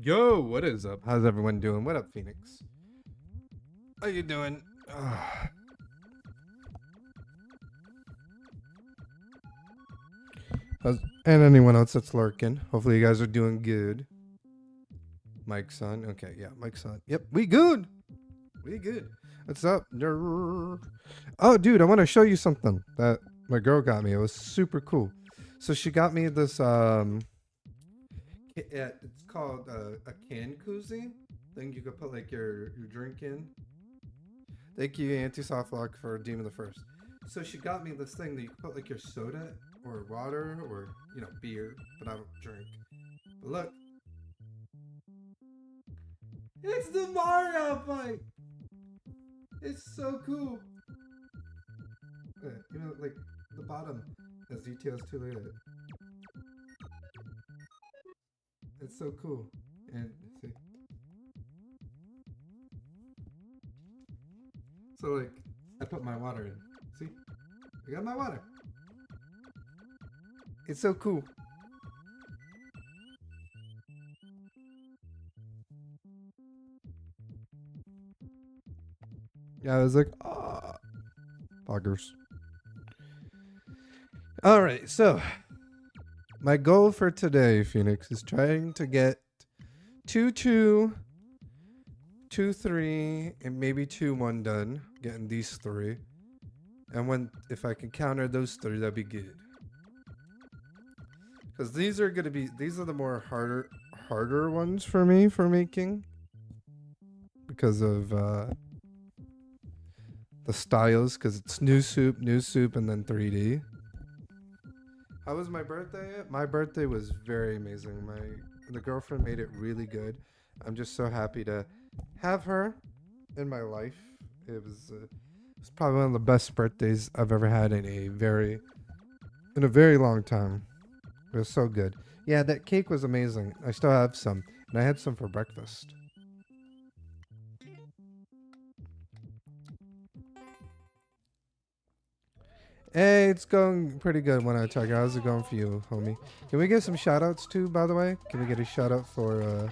Yo, what is up? How's everyone doing? What up, Phoenix? How you doing? And anyone else that's lurking? Hopefully you guys are doing good. Mike's on. Okay, yeah, Mike's on. Yep, we good. We good. What's up? Oh, dude, I want to show you something that my girl got me. It was super cool. So she got me this it's called a can koozie thing you could put like your drink in. Thank you, Anti Softlock, for Demon the First. So she got me this thing that you can put like your soda or water or beer, but I don't drink. But look, it's the Mario bike. It's so cool. Like the bottom has details too. Look at it. It's so cool. And see, so like I put my water in. See, I got my water. It's so cool. Yeah, I was like, ah, poggers. All right, so my goal for today, Phoenix, is trying to get 2-2, 2-3, and maybe 2-1 done. Getting these three, and if I can counter those three, that'd be good. Because these are the more harder ones for me for making. Because of the styles, because it's new soup, and then 3D. How was my birthday? My birthday was very amazing. The girlfriend made it really good. I'm just so happy to have her in my life. It was probably one of the best birthdays I've ever had in a very long time. It was so good. Yeah, that cake was amazing. I still have some, and I had some for breakfast. Hey, it's going pretty good when I talk. How's it going for you, homie? Can we get some shout outs too, by the way? Can we get a shout out for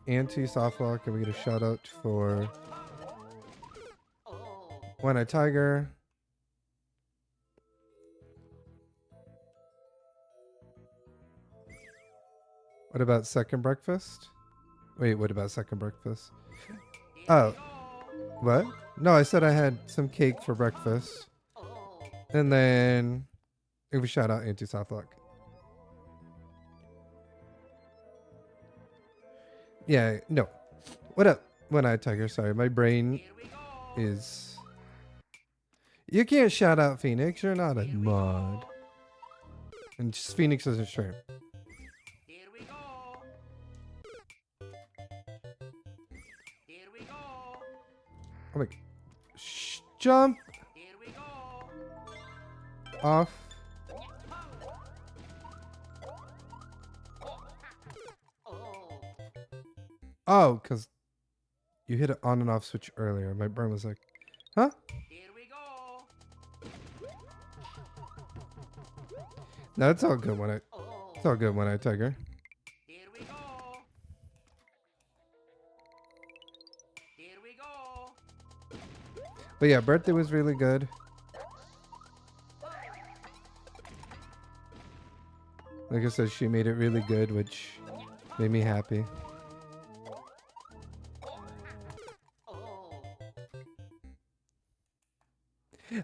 Anti Softlock? Can we get a shout out for When I Tiger? What about second breakfast? Wait, what about second breakfast? Oh, what? No, I said I had some cake for breakfast. And then give a shout out Anti Softlock. Yeah, no. What up? When I Tiger, sorry, my brain is. You can't shout out Phoenix. You're not a mod. And Phoenix isn't sure. I'm like, jump off. Oh, because you hit an on and off switch earlier. My brain was like, huh? No, it's all good when I Tiger. But yeah, birthday was really good. Like I said, she made it really good, which made me happy.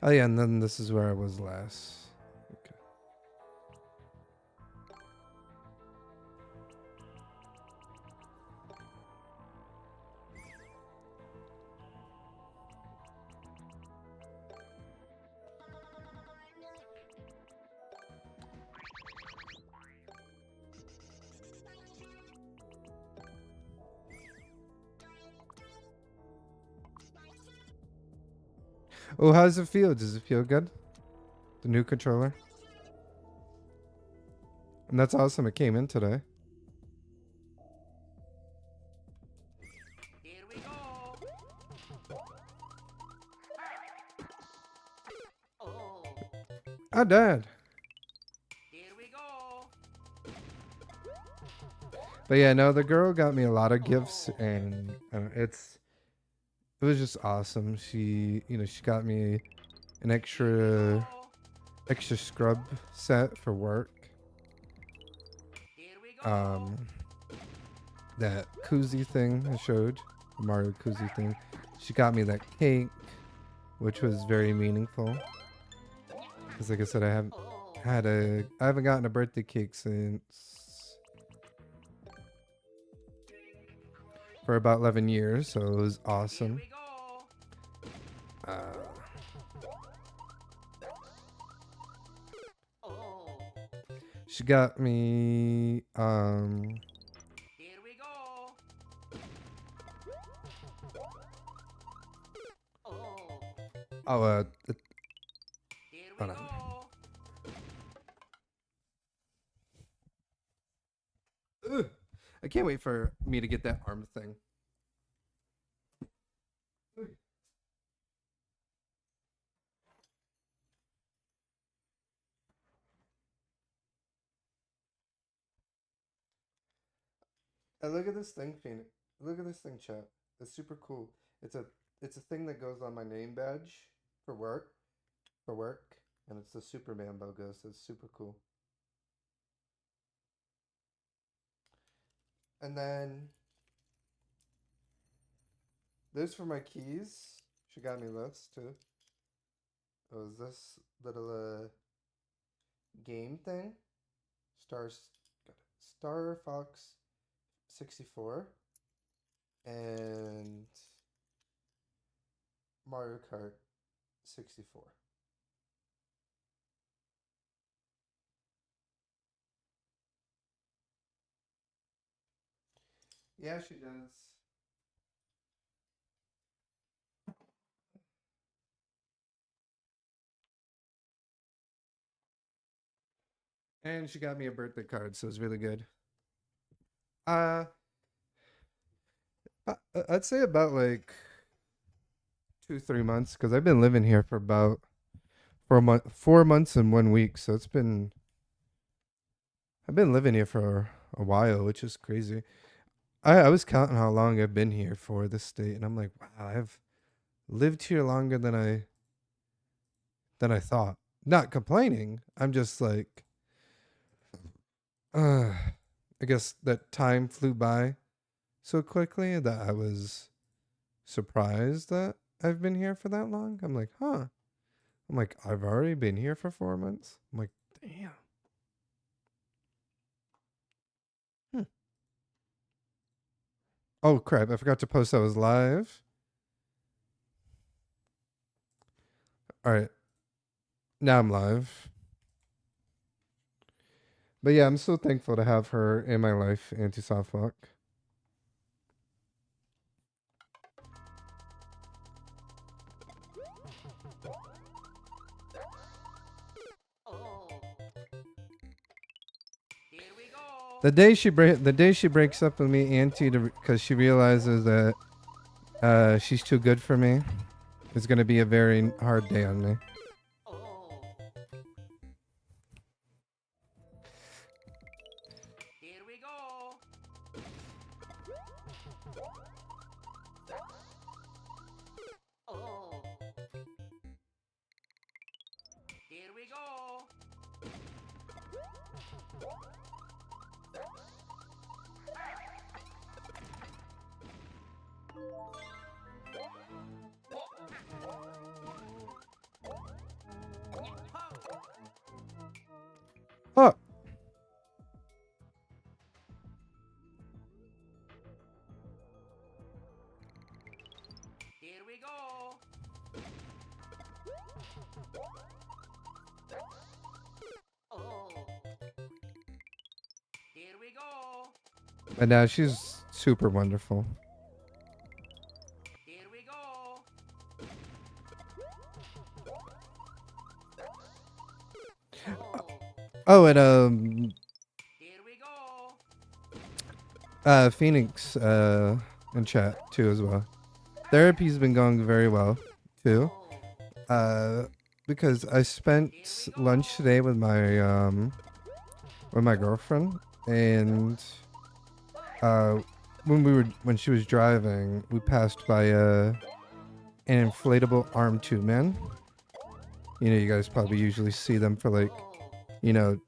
Oh yeah, and then this is where I was last. Okay. Oh, how's it feel? Does it feel good? The new controller? And that's awesome. It came in today. I died. But yeah, no, the girl got me a lot of gifts, and it was just awesome. She got me an extra scrub set for work. Um, that koozie thing I showed, the Mario koozie thing. She got me that cake, which was very meaningful. Because, like I said, I haven't gotten a birthday cake since for about 11 years, so it was awesome. Uh, she got me oh hold on. Ugh. I can't wait for me to get that arm thing. And look at this thing, Phoenix. Look at this thing, chat. It's super cool. It's a it's a thing that goes on my name badge for work. For work. And it's the Superman logo, so it's super cool. And then this for my keys. She got me this too. It was this little game thing. Stars Star Fox 64 and Mario Kart 64. Yeah, she does. And she got me a birthday card, so it's really good. Uh, I'd say about like 2, 3 months because I've been living here for about 4 months and 1 week. So I've been living here for a while, which is crazy. I was counting how long I've been here for this state, and I'm like, wow, I've lived here longer than I thought. Not complaining. I'm just like, I guess that time flew by so quickly that I was surprised that I've been here for that long. I'm like, huh. I'm like, I've already been here for 4 months. I'm like, damn. Hmm. Oh crap! I forgot to post I was live. All right, now I'm live. But yeah, I'm so thankful to have her in my life, Auntie Softlock. The day she breaks up with me, Auntie, because she realizes that she's too good for me, is gonna be a very hard day on me. Oh, but now she's super wonderful. Oh, and Phoenix in chat too as well. Therapy's been going very well too. Uh, because I spent lunch today with my girlfriend, and uh, when she was driving, we passed by an inflatable arm tube man. You know, you guys probably usually see them for like, you know,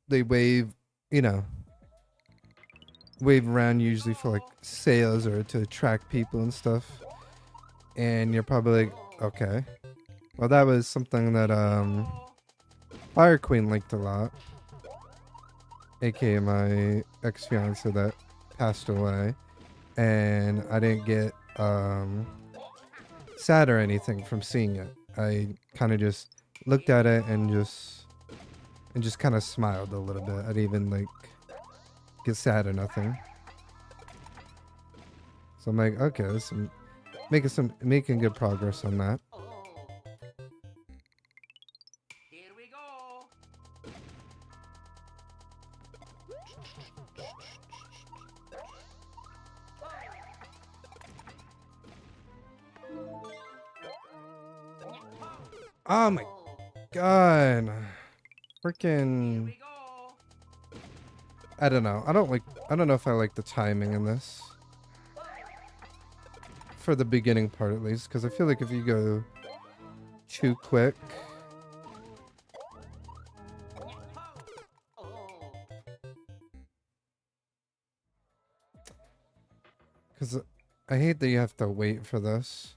they wave, you know, wave around usually for like sales or to attract people and stuff. And you're probably like, okay. Well, that was something that Fire Queen liked a lot, aka my ex-fiance that passed away, and I didn't get sad or anything from seeing it. I kind of just looked at it and just kind of smiled a little bit. I didn't even like get sad or nothing. So I'm like, okay, this is making good progress on that. Here we go. Oh my god. Here Freaking, we go. I don't know. I don't know if I like the timing in this. For the beginning part at least, because I feel like if you go too quick, because I hate that you have to wait for this.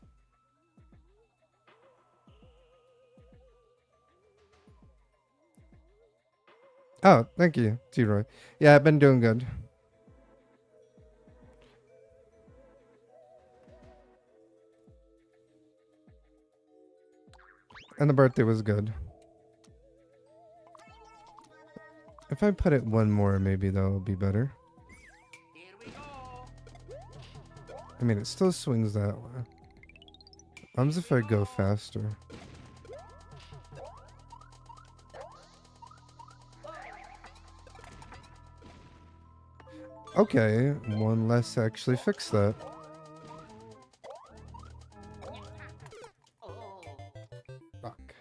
Oh, thank you, T-Roy. Yeah, I've been doing good. And the birthday was good. If I put it one more, maybe that'll be better. Here we go. I mean, it still swings that way. What if I go faster? Okay, one less actually fix that. Fuck.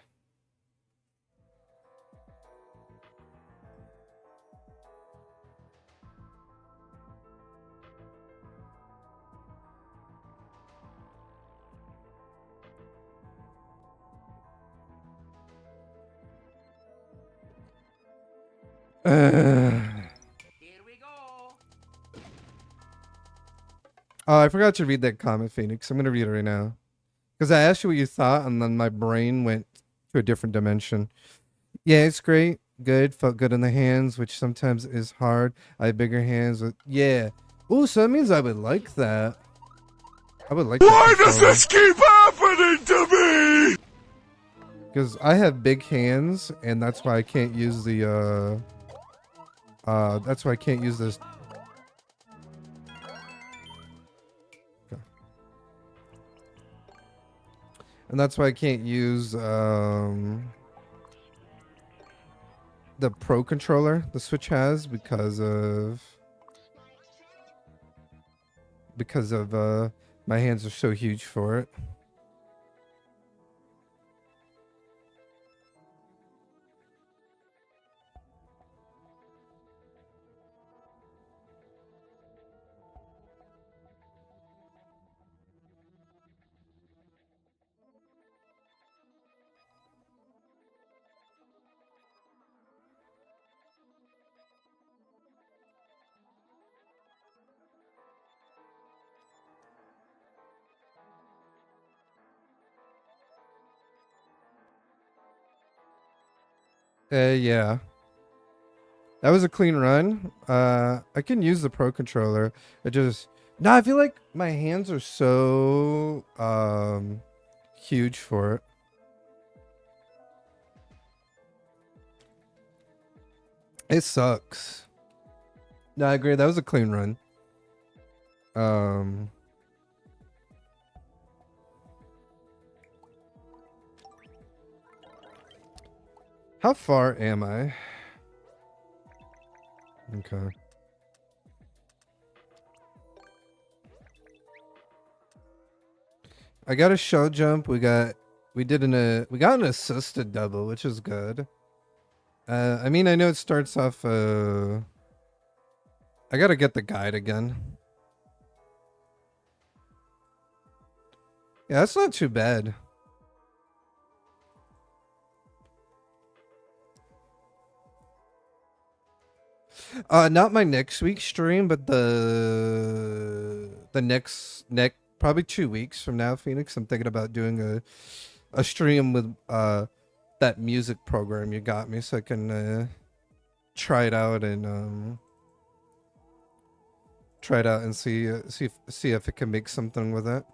Here we go. Oh, I forgot to read that comment, Phoenix. I'm gonna read it right now. Because I asked you what you thought, and then my brain went to a different dimension. Yeah, it's great. Good. Felt good in the hands, which sometimes is hard. I have bigger hands with yeah. Ooh, so that means I would like that. I would like Why does this keep happening to me? because I have big hands, and that's why I can't use the that's why I can't use this. Okay. And that's why I can't use the Pro controller the Switch has because of my hands are so huge for it. Yeah. That was a clean run. I can use the Pro controller. It just no, I feel like my hands are so huge for it. It sucks. No, I agree. That was a clean run. Um How far am I? Okay. I got a shell jump. We got an assisted double, which is good. I mean, I know it starts off I gotta get the guide again. Yeah, that's not too bad. Not my next week's stream, but the next probably 2 weeks from now, Phoenix. I'm thinking about doing a stream with that music program you got me, so I can try it out and see if it can make something with it.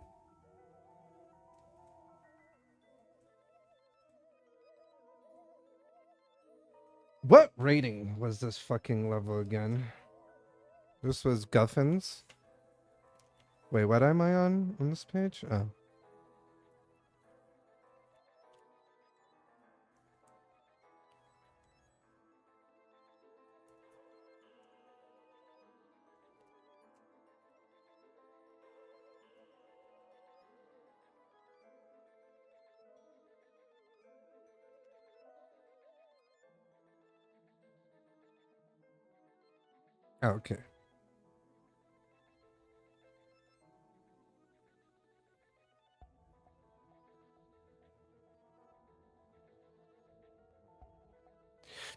What rating was this fucking level again? This was Guffins. Wait, what am I on this page? Oh. Okay.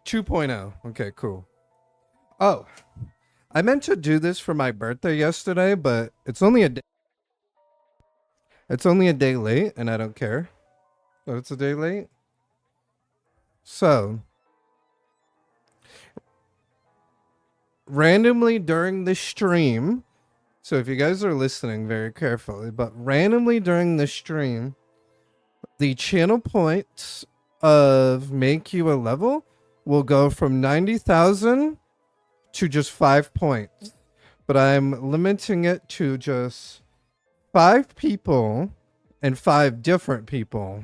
Two point oh. Okay, cool. Oh, I meant to do this for my birthday yesterday, but it's only a day. It's only a day late, and I don't care. But it's a day late. So, randomly during the stream, so if you guys are listening very carefully, but randomly during the stream, the channel points of make you a level will go from 90,000 to just 5 points. But I'm limiting it to just 5 people and 5 different people.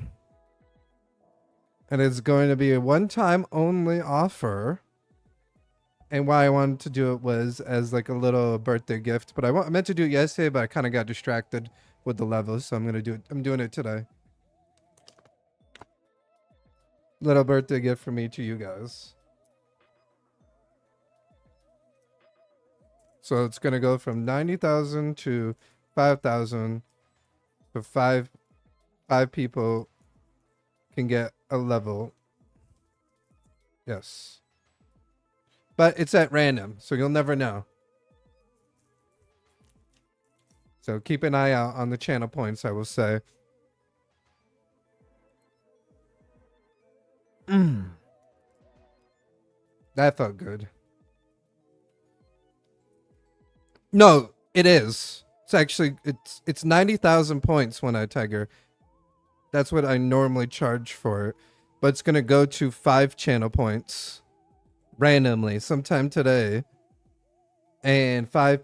And it's going to be a one-time only offer. And why I wanted to do it was as like a little birthday gift. But I meant to do it yesterday, but I kind of got distracted with the levels, so I'm gonna do it. I'm doing it today. Little birthday gift from me to you guys. So it's gonna go from 90,000 to 5,000. So five people can get a level. Yes. But it's at random, so you'll never know. So keep an eye out on the channel points, I will say. That felt good. No, it is. It's actually it's 90,000 points when I Tiger. That's what I normally charge for it. But it's gonna go to 5 channel points randomly sometime today. And 5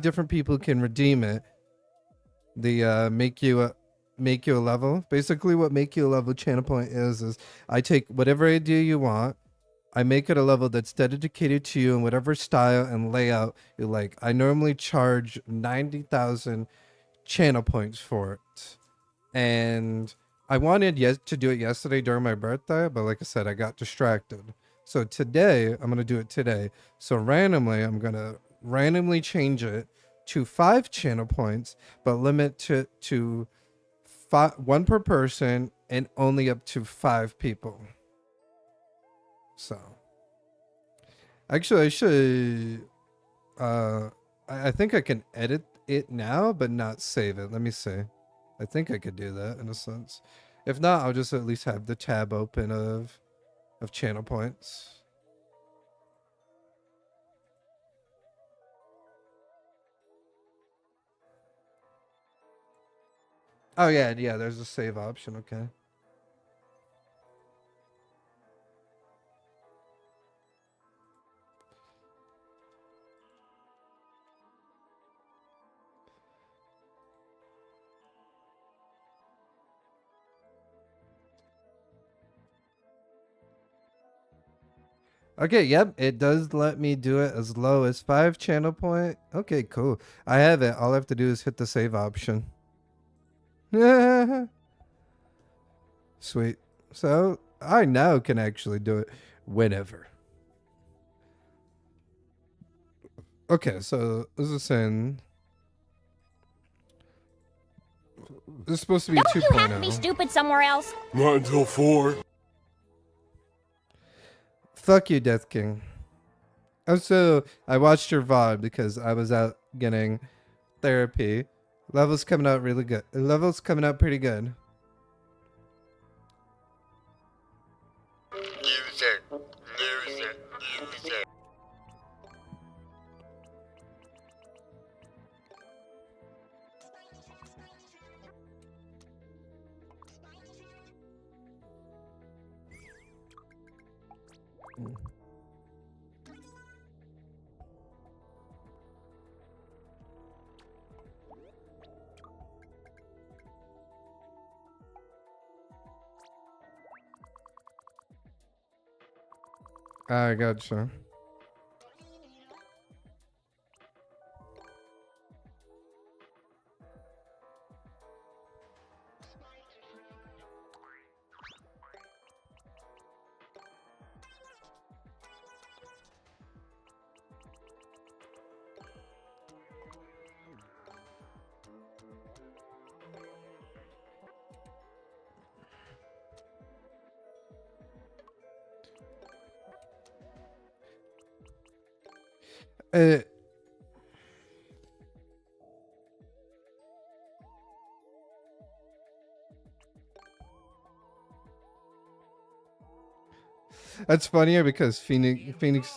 different people can redeem it. The make you a level. Basically what make you a level channel point is I take whatever idea you want, I make it a level that's dedicated to you in whatever style and layout you like. I normally charge 90,000 channel points for it. And I wanted to do it yesterday during my birthday, but like I said, I got distracted. So today, I'm going to do it today. So randomly, I'm going to randomly change it to 5 channel points, but limit it to 1 per person and only up to 5 people. So, actually, I should. I think I can edit it now, but not save it. Let me see. I think I could do that in a sense. If not, I'll just at least have the tab open of channel points. Oh yeah, there's a save option, okay. Okay, yep, it does let me do it as low as 5 channel point. Okay, cool. I have it. All I have to do is hit the save option. Sweet. So I now can actually do it whenever. Okay, so this is saying this is supposed to be Don't you have to be 2.0. stupid somewhere else? Not until 4. Fuck you, Death King. Also, I watched your VOD because I was out getting therapy. Levels coming out really good. Levels coming out pretty good. Music. Music. Music. I gotcha. Uh, that's funnier because Phoenix,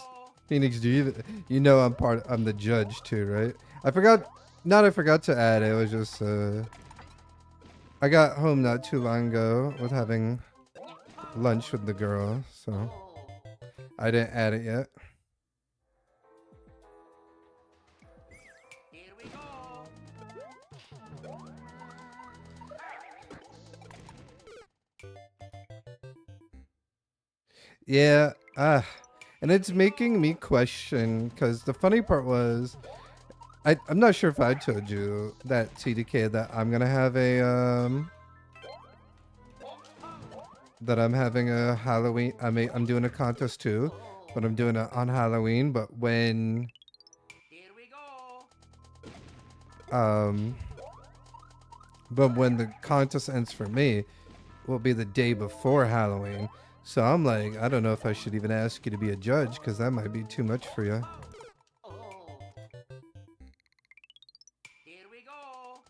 you know I'm the judge too, right? I forgot, not I forgot to add. It was just I got home not too long ago with having lunch with the girl, so I didn't add it yet. Here we go. Yeah, and it's making me question because the funny part was I'm not sure if I told you that TDK that I'm gonna have a that I'm having a Halloween. I'm doing a contest too, but I'm doing it on Halloween. But when Here we go. um, but when the contest ends for me, will be the day before Halloween. So I'm like, I don't know if I should even ask you to be a judge because that might be too much for you. Oh. Here we go.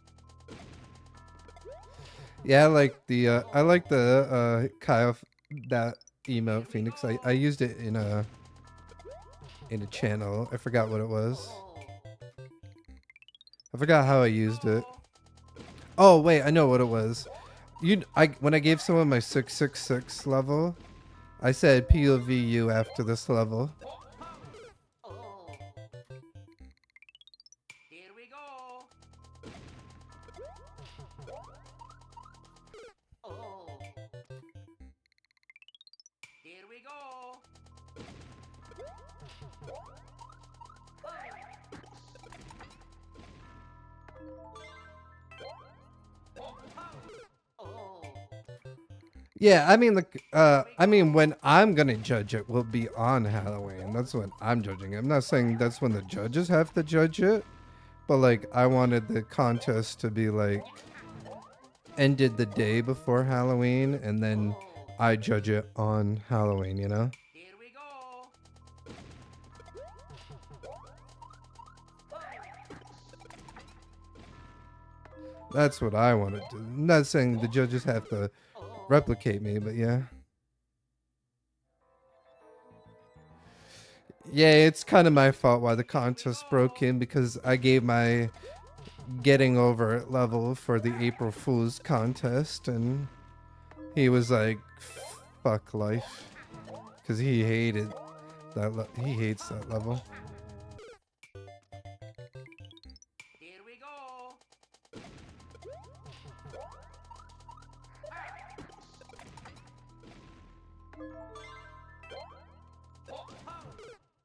Yeah, I like the Kyle that emote Phoenix. I used it in a channel. I forgot what it was. Oh. I forgot how I used it. Oh wait, I know what it was. When I gave someone my 666 level, I said POVU after this level. Oh. Here we go. Oh. Here we go. Oh. Yeah, I mean when I'm gonna judge it will be on Halloween. That's when I'm judging it. I'm not saying that's when the judges have to judge it, but like I wanted the contest to be like ended the day before Halloween and then I judge it on Halloween, you know? Here we go. That's what I want to do. I'm not saying the judges have to replicate me, but yeah. Yeah, it's kind of my fault why the contest broke in because I gave my getting over it level for the April Fool's contest and he was like, fuck life. Because he hated he hates that level. Here we go.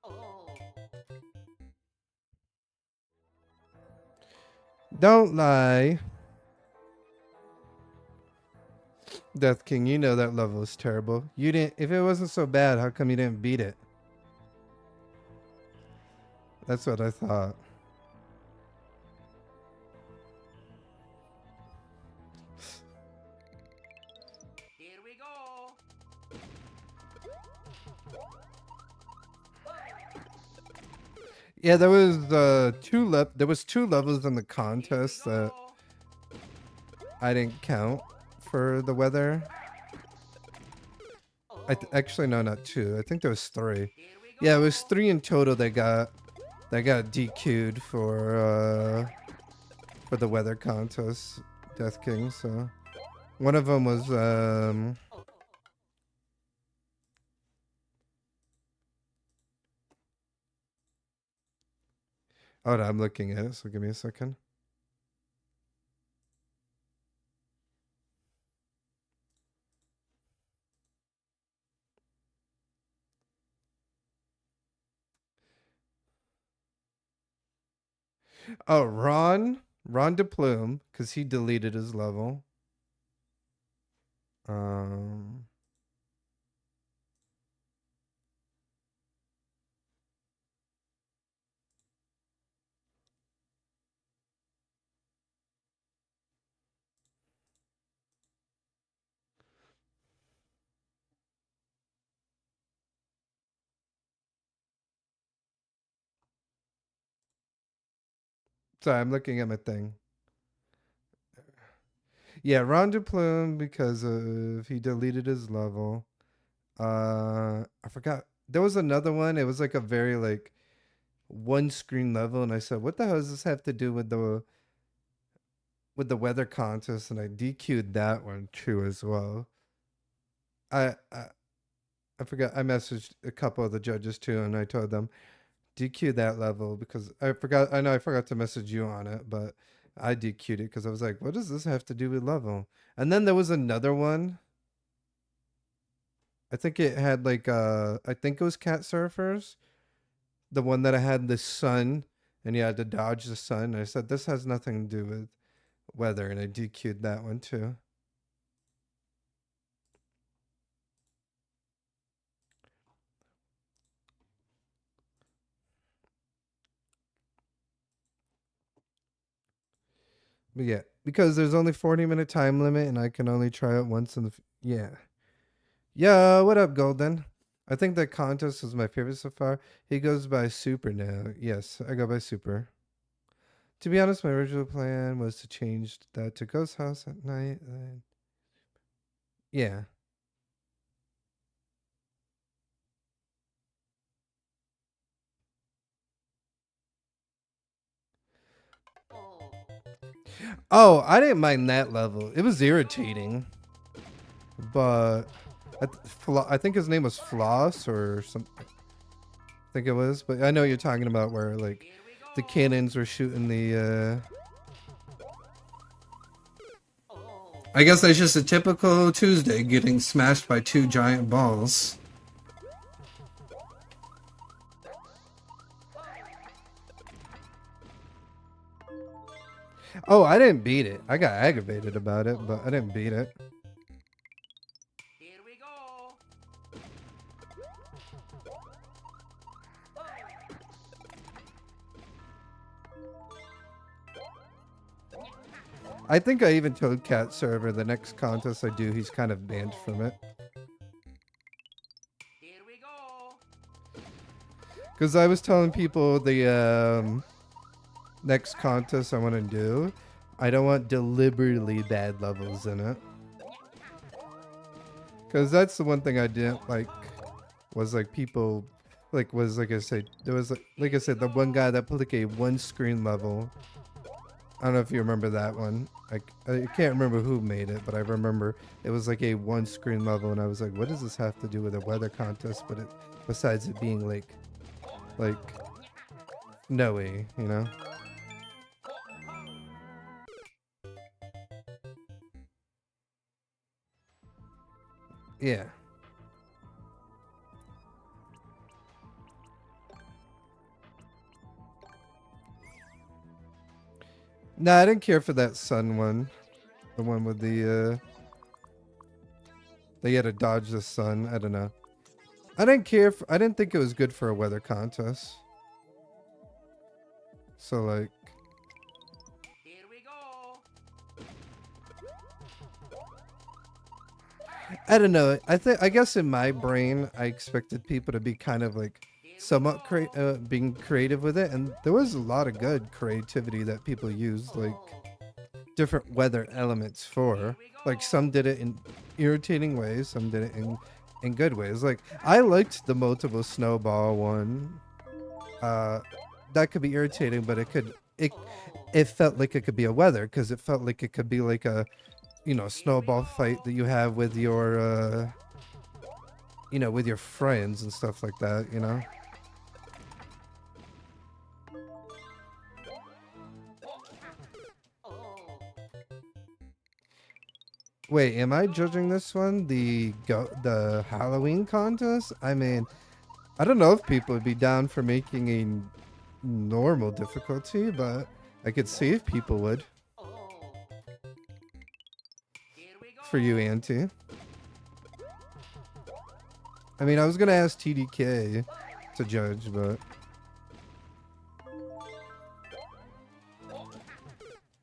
Oh. Don't lie. Death King, you know that level is terrible. You didn't, if it wasn't so bad, how come you didn't beat it? That's what I thought. Here we go. Yeah, there was there was two levels in the contest Here we that go. I didn't count for the weather. Actually no, not two. I think there was three. Here we go. Yeah, it was three in total that got DQ'd for the weather contest, Death King. So one of them was oh no, I'm looking at it, so give me a second. Oh, Ron DePlume, because he deleted his level. Um, sorry, I'm looking at my thing. Yeah, Ron DePlume because of he deleted his level. I forgot. There was another one. It was like a very like one screen level, and I said, "What the hell does this have to do with the weather contest?" And I DQ'd that one too as well. I I, I forgot. I messaged a couple of the judges too, and I told them DQ that level because I forgot. I know I forgot to message you on it, but I DQ'd it because I was like, "What does this have to do with level?" And then there was another one. I think it had like I think it was Cat Surfers, the one that I had the sun, and you had to dodge the sun. I said this has nothing to do with weather, and I DQ'd that one too. But yeah, because there's only 40-minute time limit, and I can only try it once in the yeah. Yeah, what up, Golden? I think the contest was my favorite so far. He goes by Super now. Yes, I go by Super. To be honest, my original plan was to change that to Ghost House at night. Yeah. Oh. Oh, I didn't mind that level. It was irritating, but I think his name was Floss or something. I think it was, but I know what you're talking about where like Here we the go. cannons were shooting the. Oh. I guess that's just a typical Tuesday getting smashed by two giant balls. Oh, I didn't beat it. I got aggravated about it, but I didn't beat it. Here we go. I think I even told Cat Server the next contest I do, he's kind of banned from it. Here we go. Because I was telling people the next contest I want to do, I don't want deliberately bad levels in it. Because that's the one thing I didn't like, was like people, like was like I said, there was like I said, the one guy that put like a one screen level. I don't know if you remember that one. I can't remember who made it, but I remember it was like a one screen level, and I was like, what does this have to do with a weather contest? But besides it being like snowy, you know? Yeah. Nah, I didn't care for that sun one. The one with the they had to dodge the sun. I don't know. I didn't care. I didn't think it was good for a weather contest. So like, Here we go. I don't know. I guess in my brain, I expected people to be kind of like somewhat being creative with it, and there was a lot of good creativity that people used, like different weather elements for. Like some did it in irritating ways, some did it in good ways. Like I liked the multiple snowball one. That could be irritating, but it felt like it could be a weather because it felt like it could be like a snowball fight that you have with your with your friends and stuff like that. Oh. Wait, am I judging this one? The Halloween contest? I mean, I don't know if people would be down for making a normal difficulty, but I could see if people would. Oh. Here we go. For you, Auntie. I mean, I was gonna ask TDK to judge, but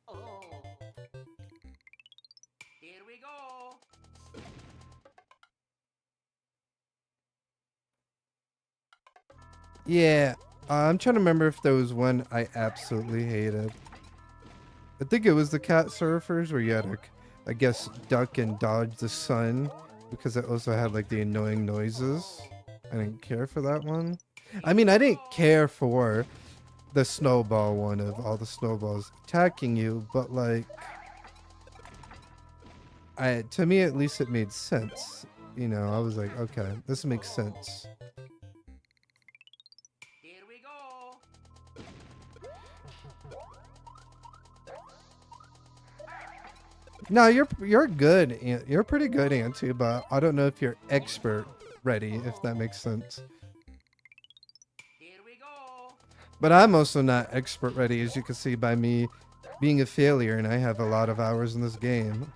Oh. Here we go. yeah, I'm trying to remember if there was one I absolutely hated. I think it was the cat surfers where you had to, I guess, duck and dodge the sun because it also had like the annoying noises. I didn't care for that one. I mean, I didn't care for the snowball one of all the snowballs attacking you, but like, to me at least it made sense. I was like, okay, this makes sense. Here we go. No, you're good. You're pretty good, Auntie, but I don't know if you're expert ready, if that makes sense. Here we go. But I'm also not expert ready, as you can see by me being a failure, and I have a lot of hours in this game.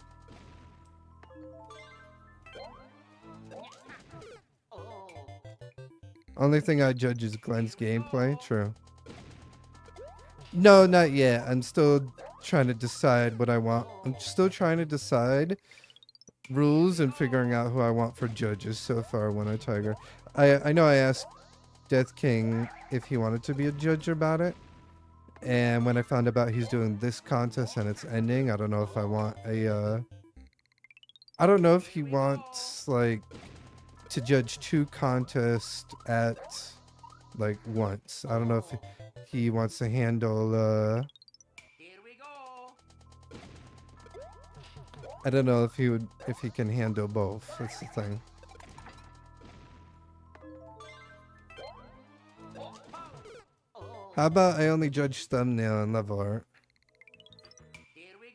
Oh. Only thing I judge is Glenn's gameplay. True. No, not yet. I'm still trying to decide what I want. I'm still trying to decide rules and figuring out who I want for judges so far. When I Tiger, I know I asked Death King if he wanted to be a judge about it, and when I found about he's doing this contest and it's ending, I don't know if I want I don't know if he wants like to judge 2 contests at like once. I don't know if he wants to handle Here we go. I don't know if he can handle both. That's the thing. Oh. How about I only judge thumbnail and level art? Here we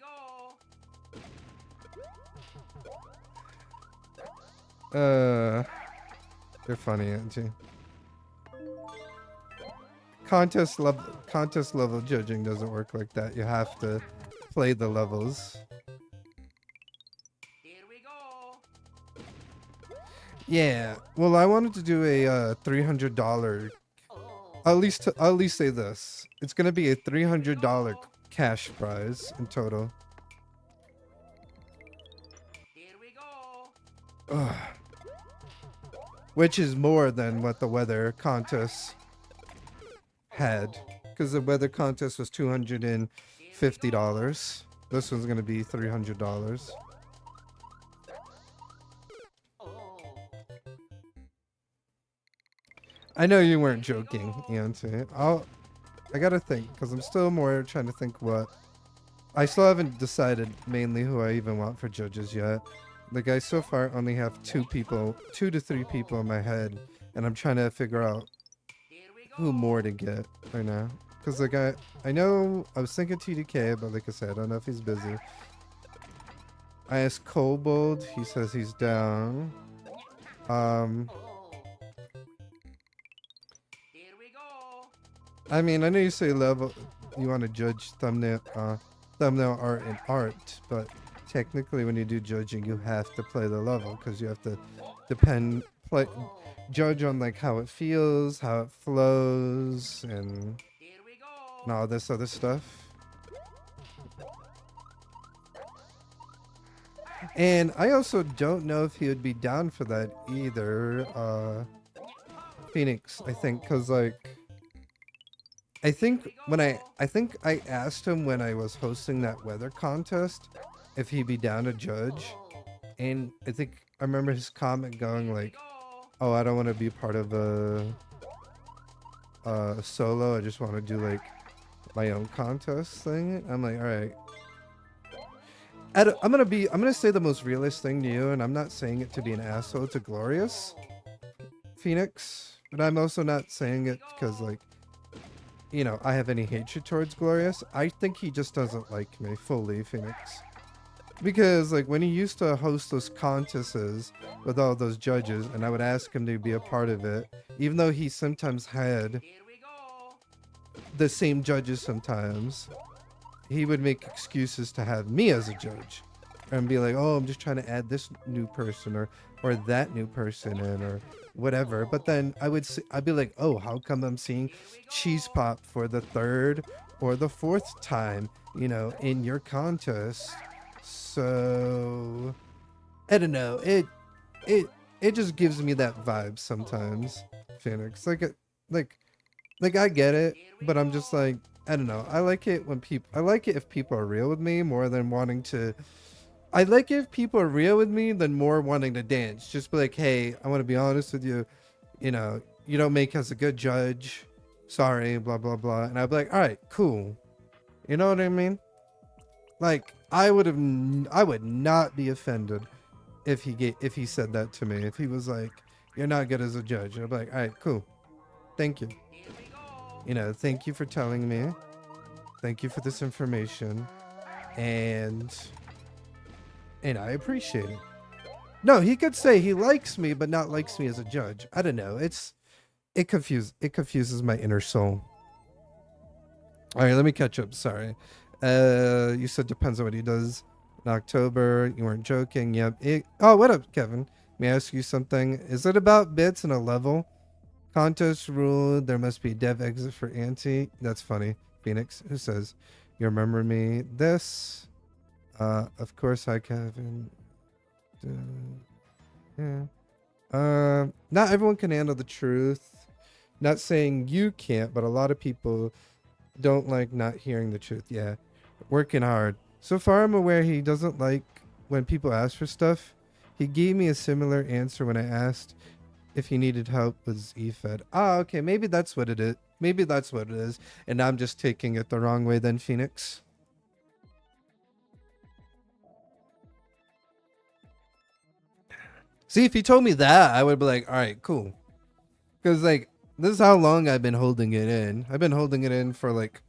go. You're funny, Auntie. Contest level judging doesn't work like that. You have to play the levels. Here we go. Yeah. Well, I wanted to do a $300. Oh. At least say this. It's gonna be a $300 cash prize in total. Here we go. Ugh. Which is more than what the weather contest had, because the weather contest was $250. This one's gonna be $300. Oh. I know you weren't joking, Auntie. I gotta think, because I'm still more trying to think what. I still haven't decided mainly who I even want for judges yet. Like, I so far only have 2 to 3 people in my head, and I'm trying to figure out Here we go. who more to get right now. Because, like, I know I was thinking TDK, but like I said, I don't know if he's busy. I asked Kobold, he says he's down. Oh. Here we go. I mean, I know you say level, you want to judge thumbnail art and art, but technically when you do judging, you have to play the level because you have to judge on like how it feels, how it flows, and Here we go. and all this other stuff. And I also don't know if he would be down for that either, Phoenix, I think, because, like, I think I asked him when I was hosting that weather contest if he'd be down to judge, and I think I remember his comment going like, "Oh, I don't want to be part of a solo. I just want to do like my own contest thing." I'm like, "All right." I'm gonna say the most realist thing to you, and I'm not saying it to be an asshole to Glorious Phoenix, but I'm also not saying it because, like, you know, I have any hatred towards Glorious. I think he just doesn't like me fully, Phoenix. Because, like, when he used to host those contests with all those judges, and I would ask him to be a part of it, even though he sometimes had Here we go. the same judges sometimes, he would make excuses to have me as a judge. And be like, oh, I'm just trying to add this new person or that new person in or whatever. But then I'd be like, oh, how come I'm seeing Cheese Pop for the third or the fourth time, you know, in your contest? So I don't know. It just gives me that vibe sometimes, Phoenix. Like I get it, but I'm just like, I don't know. I like it if people are real with me more than wanting to. I like it if people are real with me than more wanting to dance. Just be like, hey, I want to be honest with you. You know, you don't make us a good judge. Sorry, blah blah blah. And I'd be like, all right, cool. You know what I mean? Like I would not be offended if he said that to me. If he was like, you're not good as a judge. And I'd be like, all right, cool. Thank you. Here we go. You know, thank you for telling me. Thank you for this information. And I appreciate it. No, he could say he likes me, but not likes me as a judge. I don't know. It confuses my inner soul. All right, let me catch up. Sorry. You said depends on what he does in October. You weren't joking. Yep. Oh, what up, Kevin? May I ask you something? Is it about bits and a level? Contest rule. There must be dev exit for anti. That's funny. Phoenix, who says, you remember me? This. Of course, hi, Kevin. Yeah. Not everyone can handle the truth. Not saying you can't, but a lot of people don't like not hearing the truth. Yeah. Working hard. So far, I'm aware he doesn't like when people ask for stuff. He gave me a similar answer when I asked if he needed help with EFED. Ah, okay. Maybe that's what it is. Maybe that's what it is. And I'm just taking it the wrong way then, Phoenix. See, if he told me that, I would be like, all right, cool. Because, like, this is how long I've been holding it in. I've been holding it in for, like,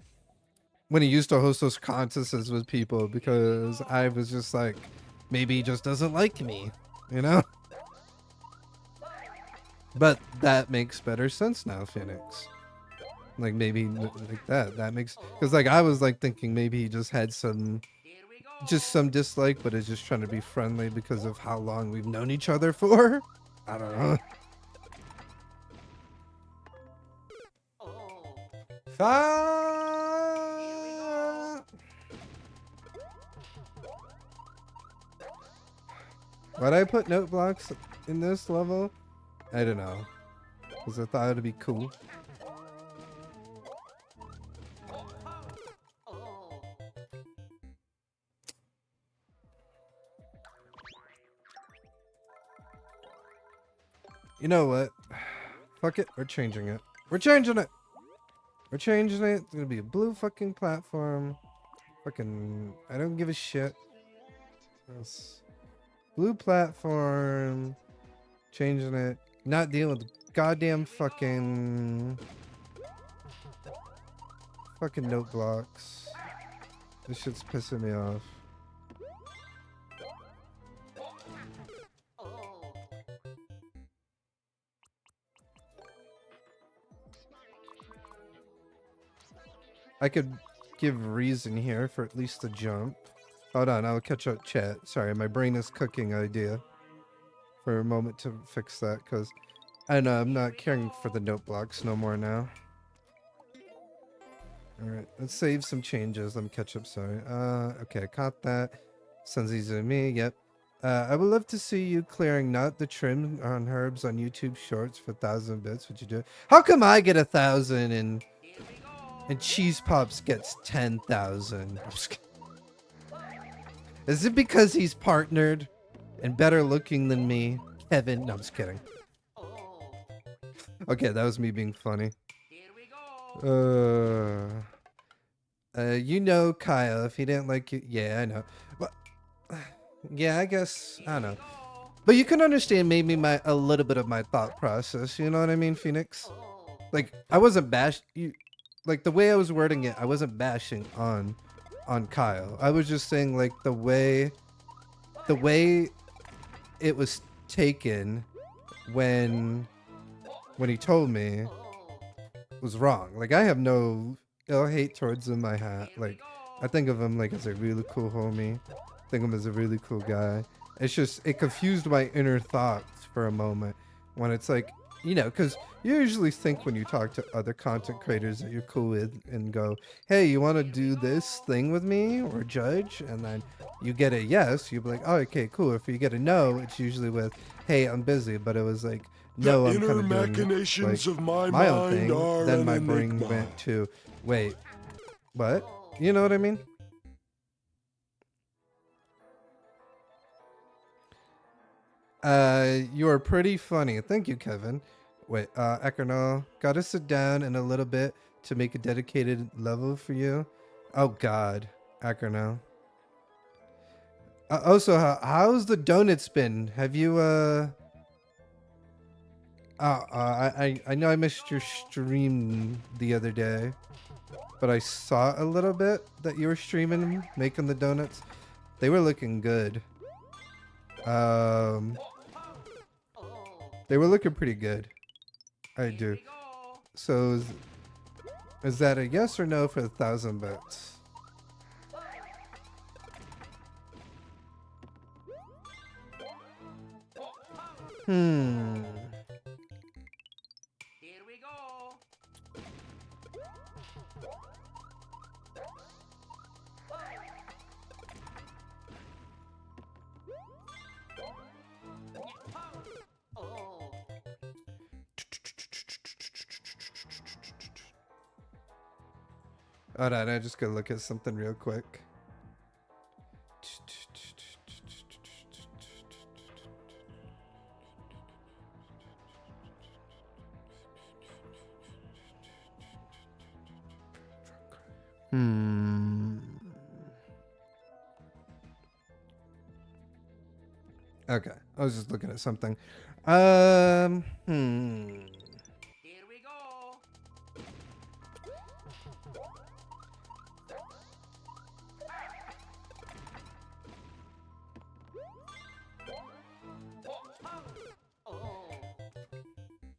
when he used to host those contests with people, because I was just like, maybe he just doesn't like me, you know? But that makes better sense now, Phoenix. Like, maybe like that makes, because, like, I was like thinking maybe he just had some dislike, but is just trying to be friendly because of how long we've known each other for. I don't know. Why'd I put note blocks in this level? I don't know. Because I thought it'd be cool. You know what? Fuck it. We're changing it. We're changing it. We're changing it. It's gonna be a blue fucking platform. Fucking, I don't give a shit. Yes. Blue platform. Changing it. Not dealing with goddamn fucking note blocks. This shit's pissing me off. I could give reason here for at least a jump. Hold on, I'll catch up chat. Sorry, my brain is cooking idea for a moment to fix that, because I know I'm not caring for the note blocks no more now. All right, let's save some changes. Let me catch up. Sorry. Okay, I caught that. Sunzi me. Yep. I would love to see you clearing not the trim on herbs on YouTube Shorts for 1,000 bits. Would you do it? How come I get 1,000 and Cheese Pops gets 10,000? Is it because he's partnered and better looking than me, Kevin? No, I'm just kidding. Okay, that was me being funny. Here we go. You know Kyle, if he didn't like you, yeah, I know. But yeah, I guess I don't know. But you can understand maybe a little bit of my thought process. You know what I mean, Phoenix? Like I wasn't like the way I was wording it, I wasn't bashing on Kyle. I was just saying like the way it was taken when he told me was wrong. Like I have no ill hate towards him. Like I think of him like as a really cool homie. I think of him as a really cool guy. It's just it confused my inner thoughts for a moment when it's like, you know, because you usually think when you talk to other content creators that you're cool with and go, hey, you want to do this thing with me or judge? And then you get a yes, you'll be like, oh, okay, cool. If you get a no, it's usually with, hey, I'm busy. But it was like, no, The I'm inner kind of doing machinations like of my my own mind thing. are Then an my brain enigma. went to, wait, what? You know what I mean? You are pretty funny. Thank you, Kevin. Wait, Ekerno, gotta sit down in a little bit to make a dedicated level for you. Oh God, Ekerno. Also, how's the donuts been? Have you I know I missed your stream the other day, but I saw a little bit that you were streaming making the donuts. They were looking good. They were looking pretty good. I do. So is that a yes or no for 1,000 bits? Hmm. Here we go. Hold on, I just gotta look at something real quick. Okay, I was just looking at something. Here we go.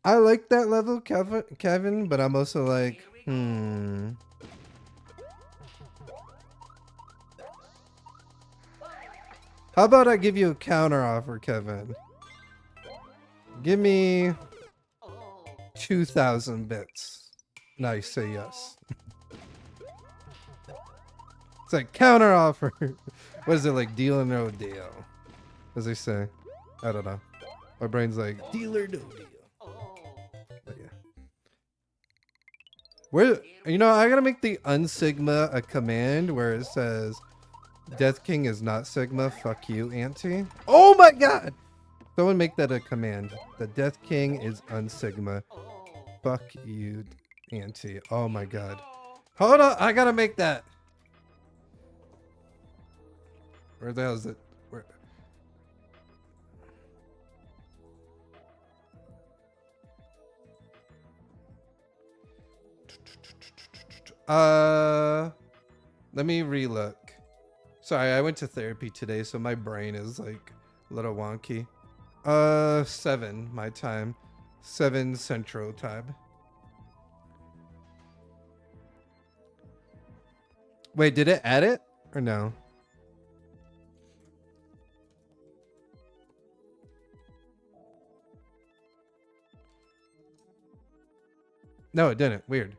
I like that level, Kevin, but I'm also like, How about I give you a counter offer, Kevin? Give me 2,000 bits. Now you say yes. It's like counter offer. What is it, like deal or no deal? As they say. I don't know. My brain's like deal or no deal. But yeah. Where, you know, I gotta make the unsigma a command where it says Death King is not Sigma. Fuck you, Auntie. Oh my god! Someone make that a command. The Death King is unsigma. Fuck you, Auntie. Oh my god. Hold on, I gotta make that. Where the hell is it? Where? Let me relook. Sorry, I went to therapy today, so my brain is like a little wonky. 7 my time. 7 Central time. Wait, did it add it or no? No, it didn't. Weird.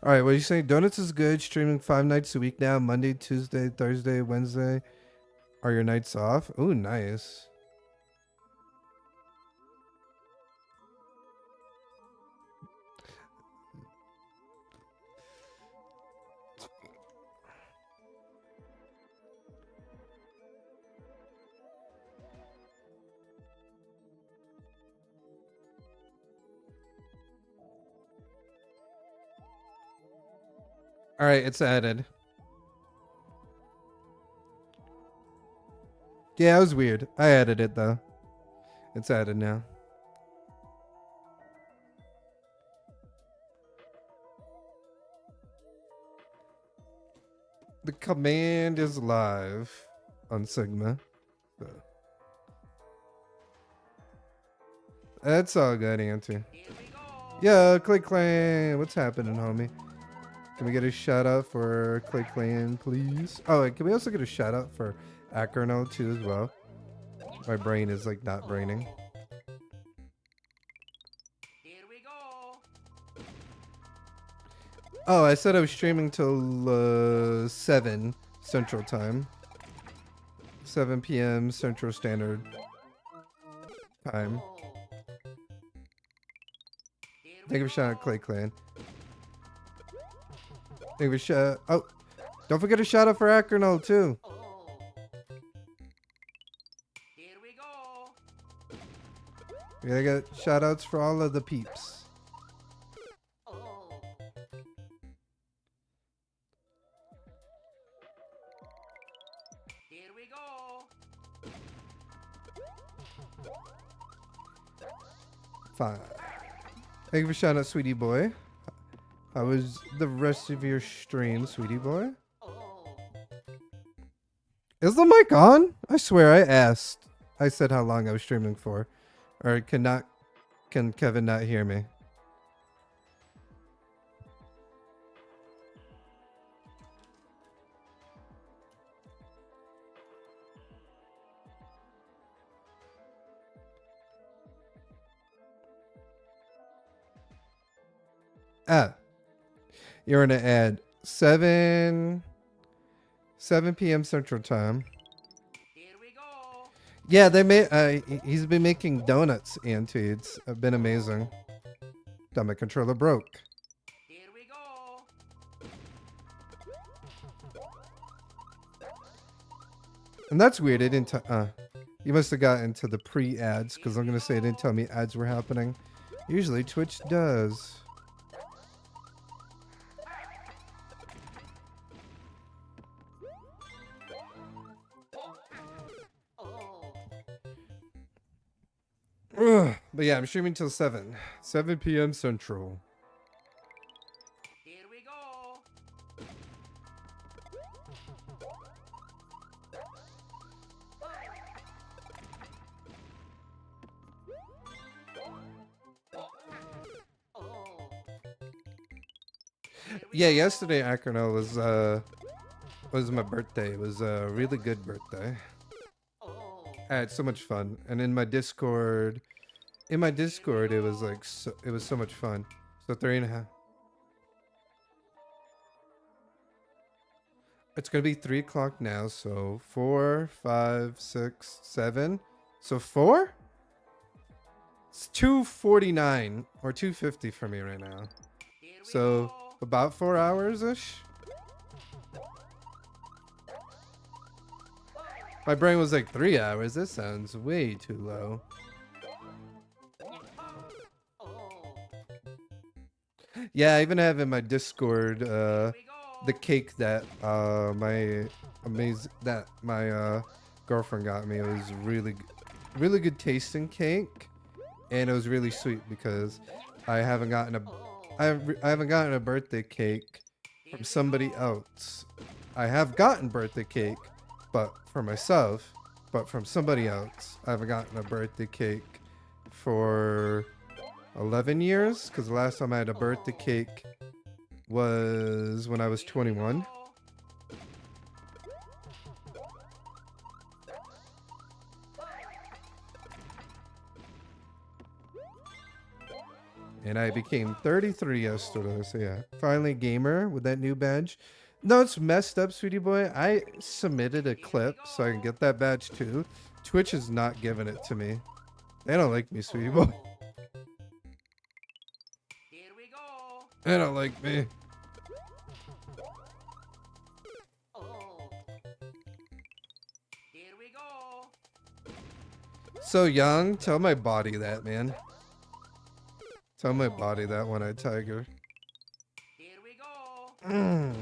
All right, what are you saying? Donuts is good. Streaming 5 nights a week now. Monday, Tuesday, Thursday, Wednesday are your nights off. Ooh, nice. All right, it's added. Yeah, it was weird. I added it though. It's added now. The command is live on Sigma. So. That's all good, Auntie. Yo, Clay Clan, what's happening, homie? Can we get a shout out for Clay Clan, please? Oh, and can we also get a shout out for Akerno too as well? My brain is like not braining. Here we go. Oh, I said I was streaming till 7 Central Time. 7 p.m. Central Standard Time. Thank you for shout out Clay Clan. Thank you for shout. Oh, don't forget a shout out for Akerno too. Here we go. We gotta get shout outs for all of the peeps. Here we go. Fine. Thank you for shouting out, Sweetie Boy. How was the rest of your stream, Sweetie Boy? Is the mic on? I swear I asked. I said how long I was streaming for. Or can Kevin not hear me? Ah. You're gonna add 7 p.m. Central Time. Here we go. Yeah, they made. He's been making donuts, Auntie. It's been amazing. Thought my controller broke. Here we go. And that's weird. It didn't. You must have got into the pre-ads because I'm gonna say it didn't tell me ads were happening. Usually Twitch does. Ugh. But yeah, I'm streaming till 7 p.m. Central. Here we go. Yeah, yesterday Akerno was my birthday. It was a really good birthday. I had so much fun, and in my Discord, it was like it was so much fun. So 3.5. It's gonna be 3 o'clock now. So 4, 5, 6, 7. So 4. It's 2:49 or 2:50 for me right now. Here we So go. about 4 hours ish. My brain was like 3 hours. This sounds way too low. Yeah, I even have in my Discord the cake that my girlfriend got me. It was really good tasting cake, and it was really sweet because I haven't gotten a birthday cake from somebody else. I have gotten birthday cake, but for myself, but from somebody else. I haven't gotten a birthday cake for 11 years, because the last time I had a birthday cake was when I was 21. And I became 33 yesterday. So yeah, finally gamer with that new badge. No, it's messed up, sweetie boy. I submitted a clip so I can get that badge too. Twitch is not giving it to me. They don't like me, sweetie boy. Here we go. They don't like me. Oh. Here we go. So young. Tell my body that, man. Tell my body that one-eyed tiger. Here we go. Mm.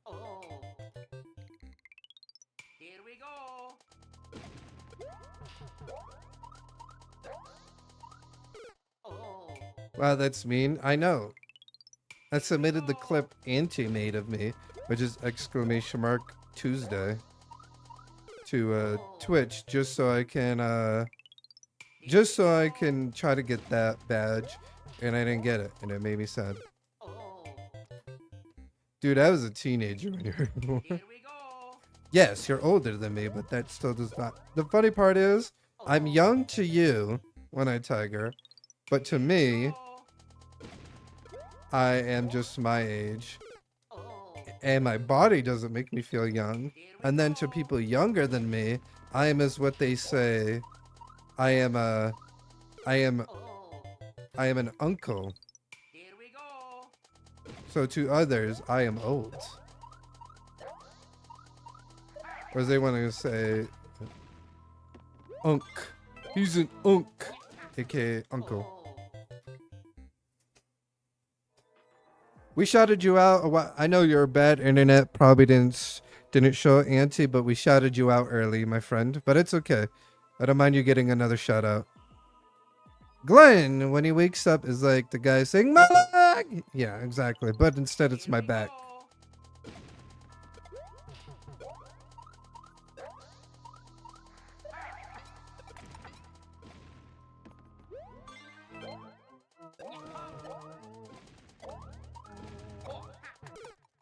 Oh. Here we go. Oh. Wow, that's mean. I know. I submitted the clip Auntie made of me, which is exclamation mark Tuesday, to Twitch just so I can try to get that badge, and I didn't get it, and it made me sad. Oh. Dude, I was a teenager when you were born. Here we go. Yes, you're older than me, but that still does not. The funny part is, I'm young to you, One-Eyed Tiger, but to me, I am just my age, Oh. and my body doesn't make me feel young. And then to people younger than me, I am as what they say, I am Oh. an uncle. Here we go. So to others, I am old. Or as they want to say, unk. He's an unk, aka uncle. Oh. We shouted you out. I know your bad internet probably didn't show Auntie, but we shouted you out early, my friend. But it's okay. I don't mind you getting another shout out. Glenn, when he wakes up, is like the guy saying, "My leg!" Yeah, exactly. But instead, it's my back.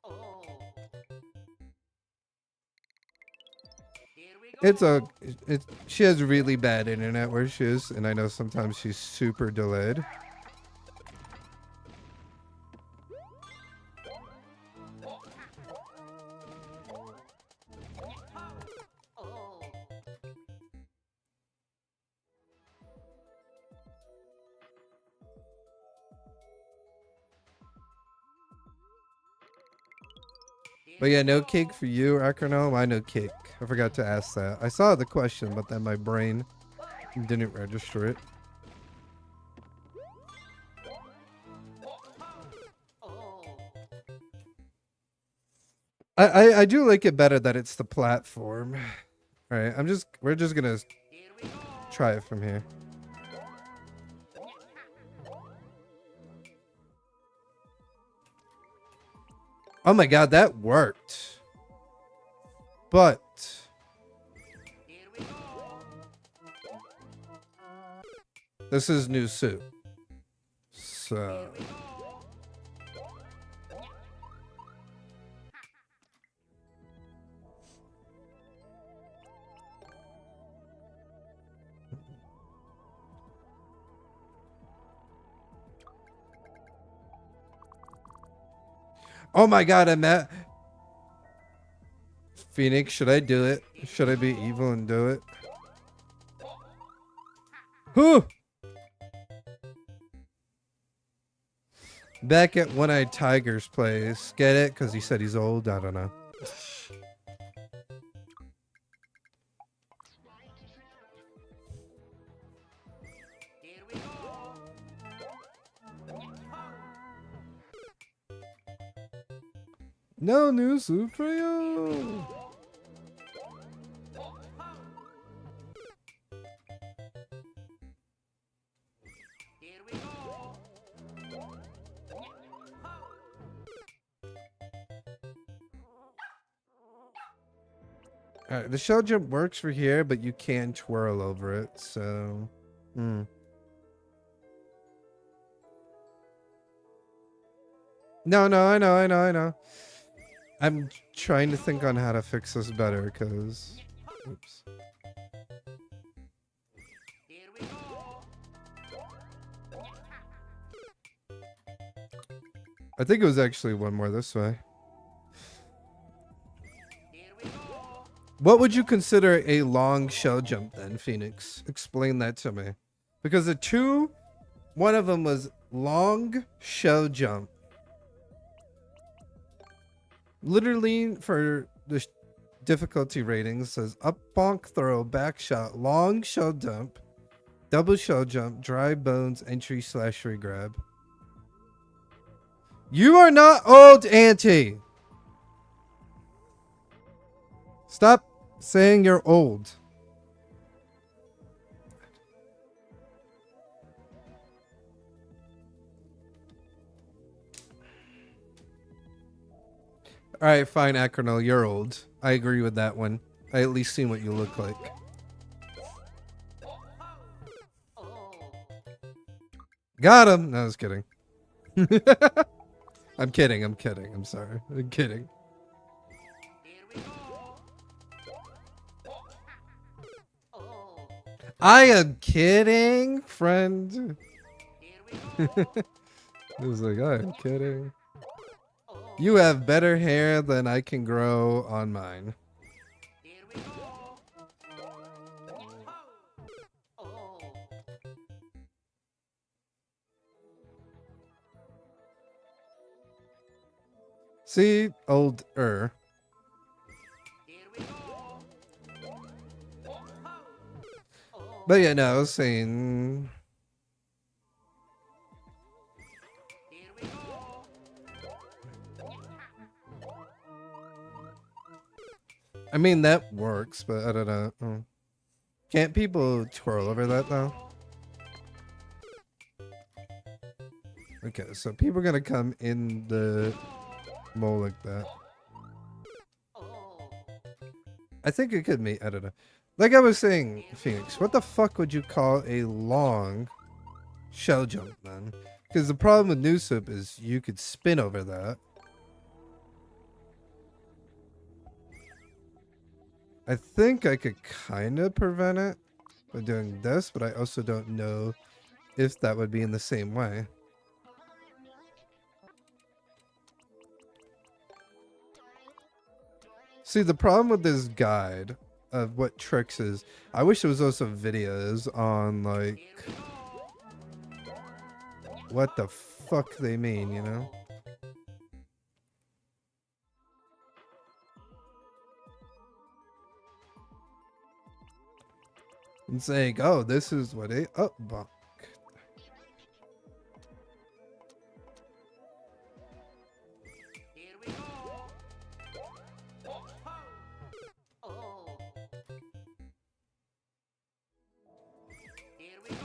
Oh. Here we go. She has really bad internet where she is, and I know sometimes she's super delayed. Oh. But yeah, no cake for you, Acronome. I know cake. I forgot to ask that. I saw the question, but then my brain didn't register it. Oh. I do like it better that it's the platform. All right, we're just gonna Here we go. try it from here. Oh my god, that worked. But Here we go. this is new soup. Here So we go. oh my god, I'm at Phoenix, should I do it? Should I be evil and do it? Whew! Back at One-Eyed Tiger's place. Get it? Because he said he's old? I don't know. Here we go. No new soup for you! Here we go. Alright, the shell jump works for here, but you can twirl over it, so... No, I know. I'm trying to think on how to fix this better because. Oops. Here we go. I think it was actually one more this way. Here we go. What would you consider a long shell jump then, Phoenix? Explain that to me. Because the two, one of them was long shell jump. Literally for the difficulty ratings says up bonk throw, back shot, long shell jump, double shell jump, dry bones, entry slash regrab. You are not old, Auntie. Stop saying you're old. All right, fine, Acronal, you're old. I agree with that one. I at least seen what you look like. Oh. Got him. No, I was kidding. I'm kidding. I'm kidding. I'm sorry. I'm kidding. Here we go. Oh. I am kidding, friend. Here we go. It was like, I am kidding. Oh. You have better hair than I can grow on mine. Here we go. Oh. See, older. Here we go. Oh. But yeah, no, I was saying. Here we go. I mean, that works, but I don't know. Can't people twirl over that though? Okay, so people are gonna come in the mole like that. Oh. I think it could be. I don't know. Like I was saying, Phoenix, what the fuck would you call a long shell jump, man? Because the problem with New Soup is you could spin over that. I think I could kind of prevent it by doing this, but I also don't know if that would be in the same way. See, the problem with this guide of what tricks is, I wish there was also videos on like what the fuck they mean, you know? And saying, oh, this is what a bonk. Here we go. Oh. Here we go.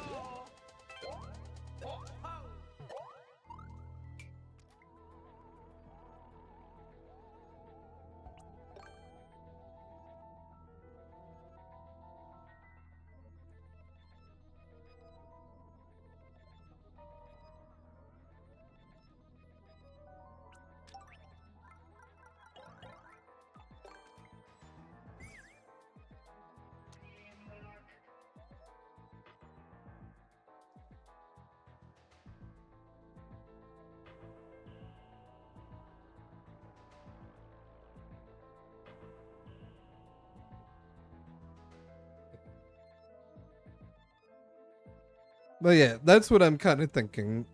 But yeah, that's what I'm kind of thinking,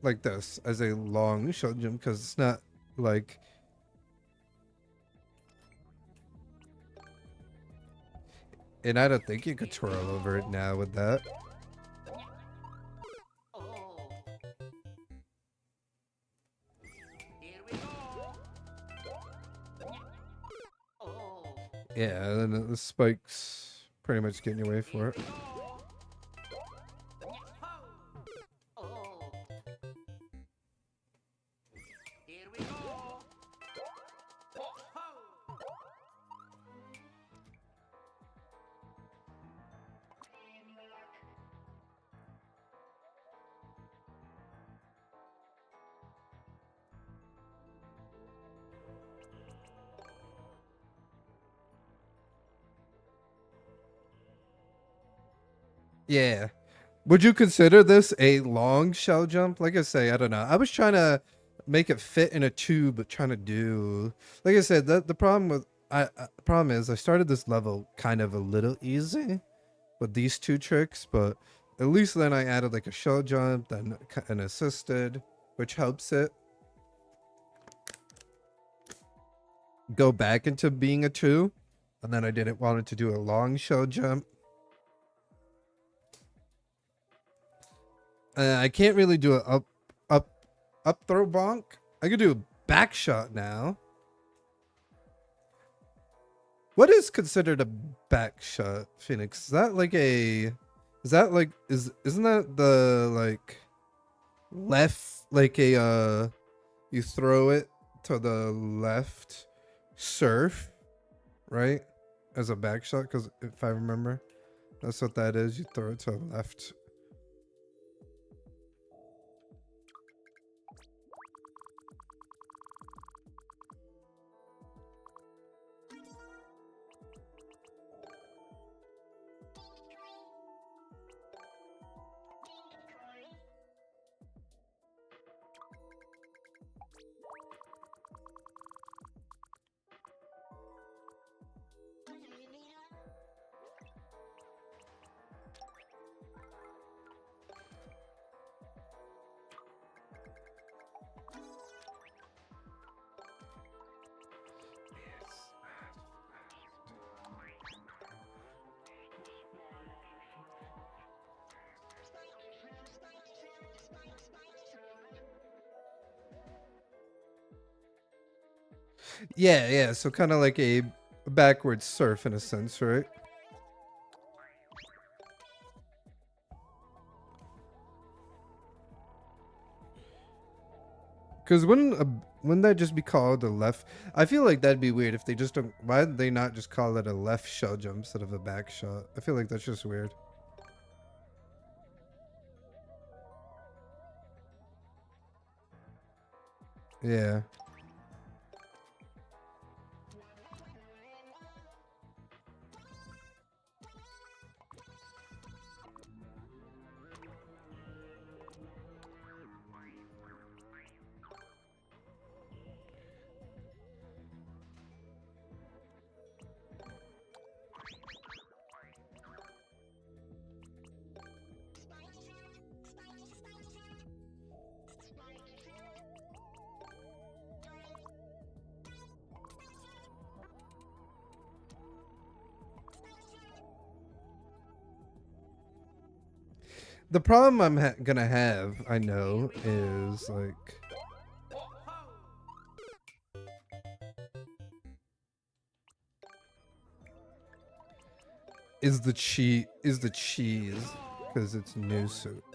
like this, as a long shell jump, because it's not like. And I don't think you could twirl over it now with that. Oh. Here we go. Oh. Yeah, and then the spikes pretty much getting your way for it. Oh. Here we go. Yeah. Would you consider this a long shell jump? Like I say, I don't know. I was trying to make it fit in a tube, but trying to do, like I said, the problem with the problem is I started this level kind of a little easy with these two tricks, but at least then I added like a shell jump, then an assisted, which helps it go back into being a two, and then I didn't wanted to do a long shell jump. I can't really do a up throw bonk. I could do a back shot now. What is considered a back shot, Phoenix? Is that like a? Is that like isn't that the like left like a you throw it to the left surf, right? As a back shot, because if I remember, that's what that is. You throw it to the left. Yeah, yeah. So kind of like a backwards surf in a sense, right? Because wouldn't that just be called a left? I feel like that'd be weird if they just don't. Why did they not just call it a left shell jump instead of a back shot? I feel like that's just weird. Yeah. The problem I'm gonna have, I know, is like is the cheese because it's new soup.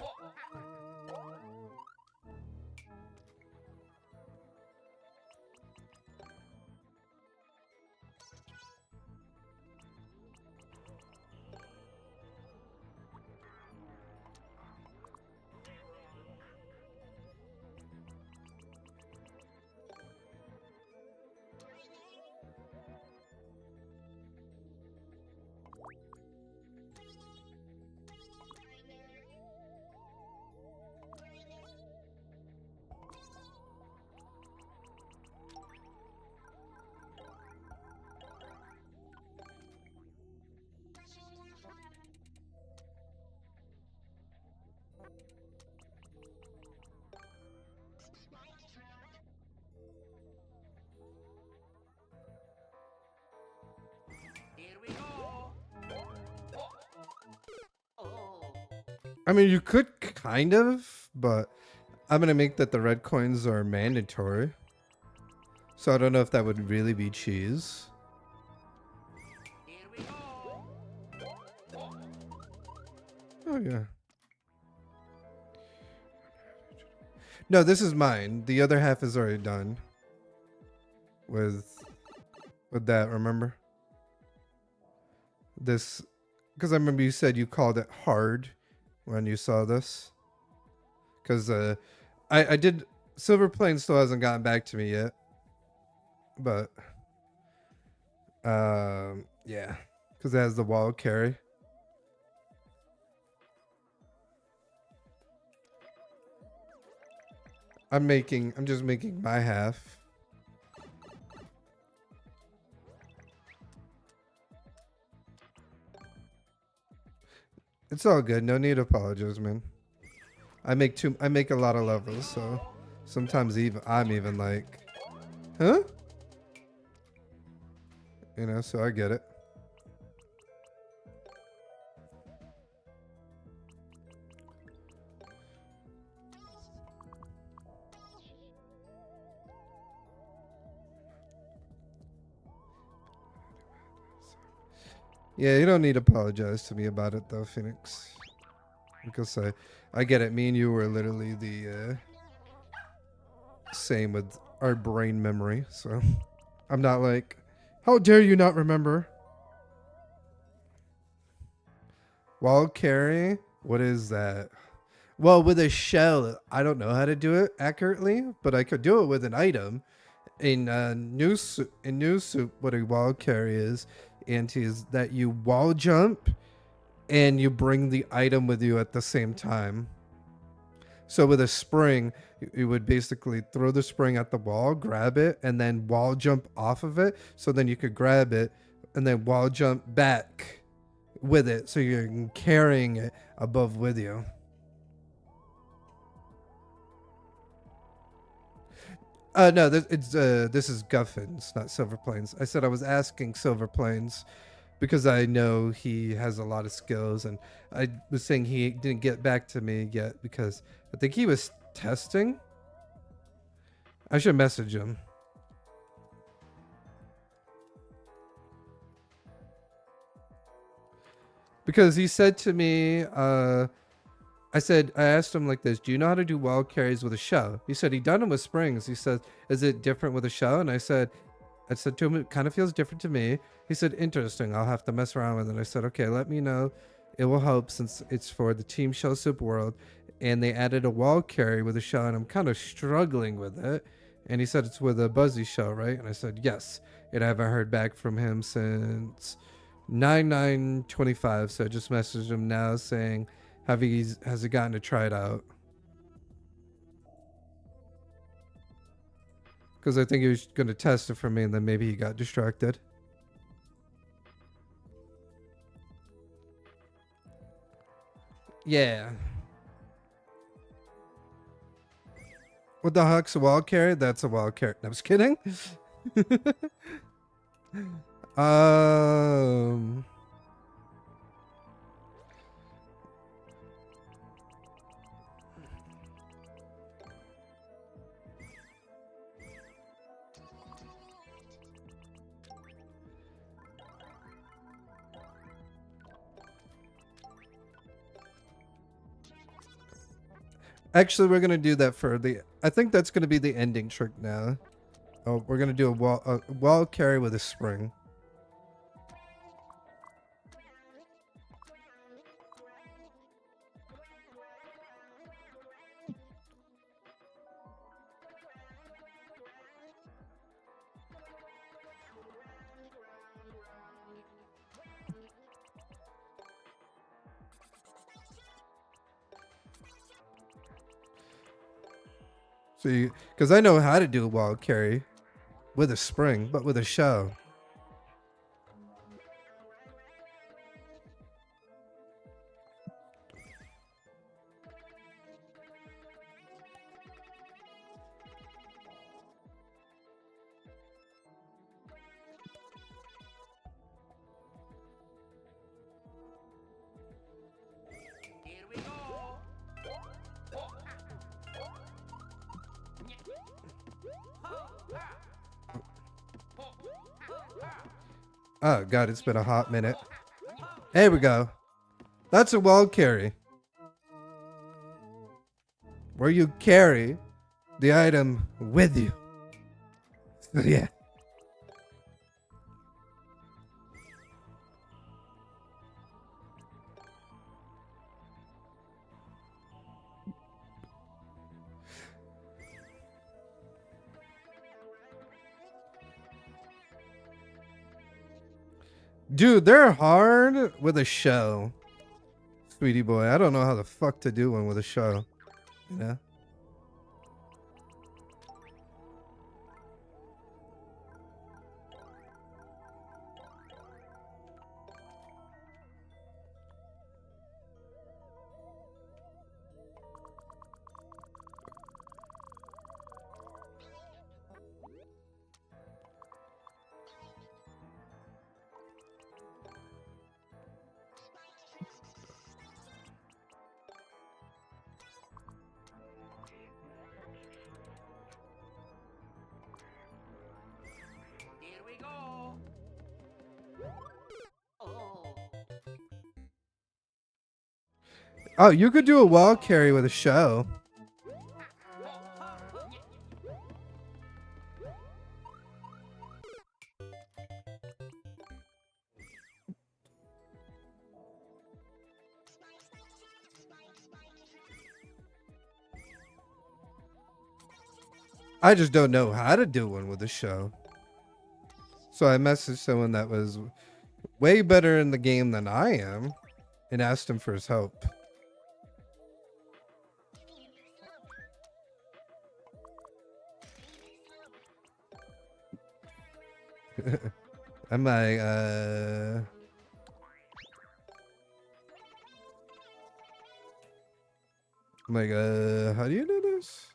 Here we go. Oh. I mean, you could kind of, but I'm gonna make that the red coins are mandatory. So I don't know if that would really be cheese. Here we go. Oh yeah. No, this is mine. The other half is already done. With that, remember? This, because I remember you said you called it hard when you saw this. Because I did. Silver Plane still hasn't gotten back to me yet. But yeah, because it has the wall carry. I'm just making my half. It's all good. No need to apologize, man. I make a lot of levels, so sometimes even I'm even like, huh? You know, so I get it. Yeah, you don't need to apologize to me about it though, Phoenix. Because I get it. Me and you were literally the same with our brain memory, so I'm not like, how dare you not remember? Wild carry? What is that? Well, with a shell, I don't know how to do it accurately, but I could do it with an item. New soup, what a wild carry is, Auntie, is that you wall jump and you bring the item with you at the same time. So with a spring, you would basically throw the spring at the wall, grab it, and then wall jump off of it. So then you could grab it and then wall jump back with it. So you're carrying it above with you. No, this is Guffins, not Silver Plains. I said I was asking Silver Plains because I know he has a lot of skills, and I was saying he didn't get back to me yet because I think he was testing. I should message him. Because he said to me, I asked him like this, do you know how to do wild carries with a shell? He said he done them with springs. He said, is it different with a shell? And I said to him, it kind of feels different to me. He said, interesting. I'll have to mess around with it. I said, okay, let me know. It will help since it's for the Team Shell Soup World. And they added a wild carry with a shell, and I'm kind of struggling with it. And he said it's with a Buzzy shell, right? And I said, yes. And I haven't heard back from him since 9/9/25. So I just messaged him now saying, has he gotten to try it out? Because I think he was going to test it for me, and then maybe he got distracted. Yeah. What the heck's a wild carry? That's a wild carry. No, I was kidding. Actually, we're gonna do that for the. I think that's gonna be the ending trick now. Oh, we're gonna do a wall carry with a spring. So, because I know how to do a wild carry with a spring, but with a shell. Here we go. Oh god, it's been a hot minute. There we go. That's a wild carry. Where you carry the item with you. Yeah. Dude, they're hard with a shell. Sweetie boy, I don't know how the fuck to do one with a shell. You know? Oh, you could do a wall carry with a show. I just don't know how to do one with a show. So I messaged someone that was way better in the game than I am and asked him for his help. I'm like, how do you do this?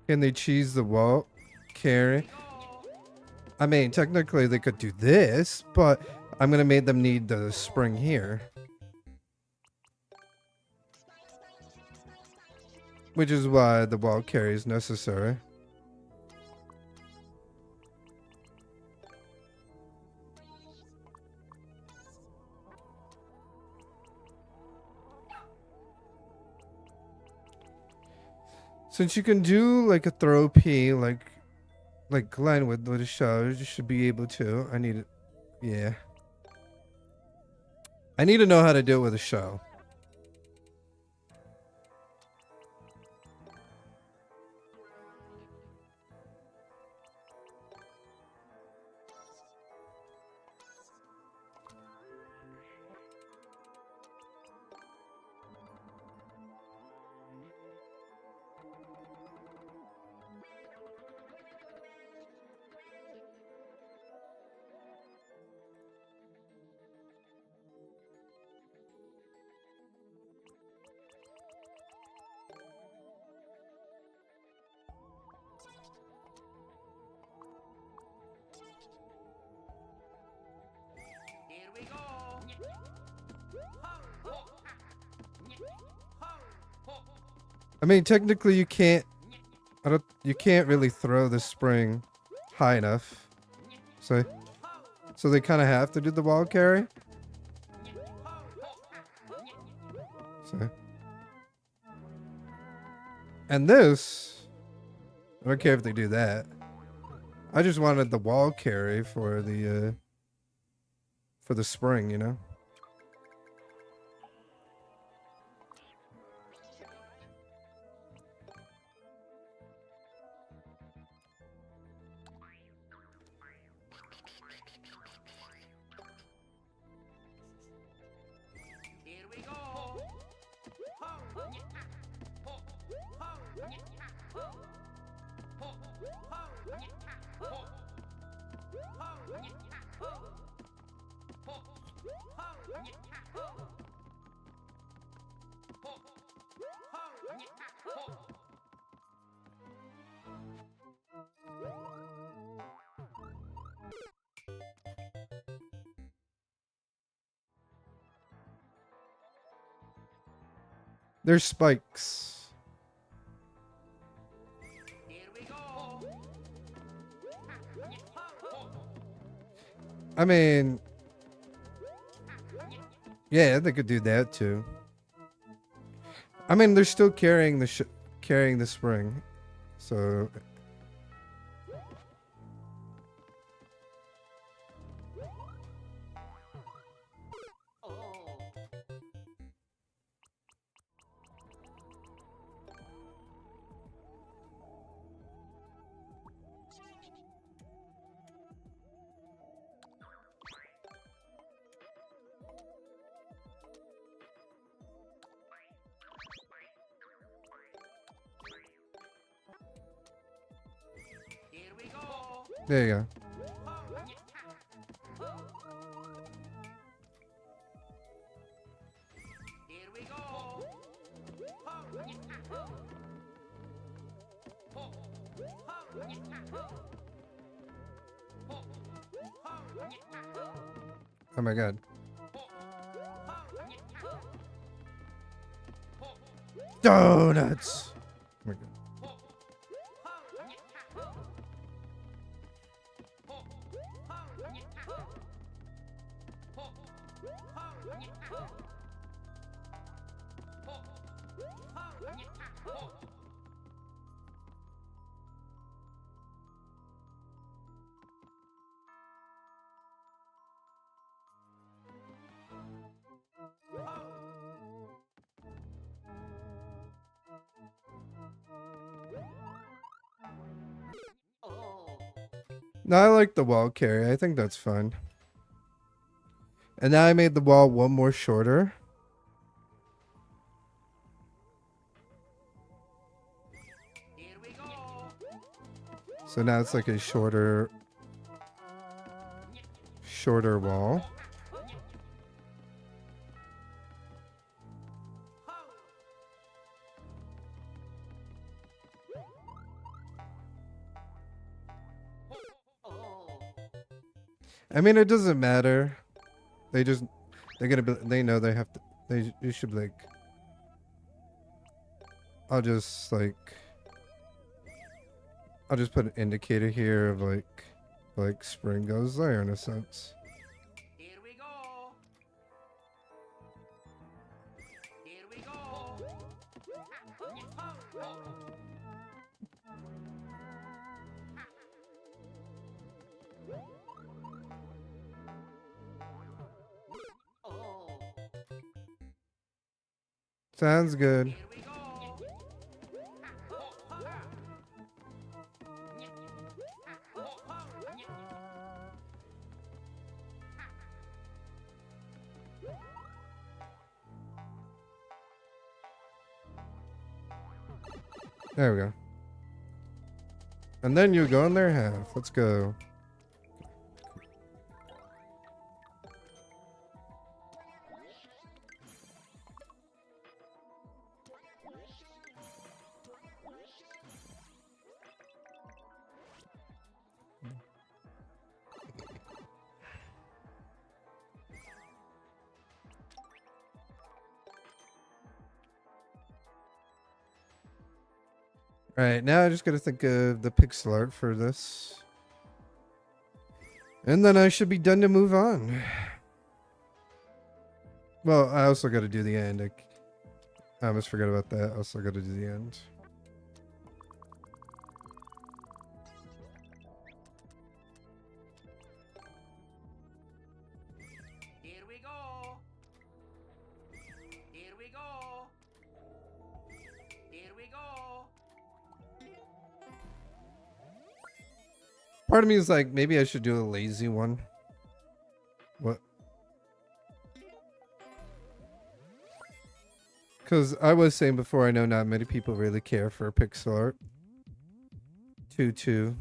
Can they cheese the wall carry? I mean, technically they could do this, but I'm gonna make them need the spring here. Which is why the wall carry is necessary. Since you can do like a throw P like Glenn with a show, you should be able to. I need it. Yeah. I need to know how to do it with a show. Here we go. I mean, technically you can't. You can't really throw the spring high enough. So they kind of have to do the wall carry. So. And this, I don't care if they do that. I just wanted the wall carry for the spring, you know. Here we go. There's spikes. Here we go. I mean, yeah, they could do that too. I mean, they're still carrying the spring, so. There you go. Here we go. Oh my god. Donuts. Oh my god. No, I like the wall carry. I think that's fun. And now I made the wall one more shorter. Here we go. So now it's like a shorter wall. I mean, it doesn't matter. They're gonna be, they know they have to, you should like, I'll just put an indicator here of like spring goes there in a sense. Here we go. Here we go. Sounds good. Here we go. There we go. And then you go in there half. Let's go. Alright, now I just gotta think of the pixel art for this. And then I should be done to move on. Well, I also gotta do the end. I almost forgot about that. I also gotta do the end. Here we go. Here we go. Here we go. Part of me is like, maybe I should do a lazy one. What? Because I was saying before, I know not many people really care for pixel art. 2-2.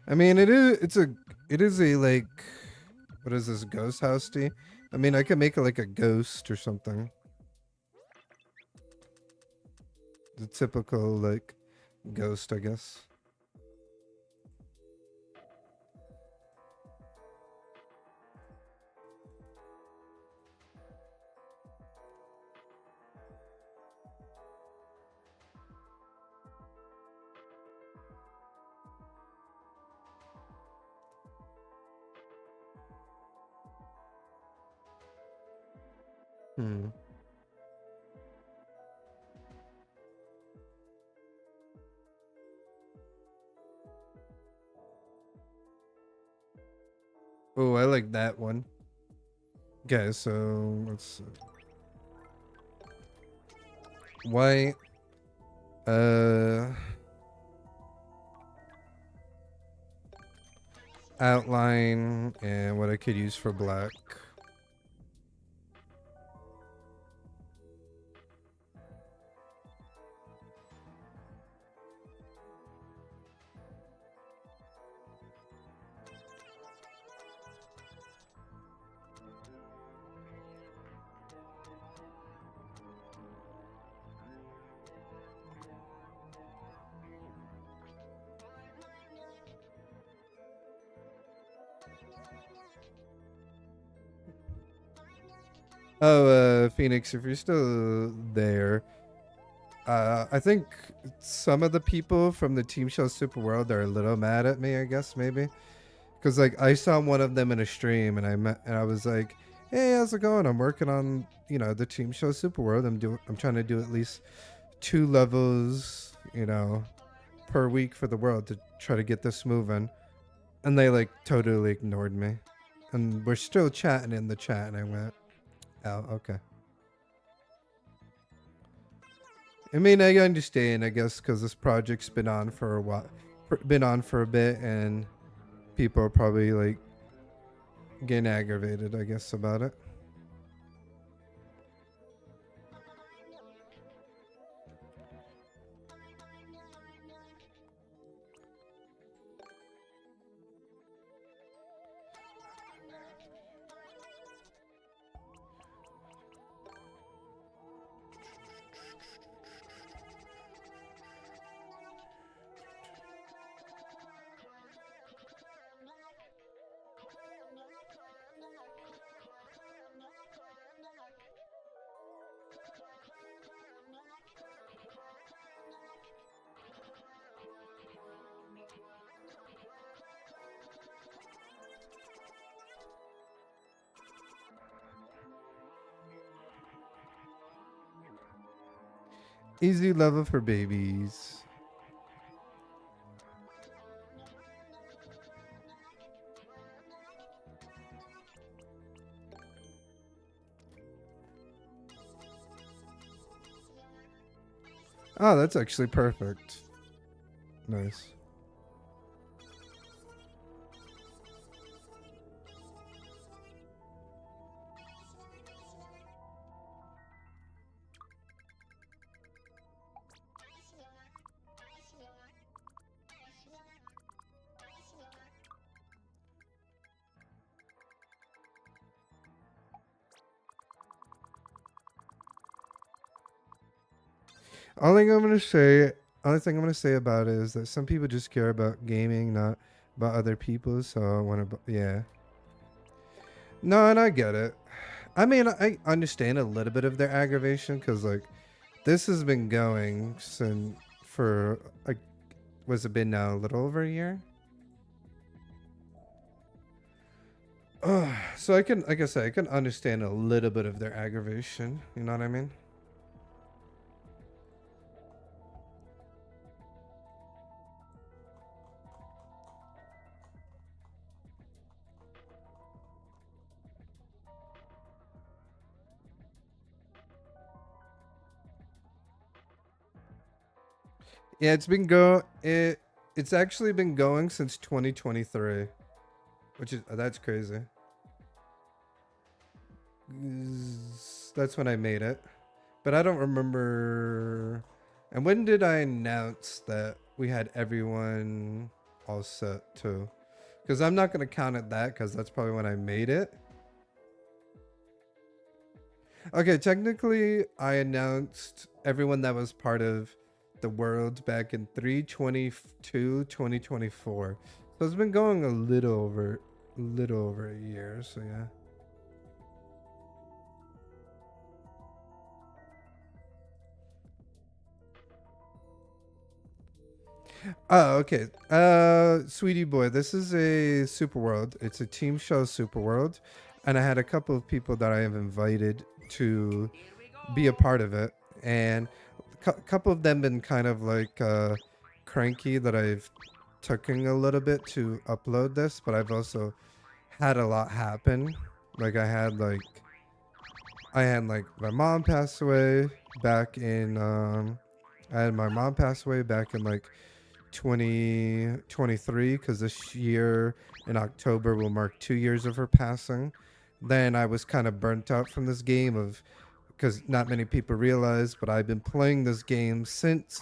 I mean, it is a like, what is this, ghost house D? I mean, I could make it like a ghost or something. The typical like ghost, I guess. Hmm. Oh, I like that one. Okay, so let's see. White. Outline and what I could use for black. Oh, Phoenix, if you're still there, I think some of the people from the Team Show Super World are a little mad at me. I guess maybe because like I saw one of them in a stream, and I was like, "Hey, how's it going? I'm working on the Team Show Super World. I'm trying to do at least 2 levels, per week for the world to try to get this moving." And they like totally ignored me, and we're still chatting in the chat, and I went, "Oh, okay." I mean, I understand, I guess, because this project's been on for a while, been on for a bit, and people are probably like getting aggravated, I guess, about it. Easy level for babies. Oh, that's actually perfect. Nice. Only thing I'm gonna say about it is that some people just care about gaming, not about other people. So I want to, yeah. No, and I get it. I mean, I understand a little bit of their aggravation because like this has been going since for like, was it been now a little over a year? So I can, like I said, I can understand a little bit of their aggravation. You know what I mean? Yeah, it's actually been going since 2023, which is that's crazy. That's when I made it, but I don't remember. And when did I announce that we had everyone all set too? Because I'm not gonna count it that because that's probably when I made it. Okay, technically, I announced everyone that was part of the world back in 3/22/2024. So it's been going a little over a year. So yeah. Oh, okay. Sweetie boy, this is a super world. It's a team show super world, and I had a couple of people that I have invited to Here we be a go. part of it, and a couple of them been kind of like cranky that I've taken a little bit to upload this, but I've also had a lot happen. Like I had like my mom pass away back in I had my mom pass away back in like 2023 because this year in October will mark 2 years of her passing. Then I was kind of burnt out from this game of because not many people realize, but I've been playing this game since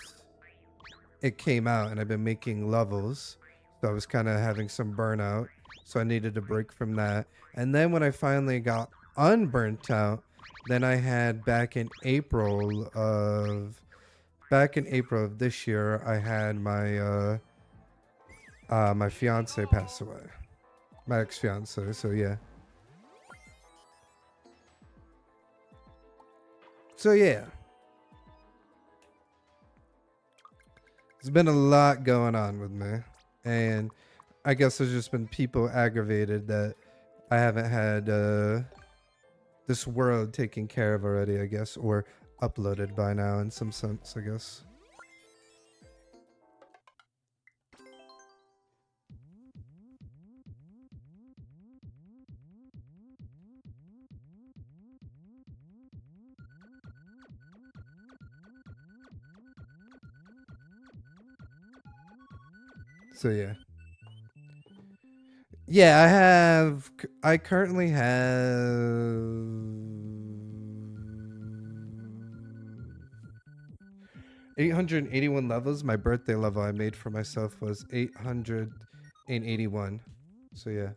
it came out and I've been making levels. So I was kind of having some burnout. So I needed a break from that. And then when I finally got unburnt out, then I had back in April of this year, I had my my fiance pass away. my ex-fiance. So yeah. So yeah. There's been a lot going on with me, and I guess there's just been people aggravated that I haven't had this world taken care of already, I guess, or uploaded by now in some sense, I guess. So yeah. Yeah, I currently have 881 levels. My birthday level I made for myself was 881. So yeah.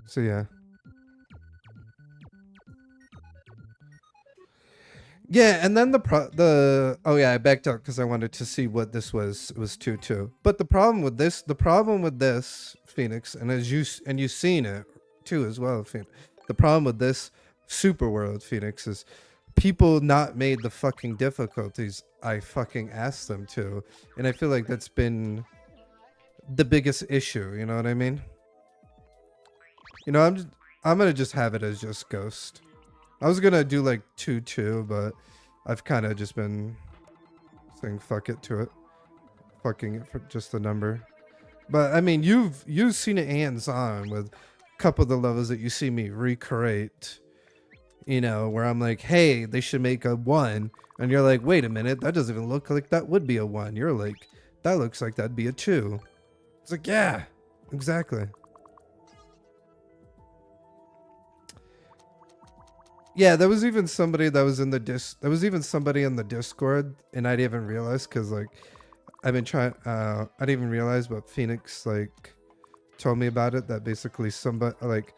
So yeah. Yeah, and then oh yeah, I backed up because I wanted to see what this was 2-2. But the problem with this Phoenix, and you've seen it too as well, Phoenix. The problem with this Super World Phoenix is people not made the fucking difficulties I fucking asked them to, and I feel like that's been the biggest issue. You know what I mean? You know, I'm gonna just have it as just Ghost. I was gonna do like 2-2, but I've kind of just been saying fuck it to it, fucking it for just the number. But I mean, you've seen it hands on with a couple of the levels that you see me recreate. You know, where I'm like, hey, they should make a 1, and you're like, wait a minute, that doesn't even look like that would be a 1. You're like, that looks like that'd be a 2. It's like, yeah, exactly. Yeah, there was even somebody that was in the there was even somebody in the Discord, and I didn't even realize because like I've been trying. I didn't even realize, but Phoenix like told me about it. That basically somebody like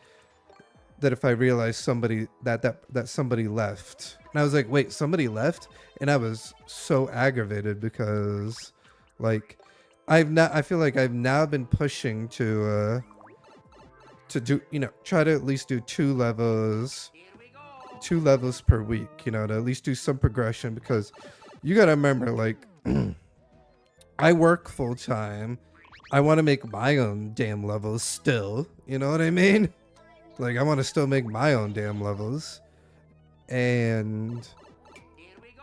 that if I realized somebody that somebody left, and I was like, wait, somebody left, and I was so aggravated because like I feel like I've now been pushing to do, you know, try to at least do 2 levels. Here we go. 2 levels per week, you know, to at least do some progression, because you got to remember, like, I work full time. I want to make my own damn levels still, you know what I mean? Like, I want to still make my own damn levels, and Here we go.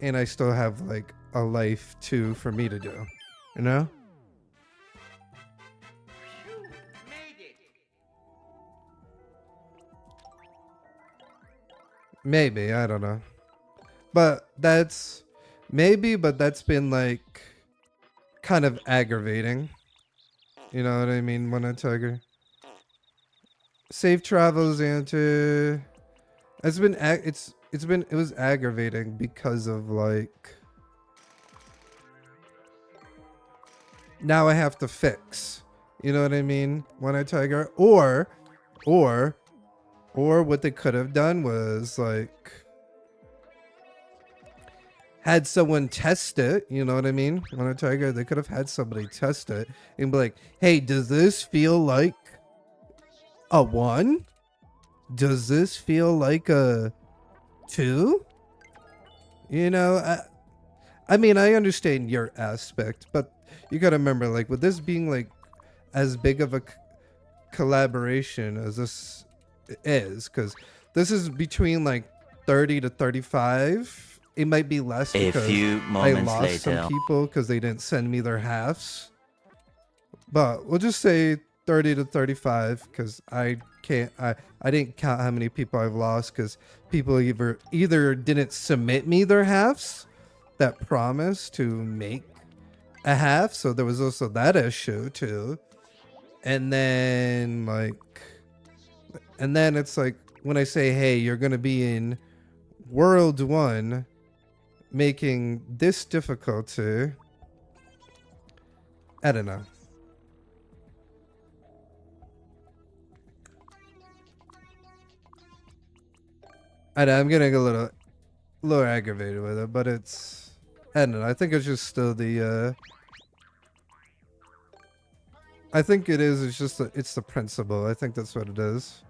and I still have like a life too for me to do, you know? Phew, made it. Maybe, I don't know. But that's but that's been like kind of aggravating. You know what I mean, when I Tiger. Safe travels, Ante. It was aggravating because of like now I have to fix. You know what I mean? When I Tiger. Or what they could have done was like had someone test it, you know what I mean? On a Tiger, they could have had somebody test it and be like, hey, does this feel like a 1? Does this feel like a 2? You know, I mean, I understand your aspect, but you gotta remember, like, with this being like as big of a collaboration as this is, because this is between like 30 to 35. It might be less A because few I moments lost later. some people because they didn't send me their halves. But we'll just say 30 to 35 because I didn't count how many people I've lost because people either didn't submit me their halves that promised to make a half. So there was also that issue too. And then it's like when I say, hey, you're going to be in World 1 making this difficulty. I don't know. I'm getting a little aggravated with it, but it's, I don't know. I think it's just still the I think it is. It's just it's the principle. I think that's what it is.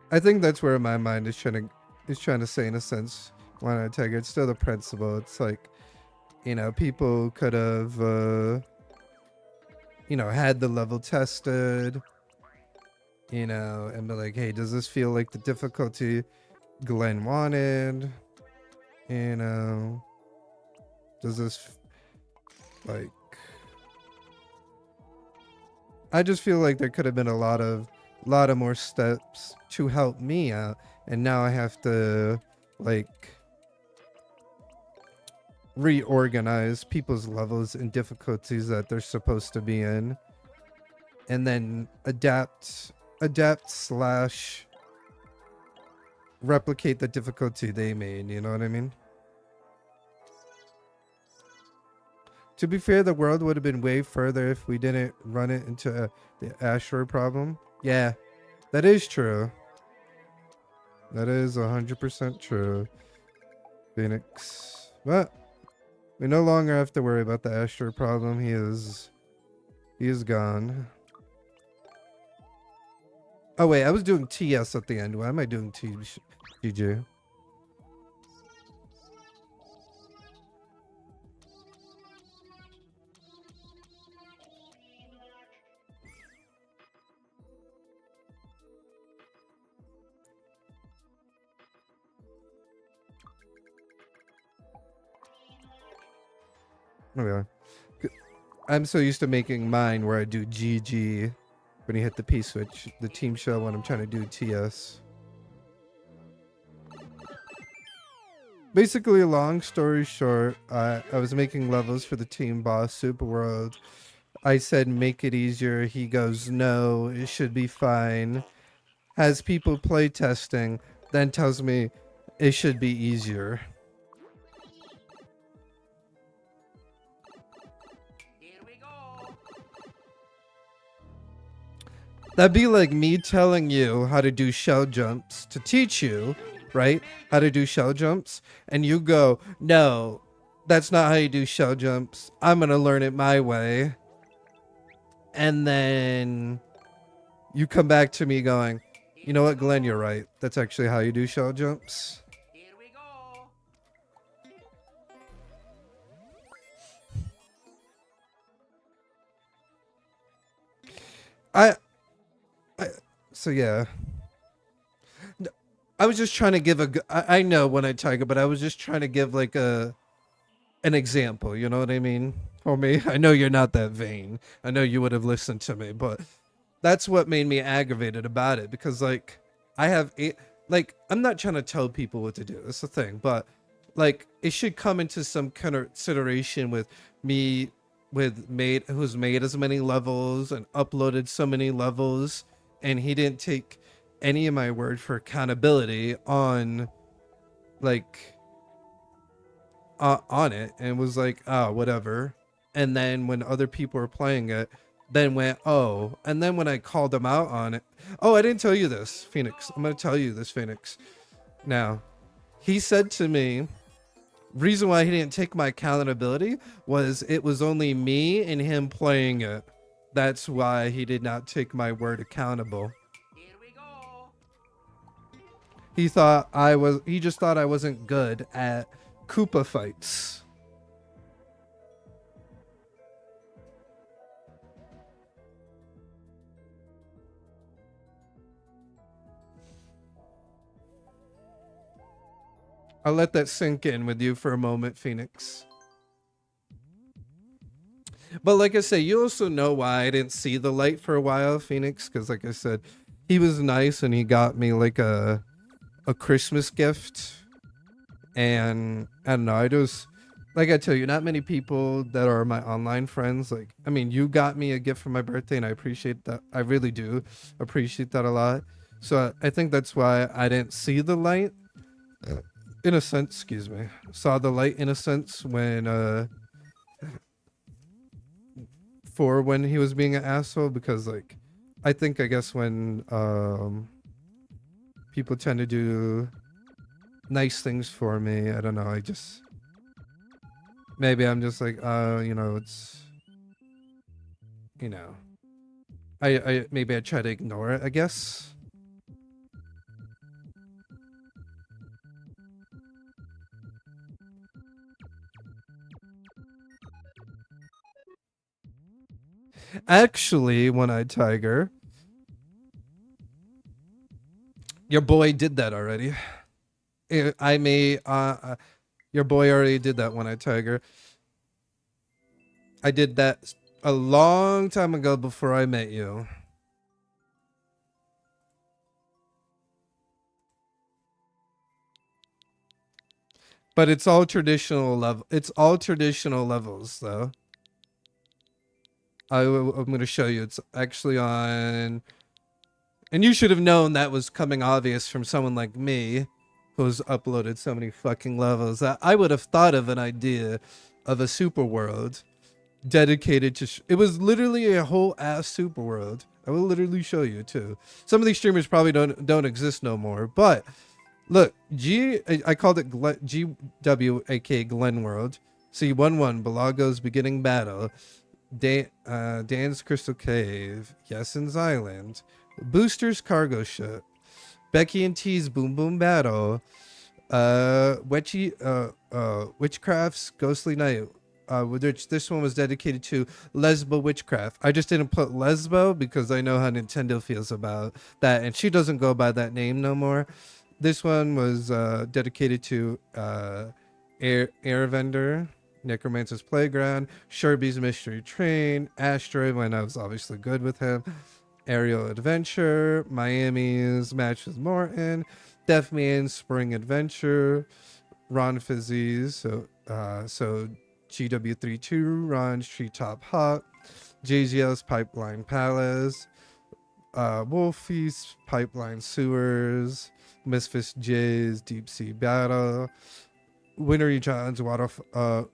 I think that's where my mind is trying to say, in a sense, when I take it. It's still the principle. It's like, you know, people could have you know, had the level tested, you know, and be like, hey, does this feel like the difficulty Glenn wanted? You know, does this, like, I just feel like there could have been a lot of more steps to help me out, and now I have to, like, reorganize people's levels and difficulties that they're supposed to be in, and then adapt slash replicate the difficulty they made. You know what I mean? To be fair, the world would have been way further if we didn't run it into the asteroid problem. Yeah, that is true. That is 100% true, Phoenix. But we no longer have to worry about the asteroid problem. He is gone. Oh wait, I was doing TS at the end. Why am I doing TG? Okay. I'm so used to making mine where I do GG when you hit the P switch, the team show when I'm trying to do TS. Basically, long story short, I was making levels for the team boss, Super World. I said, make it easier. He goes, no, it should be fine. Has people play testing, then tells me it should be easier. Here we go. That'd be like me telling you how to do shell jumps to teach you, right? How to do shell jumps. And you go, no, that's not how you do shell jumps. I'm going to learn it my way. And then you come back to me going, you know what, Glenn, you're right. That's actually how you do shell jumps. Here we go. So yeah. I was just trying to give I know when I tiger, but I was just trying to give like an example, you know what I mean? Homie, I know you're not that vain. I know you would have listened to me, but that's what made me aggravated about it, because like I'm not trying to tell people what to do. That's the thing, but like it should come into some consideration with me, with Mate, who's made as many levels and uploaded so many levels, and he didn't take any of my word for accountability on like on it, and was like, oh, whatever. And then when other people were playing it, then went, oh. And then when I called them out on it, oh, I didn't tell you this, Phoenix. I'm gonna tell you this, Phoenix. Now, he said to me, reason why he didn't take my accountability was it was only me and him playing it. That's why he did not take my word accountable. Here we go. He just thought I wasn't good at Koopa fights. I'll let that sink in with you for a moment, Phoenix. But like I say, you also know why I didn't see the light for a while, Phoenix, because like I said, he was nice and he got me like a Christmas gift. And I don't know, like I tell you, not many people that are my online friends. Like, I mean, you got me a gift for my birthday, and I appreciate that. I really do appreciate that a lot. So I think that's why I didn't see the light, in a sense. Excuse me. Saw the light in a sense when for when he was being an asshole, because like, I guess when people tend to do nice things for me, I don't know. I just maybe I'm just like, you know, it's, you know, I maybe I try to ignore it, I guess. Actually, One-Eyed Tiger, your boy did that already. I may your boy already did that, One-Eyed Tiger. I did that a long time ago before I met you. But it's all traditional level. It's all traditional levels, though. I'm going to show you. It's actually on, and you should have known that was coming obvious from someone like me, who's uploaded so many fucking levels. I would have thought of an idea of a super world dedicated to. It was literally a whole ass super world. I will literally show you too. Some of these streamers probably don't exist no more, but. Look, I called it GW, aka Glen World. C11, Belago's Beginning Battle. Dan's Crystal Cave. Yessen's Island. Booster's Cargo Ship. Becky and T's Boom Boom Battle. Witchcraft's Ghostly Night. Which this one was dedicated to Lesbo Witchcraft. I just didn't put Lesbo because I know how Nintendo feels about that, and she doesn't go by that name no more. This one was dedicated to Airbender, Necromancer's Playground, Sherby's Mystery Train, Asteroid when I was obviously good with him, Aerial Adventure, Miami's Match with Morton, Deathman's Spring Adventure, Ron Fizzy's, so GW32, Ron's Treetop Hop, JGL's Pipeline Palace, Wolfie's Pipeline Sewers, Misfits J's Deep Sea Battle, Wintery John's Waterfalls,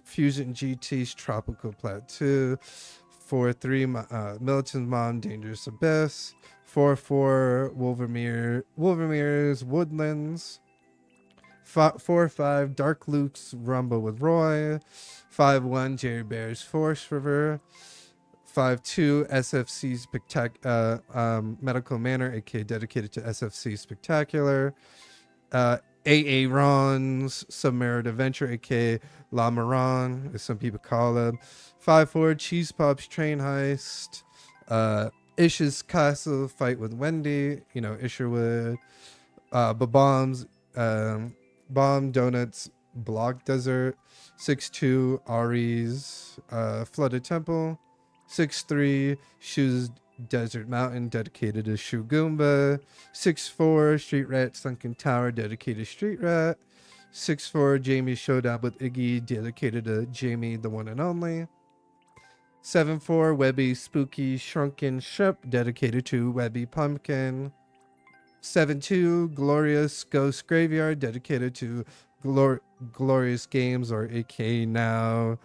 Fusion GT's Tropical Plateau, 4-3 Milton's Mom Dangerous Abyss, 4-4 Wolvermere's Woodlands, 4-5 Dark Luke's Rumble with Roy, 5-1 Jerry Bear's Force River, 5-2 SFC Medical Manor, aka dedicated to SFC Spectacular. AA Ron's Submarine Adventure, aka La Maron, as some people call him. 5-4 Cheese Pop's Train Heist. Ish's Castle Fight with Wendy, you know, Isherwood. Bombs, Bomb Donuts Block Desert. 6-2 Ari's Flooded Temple. 6-3 Shoes Desert Mountain, dedicated to Shu Goomba. 6-4 Street Rat Sunken Tower, dedicated to Street Rat. 6-4 Jamie Showdown with Iggy, dedicated to Jamie the one and only. 7-4 Webby Spooky Shrunken Ship, dedicated to Webby Pumpkin. 7-2 Glorious Ghost Graveyard, dedicated to Glorious Games, or aka now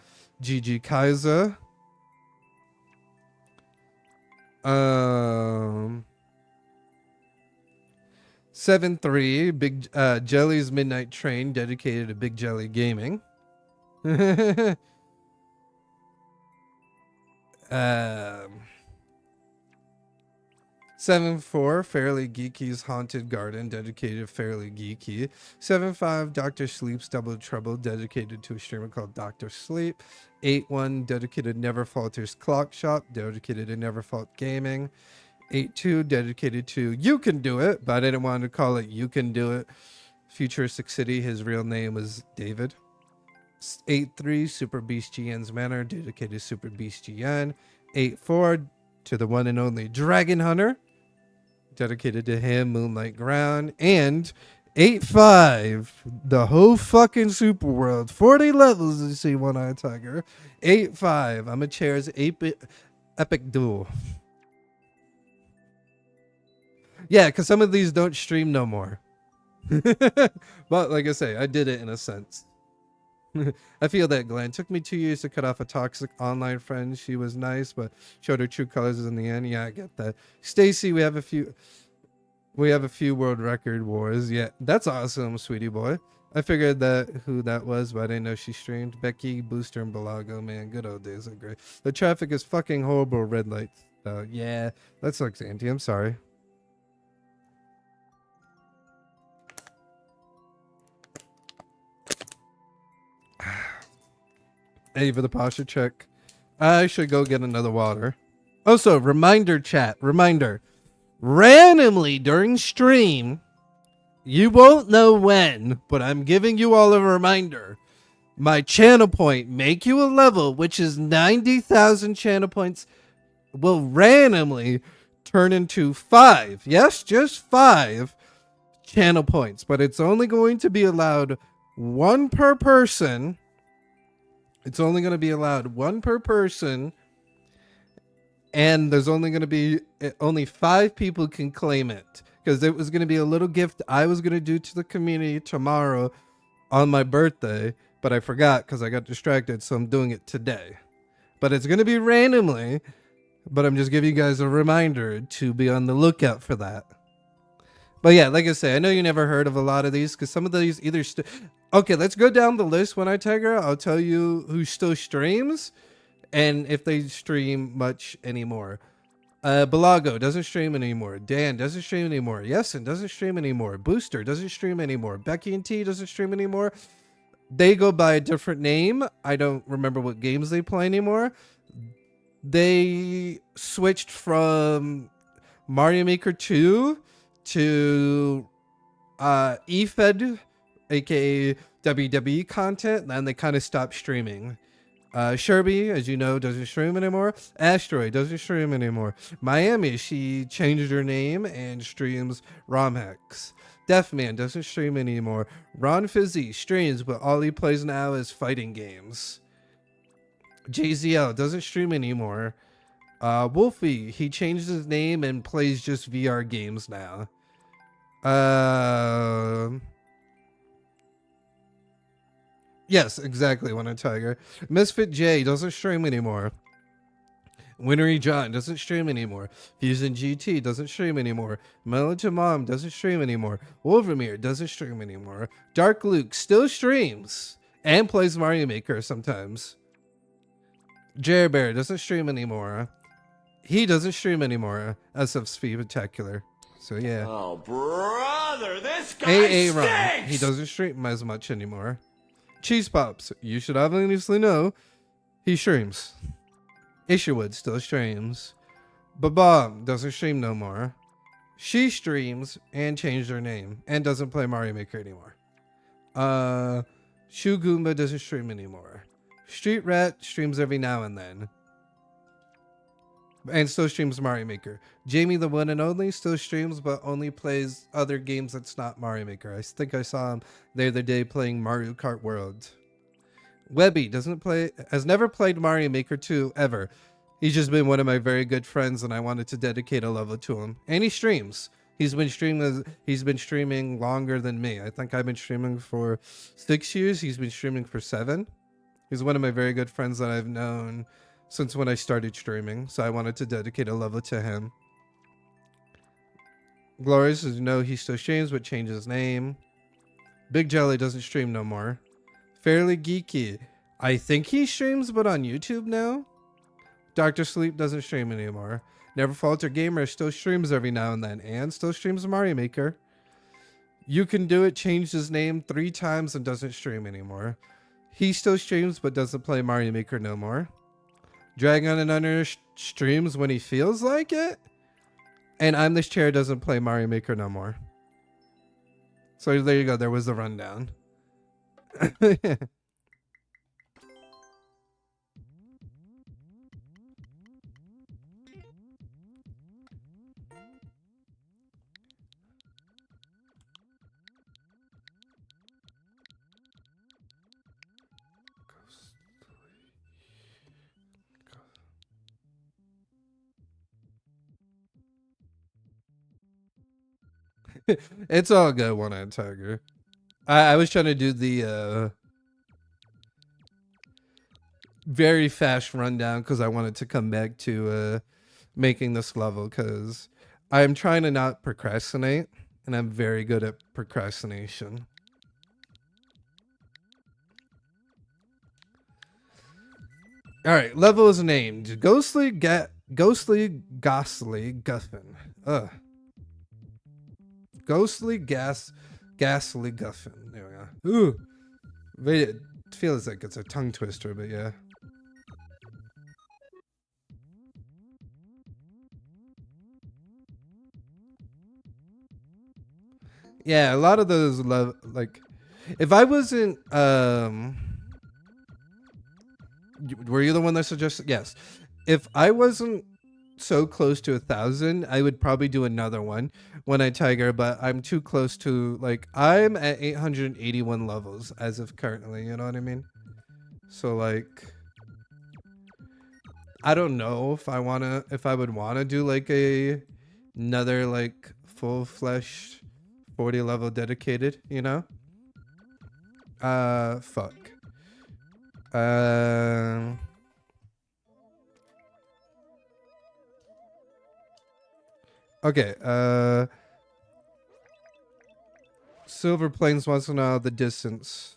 GG Kaiser. 7-3 Big Jelly's Midnight Train, dedicated to Big Jelly Gaming. 7-4 Fairly Geeky's Haunted Garden, dedicated to Fairly Geeky. 7-5 Dr. Sleep's Double Trouble, dedicated to a streamer called Dr. Sleep. 8-1 dedicated Never Falter's Clock Shop, dedicated to Never Fault Gaming. 8-2 dedicated to You Can Do It, but I didn't want to call it You Can Do It. Futuristic City, his real name was David. 8-3 Super Beast GN's Manor, dedicated to Super Beast GN. 8-4 to the one and only Dragon Hunter, dedicated to him, Moonlight Ground. And 8-5. The whole fucking super world. 40 levels to see One-Eyed Tiger. 8-5. I'm a chair's epic duel. Yeah, because some of these don't stream no more. But like I say, I did it in a sense. I feel that, Glenn. Took me 2 years to cut off a toxic online friend. She was nice, but showed her true colors in the end. Yeah, I get that. Stacy, we have a few world record wars. Yeah, that's awesome, sweetie boy. I figured that who that was, but I didn't know she streamed. Becky, Booster, and Balago, man, good old days are great. The traffic is fucking horrible. Red lights. Yeah, that sucks, Auntie. I'm sorry. Hey, for the posture check. I should go get another water. Also, reminder chat. Reminder. Randomly during stream, you won't know when, but I'm giving you all a reminder. My channel point, make you a level, which is 90,000 channel points, will randomly turn into 5. Yes, just 5 channel points, but it's only going to be allowed 1 per person. It's only going to be allowed 1 per person, and there's only going to be only 5 people can claim it, because it was going to be a little gift I was going to do to the community tomorrow on my birthday, but I forgot because I got distracted, so I'm doing it today. But it's going to be randomly, but I'm just giving you guys a reminder to be on the lookout for that. But yeah, like I say, I know you never heard of a lot of these because some of these either okay, let's go down the list. When I tag her, I'll tell you who still streams and if they stream much anymore. Balago doesn't stream anymore. Dan doesn't stream anymore. Yesin doesn't stream anymore. Booster doesn't stream anymore. Becky and T doesn't stream anymore. They go by a different name. I don't remember what games they play anymore. They switched from Mario Maker 2 to EFED, aka WWE content, and then they kind of stopped streaming. Sherby, as you know, doesn't stream anymore. Asteroid doesn't stream anymore. Miami, she changed her name and streams ROM hacks. Deathman doesn't stream anymore. Ron Fizzy streams, but all he plays now is fighting games. JZL doesn't stream anymore. Wolfie, he changed his name and plays just VR games now. Yes, exactly, One-Eyed Tiger. Misfit J doesn't stream anymore. Winnery John doesn't stream anymore. Fusion GT doesn't stream anymore. Melody Mom doesn't stream anymore. Wolvermere doesn't stream anymore. Dark Luke still streams and plays Mario Maker sometimes. Jerry Bear doesn't stream anymore. He doesn't stream anymore as of Spectacular. So yeah. Oh, brother, this guy AA Ron, stinks! he doesn't stream as much anymore. Cheese Pops, you should obviously know, he streams. Isherwood still streams. Babam doesn't stream no more. She streams and changed her name and doesn't play Mario Maker anymore. Shu Goomba doesn't stream anymore. Street Rat streams every now and then. And still streams Mario Maker. Jamie the One and Only still streams, but only plays other games that's not Mario Maker. I think I saw him the other day playing Mario Kart World. Webby has never played Mario Maker 2 ever. He's just been one of my very good friends, and I wanted to dedicate a level to him. And he streams. He's been streaming longer than me. I think I've been streaming for 6 years. He's been streaming for 7. He's one of my very good friends that I've known since when I started streaming, so I wanted to dedicate a level to him. Glorious, as you know, he still streams, but changed his name. Big Jelly doesn't stream no more. Fairly Geeky, I think he streams, but on YouTube now. Dr. Sleep doesn't stream anymore. Never Falter Gamer still streams every now and then, and still streams Mario Maker. You Can Do It changed his name 3 times and doesn't stream anymore. He still streams, but doesn't play Mario Maker no more. Dragon and Under streams when he feels like it. And I'm This Chair doesn't play Mario Maker no more. So there you go. There was the rundown. It's all good, One-Eyed Tiger. I was trying to do the very fast rundown because I wanted to come back to making this level because I'm trying to not procrastinate, and I'm very good at procrastination. All right, level is named Ghostly Ghostly Guffin. Ghostly Ghastly Guffin. There we go. Ooh, it feels like it's a tongue twister, but yeah. Yeah, a lot of those like, if I wasn't were you the one that suggested? Yes. If I wasn't so close to 1,000, I would probably do another one, One-Eyed Tiger, but I'm too close to, like, I'm at 881 levels as of currently, you know what I mean? So, like, I don't know if I would wanna do like another like full-fleshed 40 level dedicated, you know? Fuck. Okay, Silver Plains wants to know the distance.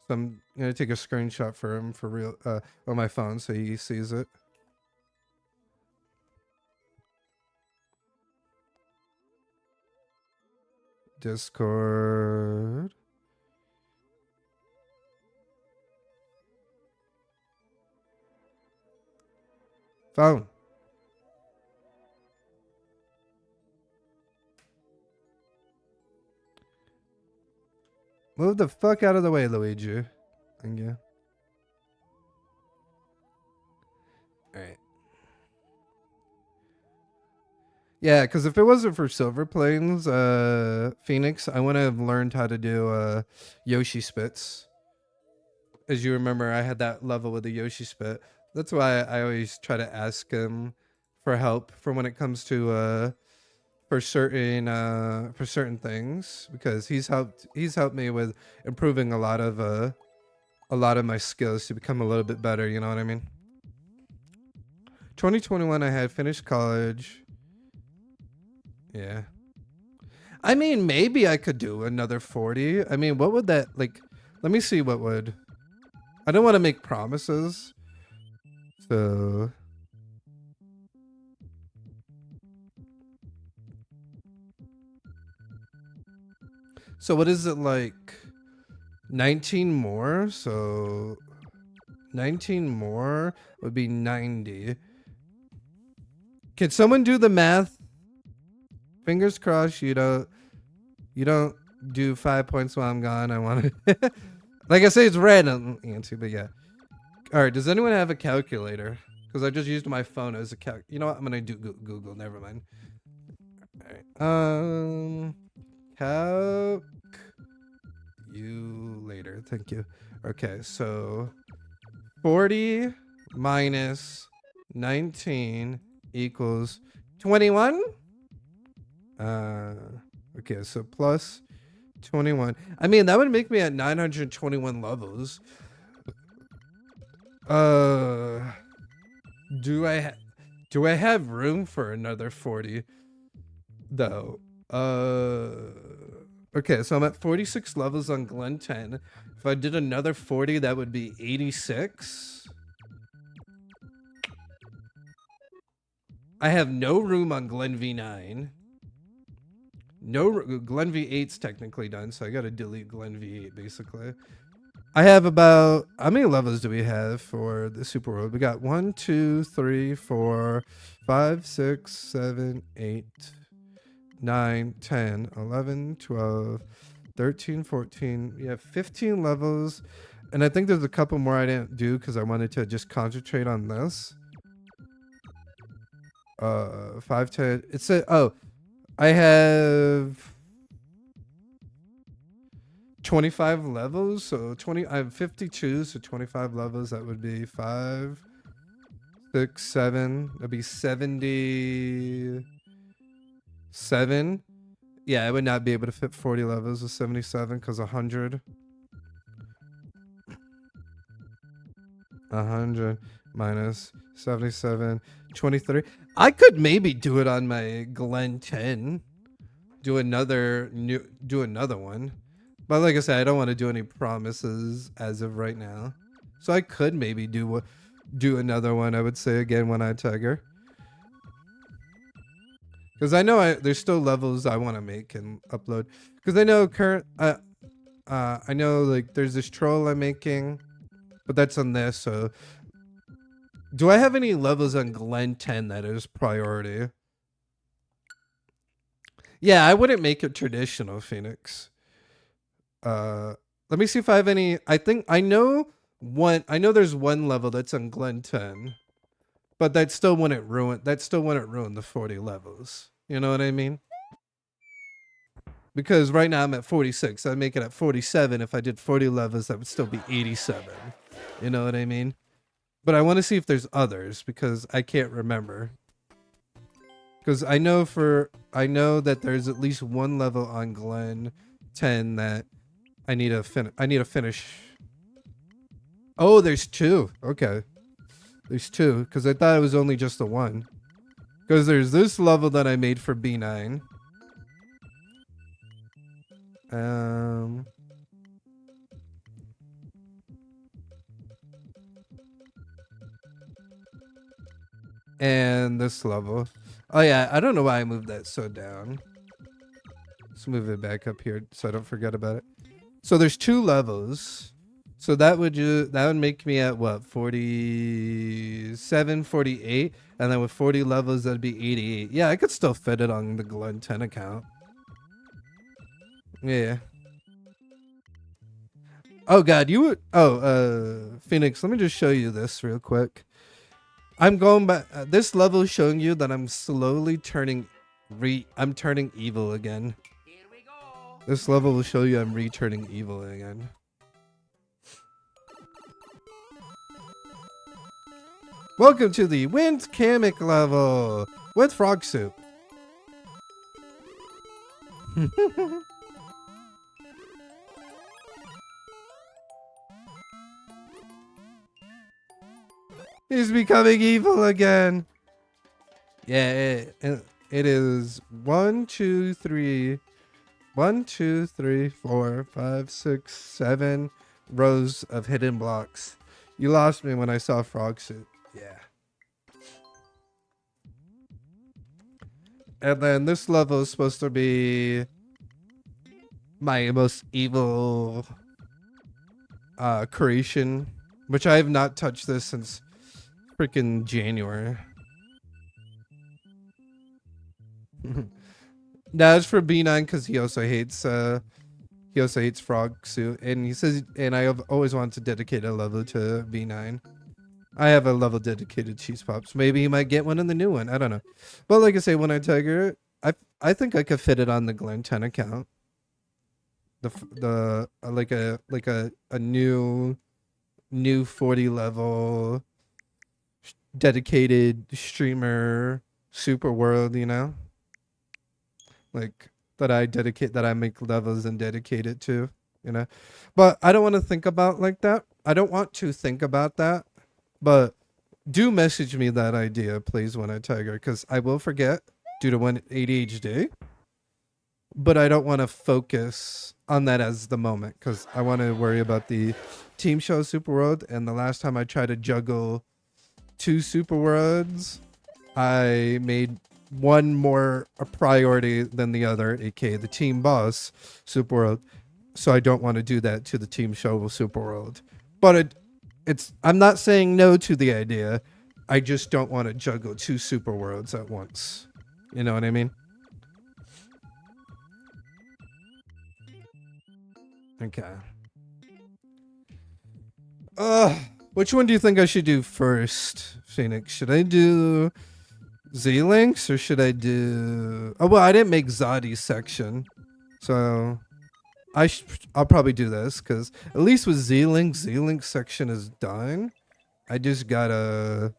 So I'm gonna take a screenshot for him for real on my phone so he sees it. Discord. Phone. Move the fuck out of the way, Luigi. Thank you. Alright. Yeah, because if it wasn't for Silver Plains, Phoenix, I wouldn't have learned how to do Yoshi Spits. As you remember, I had that level with the Yoshi Spit. That's why I always try to ask him for help for when it comes to for certain things, because he's helped me with improving a lot of my skills to become a little bit better, you know what I mean? 2021 I had finished college. Yeah. I mean, maybe I could do another 40. I mean, what would that, like, let me see what would. I don't want to make promises. So what is it, like 19 more? So 19 more would be 90. Can someone do the math? Fingers crossed you don't do 5 points while I'm gone. I want to like I say, it's random answer, but yeah. All right, does anyone have a calculator? Because I just used my phone as a you know what? I'm gonna do Google. Never mind. All right. Calc you later. Thank you. Okay, so 40 minus 19 equals 21. Okay, so plus 21. I mean, that would make me at 921 levels. Do I have room for another 40 though? Okay, so I'm at 46 levels on Glen 10. If I did another 40, that would be 86. I have no room on Glen V9. No, Glen V8's technically done, so I gotta delete Glen V8 basically. I have about, how many levels do we have for the Super World? We got 1, 2, 3, 4, 5, 6, 7, 8, 9, 10, 11, 12, 13, 14. We have 15 levels. And I think there's a couple more I didn't do because I wanted to just concentrate on this. 5, 10. It said, oh, I have 25 levels, so I have 52, so 25 levels, that would be 5, 6, 7, that'd be 77. Yeah, I would not be able to fit 40 levels with 77 because 100. 100 minus 77, 23. I could maybe do it on my Glen 10. Do another one. But like I said, I don't want to do any promises as of right now. So I could maybe do another one, I would say again, One-Eyed Tiger. Because I know there's still levels I want to make and upload. Because I know I know like there's this troll I'm making, but that's on this. So do I have any levels on Glen 10 that is priority? Yeah, I wouldn't make it traditional, Phoenix. Let me see if I have any. I know there's one level that's on Glen 10. But that still wouldn't ruin the 40 levels. You know what I mean? Because right now I'm at 46. I'd make it at 47. If I did 40 levels, that would still be 87. You know what I mean? But I want to see if there's others because I can't remember. Because I know that there's at least one level on Glen 10 that I need to finish. Oh, there's two. Okay. There's two, because I thought it was only just the one. Because there's this level that I made for B9. And this level. Oh yeah, I don't know why I moved that so down. Let's move it back up here so I don't forget about it. So there's two levels. So that would make me at what, 47, 48, and then with 40 levels that'd be 88. Yeah, I could still fit it on the Glen 10 account. Yeah. Oh god, Phoenix, let me just show you this real quick. I'm going back. This level is showing you that I'm slowly turning evil again. Here we go. This level will show you I'm returning evil again. Welcome to the Wind Kamek level with Frog Soup. He's becoming evil again. Yeah, it is 1, 2, 3, 4, 5, 6, 7 rows of hidden blocks. You lost me when I saw Frog Soup. Yeah. And then this level is supposed to be my most evil creation, which I have not touched this since freaking January. Now it's for B9 because he also hates Frog Suit, and he says, and I have always wanted to dedicate a level to B9. I have a level dedicated Cheese Pops. Maybe he might get one in the new one. I don't know. But like I say, when I Tiger, I think I could fit it on the Glen 10 account. The like a new 40 level dedicated streamer super world, you know? Like that I make levels and dedicate it to, you know? But I don't want to think about like that. I don't want to think about that. But do message me that idea, please, One-Eyed Tiger, because I will forget due to ADHD. But I don't want to focus on that as the moment because I want to worry about the team show Super World. And the last time I tried to juggle 2 Super Worlds, I made one more a priority than the other, aka the Team Boss Super World. So I don't want to do that to the Team Show Super World. But I'm not saying no to the idea. I just don't want to juggle 2 Super Worlds at once. You know what I mean? Okay. Which one do you think I should do first, Phoenix? Should I do Z-Links or should I do... Oh, well, I didn't make Zadi's section. So... I'll probably do this because at least with Z-Link section is done. I just gotta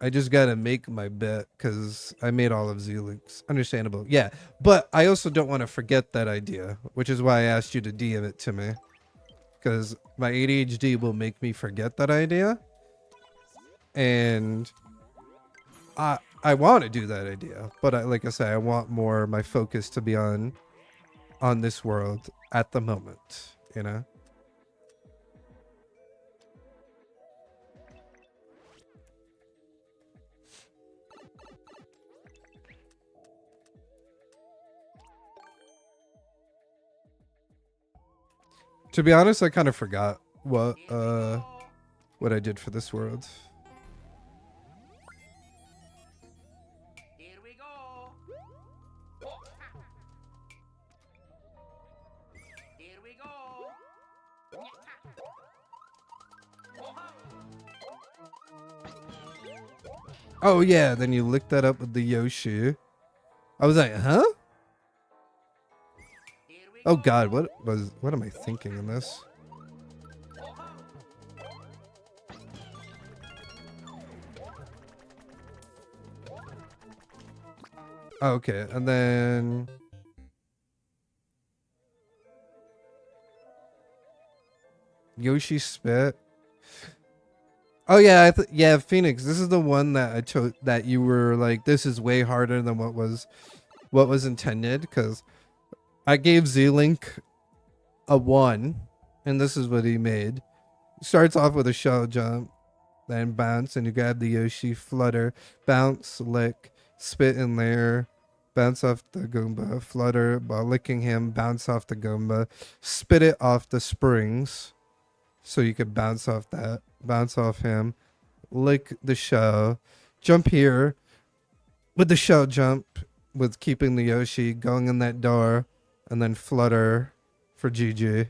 I just gotta make my bet because I made all of Z-Links. Understandable. Yeah, but I also don't want to forget that idea, which is why I asked you to DM it to me. Because my ADHD will make me forget that idea. And I want to do that idea, but like I say, I want more my focus to be on this world at the moment, you know? To be honest, I kind of forgot what I did for this world. Here we go. Here we go. Oh yeah, then you licked that up with the Yoshi. I was like, huh? Here we Oh go. god, what am I thinking in this? Oh, okay, and then Yoshi spit. Oh yeah, yeah, Phoenix. This is the one that I chose. That you were like, this is way harder than what was intended. Because I gave Z-Link a 1, and this is what he made. Starts off with a shell jump, then bounce, and you grab the Yoshi, flutter, bounce, lick, spit in there, bounce off the Goomba, flutter while licking him, bounce off the Goomba, spit it off the springs, so you could bounce off that, bounce off him, lick the shell, jump here with the shell jump, with keeping the Yoshi, going in that door, and then flutter for GG.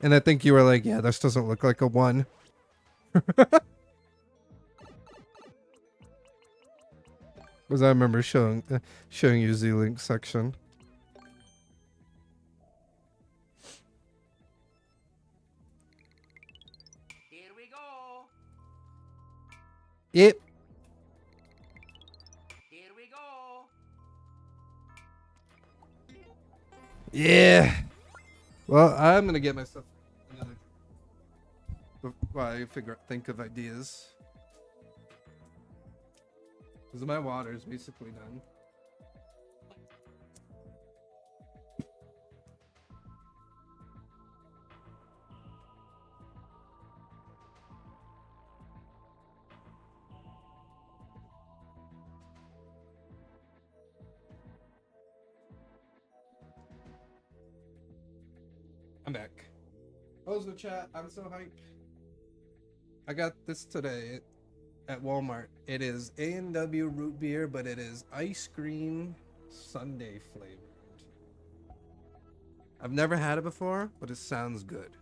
And I think you were like, yeah, this doesn't look like a 1. Because I remember showing you Z-Link section. Here we go. Yep. Here we go. Yeah. Well, I'm gonna get myself another. While I think of ideas. Because my water is basically done. I'm back. How's the chat? I'm so hyped. I got this today at Walmart. It is A&W root beer, but it is ice cream sundae flavored. I've never had it before, but it sounds good.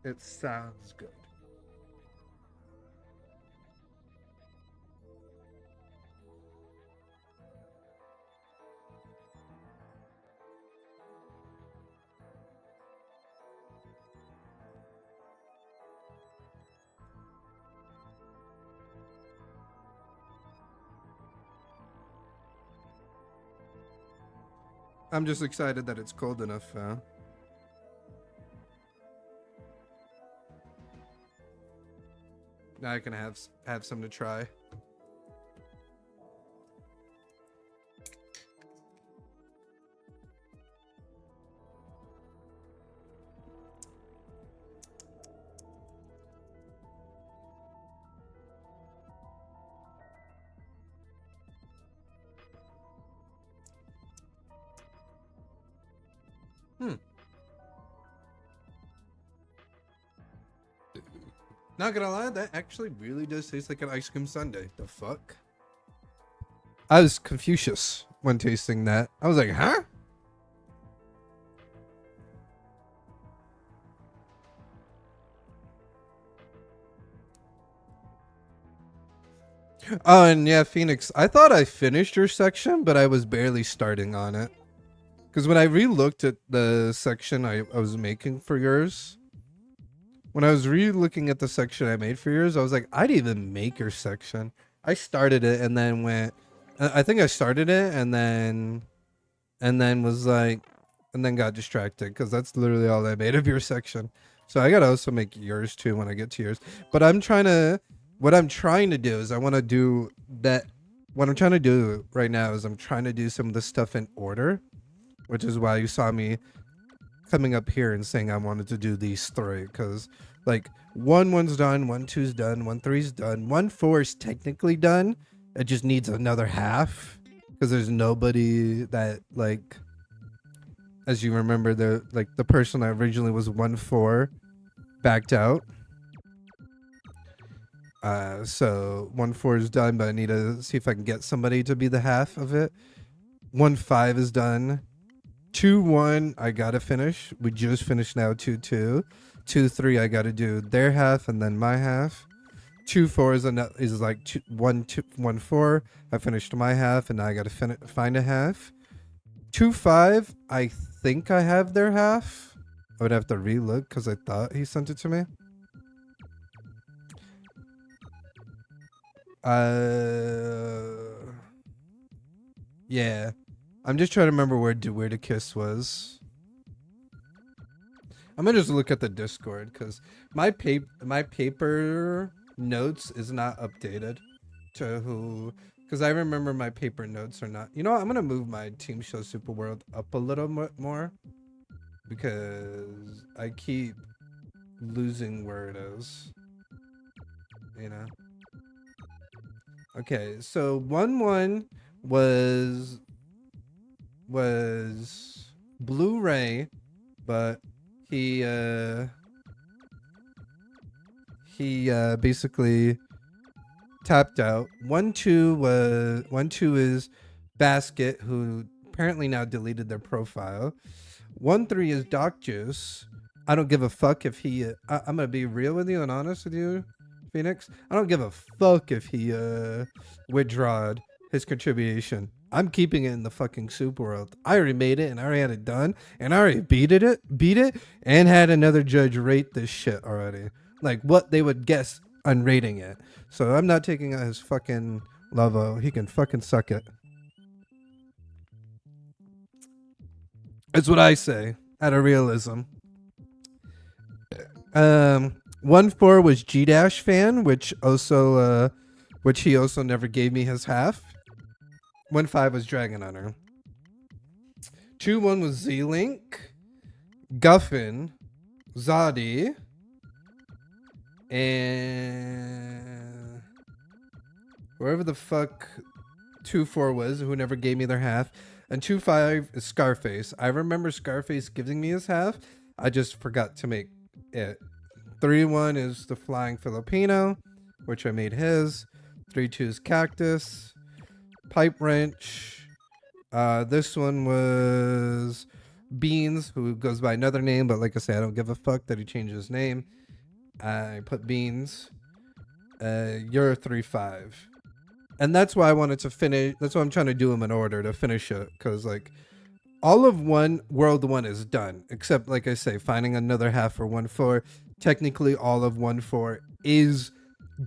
It sounds good. I'm just excited that it's cold enough. Now I can have some to try. Not gonna lie, that actually really does taste like an ice cream sundae. The fuck? I was Confucius when tasting that. I was like, huh? Oh, and yeah, Phoenix, I thought I finished your section, but I was barely starting on it. Because when I re-looked at the section I was making for yours, when I was re-looking at the section I made for yours, I was like, I didn't even make your section. I started it and then went. I think I started it and then was like, and then got distracted because that's literally all I made of your section. So I gotta also make yours too when I get to yours. But what I'm trying to do is I want to do that. What I'm trying to do right now is I'm trying to do some of the stuff in order, which is why you saw me coming up here and saying I wanted to do these three, because like 1-1's done, 1-2's done, 1-3's done, 1-4 is technically done. It just needs another half because there's nobody that, like, as you remember, the person that originally was 1-4 backed out. So 1-4 is done, but I need to see if I can get somebody to be the half of it. 1-5 is done. 2-1 I gotta finish. We just finished now. 2-2. 2-3 I gotta do their half and then my half. 2-4 is like 1-4. I finished my half and now I gotta find a half. 2-5 I think I have their half. I would have to relook because I thought he sent it to me. Yeah. I'm just trying to remember where the kiss was. I'm gonna just look at the Discord because my paper notes is not updated to who, because I remember my paper notes are not. You know what? I'm gonna move my Team Show Super World up a little more because I keep losing where it is. You know. Okay, so 1-1 was Blu-ray, but he basically tapped out. 1-2 is Basket, who apparently now deleted their profile. 1-3 is Doc Juice. I don't give a fuck if he. I'm gonna be real with you and honest with you, Phoenix. I don't give a fuck if he withdrawed his contribution. I'm keeping it in the fucking Super World. I already made it and I already had it done and I already beat it and had another judge rate this shit already. Like what they would guess on rating it. So I'm not taking out his fucking Lovo. He can fucking suck it. That's what I say out of realism. 1-4 was G-Dash fan, which he also never gave me his half. 1-5 was Dragon Hunter. 2-1 was Z-Link, Guffin, Zodi, and whoever the fuck 2-4 was, who never gave me their half. And 2-5 is Scarface. I remember Scarface giving me his half. I just forgot to make it. 3-1 is the Flying Filipino, which I made his. 3-2 is Cactus. Pipe Wrench. This one was Beans, who goes by another name, but like I said, I don't give a fuck that he changed his name. I put Beans. You're 3-5. And that's why I wanted to finish. That's why I'm trying to do them in order to finish it. Because, like, all of World 1 is done. Except, like I say, finding another half for 1-4. Technically, all of 1-4 is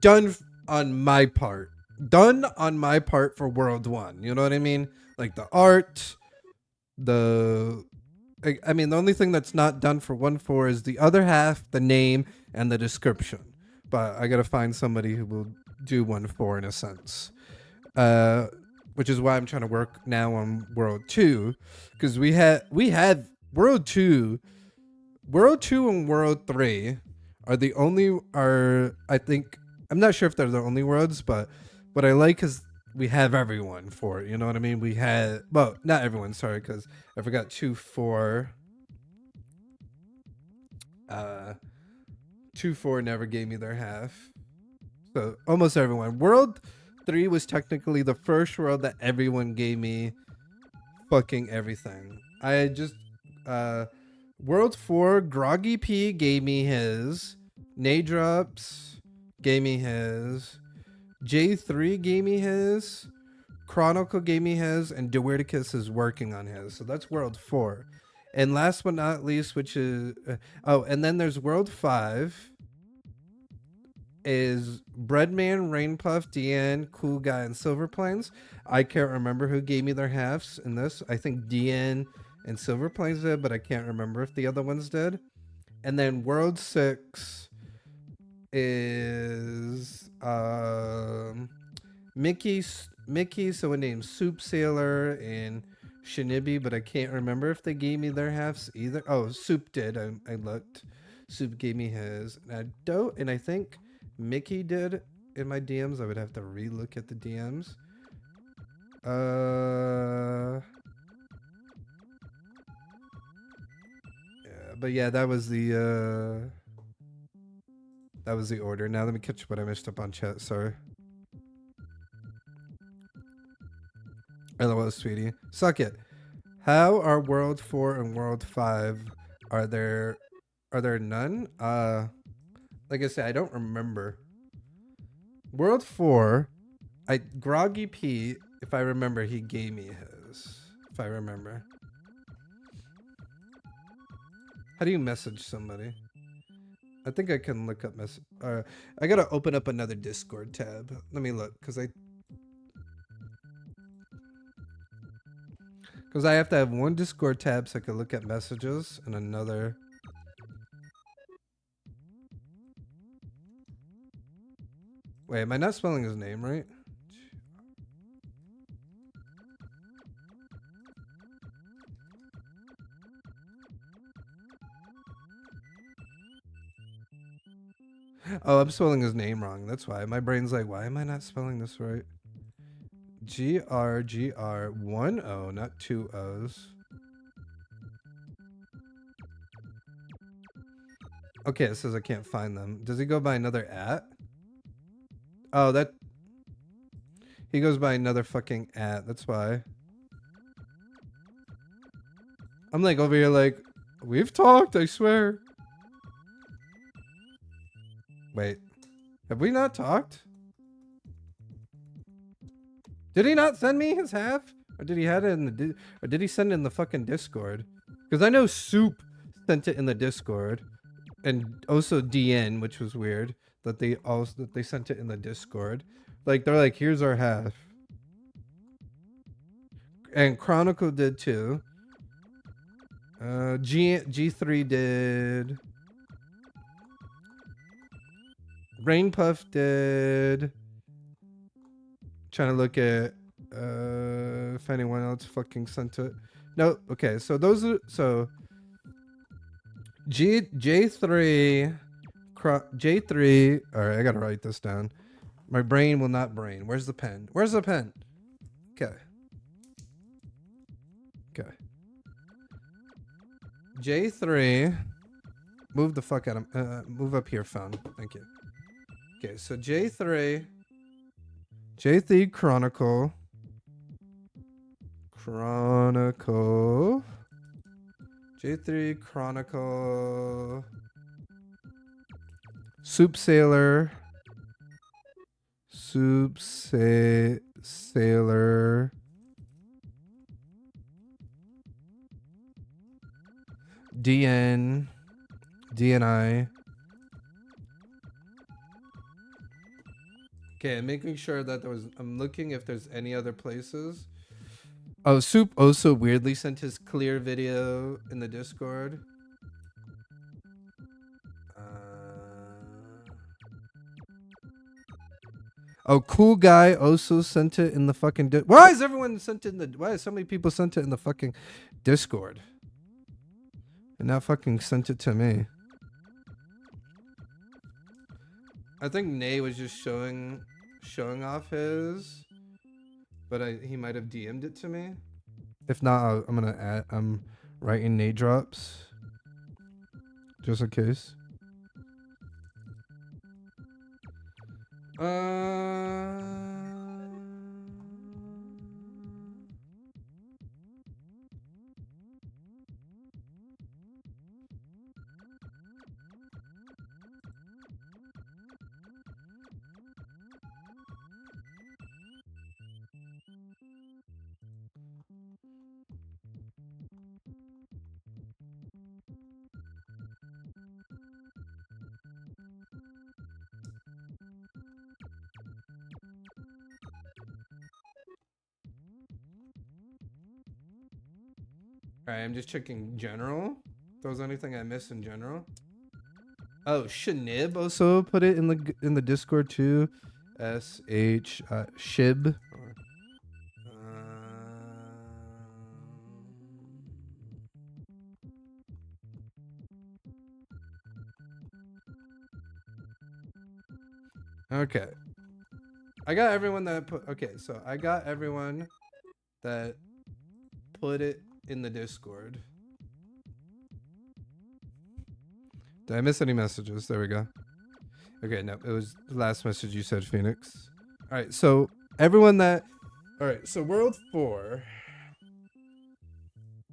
done on my part. Done on my part for World 1. You know what I mean? Like, the art, the only thing that's not done for 1-4 is the other half, the name, and the description. But I gotta find somebody who will do 1-4 in a sense. Which is why I'm trying to work now on World 2. Because we had World 2. World 2 and World 3 I think, I'm not sure if they're the only worlds, but what I like is we have everyone for it. You know what I mean? We had, well, not everyone, sorry, because I forgot 2-4. 2-4 never gave me their half. So almost everyone. World 3 was technically the first world that everyone gave me fucking everything. I just, World 4, Groggy P gave me his. Nadrops gave me his. J3 gave me his. Chronicle gave me his. And Dewerticus is working on his. So that's World 4. And last but not least, which is... and then there's World 5. is Breadman, Rainpuff, Deanne, Cool Guy, and Silver Plains. I can't remember who gave me their halves in this. I think Deanne and Silver Plains did, but I can't remember if the other ones did. And then World 6 is Mickey, someone named Soup Sailor, and Shinibi, but I can't remember if they gave me their halves either. Oh, Soup did. I looked. Soup gave me his. And I think Mickey did in my DMs. I would have to re-look at the DMs. Yeah, but yeah, that was the order. Now let me catch what I missed up on chat. Sorry. LOL, sweetie. Suck it. How are World 4 and World 5? Are there none? Like I said, I don't remember. World 4, Groggy P, if I remember, he gave me his. If I remember. How do you message somebody? I think I can look up message. I gotta open up another Discord tab. Let me look, because I have to have one Discord tab so I can look at messages and another. Wait, am I not spelling his name right? Oh, I'm spelling his name wrong. That's why. My brain's like, why am I not spelling this right? GRGR 1 O, not 2 O's. Okay, it says I can't find them. Does he go by another at? Oh, he goes by another fucking at. That's why. I'm like over here like, we've talked, I swear. Wait, have we not talked? Did he not send me his half? Or did he have it in the or did he send it in the fucking Discord? Because I know Soup sent it in the Discord. And also DN, which was weird. That they sent it in the Discord. Like they're like, here's our half. And Chronicle did too. G3 did. Rainpuff did. Trying to look at if anyone else fucking sent it. No, okay, so those are J3 J3. Alright, I gotta write this down. My brain will not brain. Where's the pen? Where's the pen? Okay. Okay. J3. Move the fuck out of move up here, phone. Thank you. Okay, so J3 Chronicle. J3 Chronicle. Soup Sailor. Sailor. DNI. Okay, I'm making sure that I'm looking if there's any other places. Oh, Soup also weirdly sent his clear video in the Discord. Oh, Cool Guy also sent it in the fucking why is everyone sent it in the why is so many people sent it in the fucking Discord? And now fucking sent it to me. I think Nay was just showing off his, but he might have DM'd it to me. If not, I'm gonna add. I'm writing Nay drops, just in case. All right, I'm just checking general. If there was anything I missed in general. Oh, Shanib also put it in the Discord too. Shib. Okay. I got everyone that put. Okay, so I got everyone that put it in the Discord. Did I miss any messages? There we go. Okay, no, it was the last message you said, Phoenix. All right, so everyone that. All right, so World 4.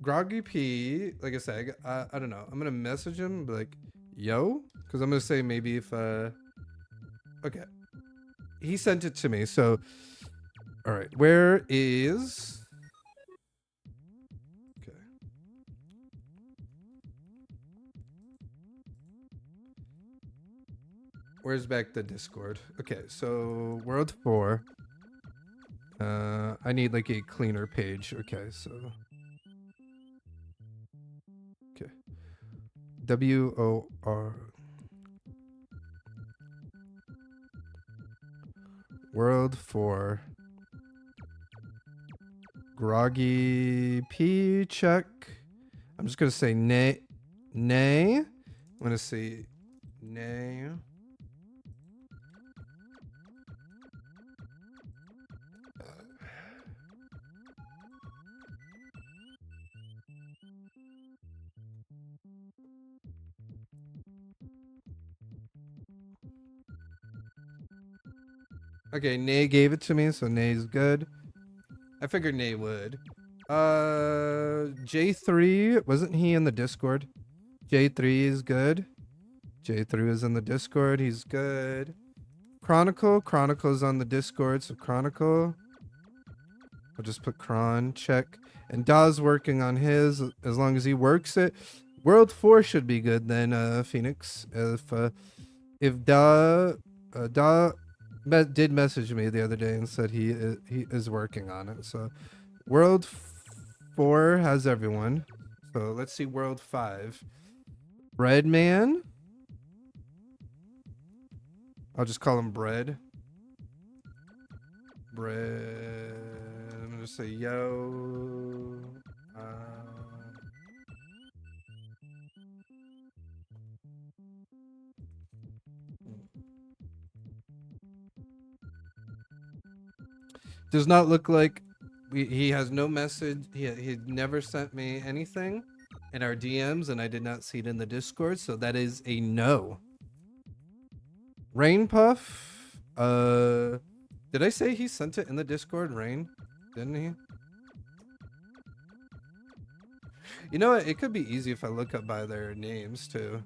Groggy P, like I said, I don't know. I'm gonna message him and be like, yo, because I'm gonna say maybe if okay, he sent it to me. So, all right, where is? Okay. Where's back the Discord? Okay, so World 4. I need like a cleaner page. Okay, so. Okay. WOR. World 4. Groggy P check. I'm just gonna say nay. Nay. I'm gonna say nay. Okay, Nay gave it to me, so Nay's good. I figured Nay would. J3, wasn't he in the Discord? J3 is good. J3 is in the Discord, he's good. Chronicle's on the Discord, so Chronicle. I'll just put Cron, check. And Da's working on his, as long as he works it. World 4 should be good then, Phoenix. If Da did message me the other day and said he is working on it. So World 4 has everyone. So let's see World 5. Breadman. I'll just call him Bread. Bread. I'm gonna say yo. Does not look like he has no message. He never sent me anything in our DMs, and I did not see it in the Discord, so that is a no. Rain Puff. Did I say he sent it in the Discord? Rain, didn't he? You know what? It could be easy if I look up by their names too.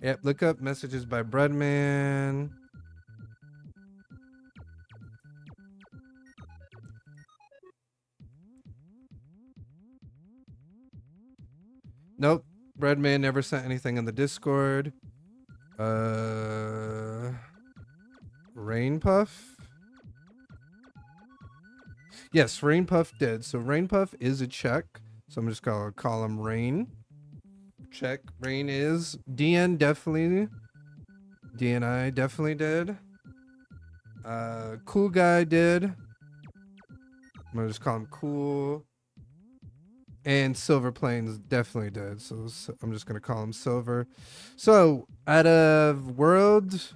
Yep, look up messages by Breadman. Nope, Breadman never sent anything in the Discord. Rain Puff? Yes, Rain Puff did. So Rain Puff is a check. So I'm just gonna call him Rain. Check. Rain is. DN definitely. DNI definitely did. Cool Guy did. I'm gonna just call him Cool. And Silver Plains definitely did. So I'm just gonna call him Silver. So out of World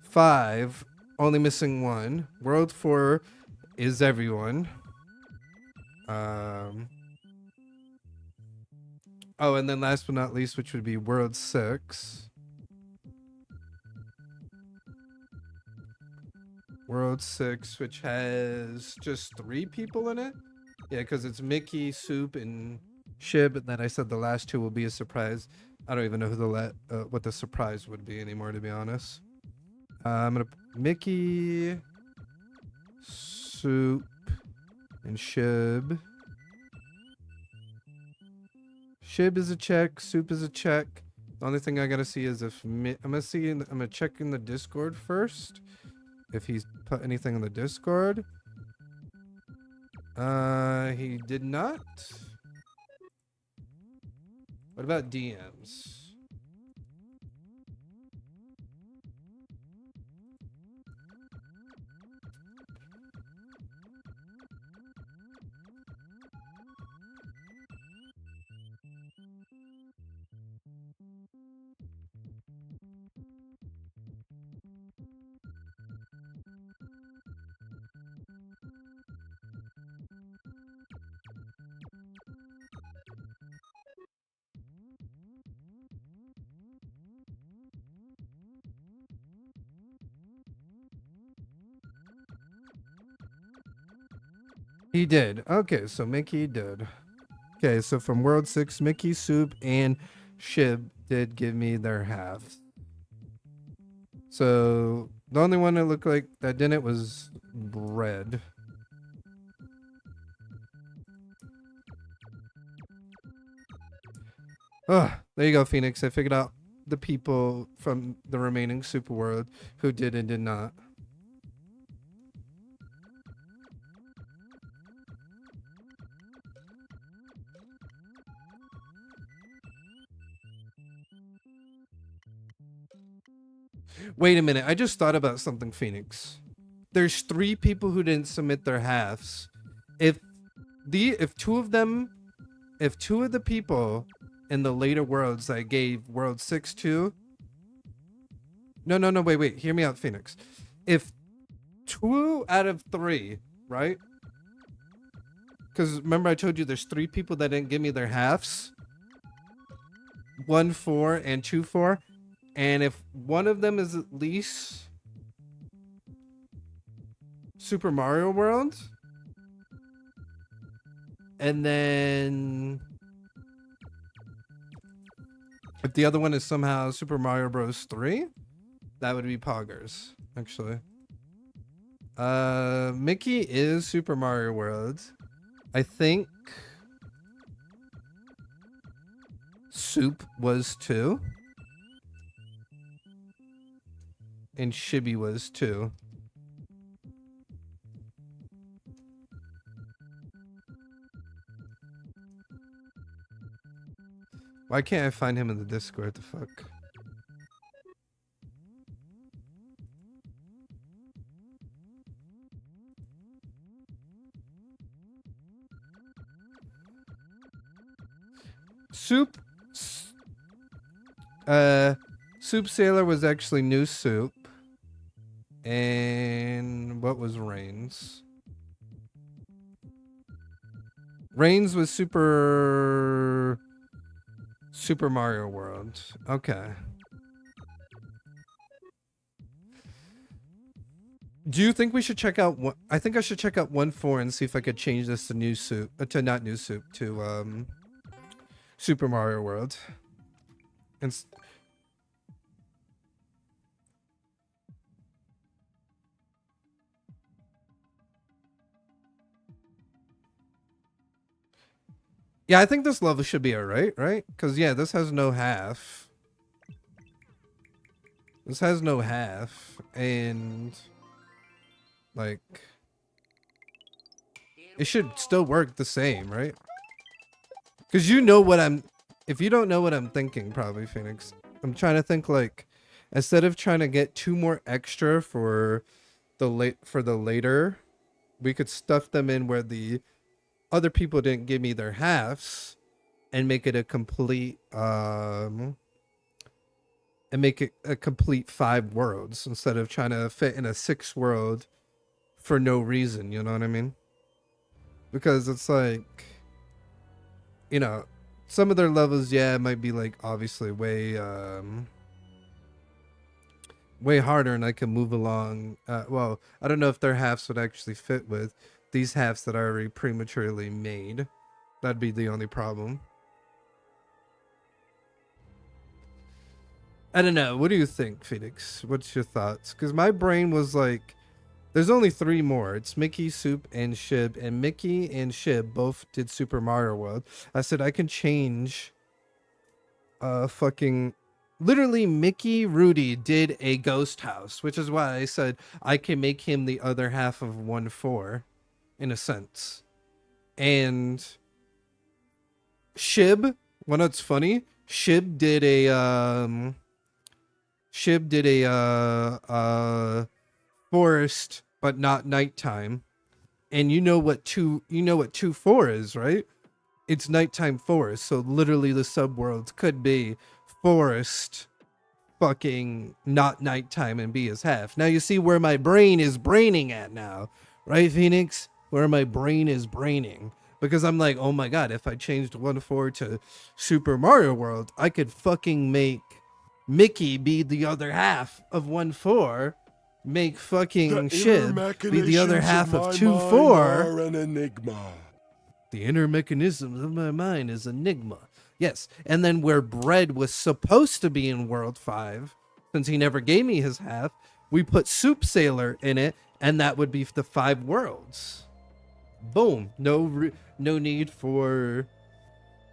5, only missing one. World 4 is everyone. Oh, and then last but not least, which would be World 6. World 6, which has just 3 people in it. Yeah, because it's Mickey, Soup, and Shib, and then I said the last 2 will be a surprise. I don't even know who what the surprise would be anymore, to be honest. I'm gonna Mickey, Soup, and Shib. Shib is a check. Soup is a check. The only thing I gotta see is if I'm gonna check in the Discord first. if he's put anything in the Discord. He did not. What about DMs? He did. Okay, so Mickey did. Okay, so from World 6, Mickey, Soup, and Shib did give me their halves. So the only one that looked like that didn't was Red. There you go, Phoenix. I figured out the people from the remaining Super World who did and did not. Wait a minute. I just thought about something, Phoenix. There's 3 people who didn't submit their halves. If two of the people in the later worlds I gave World 6 to. No, wait. Hear me out, Phoenix. If 2 out of 3, right? Because remember I told you there's 3 people that didn't give me their halves. 1-4 and 2-4. And if one of them is at least Super Mario World, and then if the other one is somehow Super Mario Bros. 3, that would be Poggers, actually. Mickey is Super Mario World. I think Soup was 2. And Shibby was 2. Why can't I find him in the Discord? The fuck? Soup Sailor was actually New Soup. And what was Reigns? Reigns was Super Mario World. Okay. Do you think we should check out one? I think I should check out 1-4 and see if I could change this to New Soup, to not New Soup, to Super Mario World. And yeah, I think this level should be alright, right? Because, yeah, this has no half. This has no half. And, like, it should still work the same, right? Because you know what I'm... If you don't know what I'm thinking, probably, Phoenix. I'm trying to think, like, instead of trying to get 2 more extra for the later, we could stuff them in where the other people didn't give me their halves and make it a complete 5 worlds instead of trying to fit in a 6 world for no reason, you know what I mean? Because it's like, you know, some of their levels, yeah, it might be like obviously way harder and I can move along. Well, I don't know if their halves would actually fit with these halves that are already prematurely made. That'd be the only problem. I don't know. What do you think, Phoenix? What's your thoughts? Because my brain was like, there's only 3 more. It's Mickey, Soup, and Shib. And Mickey and Shib both did Super Mario World. I said I can change fucking literally Mickey Rudy did a ghost house, which is why I said I can make him the other half of 1-4 in a sense. And Shib, well, it's funny. Shib did a forest, but not nighttime. And you know what 2-4 is, right? It's nighttime forest. So literally the subworlds could be forest, fucking not nighttime, and be his half. Now you see where my brain is braining at now, right, Phoenix? Where my brain is braining. Because I'm like, oh my god, if I changed 1-4 to Super Mario World, I could fucking make Mickey be the other half of 1-4, make fucking Shib be the other half of 2-4. An enigma. The inner mechanisms of my mind is enigma. Yes, and then where Bread was supposed to be in World 5, since he never gave me his half, we put Soup Sailor in it, and that would be the 5 worlds. Boom. No need for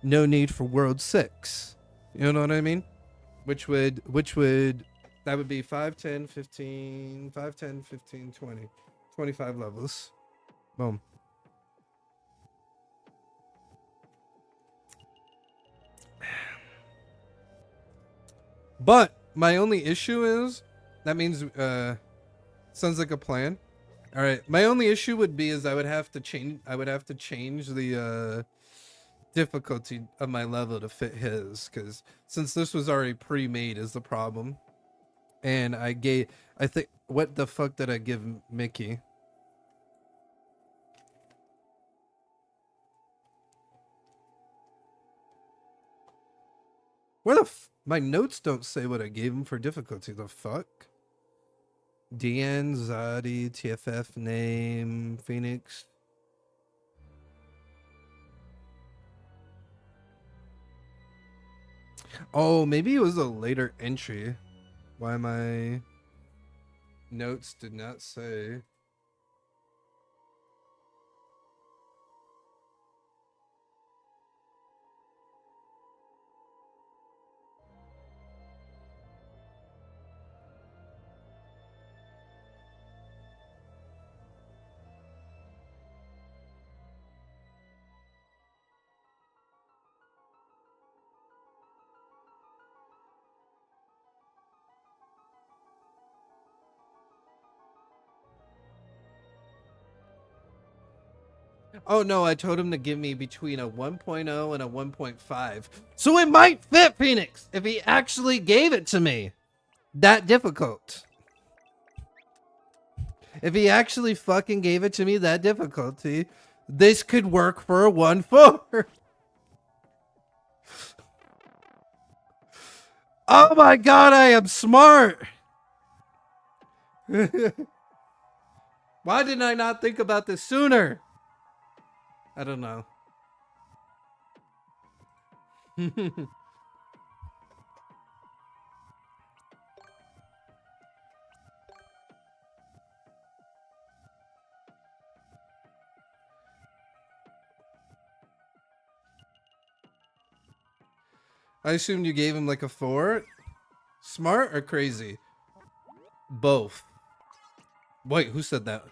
World 6. You know what I mean? Which would that would be 5, 10, 15, 5, 10, 15, 20. 25 levels. Boom. But my only issue is that means sounds like a plan. All right. My only issue would be is I would have to change the difficulty of my level to fit his, because since this was already pre-made is the problem. And I think what the fuck did I give Mickey? Where the my notes don't say what I gave him for difficulty. The fuck? DN, Zadi, TFF name, Phoenix. Oh, maybe it was a later entry. Why my notes did not say. Oh no, I told him to give me between a 1.0 and a 1.5. So it might fit, Phoenix, if he actually gave it to me. That difficult. If he actually fucking gave it to me that difficulty, this could work for a 1-4. Oh my god, I am smart. Why didn't I not think about this sooner? I don't know. I assumed you gave him like a 4. Smart or crazy? Both. Wait, who said that?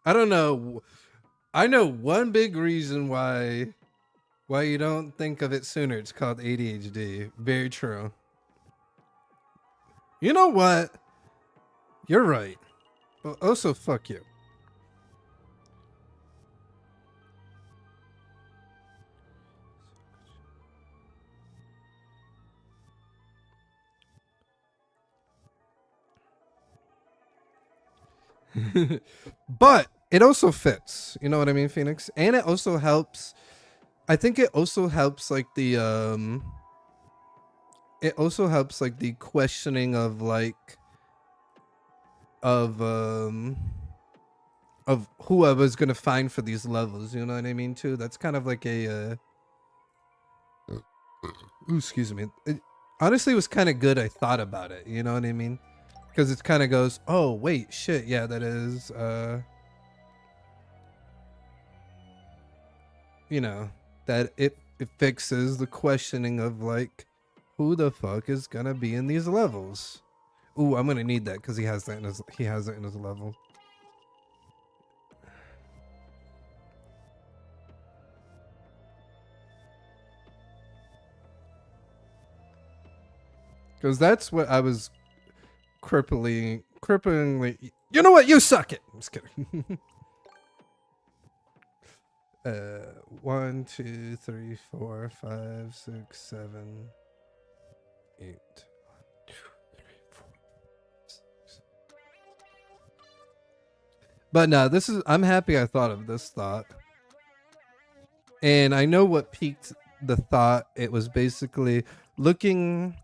I don't know. I know one big reason why you don't think of it sooner. It's called ADHD. Very true. You know what? You're right. But also, fuck you. But it also fits. You know what I mean, Phoenix? And it also helps. I think it also helps like the it also helps like the questioning of like of who I was gonna find for these levels, you know what I mean too? That's kind of like a ooh, excuse me. It honestly was kind of good. I thought about it, you know what I mean? Because it kind of goes, oh wait, shit, yeah, that is you know, that it fixes the questioning of like, who the fuck is gonna be in these levels? Ooh, I'm gonna need that because he has it in his level. Because that's what I was cripplingly. You know what? You suck it. I'm just kidding. 1, 2, 3, 4, 5, 6, 7, 8. But no, I'm happy I thought of this thought. And I know what piqued the thought. It was basically looking,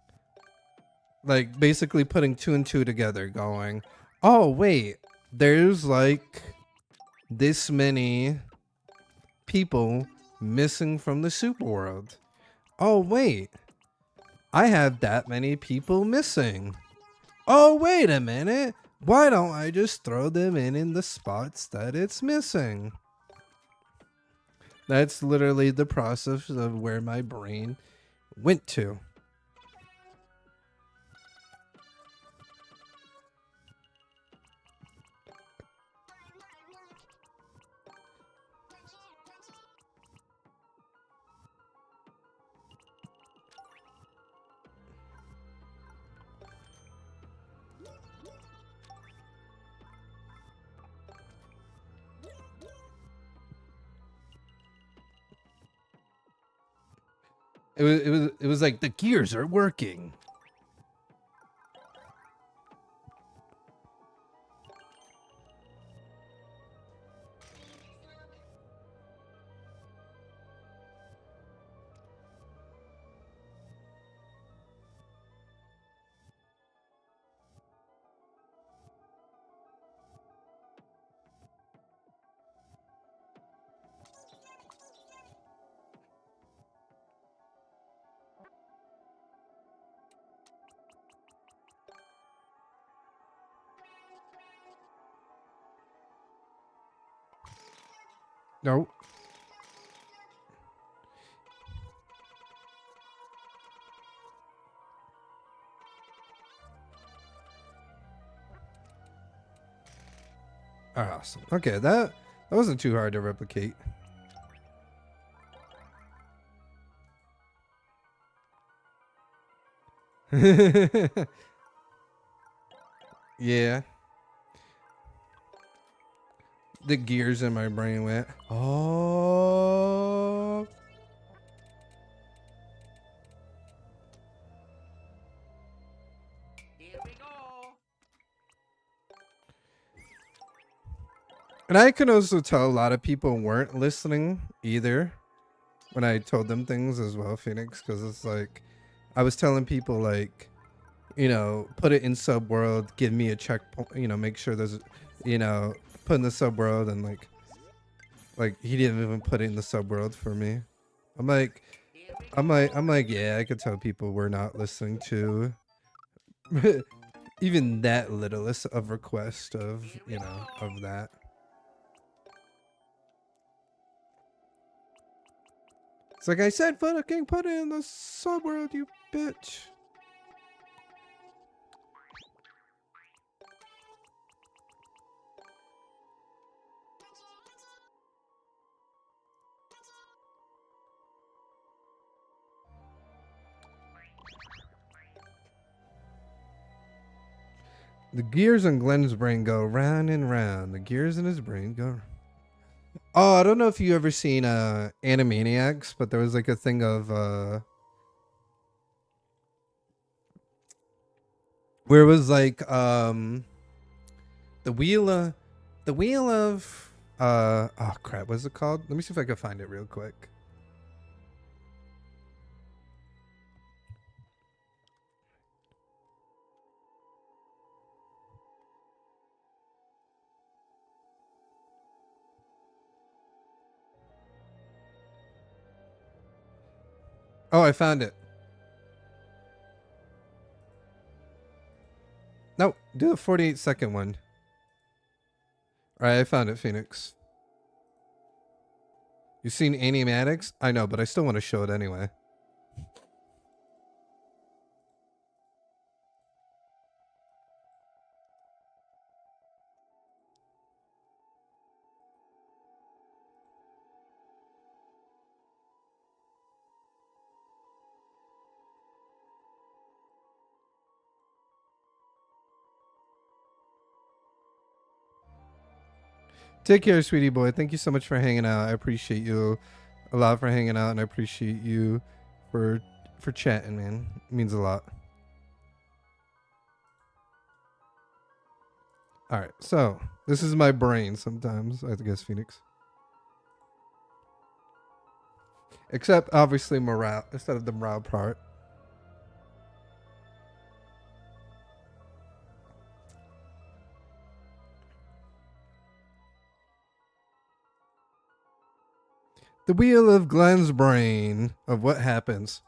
like basically putting two and two together, going, oh wait, there's like this many people missing from the super world. Oh wait, I have that many people missing. Oh wait a minute, why don't I just throw them in the spots that it's missing? That's literally the process of where my brain went to. It was like the gears are working. No. Awesome. Okay, that wasn't too hard to replicate. Yeah. The gears in my brain went, oh. Here we go. And I can also tell a lot of people weren't listening either when I told them things as well, Phoenix, because it's like I was telling people like, you know, put it in subworld, give me a checkpoint, you know, make sure there's, you know, put in the subworld, and like he didn't even put it in the subworld for me. I'm like, yeah, I could tell people were not listening to even that littlest of request of, you know, of that. It's like I said, fucking put it in the subworld, you bitch. The gears in Glenn's brain go round and round. The gears in his brain go. Oh, I don't know if you ever seen Animaniacs, but there was like a thing of where it was like the wheel of oh crap, what's it called? Let me see if I can find it real quick. Oh, I found it. No, do the 48-second one. All right, I found it, Phoenix. You seen Animatics? I know, but I still want to show it anyway. Take care, sweetie boy. Thank you so much for hanging out. I appreciate you a lot for hanging out, and I appreciate you for chatting, man. It means a lot. All right, so this is my brain sometimes, I guess, Phoenix. Except, obviously, morale instead of the morale part. The wheel of Glenn's brain of what happens.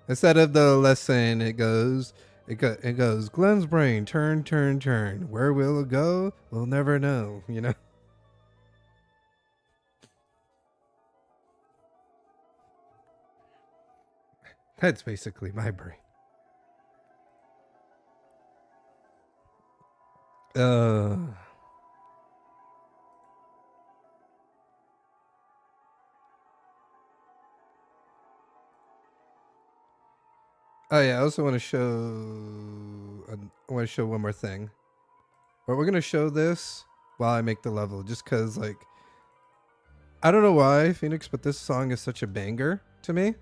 Instead of the lesson, it goes Glenn's brain, turn, turn, turn. Where will it go? We'll never know, you know? That's basically my brain. Oh yeah, I also want to show. I want to show one more thing. But we're gonna show this while I make the level, just cause like, I don't know why, Phoenix, but this song is such a banger to me.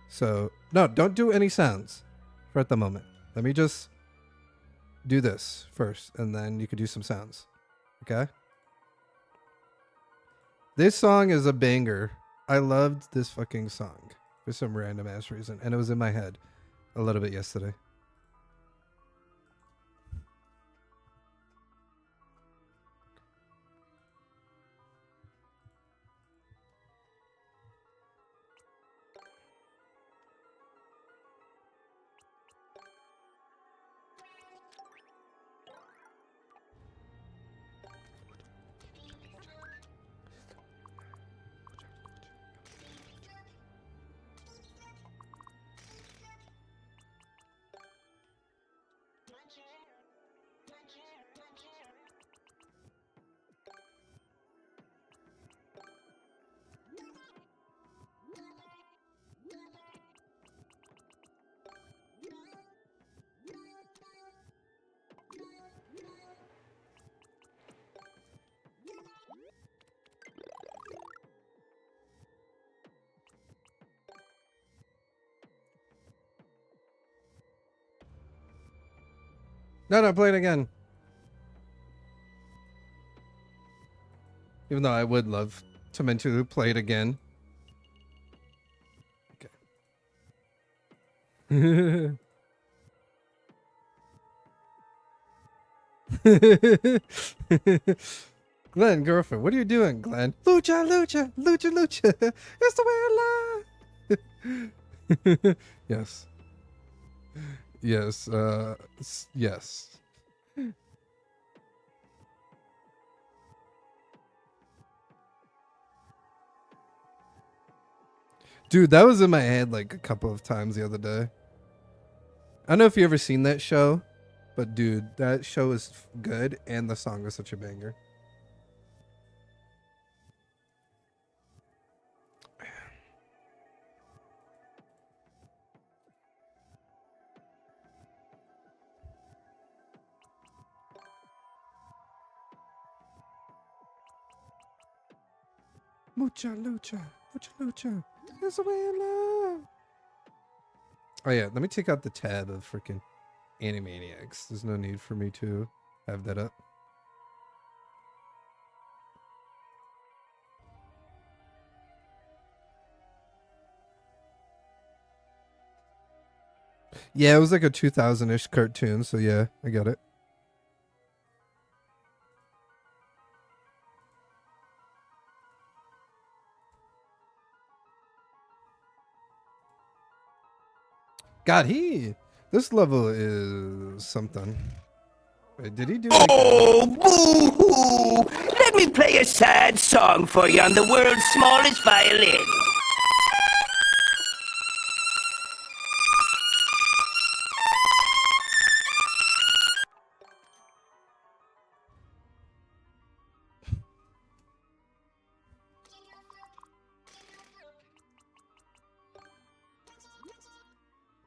So no, don't do any sounds for at the moment. Let me just do this first, and then you could do some sounds. Okay. This song is a banger. I loved this fucking song for some random ass reason, and it was in my head a little bit yesterday. No, play it again. Even though I would love to meant to play it again. Okay. Glenn, girlfriend, what are you doing, Glenn? Lucha, lucha, lucha, lucha. It's the way I love. Yes. Yes. Yes. Dude, that was in my head like a couple of times the other day. I don't know if you ever seen that show, but dude, that show is good, and the song was such a banger. Mucha lucha, mucha lucha. That's the way I love. Oh yeah, let me take out the tab of freaking Animaniacs. There's no need for me to have that up. Yeah, it was like a 2000-ish cartoon, so yeah, I got it. God, this level is something. Wait, did he do like Oh, boo-hoo! Let me play a sad song for you on the world's smallest violin.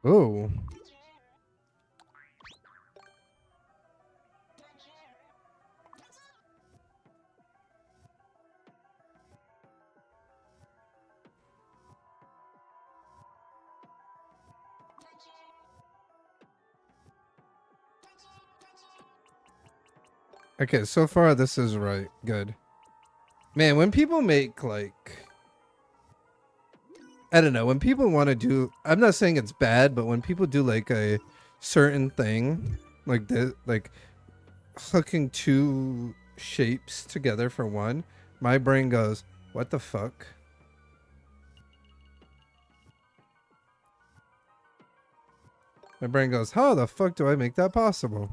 Oh. Okay, so far this is right. Good. Man, when people make like I don't know, when people want to do I'm not saying it's bad, but when people do like a certain thing like this, like hooking two shapes together for one, my brain goes, "What the fuck?" My brain goes, "How the fuck do I make that possible?"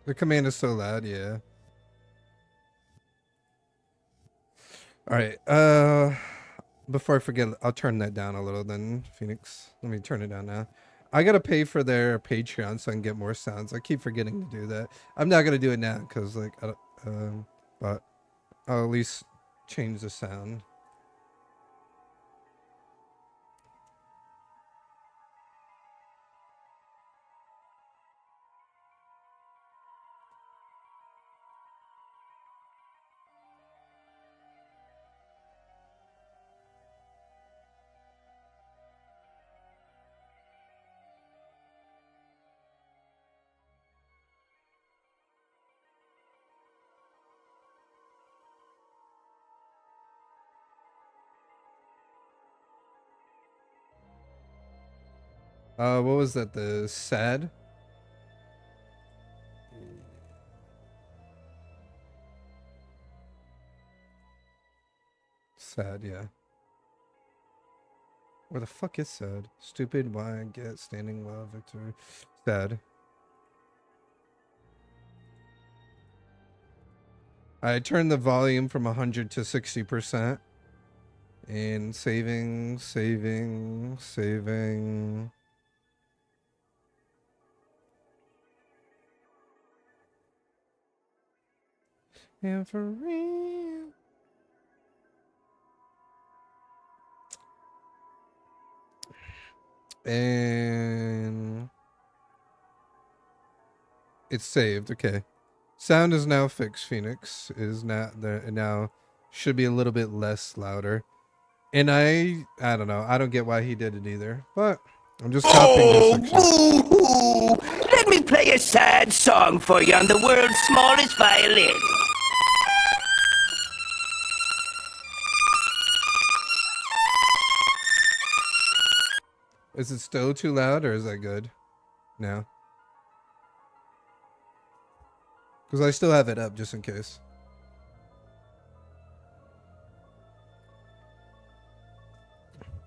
The command is so loud, yeah. All right. Before I forget, I'll turn that down a little then, Phoenix. Let me turn it down now. I gotta pay for their Patreon so I can get more sounds. I keep forgetting to do that. I'm not gonna do it now because like I don't, but I'll at least change the sound. What was that? The sad? Sad, yeah. Where the fuck is sad? Stupid, why I get standing well, Victor. Sad. I turned the volume from 100 to 60%. And saving. And for real. And it's saved. Okay. Sound is now fixed, Phoenix. It is not there. It now should be a little bit less louder. And I don't know. I don't get why he did it either. But I'm just copying this section. Oh, boo-hoo! Let me play a sad song for you on the world's smallest violin. Is it still too loud or is that good now? Because I still have it up just in case.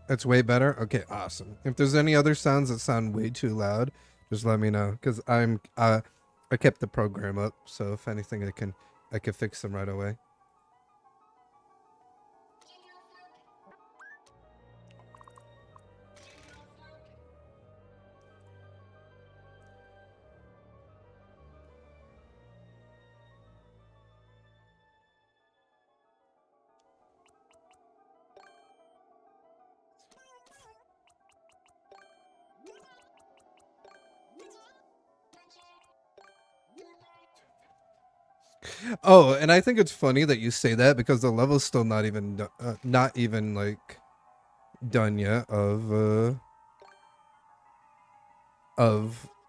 That's way better. Okay, awesome. If there's any other sounds that sound way too loud, just let me know. Because I kept the program up, so if anything, I can fix them right away. Oh, and I think it's funny that you say that because the level's still not even like done yet of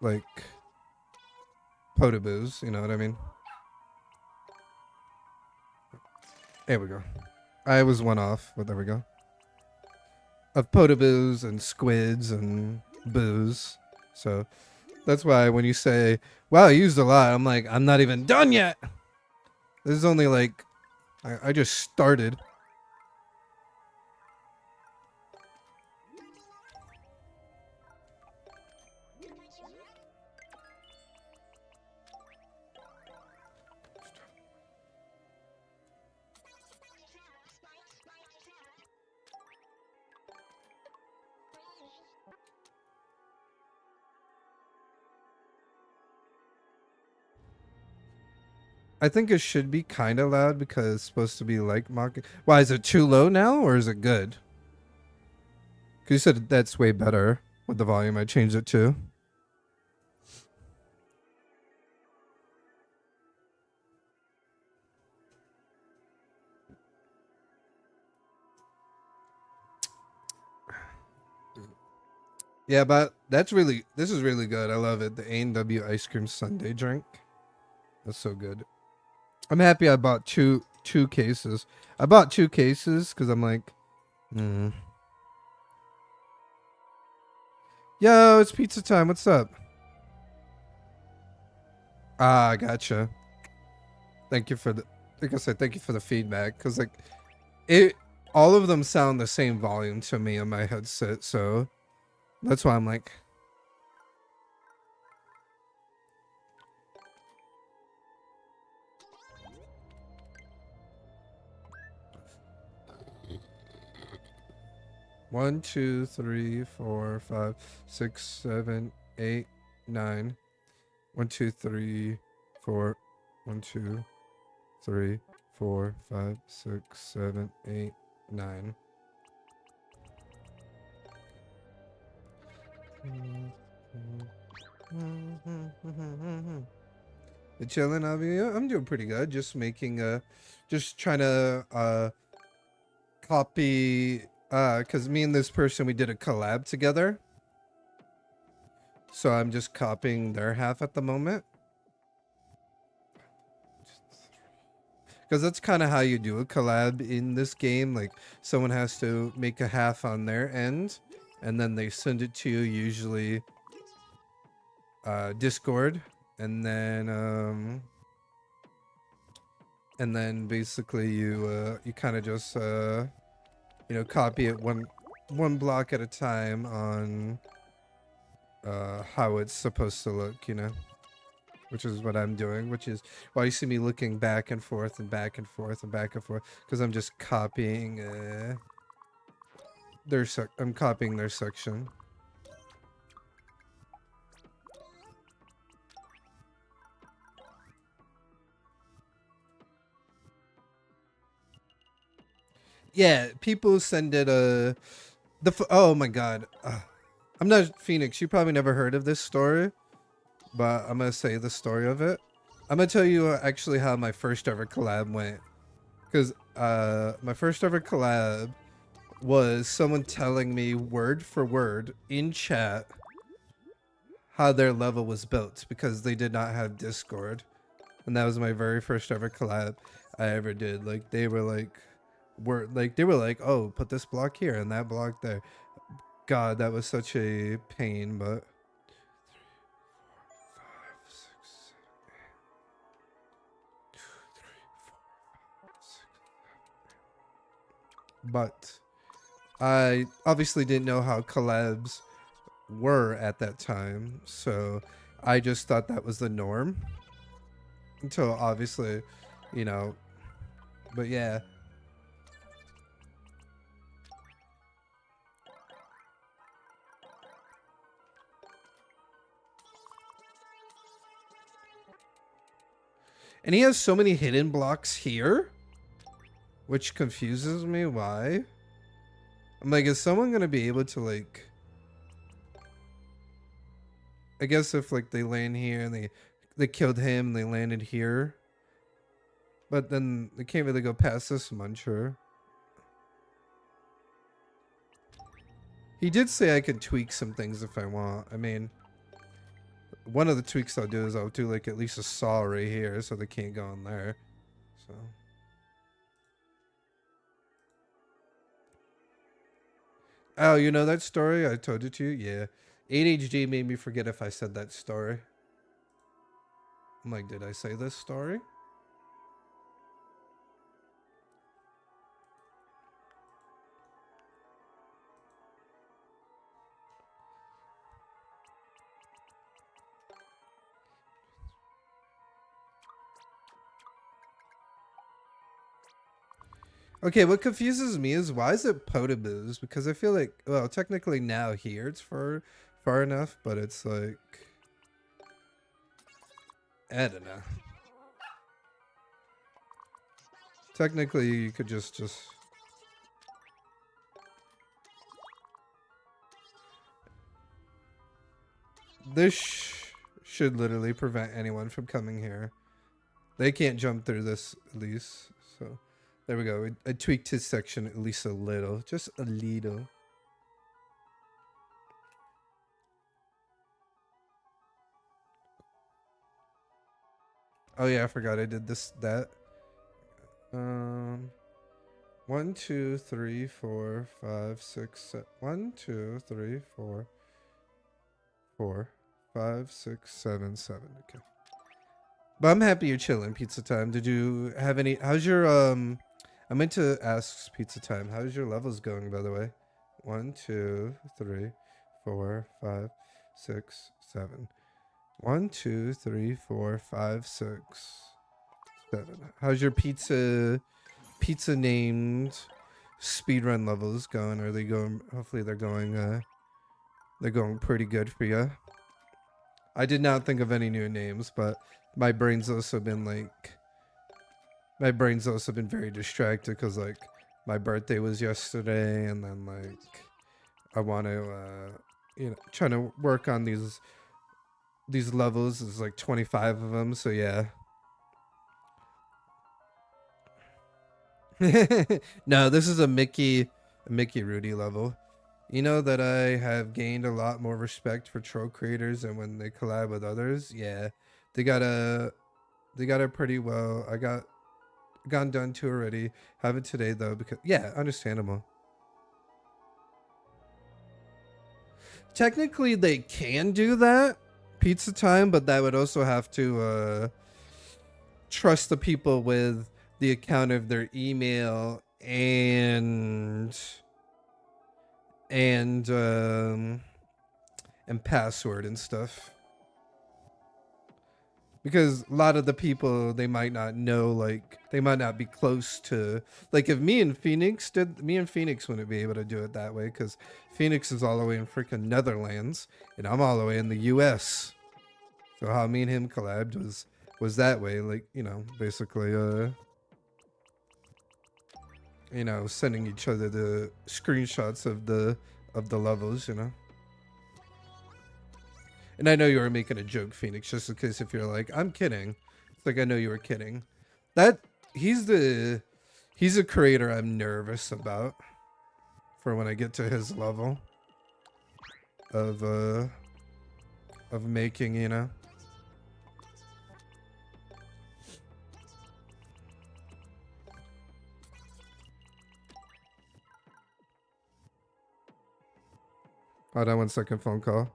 like potaboos, you know what I mean? There we go. I was one off, but there we go. Of potaboos and squids and boos. So that's why when you say, wow, I used a lot, I'm like, I'm not even done yet. This is only like, I just started. I think it should be kind of loud because it's supposed to be like mocking. Why, is it too low now or is it good? Because you said that's way better with the volume I changed it to. Yeah, but this is really good. I love it. The A&W ice cream sundae drink. That's so good. I'm happy I bought two cases. I bought 2 cases because I'm like, Yo, it's pizza time. What's up? Ah, gotcha. Thank you for the, like I said, thank you for the feedback. Because like, all of them sound the same volume to me on my headset. So that's why I'm like, one, 2, 3, 4, 5, 6, 7, 8, 9. 1, 2, 3, 4. 1, 2, 3, 4, 5, 6, 7, 8, 9. You chilling, Avi? Yeah, I'm doing pretty good. Just making just trying to copy, because me and this person, we did a collab together. So I'm just copying their half at the moment. Because that's kind of how you do a collab in this game. Like, someone has to make a half on their end, and then they send it to you, usually Discord, and then basically you kind of just copy it one block at a time on how it's supposed to look, which is what I'm doing, which is why you see me looking back and forth and back and forth and back and forth, because I'm just copying I'm copying their section. Yeah, people send it oh my god. I'm not Phoenix. You probably never heard of this story, but I'm gonna say the story of it. I'm gonna tell you actually how my first ever collab went, because my first ever collab was someone telling me word for word in chat how their level was built because they did not have Discord, and that was my very first ever collab I ever did. Like they were like, oh, put this block here and that block there. God, that was such a pain, but I obviously didn't know how collabs were at that time, so I just thought that was the norm until obviously, but yeah. And he has so many hidden blocks here, which confuses me. Why? I'm like, is someone gonna be able to like, I guess if like they land here and they killed him and they landed here, but then they can't really go past this muncher. He did say I could tweak some things if I want. I mean, one of the tweaks I'll do is I'll do like at least a saw right here so they can't go in there. So. Oh, you know that story I told it to you? Yeah. ADHD made me forget if I said that story. I'm like, did I say this story? Okay, what confuses me is why is it Potaboo's? Because I feel like, well, technically now here it's far enough, but it's like, I don't know. Technically, you could just. This should literally prevent anyone from coming here. They can't jump through this at least, so. There we go. I tweaked his section at least a little. Just a little. Oh yeah, I forgot I did that. 1, 2, 3, 4, 5, 6, 7. 1, 2, 3, 4, 4, 5, 6, 7, 7. Okay. But I'm happy you're chilling, Pizza Time. Did you have any? How's your I meant to ask Pizza Time. How's your levels going, by the way? 1, 2, 3, 4, 5, 6, 7. 1, 2, 3, 4, 5, 6, 7. How's your pizza named speedrun levels going? Are they going? Hopefully they're going pretty good for you. I did not think of any new names, but my brain's also been very distracted because like my birthday was yesterday, and then like I want to trying to work on these levels. There's like 25 of them, so yeah. No, this is a Mickey Rudy level. You know that I have gained a lot more respect for troll creators, and when they collab with others, yeah, they got a pretty well. I gotten done to already. Have it today though, because yeah, understandable. Technically they can do that, Pizza Time, but that would also have to trust the people with the account of their email and password and stuff. Because a lot of the people, they might not know, like, they might not be close to, like, if me and Phoenix wouldn't be able to do it that way, because Phoenix is all the way in freaking Netherlands, and I'm all the way in the US. So how me and him collabed was that way, like, basically, sending each other the screenshots of the levels, And I know you were making a joke, Phoenix, just in case if you're like, I'm kidding. It's like, I know you were kidding. He's a creator I'm nervous about for when I get to his level of making, Hold on 1 second, phone call.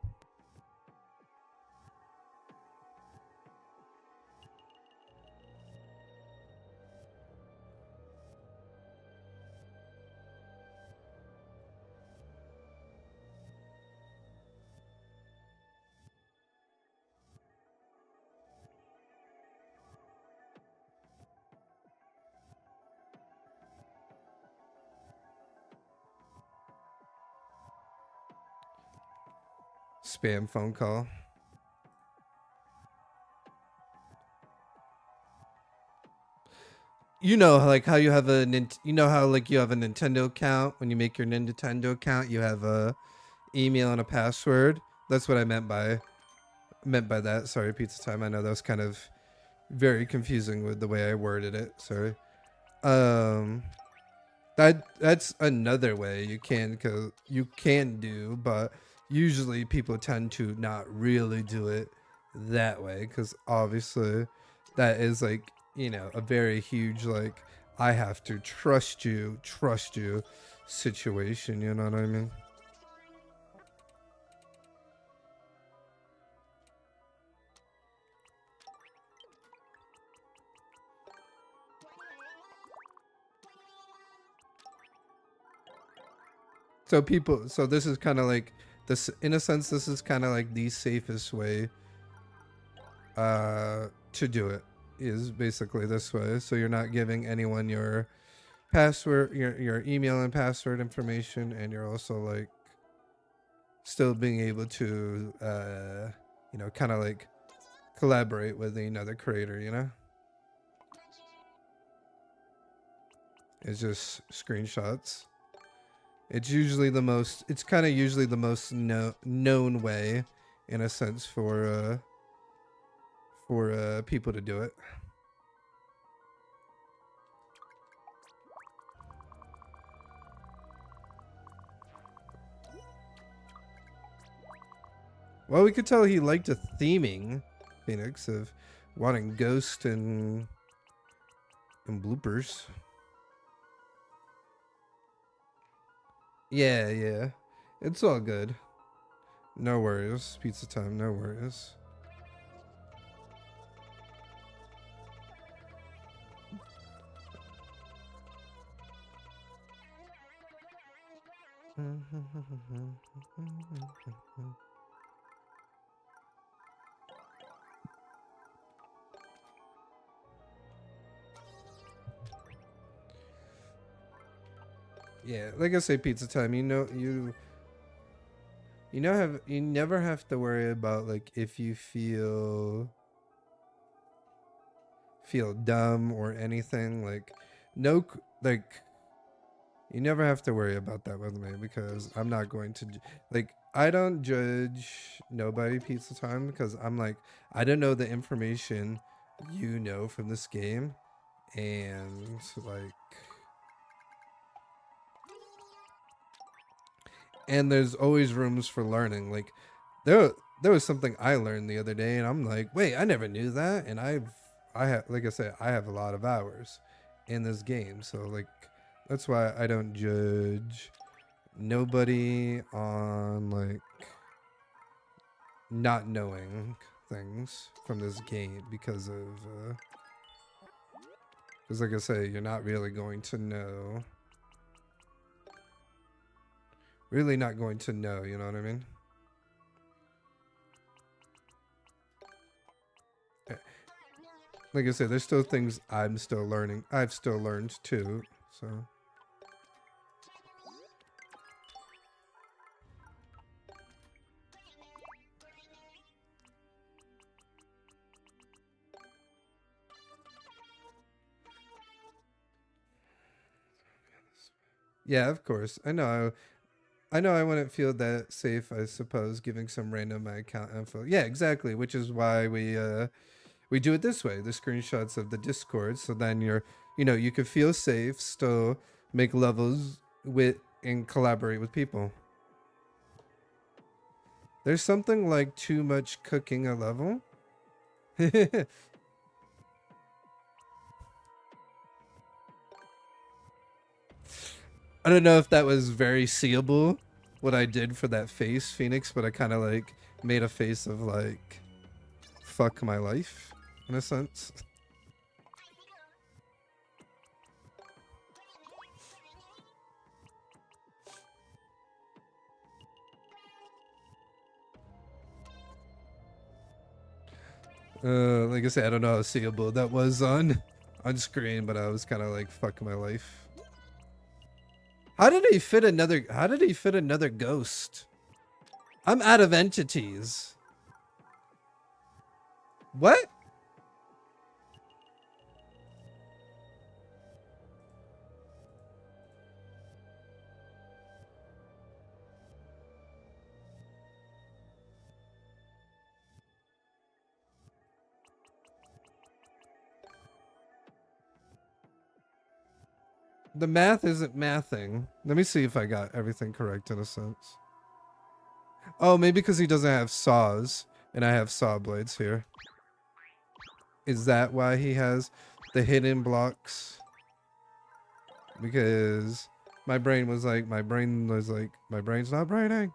Spam phone call. You know, like how you have a you have a Nintendo account. When you make your Nintendo account, you have a email and a password. That's what I meant by that. Sorry, Pizza Time. I know that was kind of very confusing with the way I worded it. Sorry. That's another way you can do, but usually people tend to not really do it that way, because obviously that is like, you know, a very huge like I have to trust you situation, you know what I mean? So this is kind of like this, in a sense, this is kind of like the safest way to do it, is basically this way. So you're not giving anyone your password, your email and password information, and you're also like still being able to you know, kind of like collaborate with another creator, you know? It's just screenshots. It's usually the most, it's kind of usually the most known way, in a sense, for people to do it. Well, we could tell he liked a theming, Phoenix, of wanting ghost and bloopers. Yeah, yeah. It's all good. No worries. Pizza time, no worries. Yeah, like I say, pizza time, you know, you never have to worry about like if you feel dumb or anything, like no like you never have to worry about that with me, because I'm not going to like, I don't judge nobody pizza time, because I'm like, I don't know the information you know from this game, and like, and there's always rooms for learning. Like there was something I learned the other day, and I'm like, wait, I never knew that. And I have, like I said, I have a lot of hours in this game, so like that's why I don't judge nobody on like not knowing things from this game, because like I say, you're not really going to know. Really not going to know, you know what I mean? Like I said, there's still things I'm still learning. I've still learned too, so. Yeah, of course. I know I wouldn't feel that safe, I suppose, giving some random my account info. Yeah, exactly, which is why we do it this way, the screenshots of the Discord, so then you're, you know, you could feel safe, still make levels with and collaborate with people. There's something like too much cooking a level. I don't know if that was very seeable, what I did for that face, Phoenix, but I kind of like made a face of like, fuck my life, in a sense. Like I said, I don't know how seeable that was on screen, but I was kind of like, fuck my life. How did he fit another ghost? I'm out of entities. What? The math isn't mathing. Let me see if I got everything correct in a sense. Oh, maybe because he doesn't have saws. And I have saw blades here. Is that why he has the hidden blocks? Because my brain was like, my brain's not braining.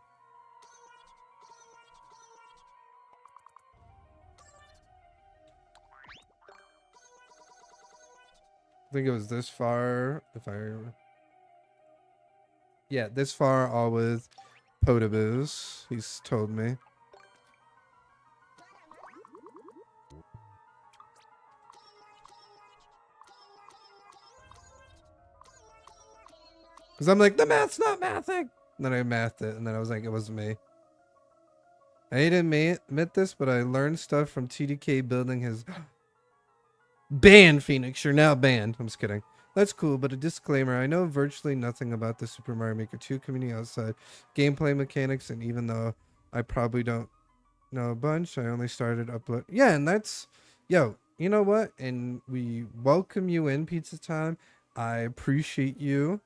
I think it was this far, if I remember. Yeah, this far, all with Potaboos, he's told me. Because I'm like, the math's not mathing. And then I mathed it, and then I was like, it wasn't me. I didn't admit this, but I learned stuff from TDK building his... Banned, Phoenix. You're now banned. I'm just kidding. That's cool, but a disclaimer. I know virtually nothing about the Super Mario Maker 2 community outside gameplay mechanics, and even though I probably don't know a bunch, I only started upload. Yeah, and that's... Yo, you know what? And we welcome you in, Pizza Time. I appreciate you.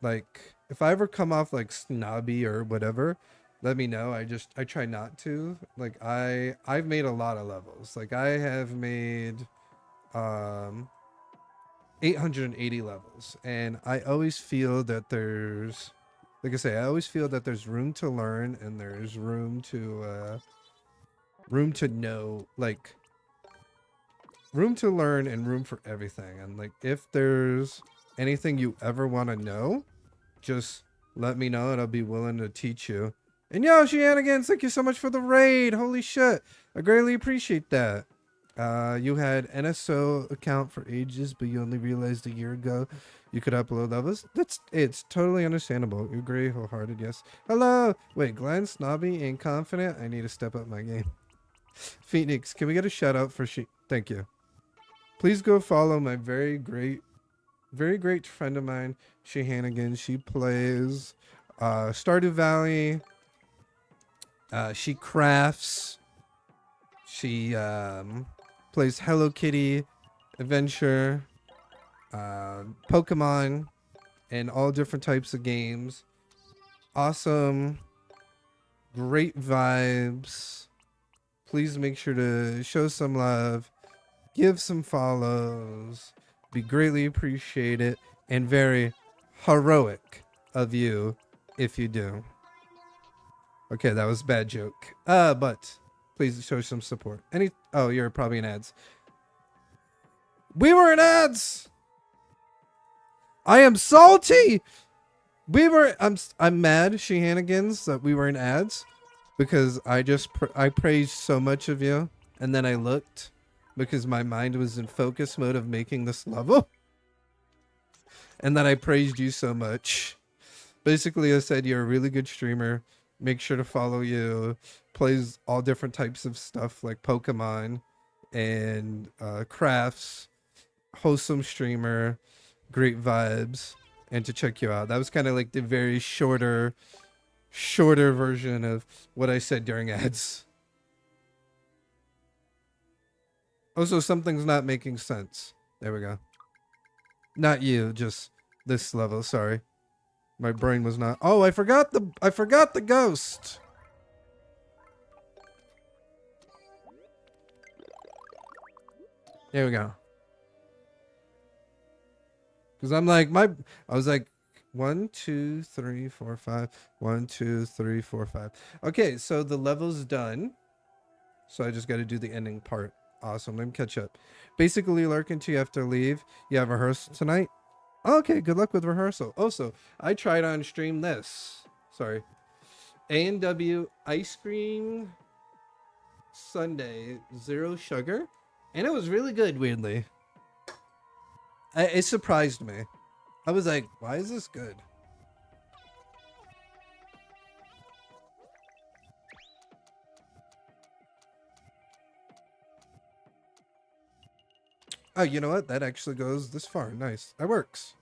Like, if I ever come off like snobby or whatever, let me know. I try not to. Like, I've made a lot of levels. Like, I have made 880 levels, and I always feel that there's, like I say, I always feel that there's room to learn, and there's room to know, like room to learn and room for everything. And like, if there's anything you ever want to know, just let me know and I'll be willing to teach you. And yo, Shenanigans, thank you so much for the raid. Holy shit, I greatly appreciate that. You had NSO account for ages, but you only realized a year ago you could upload levels. It's totally understandable. You agree wholehearted, yes. Hello. Wait, Glenn, snobby and confident. I need to step up my game. Phoenix, can we get a shout out for Thank you. Please go follow my very great friend of mine, Shehanigan. She plays Stardew Valley. She crafts. She plays Hello Kitty, Adventure, Pokemon, and all different types of games. Awesome. Great vibes. Please make sure to show some love. Give some follows. Be greatly appreciated. And very heroic of you if you do. Okay, that was a bad joke. But please show some support. Oh, you're probably in ads. We were in ads. I am salty. I'm mad, Shehanigans, that we were in ads because I praised so much of you, and then I looked because my mind was in focus mode of making this level, and then I praised you so much. Basically, I said you're a really good streamer. Make sure to follow you. Plays all different types of stuff like Pokemon and crafts. Wholesome streamer. Great vibes. And to check you out. That was kind of like the very shorter version of what I said during ads. Also, something's not making sense. There we go. Not you, just this level. Sorry. My brain was not. Oh, I forgot the ghost. There we go. Because I'm like, I was like, 1, 2, 3, 4, 5. 1, 2, 3, 4, 5. Okay, so the level's done. So I just got to do the ending part. Awesome. Let me catch up. Basically, Lurkin, you have to leave. You have rehearsal tonight. Okay, good luck with rehearsal. Also, I tried on stream this. Sorry. A&W ice cream sundae, 0 sugar. And it was really good, weirdly. It surprised me. I was like, why is this good? Oh, you know what? That actually goes this far. Nice. That works.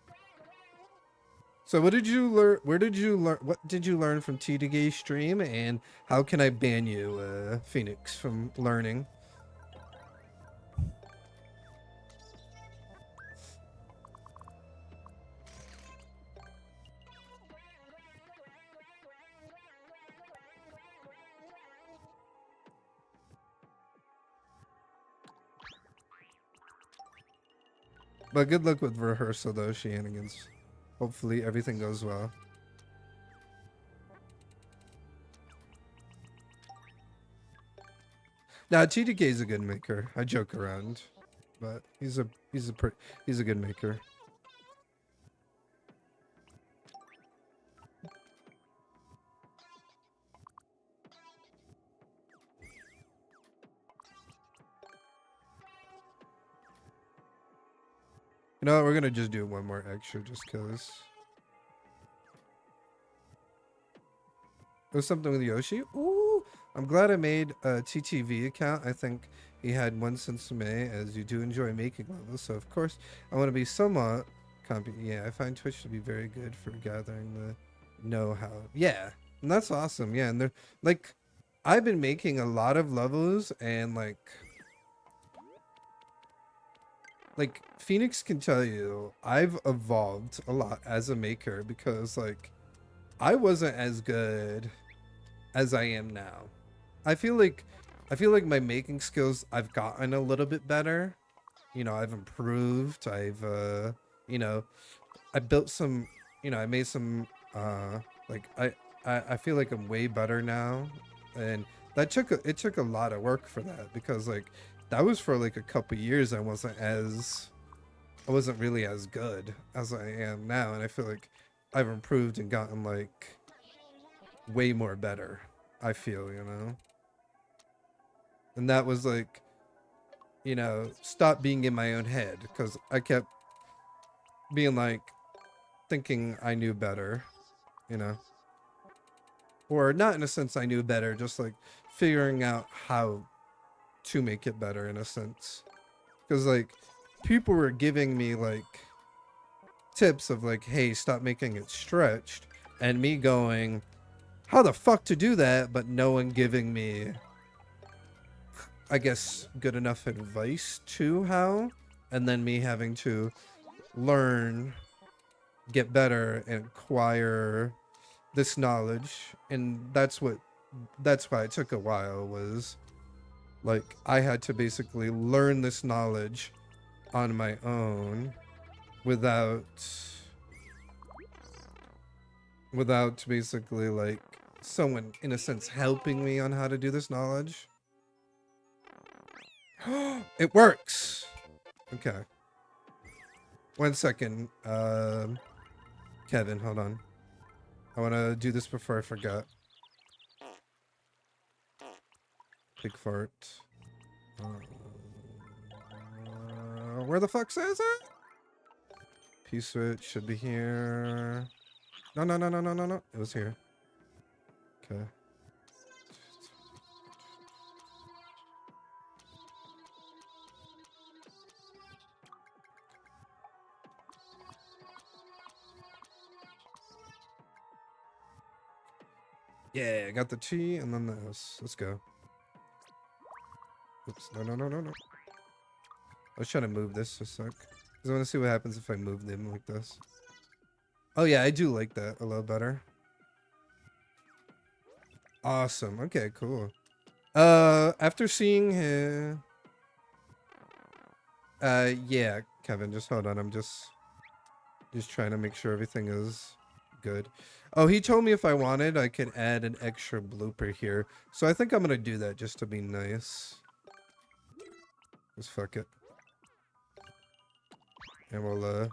So what did you learn? Where did you learn? What did you learn from TDK stream? And how can I ban you, Phoenix, from learning? But good luck with rehearsal though, shenanigans. Hopefully everything goes well. Nah, TDK is a good maker. I joke around, but he's a good maker. You know what? We're gonna just do one more extra just cause. It was something with Yoshi. Ooh, I'm glad I made a TTV account. I think he had one since May, as you do enjoy making levels. So of course, I want to be somewhat yeah, I find Twitch to be very good for gathering the know-how. Yeah, and that's awesome. Yeah, and they're like, I've been making a lot of levels, and like Phoenix can tell you, I've evolved a lot as a maker because like I wasn't as good as I am now. I feel like my making skills, I've gotten a little bit better. You know, I've improved. I've you know, I built some, you know, I made some like I feel like I'm way better now, and that took a lot of work for that, because like that was for like a couple years I wasn't really as good as I am now, and I feel like I've improved and gotten like way more better, I feel, you know. And that was like, you know, stop being in my own head, because I kept being like thinking I knew better, you know, or not in a sense I knew better, just like figuring out how to make it better in a sense, because like people were giving me like tips of like, hey, stop making it stretched, and me going, how the fuck to do that, but no one giving me, I guess, good enough advice to how, and then me having to learn, get better, and acquire this knowledge. And that's why it took a while, was like I had to basically learn this knowledge on my own without basically like someone in a sense helping me on how to do this knowledge. It works. Okay, 1 second. Kevin, hold on, I want to do this before I forget. Big fart. Where the fuck says it? P-switch should be here. No. It was here. Okay. Yeah, I got the T and then this. Let's go. Oops. No. I was trying to move this a sec, because I want to see what happens if I move them like this. Oh yeah, I do like that a little better. Awesome. Okay, cool. After seeing him, yeah, Kevin, just hold on. I'm just trying to make sure everything is good. Oh, he told me if I wanted, I could add an extra blooper here. So I think I'm gonna do that just to be nice. Just fuck it. And we'll,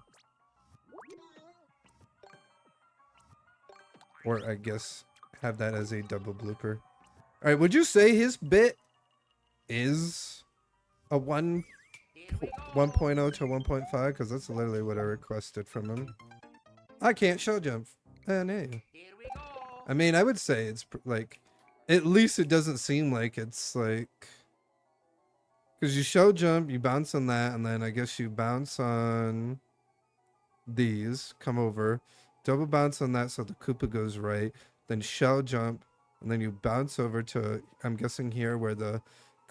or I guess have that as a double blooper. All right, would you say his bit is a 1.0 to 1.5? Because that's literally what I requested from him. I can't show jump. No. Here we go. I mean, I would say it's like, at least it doesn't seem like it's like, because you show jump, you bounce on that, and then I guess you bounce on these, come over, double bounce on that so the Koopa goes right, then shell jump, and then you bounce over to, I'm guessing here where the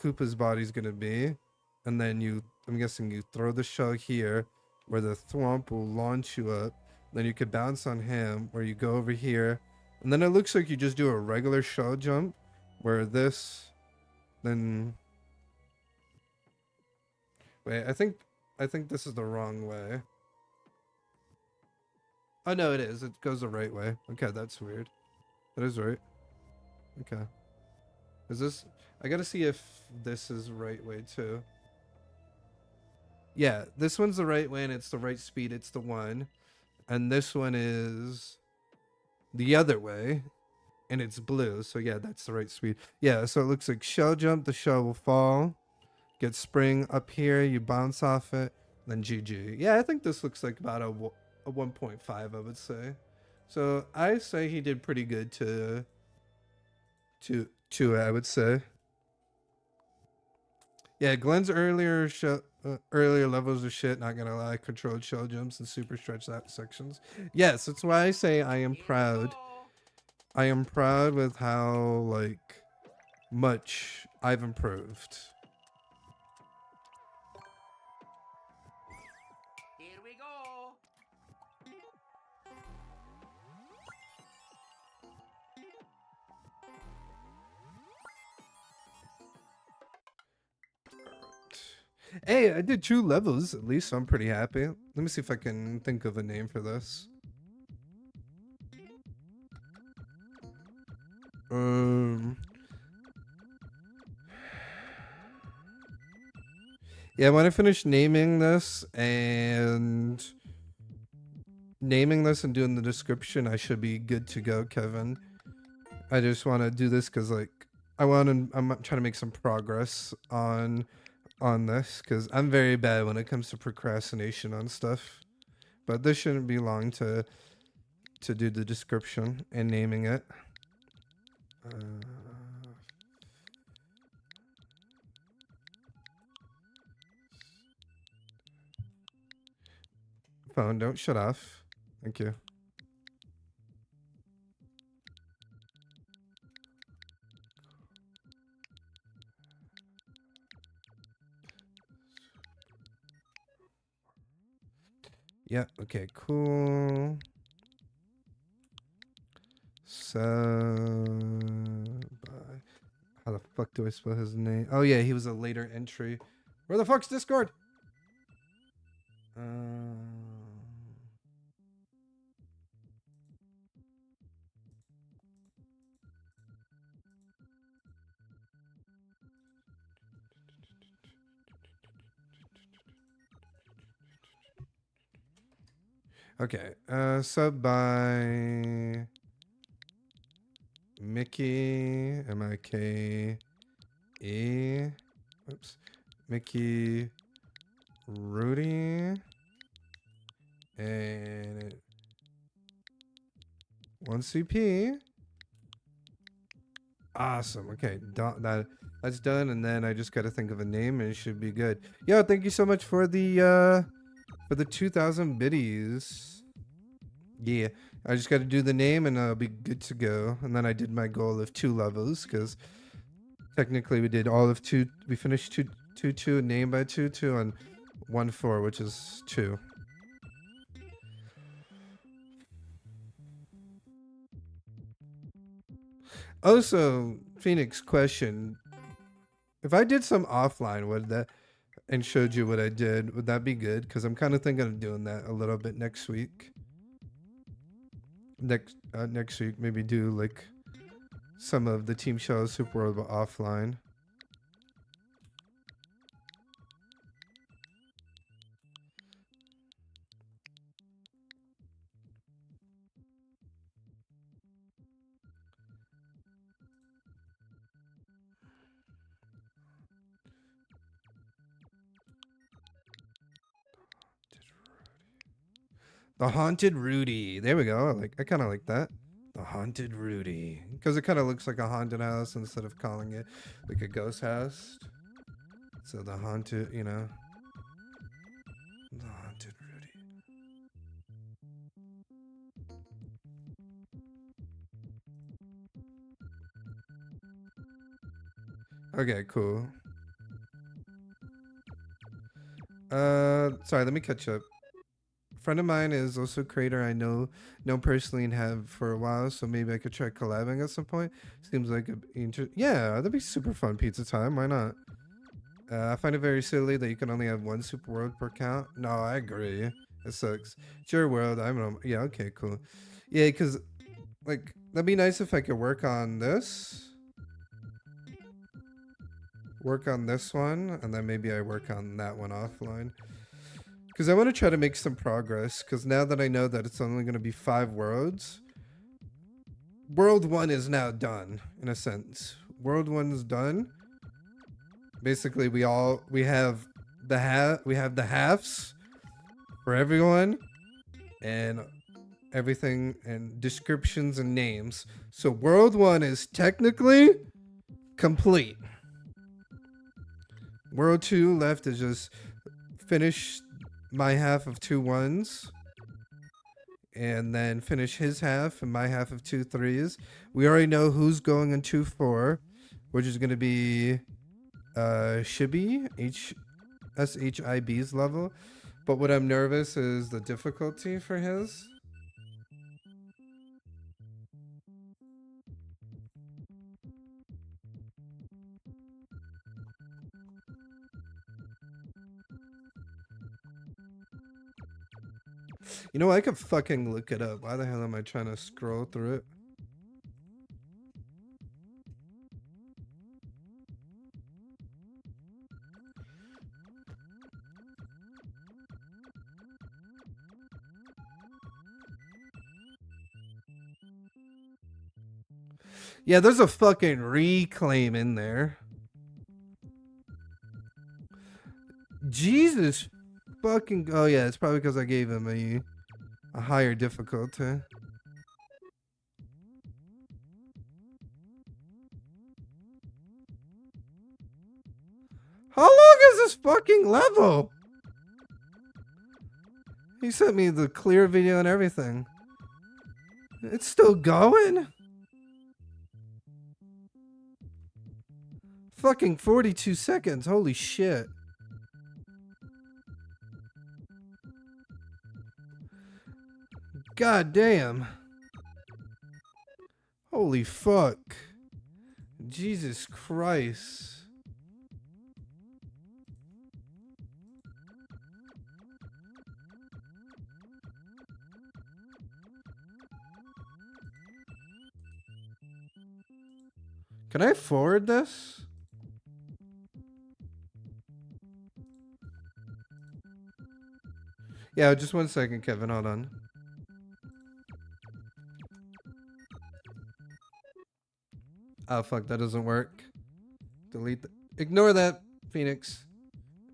Koopa's body's gonna be, and then I'm guessing you throw the shell here where the Thwomp will launch you up, then you could bounce on him, where you go over here, and then it looks like you just do a regular shell jump, where this, then... Wait, I think I think this is the wrong way. Oh no, it is. It goes the right way. Okay, that's weird. That is right. Okay. Is this? I gotta see if this is the right way too. Yeah, this one's the right way and it's the right speed. It's the one. And this one is the other way. And it's blue. So yeah, that's the right speed. Yeah, so it looks like shell jump. The shell will fall. Get spring up here. You bounce off it. Then GG. Yeah, I think this looks like about a 1.5, I would say. So I say he did pretty good to I would say. Yeah, Glenn's earlier levels of shit, not gonna lie, controlled shell jumps and super stretch that sections. Yes, that's why I say I am proud. I am proud with how like much I've improved. Here we go. Hey, I did 2 levels at least, so I'm pretty happy. Let me see if I can think of a name for this. Yeah, when I finish naming this and doing the description, I should be good to go, Kevin. I just want to do this because like I'm trying to make some progress on this because I'm very bad when it comes to procrastination on stuff. But this shouldn't be long to do the description and naming it. Phone, don't shut off. Thank you. Yeah, okay, cool. So, how the fuck do I spell his name? Oh yeah, he was a later entry. Where the fuck's Discord? Okay, sub by Mickey, M-I-K-E, oops, Mickey, Rudy, and 1CP. Awesome, okay, that's done, and then I just gotta think of a name and it should be good. Yo, thank you so much for the 2,000 biddies. Yeah, I just got to do the name and I'll be good to go. And then I did my goal of 2 levels because technically we did all of 2. We finished 2 name by 2 on 1-4, which is 2. Also, Phoenix question: if I did some offline, would that and showed you what I did, would that be good? Because I'm kind of thinking of doing that a little bit next week. Next week, maybe do like some of the Team Shell Super World but offline. The Haunted Rudy. There we go. I kind of like that. The Haunted Rudy. Because it kind of looks like a haunted house instead of calling it like a ghost house. So the haunted, you know. The Haunted Rudy. Okay, cool. Sorry, let me catch up. Friend of mine is also a creator I know personally and have for a while, so maybe I could try collabing at some point. Seems like yeah, that'd be super fun. Pizza time, why not? I find it very silly that you can only have one super world per count. No, I agree. It sucks. It's your world. Yeah, okay, cool. Yeah, because, like, that'd be nice if I could work on this. Work on this one, and then maybe I work on that one offline. Because I want to try to make some progress, because now that I know that it's only going to be 5 worlds, World 1 is now done, in a sense. World 1 is done. Basically, we have the halves for everyone, and everything, and descriptions and names. So World 1 is technically complete. World 2 left is just finish my half of 2 1s, and then finish his half and my half of 2 3s. We already know who's going in 2 4, which is going to be Shibby, SHIB's level. But what I'm nervous is the difficulty for his. You know, I could fucking look it up. Why the hell am I trying to scroll through it? Yeah, there's a fucking reclaim in there. Jesus fucking... Oh yeah, it's probably because I gave him a higher difficulty. How long is this fucking level? He sent me the clear video and everything. It's still going? Fucking 42 seconds. Holy shit. God damn. Holy fuck. Jesus Christ. Can I forward this? Yeah, just 1 second, Kevin. Hold on. Oh, fuck. That doesn't work. Delete. Ignore that, Phoenix.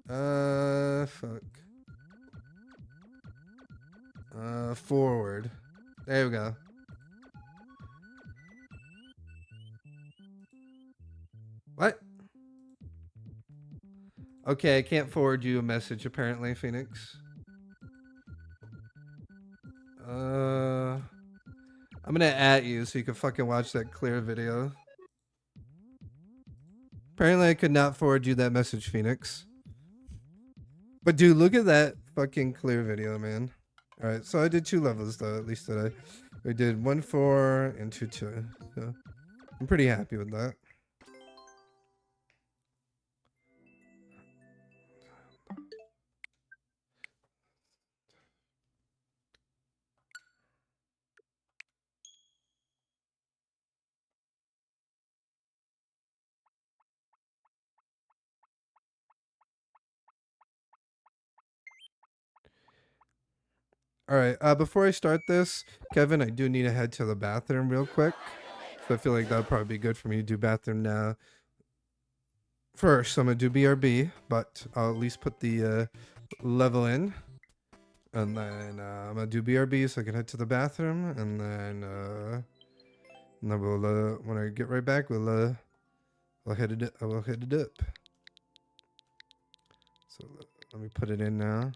Fuck. Forward. There we go. What? Okay, I can't forward you a message apparently, Phoenix. I'm gonna at you so you can fucking watch that clear video. Apparently I could not forward you that message, Phoenix. But dude, look at that fucking clear video, man. Alright, so I did 2 levels though, at least today. We did 1 4 and 2 2. So I'm pretty happy with that. All right. Before I start this, Kevin, I do need to head to the bathroom real quick. So I feel like that would probably be good for me to do bathroom now. First, I'm gonna do BRB, but I'll at least put the level in, and then I'm gonna do BRB so I can head to the bathroom, and then we'll when I get right back, we'll hit it. I will hit it up. So let me put it in now.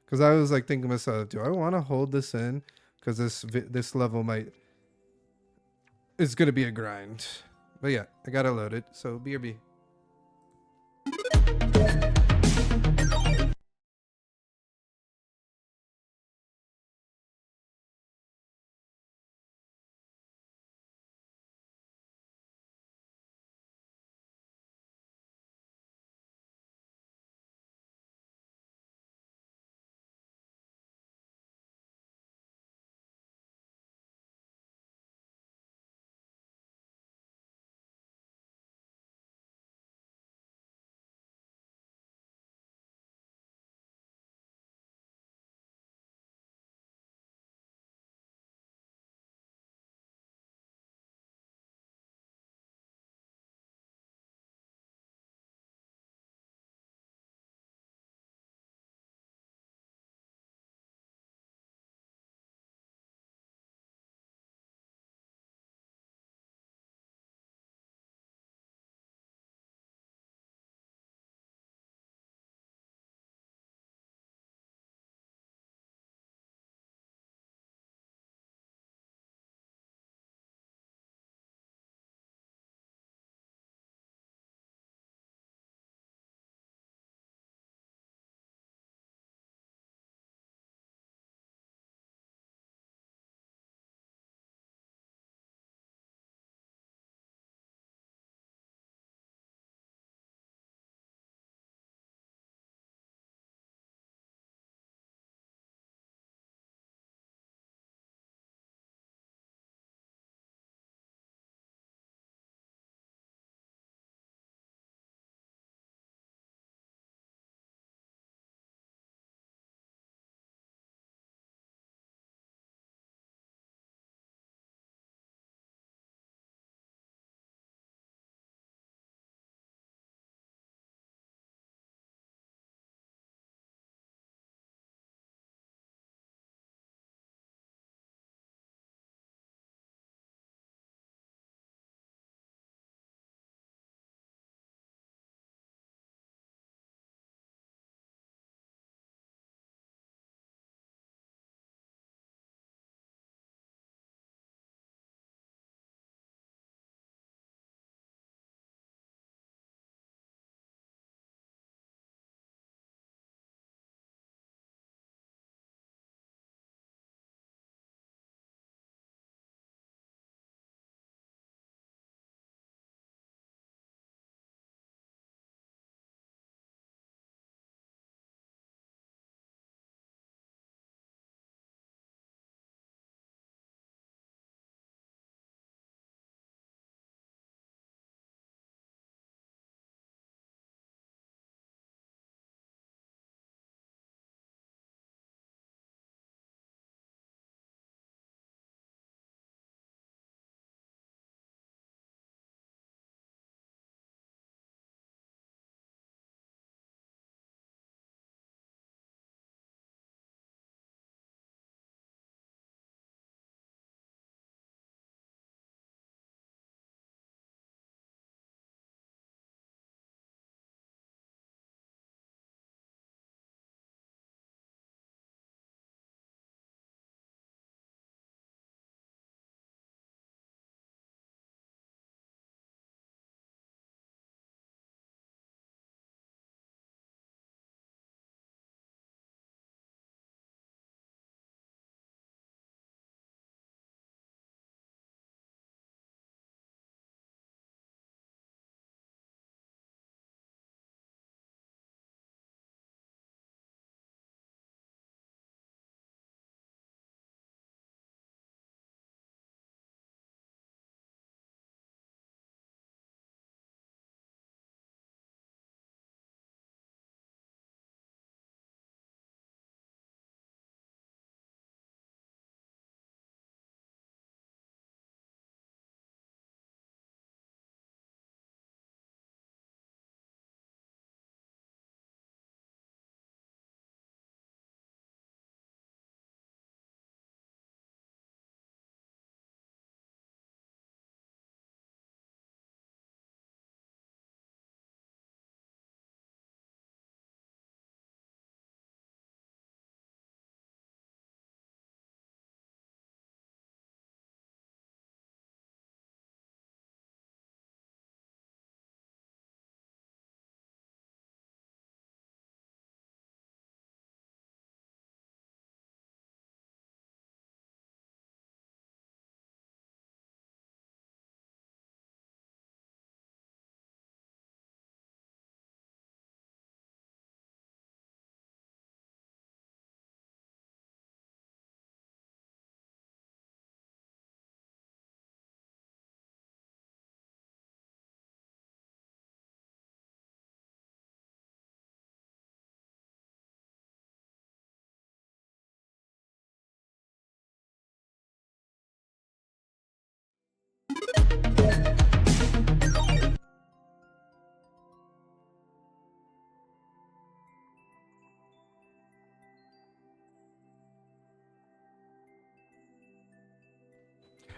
Because I was like thinking to myself, do I want to hold this in? Because this level it's going to be a grind. But yeah, I got to load it. So BRB.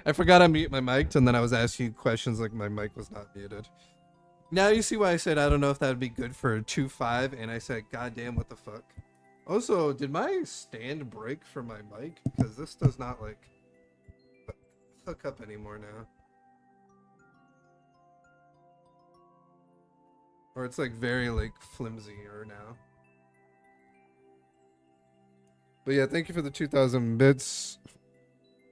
I forgot I mute my mic, and then I was asking you questions like my mic was not muted. Now you see why I said I don't know if that would be good for 2.5, and I said, God damn, what the fuck? Also, did my stand break for my mic? Because this does not, like, hook up anymore now. Or it's, like, very, like, flimsier now. But yeah, thank you for the 2,000 bits,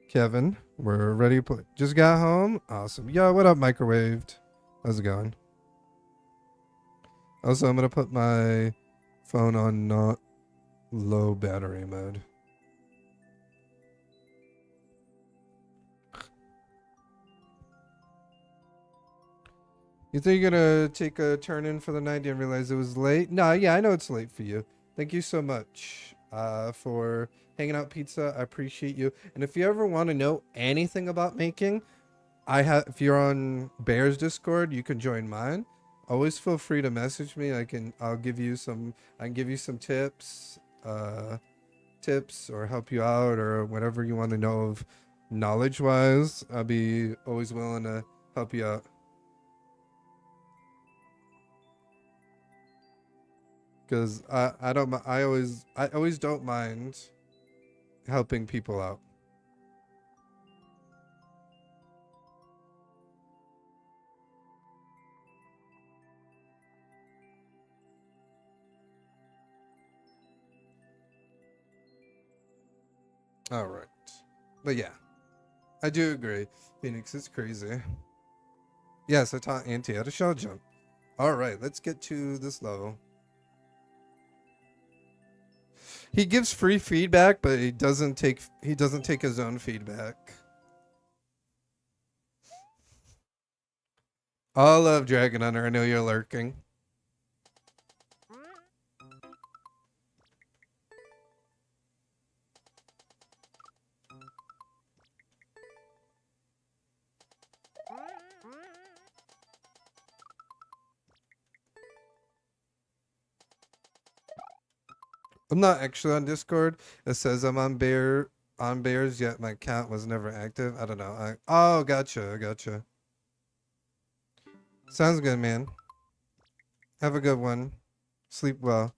Kevin. We're ready to play. Just got home? Awesome. Yo, what up, Microwaved? How's it going? Also, I'm going to put my phone on not low battery mode. You think you're going to take a turn in for the night? Didn't realize it was late? No, yeah, I know it's late for you. Thank you so much for hanging out, Pizza. I appreciate you. And if you ever want to know anything about making, if you're on Bear's Discord, you can join mine. Always feel free to message me. I can give you some tips or help you out or whatever you want to know of knowledge wise. I'll be always willing to help you out. Cause I always don't mind helping people out. All right. But yeah, I do agree. Phoenix is crazy. Yes, I taught Auntie how to shell jump. All right, let's get to this level. He gives free feedback, but he doesn't take his own feedback. I love Dragon Hunter. I know you're lurking. I'm not actually on Discord. It says I'm on Bears, yet my account was never active. I don't know. Oh, gotcha. Sounds good, man. Have a good one. Sleep well.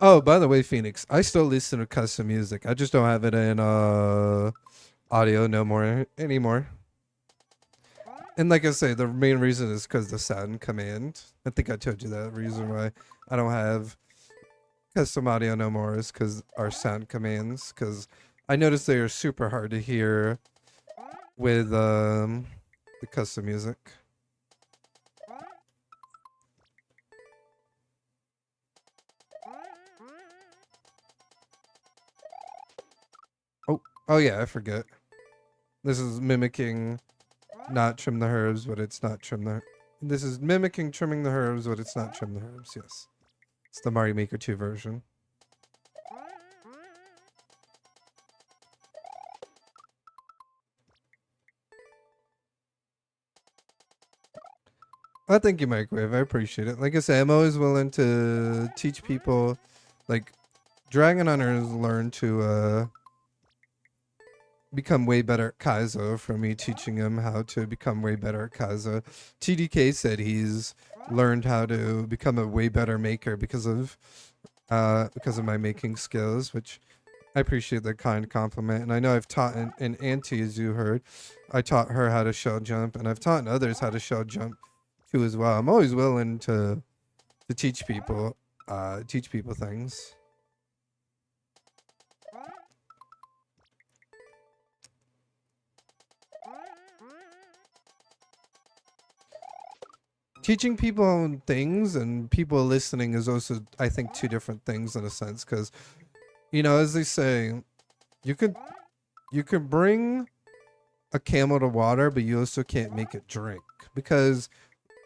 Oh, by the way, Phoenix, I still listen to custom music. I just don't have it in audio no more anymore. And like I say, the main reason is because the sound command. I think I told you that reason why I don't have custom audio no more is because our sound commands. Because I noticed they are super hard to hear with the custom music. Oh yeah, I forget. This is mimicking not trim the herbs, but it's not trim the... This is mimicking trimming the herbs, but it's not trim the herbs, yes. It's the Mario Maker 2 version. Oh, thank you, Microwave. I appreciate it. Like I say, I'm always willing to teach people. Like, Dragon Hunters learn to become way better at Kaizo from me teaching him how to become way better at Kaizo. TDK said he's learned how to become a way better maker because of my making skills, which I appreciate that kind compliment. And I know I've taught an Auntie, as you heard, I taught her how to shell jump, and I've taught others how to shell jump too as well. I'm always willing to teach people things. teaching people things and people listening is also, I think, two different things in a sense. Because, you know, as they say, you could bring a camel to water, but you also can't make it drink. Because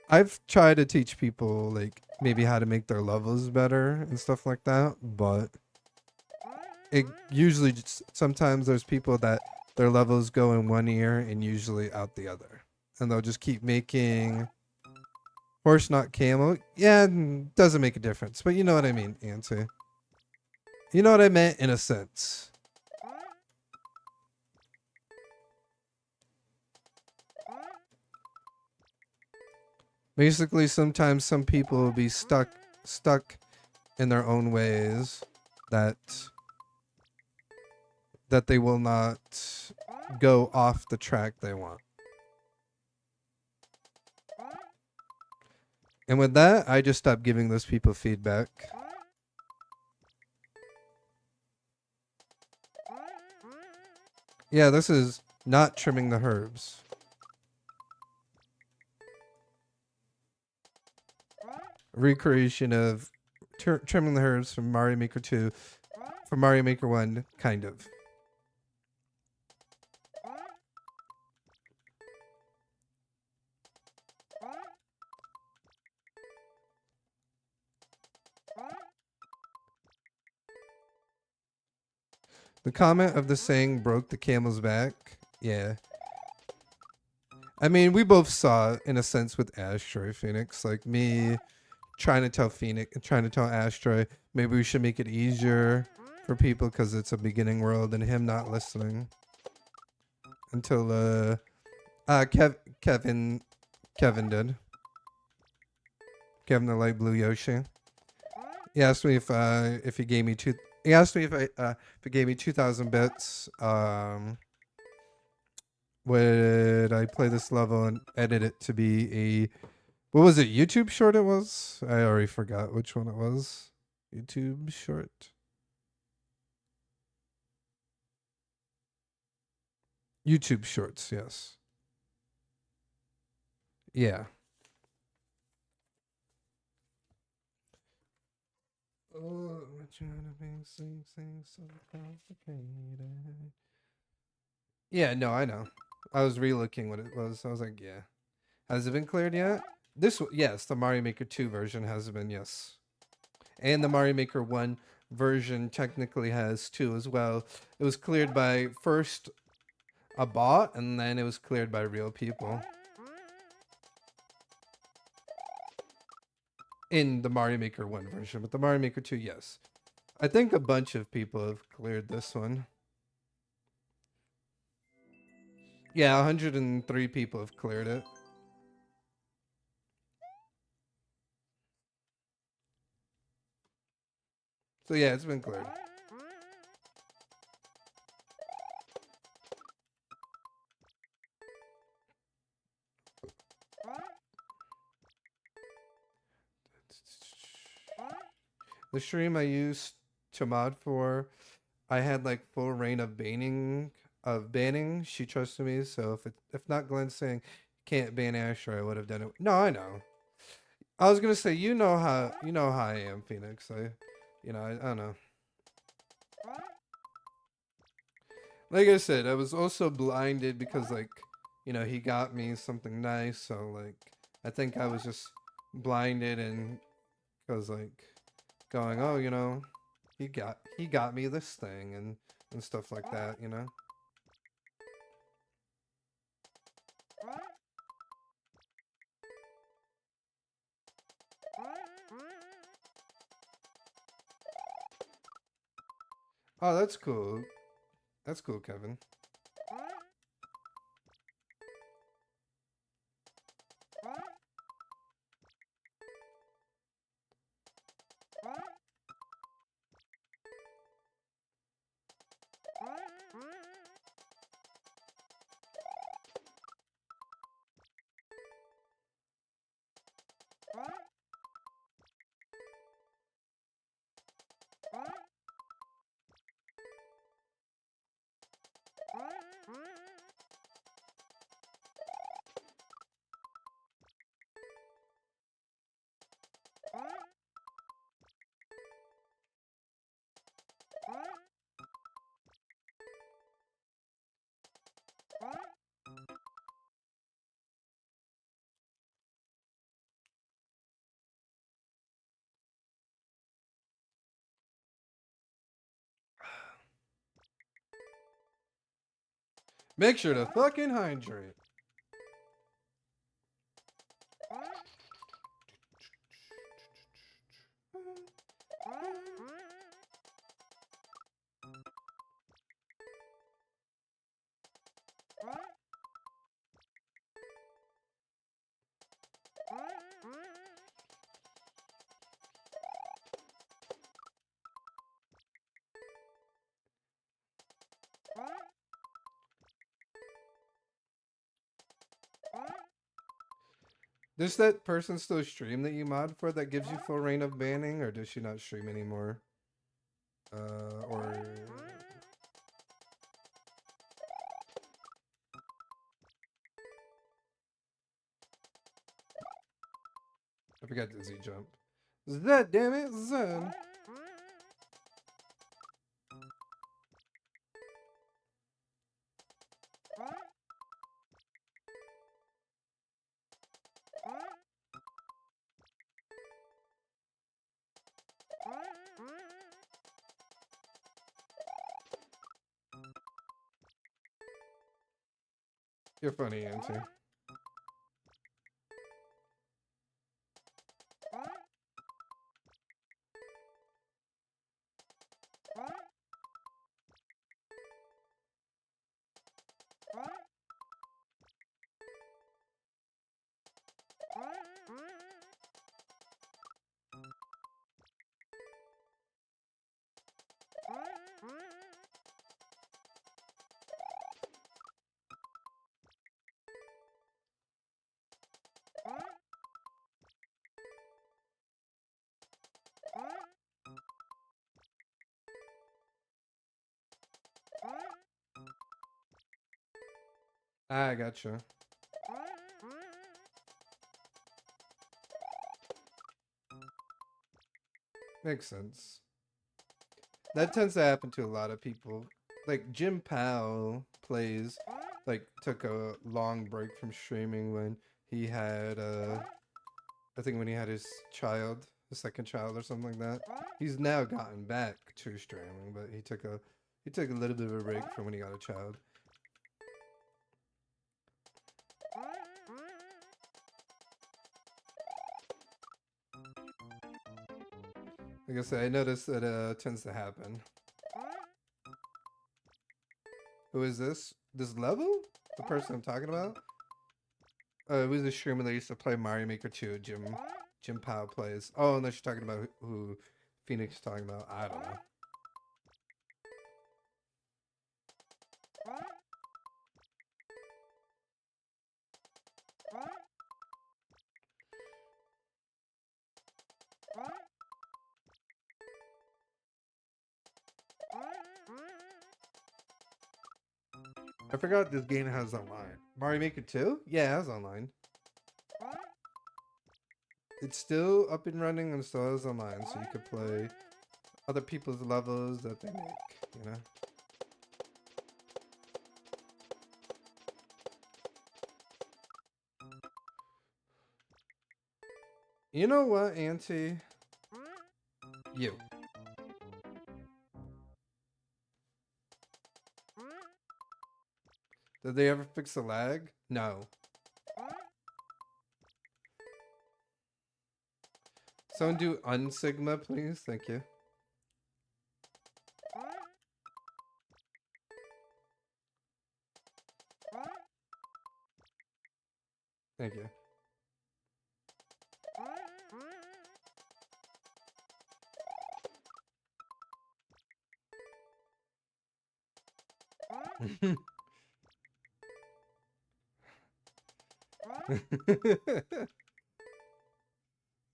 I've tried to teach people like maybe how to make their levels better and stuff like that, but it usually just, sometimes there's people that their levels go in one ear and usually out the other, and they'll just keep making horse not camel. Yeah, doesn't make a difference, but you know what I mean, Auntie. You know what I meant in a sense. Basically, sometimes some people will be stuck in their own ways that they will not go off the track they want. And with that, I just stopped giving those people feedback. Yeah, this is not trimming the herbs. Recreation of trimming the herbs from Mario Maker 2, from Mario Maker 1, kind of. The comment of the saying broke the camel's back. Yeah. I mean, we both saw it in a sense with Astroy Phoenix. Like me trying to tell Astroy, maybe we should make it easier for people because it's a beginning world, and him not listening. Until Kevin did. Kevin the light blue Yoshi. He asked me if he gave me he asked me if he gave me 2,000 bits, would I play this level and edit it to be a, what was it, YouTube short it was? I already forgot which one it was. YouTube short. YouTube shorts, yes. Yeah. Oh, we're trying to make things so complicated. Yeah, no, I know. I was re-looking what it was. I was like, yeah. Has it been cleared yet? Yes, the Mario Maker 2 version has been, yes. And the Mario Maker 1 version technically has 2 as well. It was cleared by first a bot, and then it was cleared by real people. In the Mario Maker 1 version, but the Mario Maker 2, yes. I think a bunch of people have cleared this one. Yeah, 103 people have cleared it. So yeah, it's been cleared. The stream I used to mod for, I had like full reign of banning. She trusted me, so if not Glenn saying can't ban Asher, I would have done it. No, I know. I was gonna say, you know how I am, Phoenix. I don't know. Like I said, I was also blinded because like, he got me something nice, so like I think I was just blinded and because like going, oh, he got me this thing and stuff like that, Oh, that's cool. That's cool, Kevin. Make sure to fucking hydrate. Does that person still stream that you mod for that gives you full reign of banning, or does she not stream anymore? Or I forgot the Z jump. Zed, damn it, Zed. You're funny, Auntie. I gotcha. Makes sense. That tends to happen to a lot of people. Like Jim Powell plays, like took a long break from streaming when he had I think when he had his child, his second child or something like that. He's now gotten back to streaming, but he took a little bit of a break from when he got a child. Like I said, I noticed that tends to happen. Who is this? This level? The person I'm talking about? It was a streamer that used to play Mario Maker 2. Jim Powell plays. Oh, unless you're talking about who Phoenix is talking about. I don't know. I forgot this game has online. Mario Maker 2? Yeah, it has online. It's still up and running and still has online, so you could play other people's levels that they make, you know? You know what, Auntie? You. Did they ever fix the lag? No. Someone do unsigma, please. Thank you. Thank you.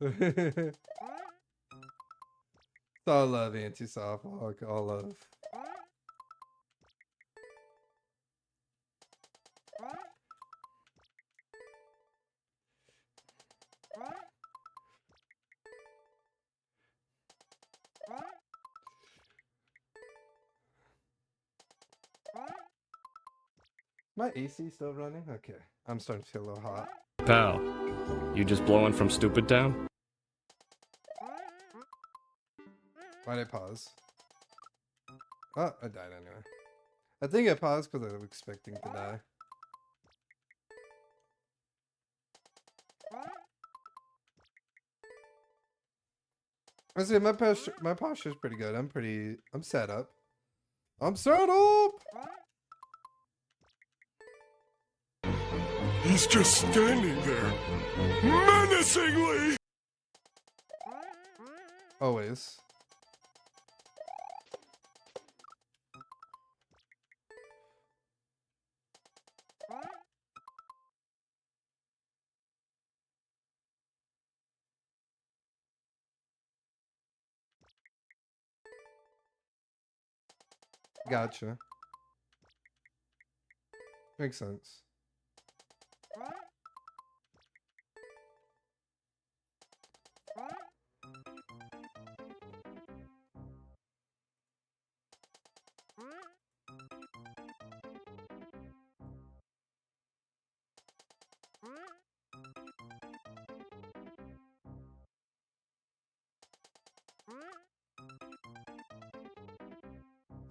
It's all love, anti-soft walk, all love. My AC still running? Okay. I'm starting to feel a little hot. Pal, you just blowing from Stupid Town? Why'd I pause? Oh, I died anyway. I think I paused because I was expecting to die. I say my posture's pretty good. I'm set up. I'm set up. He's just standing there, menacingly. Always. Gotcha. Makes sense.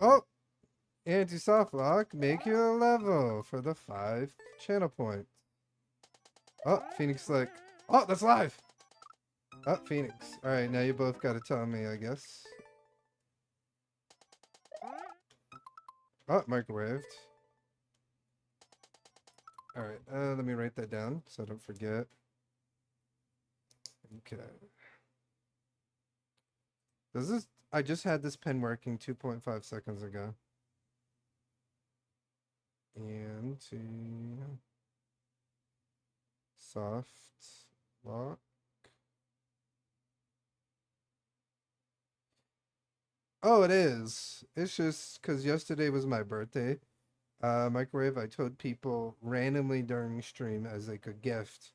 Oh! Anti-soft lock, make you a level for the 5 channel points. Oh, Phoenix like, oh, that's live. Oh, Phoenix. All right, now you both got to tell me, I guess. Oh, microwaved. All right, let me write that down so I don't forget. Okay. I just had this pen working 2.5 seconds ago. And soft lock. Oh, it is. It's just because yesterday was my birthday. Microwave, I told people randomly during stream as like a gift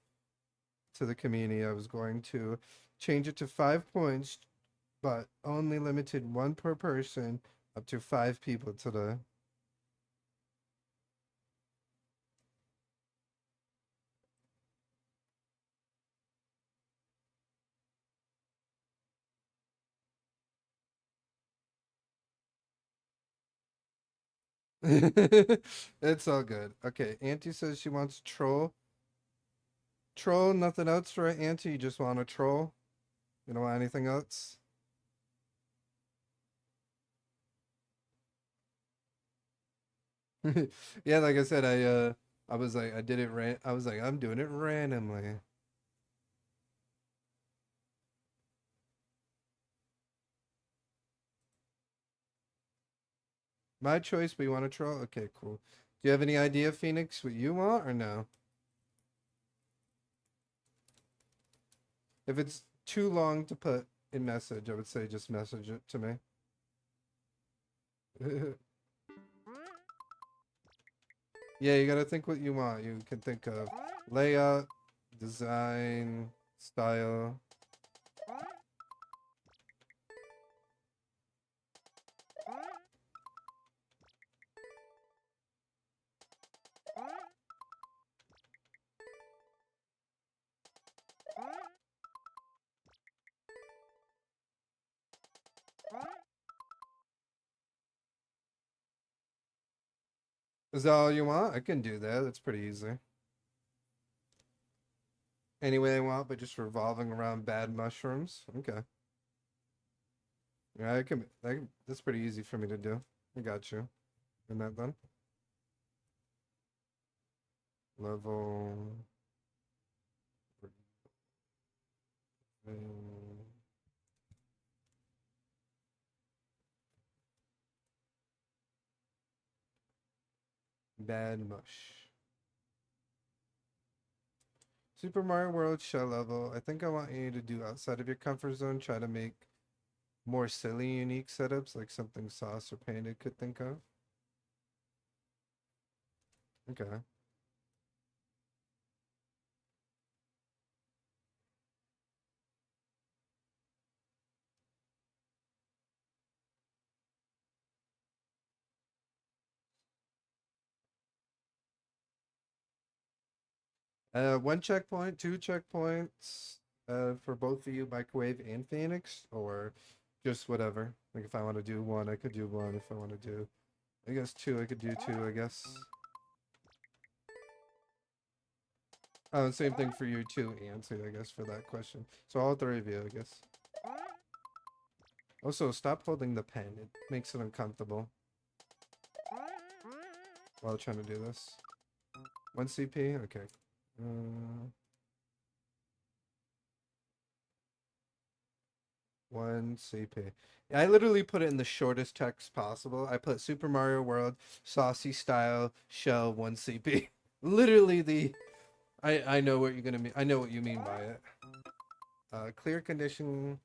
to the community, I was going to change it to 5 points, but only limited 1 per person, up to 5 people today. It's all good. Okay, Auntie says she wants troll. Troll, nothing else for Auntie? You just want a troll? You don't want anything else? Yeah, like I said, I was like, I was like, I'm doing it randomly. My choice, but you want a troll? Okay, cool. Do you have any idea, Phoenix, what you want or no? If it's too long to put in message, I would say just message it to me. Yeah, you gotta think what you want. You can think of layout, design, style. Is that all you want? I can do that. That's pretty easy. Any way I want, but just revolving around bad mushrooms. Okay. Yeah, that's pretty easy for me to do. I got you. And that done. Level. Bad mush. Super Mario World shell level. I think I want you to do outside of your comfort zone. Try to make more silly, unique setups, like something Sauce or Panda could think of. Okay. One checkpoint, 2 checkpoints, for both of you, Microwave and Phoenix, or just whatever. Like if I want to do one, I could do one. If I want to do I guess 2. I could do 2, I guess. Oh, and same thing for you too, and 2, I guess, for that question. So all 3 of you, I guess. Also, stop holding the pen. It makes it uncomfortable while trying to do this. 1 CP? Okay. 1 CP. Yeah, I literally put it in the shortest text possible. I put Super Mario World, saucy style, shell, 1 CP. Literally the... I know what you're gonna mean. I know what you mean by it. Clear condition...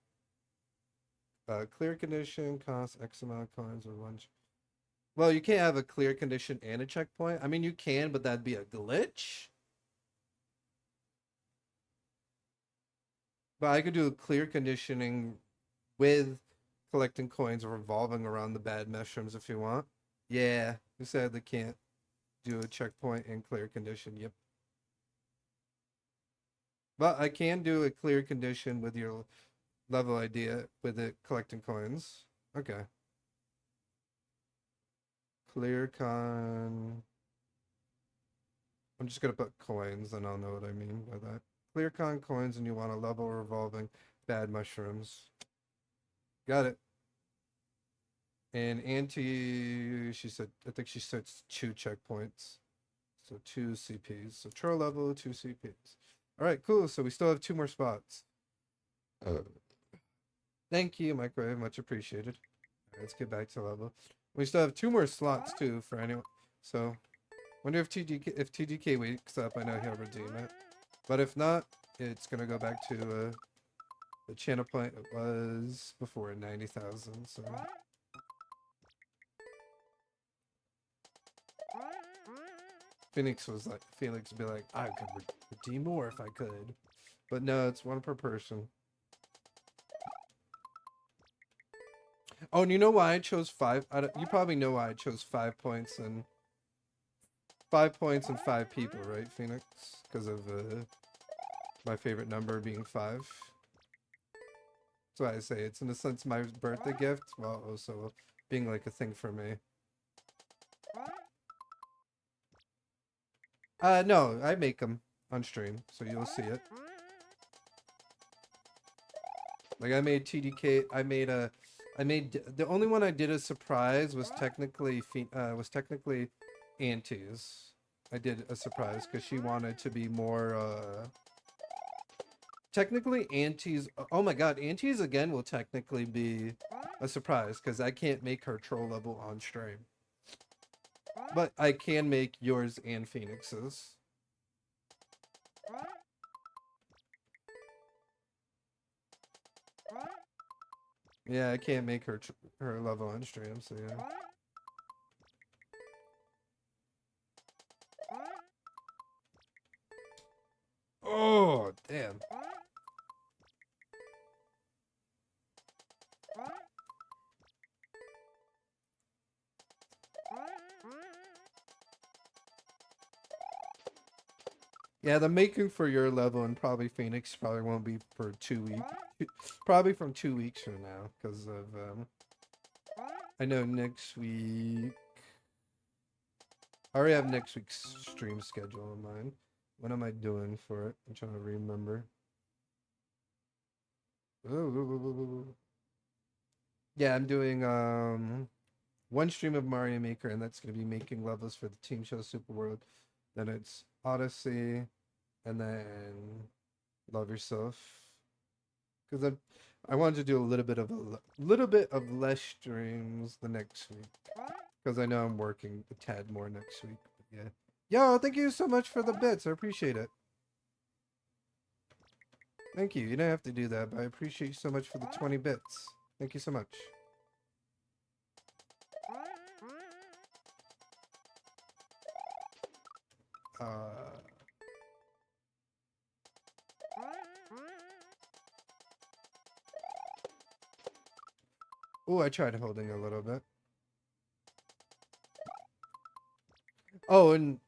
clear condition costs X amount of coins or 1... Well, you can't have a clear condition and a checkpoint. I mean, you can, but that'd be a glitch. But I could do a clear conditioning with collecting coins revolving around the bad mushrooms if you want. Yeah, you said they can't do a checkpoint and clear condition. Yep. But I can do a clear condition with your level idea with it collecting coins. Okay. Clear con. I'm just gonna put coins and I'll know what I mean by that. Clear con coins and you want a level revolving bad mushrooms. Got it. And Auntie, she said, I think she said 2 checkpoints. So 2 CPs. So troll level, 2 CPs. All right, cool. So we still have 2 more spots. Thank you, Microwave. Much appreciated. All right, let's get back to level. We still have 2 more slots too for anyone. So wonder if TDK wakes up. I know he'll redeem it. But if not, it's gonna go back to the channel point it was before 90,000. So. Phoenix was like, Felix would be like, I could redeem more if I could. But no, it's 1 per person. Oh, and you know why I chose 5? You probably know why I chose 5 points and 5 points and 5 people, right, Phoenix? Because of my favorite number being 5. That's why I say it's in a sense my birthday gift, while also being like a thing for me. No, I make them on stream, so you'll see it. Like I made TDK, the only one I did a surprise was technically Auntie's. I did a surprise because she wanted to be more, technically Auntie's, oh my god, Auntie's again will technically be a surprise because I can't make her troll level on stream. But I can make yours and Phoenix's. Yeah, I can't make her level on stream, so yeah. Oh, damn. Yeah, the making for your level and probably Phoenix probably won't be for 2 weeks. Probably from 2 weeks from now, because of, I know next week... I already have next week's stream schedule in mind. What am I doing for it? I'm trying to remember. Yeah, I'm doing, 1 stream of Mario Maker, and that's going to be making levels for the Team Show Super World. Then it's Odyssey, and then Love Yourself. Because I wanted to do a little bit of less streams the next week. Because I know I'm working a tad more next week. But yeah. Yo, thank you so much for the bits. I appreciate it. Thank you. You don't have to do that, but I appreciate you so much for the 20 bits. Thank you so much. Oh, I tried holding a little bit. Oh, and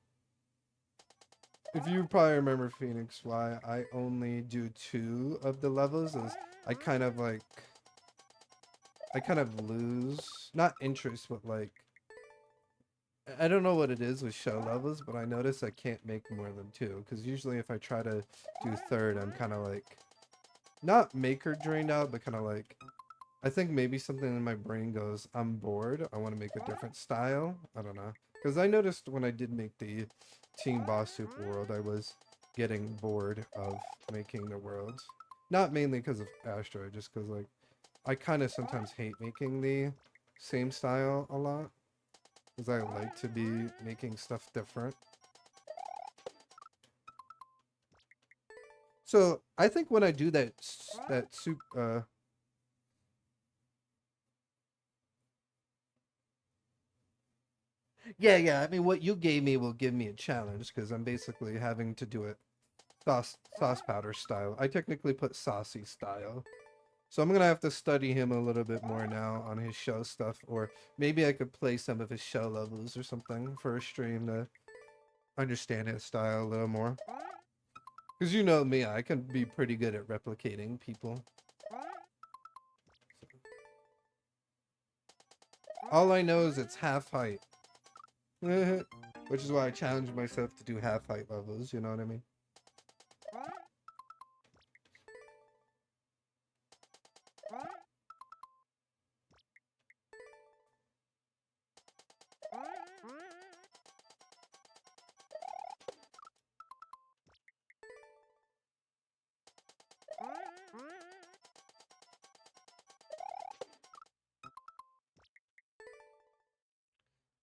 if you probably remember, Phoenix, why I only do 2 of the levels is I kind of lose, not interest, but like, I don't know what it is with show levels, but I notice I can't make more than 2. Because usually if I try to do third, I'm kind of like, not maker drained out, but kind of like, I think maybe something in my brain goes, I'm bored. I want to make a different style. I don't know. Because I noticed when I did make the Team Boss Super World, I was getting bored of making the worlds. Not mainly because of Asteroid, just because like, I kind of sometimes hate making the same style a lot. Because I like to be making stuff different. So I think when I do that soup yeah, I mean what you gave me will give me a challenge because I'm basically having to do it sauce powder style. I technically put saucy style. So I'm gonna have to study him a little bit more now on his show stuff, or maybe I could play some of his show levels or something for a stream to understand his style a little more. Because you know me, I can be pretty good at replicating people. All I know is it's half height. Which is why I challenge myself to do half height levels, you know what I mean?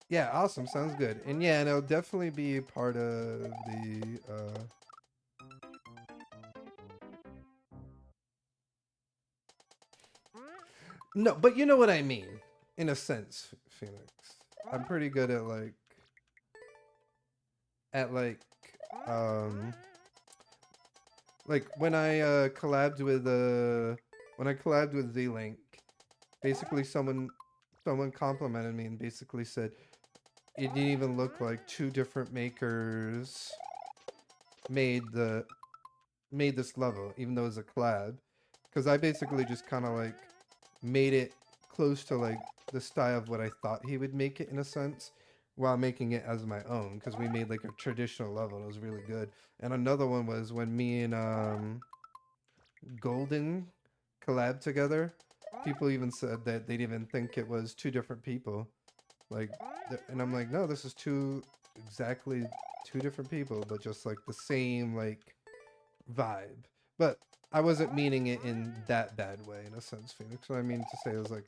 Yeah, awesome. Sounds good. And yeah, and it'll definitely be part of the No, but you know what I mean. In a sense, Phoenix. I'm pretty good at like um when I collabed with Z-Link, basically someone complimented me and basically said it didn't even look like 2 different makers made this level, even though it's a collab. Because I basically just kind of like made it close to like the style of what I thought he would make it in a sense, while making it as my own. Because we made like a traditional level and it was really good. And another one was when me and Golden collabed together. People even said that they didn't even think it was 2 different people. Like, and I'm like, no, this is exactly 2 different people, but just like the same like vibe. But I wasn't meaning it in that bad way, in a sense, Phoenix. What I mean to say is like,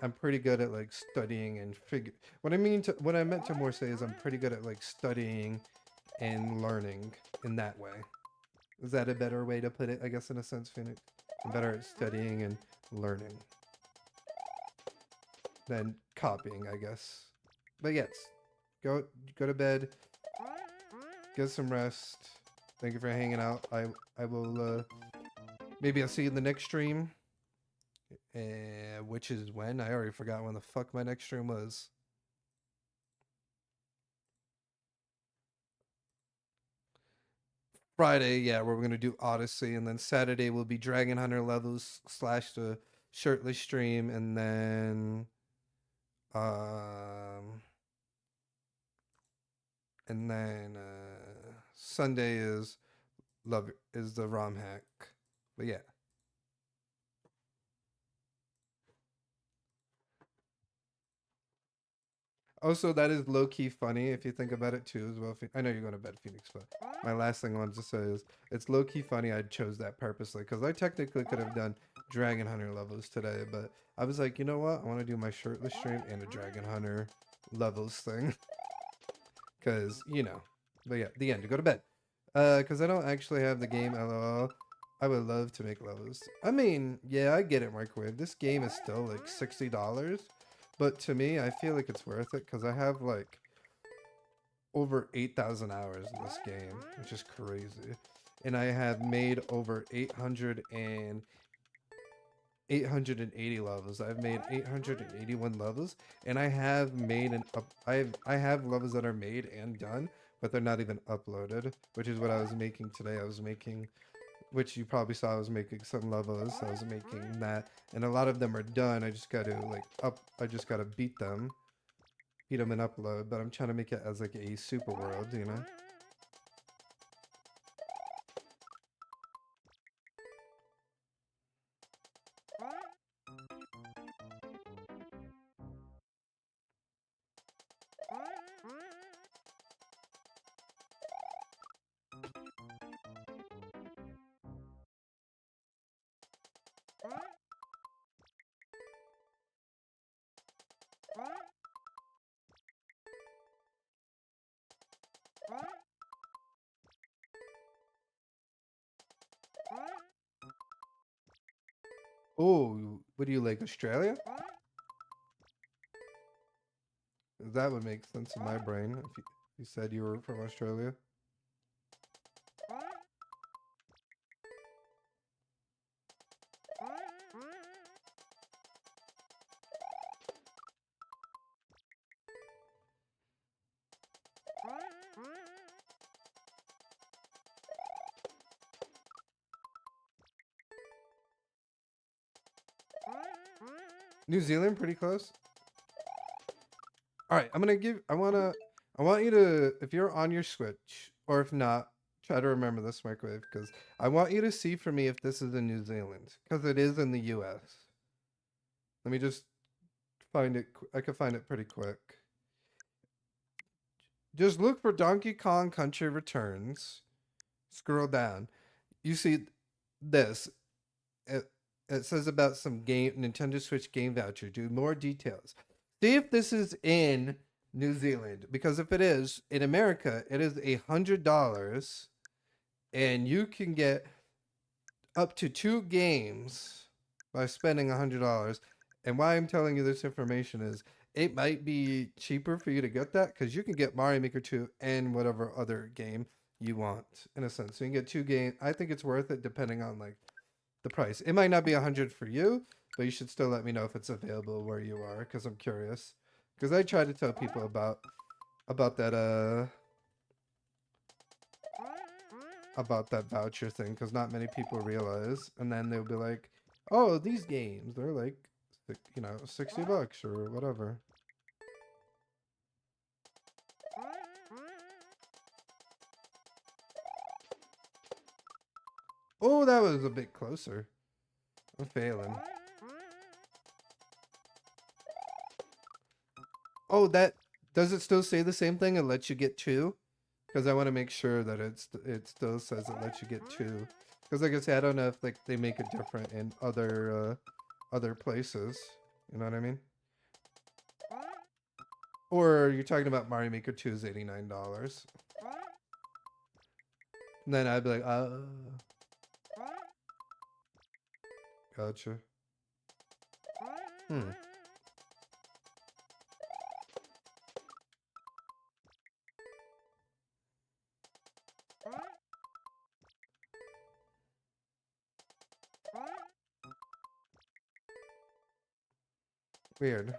I'm pretty good at like studying and what I meant to more say is I'm pretty good at like studying and learning in that way. Is that a better way to put it, I guess, in a sense, Phoenix? I'm better at studying and learning than copying, I guess. But yes, go to bed, get some rest. Thank you for hanging out. I will maybe I'll see you in the next stream. Which is when? I already forgot when the fuck my next stream was. Friday, yeah, where we're gonna do Odyssey, and then Saturday will be Dragon Hunter levels / the shirtless stream, and then Sunday is the ROM hack. But yeah. Also, that is low-key funny if you think about it too as well. I know you're going to bed, Phoenix, but my last thing I wanted to say is it's low-key funny I chose that purposely, because I technically could have done Dragon Hunter levels today, but I was like, you know what? I want to do my shirtless stream and a Dragon Hunter levels thing. Because, you know. But yeah, the end. Go to bed. Because I don't actually have the game, LOL. I would love to make levels. I mean, yeah, I get it, Microwave. This game is still like $60. But to me, I feel like it's worth it because I have like over 8,000 hours in this game, which is crazy. And I have made over 880 levels. I've made 881 levels, and I have made I have levels that are made and done, but they're not even uploaded, which is what I was making today. I was making, which you probably saw, I was making some levels. I was making that, and a lot of them are done. I just got to I just got to beat them, beat them in upload, but I'm trying to make it as like a super world, you know? Oh, what do you like, Australia? That would make sense in my brain if you said you were from Australia. New Zealand, pretty close. All right, I want you to, if you're on your Switch, or if not, try to remember this microwave, because I want you to see for me if this is in New Zealand, because it is in the US. Let me just find it. I can find it pretty quick. Just look for Donkey Kong Country Returns. Scroll down. You see this. It says about some game Nintendo Switch game voucher. Do more details. See if this is in New Zealand, because if it is in America, it is $100, and you can get up to 2 games by spending $100. And why I'm telling you this information is it might be cheaper for you to get that because you can get Mario Maker 2 and whatever other game you want, in a sense. So you can get 2 games. I think it's worth it depending on like the price. It might not be 100 for you, but you should still let me know if it's available where you are, because I'm curious. Because I try to tell people about that voucher thing, because not many people realize, and then they'll be like, oh, these games, they're like, you know, $60 or whatever. Oh, that was a bit closer. I'm failing. Oh, that does it still say the same thing? It lets you get 2? Because I want to make sure that it still says it lets you get 2. Because like I said, I don't know if like they make it different in other places. You know what I mean? Or you're talking about Mario Maker 2 is $89. And then I'd be like, gotcha. Weird.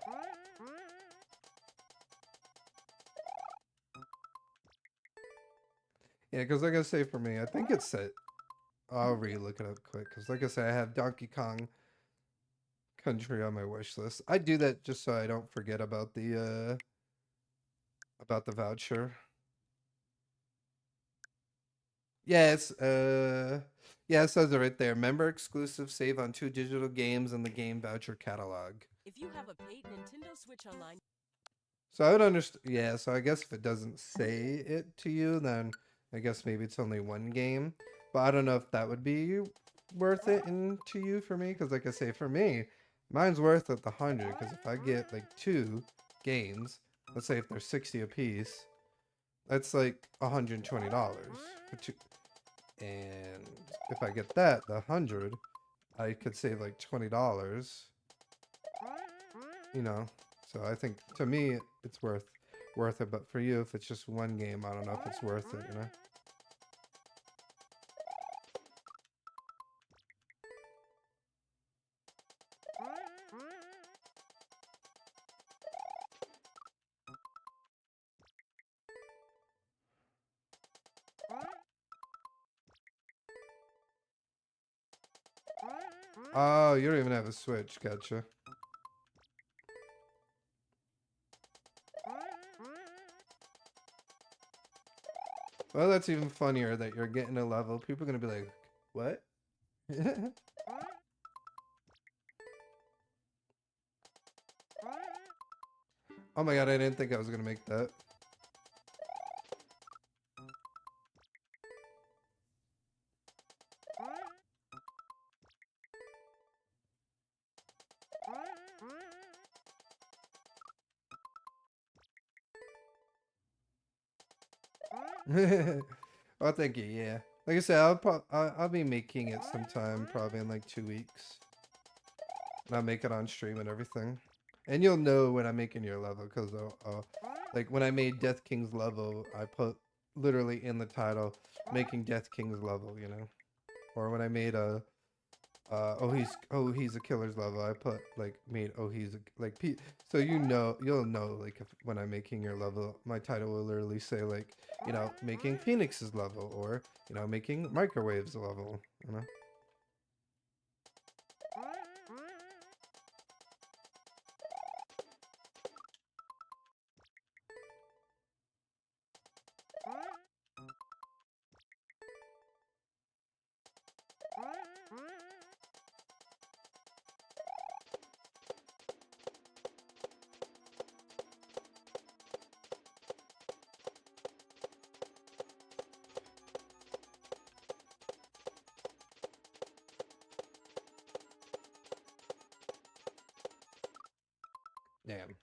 Yeah, because like I say, for me, I think it's set. I'll re-look it up quick, because like I say, I have Donkey Kong Country on my wish list. I do that just so I don't forget about the voucher. Yeah, yeah, it says it right there. Member exclusive, save on 2 digital games in the game voucher catalog. If you have a paid Nintendo Switch Online. So I would understand. Yeah, so I guess if it doesn't say it to you, then I guess maybe it's only 1 game. But I don't know if that would be worth it to you for me, because like I say, for me, mine's worth it the 100. Because if I get like 2 games, let's say if they're 60 a piece, that's like $120 for 2. And if I get that, the 100, I could save like $20. You know, so I think to me it's worth it. But for you, if it's just 1 game, I don't know if it's worth it. You know. Oh, you don't even have a Switch, gotcha. Well, that's even funnier that you're getting a level. People are gonna be like, "What?" Oh my god, I didn't think I was gonna make that. Oh, thank you. Yeah, like I said, I'll be making it sometime, probably in like 2 weeks, and I'll make it on stream and everything. And you'll know when I'm making your level, because like when I made Death King's level, I put literally in the title, making Death King's level, you know. Or when I made a he's a killer's level, I put like made he's a, like so you'll know like if, when I'm making your level, my title will literally say like, you know, making Phoenix's level, or you know, making Microwave's level, you know. Damn.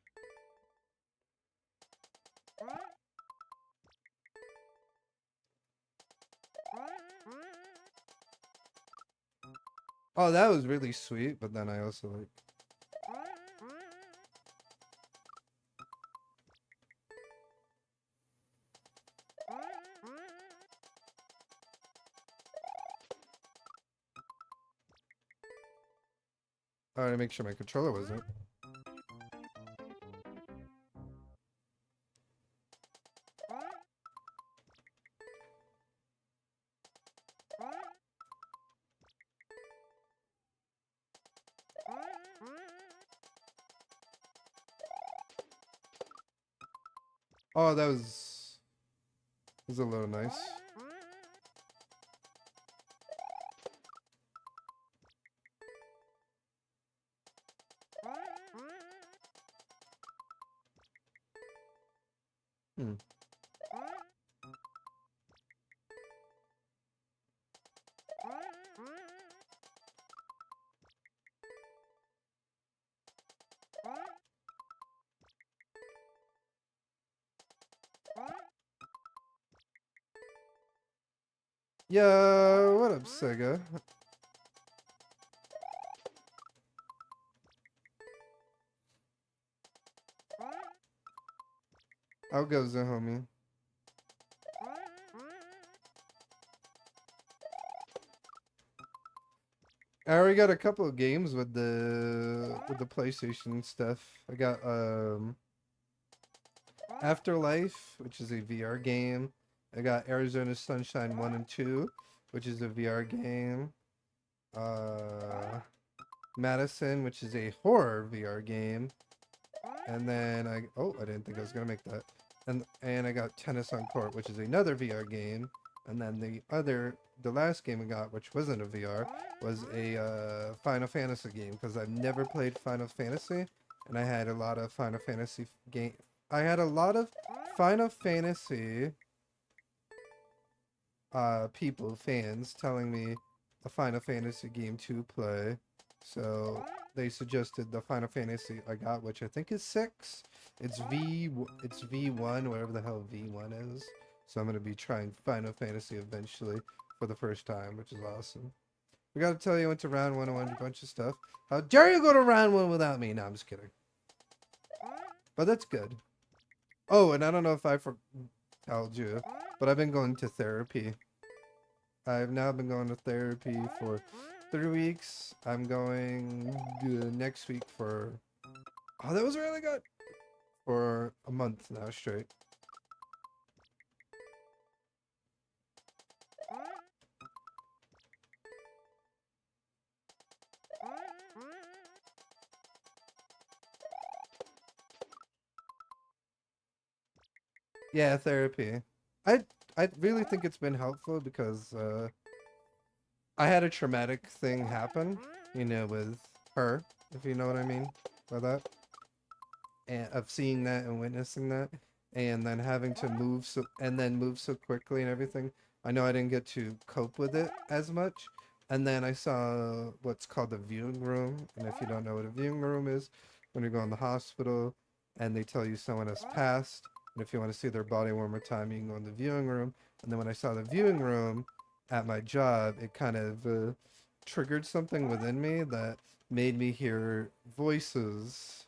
Oh, that was really sweet, but then I also like. I had to make sure my controller wasn't. Oh, that was a little nice. Hmm. Yeah, what up, Sega? How goes it, homie? I already got a couple of games with the PlayStation stuff. I got Afterlife, which is a VR game. I got Arizona Sunshine 1 and 2, which is a VR game. Madison, which is a horror VR game. And then I didn't think I was gonna make that. And I got Tennis on Court, which is another VR game. And then the last game I got, which wasn't a VR, was a Final Fantasy game, because I've never played Final Fantasy, and I had a lot of Final Fantasy people, fans, telling me a Final Fantasy game to play. So they suggested the Final Fantasy I got, which I think is 6. It's V1, whatever the hell V1 is. So I'm gonna be trying Final Fantasy eventually for the first time, which is awesome. We gotta tell you, I went to round 1 and won a bunch of stuff. How dare you go to round 1 without me? No, I'm just kidding. But that's good. Oh, and I don't know if I told you, but I've been going to therapy. I've now been going to therapy for 3 weeks. I'm going next week for... Oh, that was really good! For a month now straight. Yeah, therapy. I really think it's been helpful because I had a traumatic thing happen, you know, with her, if you know what I mean by that, and of seeing that and witnessing that, and then having to move so quickly and everything. I know I didn't get to cope with it as much, and then I saw what's called the viewing room, and if you don't know what a viewing room is, when you go in the hospital and they tell you someone has passed, and if you want to see their body one more time, you can go in the viewing room. And then when I saw the viewing room at my job, it kind of triggered something within me that made me hear voices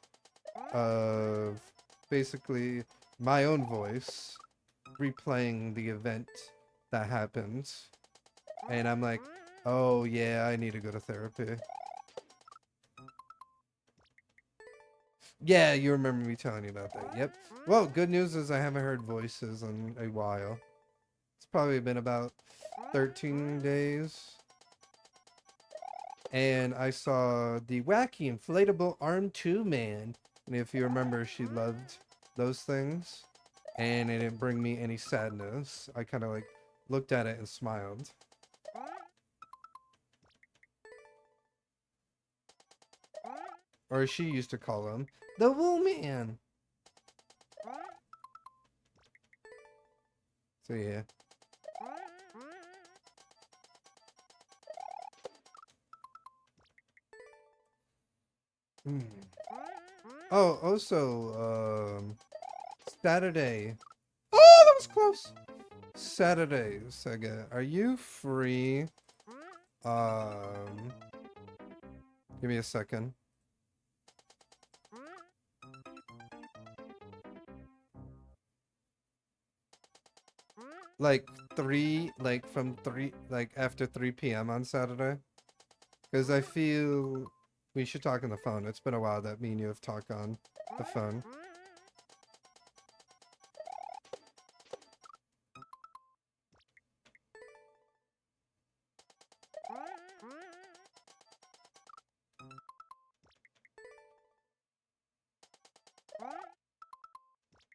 of basically my own voice replaying the event that happens. And I'm like, oh yeah, I need to go to therapy. Yeah, you remember me telling you about that. Yep. Well, good news is I haven't heard voices in a while. It's probably been about 13 days. And I saw the wacky inflatable arm 2 man. And if you remember, she loved those things. And it didn't bring me any sadness. I kind of like looked at it and smiled. Or as she used to call him, the Woo Man. So yeah. Oh, also, Saturday. Oh, that was close. Saturday, Sega. Are you free? Give me a second. Like after 3 p.m. on Saturday? Because I feel we should talk on the phone. It's been a while that me and you have talked on the phone.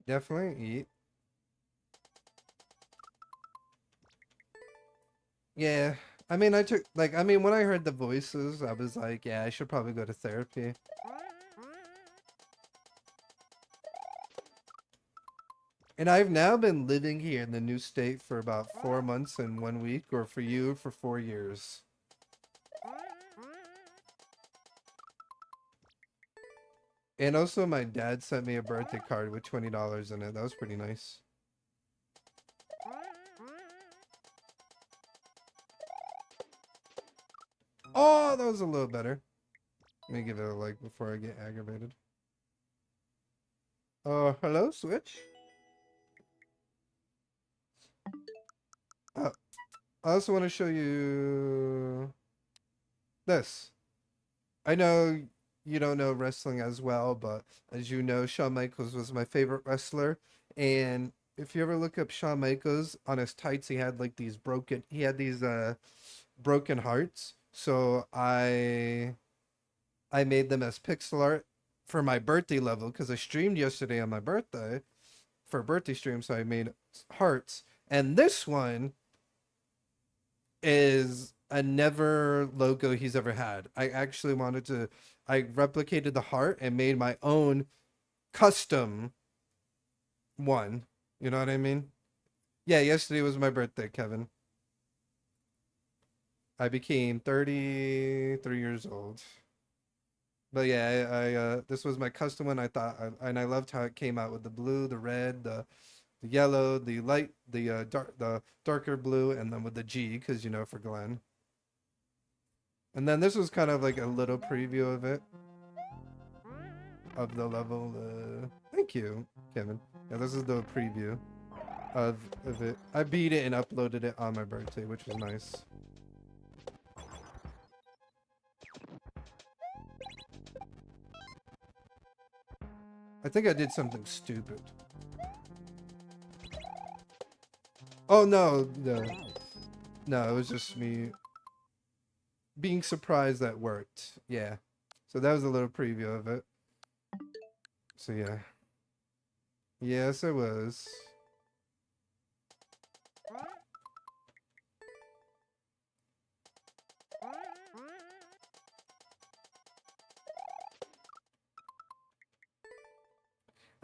Definitely eat. Yeah. I mean, when I heard the voices, I was like, yeah, I should probably go to therapy. And I've now been living here in the new state for about 4 months and 1 week, or for you, for 4 years. And also, my dad sent me a birthday card with $20 in it. That was pretty nice. Oh, that was a little better. Let me give it a like before I get aggravated. Hello, Switch? I also want to show you this. I know you don't know wrestling as well, but as you know, Shawn Michaels was my favorite wrestler. And if you ever look up Shawn Michaels on his tights, he had like these broken hearts. So I made them as pixel art for my birthday level because I streamed yesterday on my birthday for a birthday stream. So I made hearts, and this one is a never logo he's ever had. I replicated the heart and made my own custom one. You know what I mean? Yeah, yesterday was my birthday, Kevin. I became 33 years old. But yeah, this was my custom one. And I loved how it came out with the blue, the red, the yellow, the light, the darker blue, and then with the G, because you know, for Glenn. And then this was kind of like a little preview of it, of the level. Thank you, Kevin. Yeah, this is the preview of it. I beat it and uploaded it on my birthday, which was nice. I think I did something stupid. Oh no, no, it was just me being surprised that worked. Yeah. So that was a little preview of it. So yeah. Yes, it was.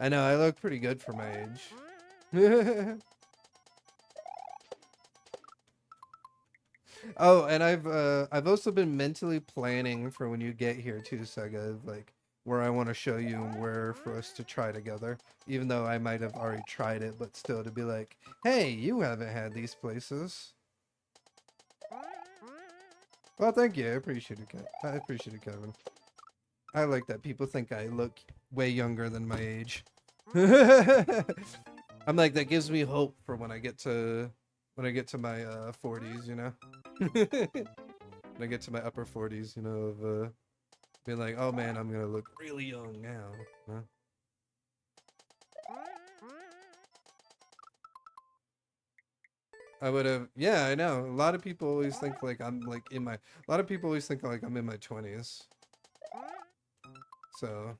I know I look pretty good for my age. Oh, and I've also been mentally planning for when you get here too, Sega, of, like where I want to show you and where for us to try together. Even though I might have already tried it, but still to be like, hey, you haven't had these places. Well, thank you. I appreciate it, I appreciate it, Kevin. I like that people think I look way younger than my age. I'm like, that gives me hope for when I get to my 40s, you know. When I get to my upper 40s, you know, of being like, oh man, I'm gonna look really young now. Huh? I would have, yeah, I know. A lot of people always think like I'm like in my, a lot of people always think like I'm in my 20s. So,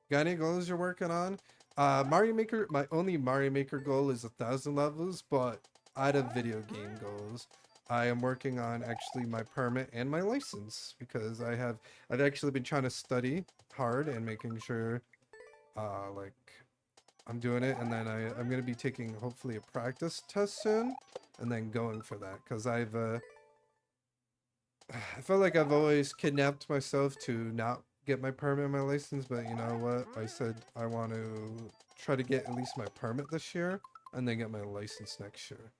got any goals you're working on? Mario Maker, my only Mario Maker goal is 1,000 levels, but out of video game goals, I am working on actually my permit and my license because I've actually been trying to study hard and making sure, like, I'm doing it, and then I'm gonna be taking hopefully a practice test soon, and then going for that because I feel like I've always kidnapped myself to not get my permit and my license, but you know what? I said I want to try to get at least my permit this year, and then get my license next year.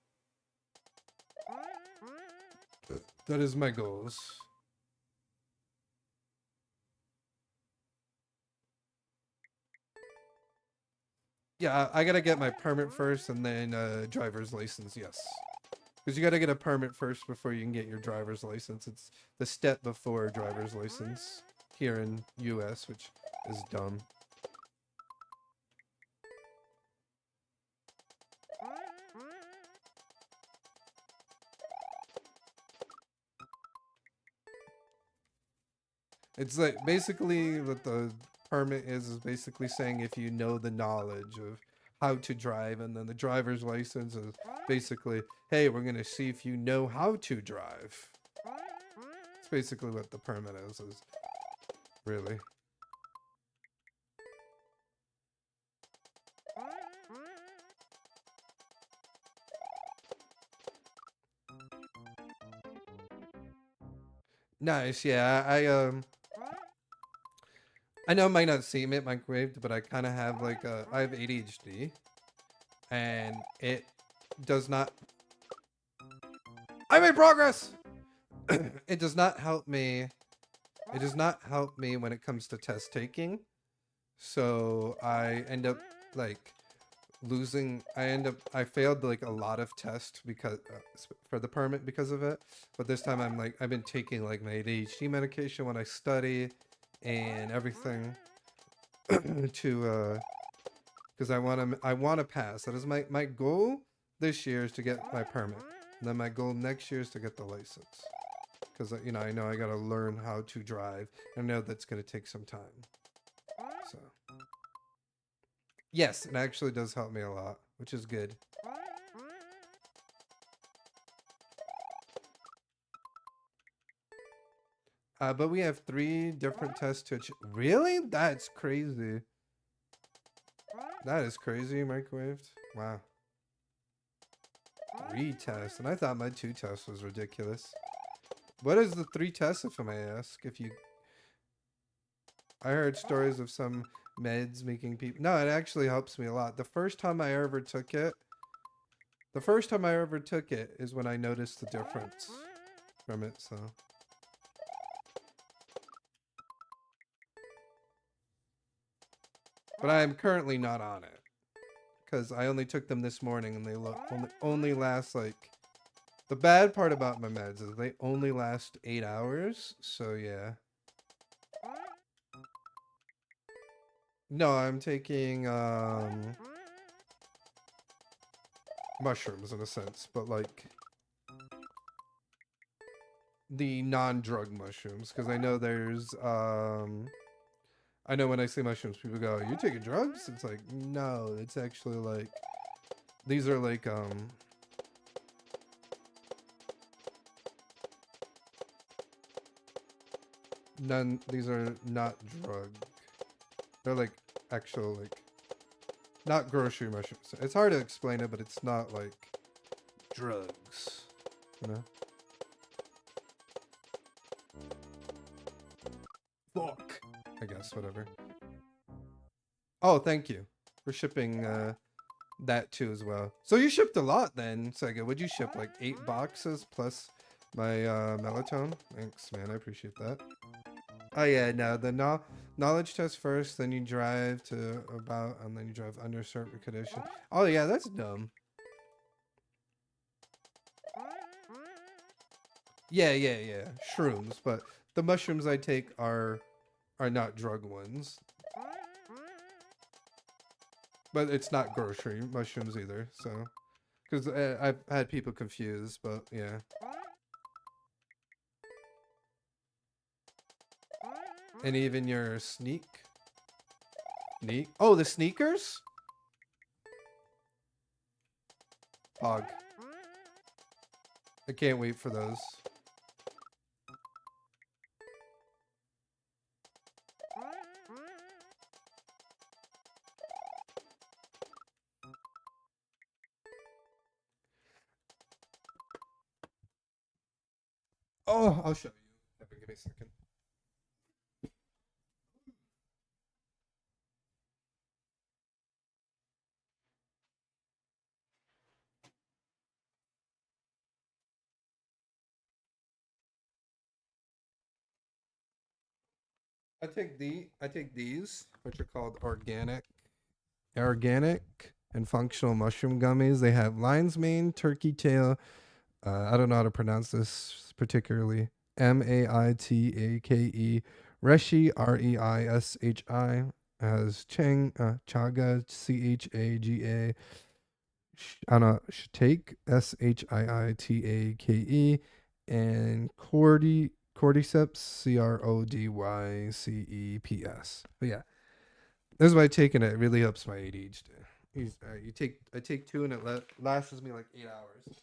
That is my goals. Yeah, I gotta get my permit first and then driver's license, yes. Because you gotta get a permit first before you can get your driver's license. It's the step before driver's license here in US, which is dumb. It's like basically what the permit is basically saying if you know the knowledge of how to drive, and then the driver's license is basically, hey, we're gonna see if you know how to drive. It's basically what the permit is really. Nice, yeah. I know it might not seem it microwaved, but I kind of have like I have ADHD, and it does not. I made progress. It does not help me. It does not help me when it comes to test taking. So I end up like losing. I failed like a lot of tests because for the permit because of it. But this time I've been taking like my ADHD medication when I study and everything to because I want to pass. That is my goal this year is to get my permit, and then my goal next year is to get the license, because you know I gotta learn how to drive. I know that's gonna take some time. So yes, it actually does help me a lot, which is good. But we have 3 different tests to achieve. Really? That's crazy. That is crazy, microwaved. Wow. 3 tests, and I thought my 2 tests was ridiculous. What is the 3 tests, if I may ask? I heard stories of some meds making people. No, it actually helps me a lot. The first time I ever took it is when I noticed the difference from it. So. But I am currently not on it because I only took them this morning, and they only last like. The bad part about my meds is they only last 8 hours. So yeah. No, I'm taking mushrooms in a sense, but like the non-drug mushrooms, because I know there's I know when I say mushrooms, people go, "You taking drugs?" It's like, no, it's actually like, these are like, these are not drug. They're like actual like Not grocery mushrooms. It's hard to explain it, but it's not like drugs, you know? Fuck. I guess, whatever. Oh, thank you for shipping that too as well. So you shipped a lot then, Sega. Would you ship like 8 boxes plus my melatonin? Thanks, man. I appreciate that. Oh yeah, no, the knowledge test first, then you drive to about, and then you drive under certain condition. Oh yeah, that's dumb. Yeah. Shrooms, but the mushrooms I take are not drug ones. But it's not grocery mushrooms either, so because I've had people confused, but yeah. And even your sneak. Oh, the sneakers? Pog. I can't wait for those. Oh, I'll show you. Give me a second. I take these, which are called organic and functional mushroom gummies. They have lion's mane, turkey tail. I don't know how to pronounce this particularly. Maitake, Reishi, Reishi, as chaga, Chaga. I don't know, Shitake, Shiitake, and cordyceps, Crodyceps. But yeah, this is why taking it really helps my ADHD. I take 2 and it lasts me like 8 hours.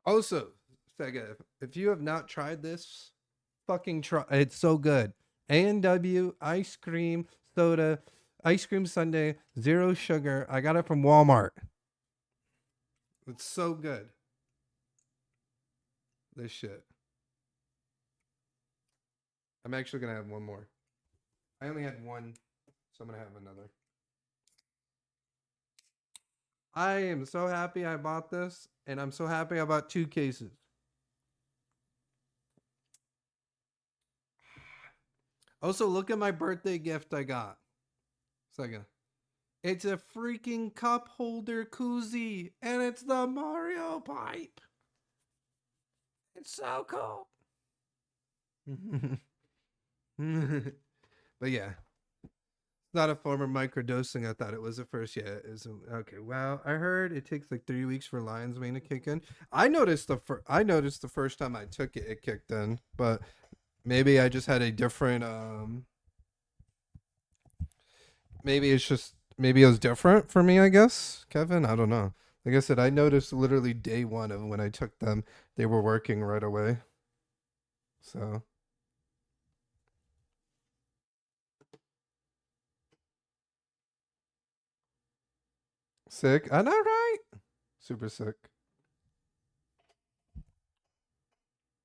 Also, Sega, if you have not tried this, fucking try. It's so good. A&W ice cream soda, ice cream sundae, 0 sugar. I got it from Walmart. It's so good. This shit. I'm actually gonna have one more. I only had one, so I'm gonna have another. I am so happy I bought this, and I'm so happy I bought 2 cases. Also, look at my birthday gift I got. Second. It's a freaking cup holder koozie, and it's the Mario pipe. It's so cool. But yeah. Not a form of microdosing. I thought it was at first. Yeah, it isn't. Okay. Well, I heard it takes like 3 weeks for lion's mane to kick in. I noticed the first time I took it, it kicked in, but maybe I just had a different. Maybe it was different for me. I guess, Kevin. I don't know. Like I said, I noticed literally day 1 of when I took them, they were working right away. So. Sick. I know, right? Super sick.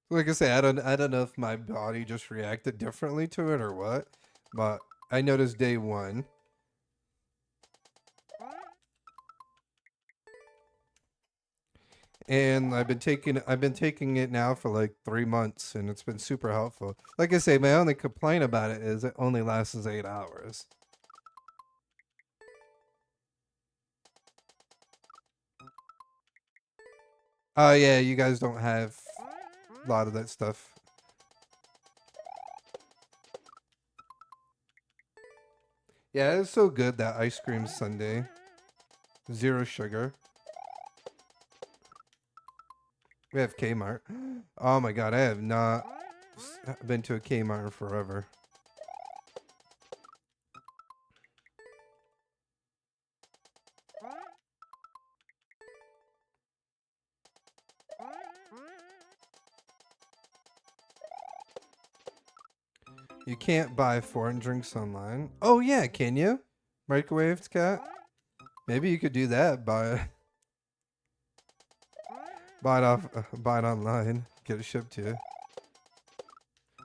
Like I say, I don't know if my body just reacted differently to it or what, but I noticed day 1. And I've been taking it now for like 3 months, and it's been super helpful. Like I say, my only complaint about it is it only lasts 8 hours. Oh yeah, you guys don't have a lot of that stuff. Yeah, it's so good, that ice cream sundae. 0 sugar. We have Kmart. Oh my god, I have not been to a Kmart in forever. You can't buy foreign drinks online. Oh yeah, can you? Microwaved cat? Maybe you could do that. Buy it online. Get it shipped to you.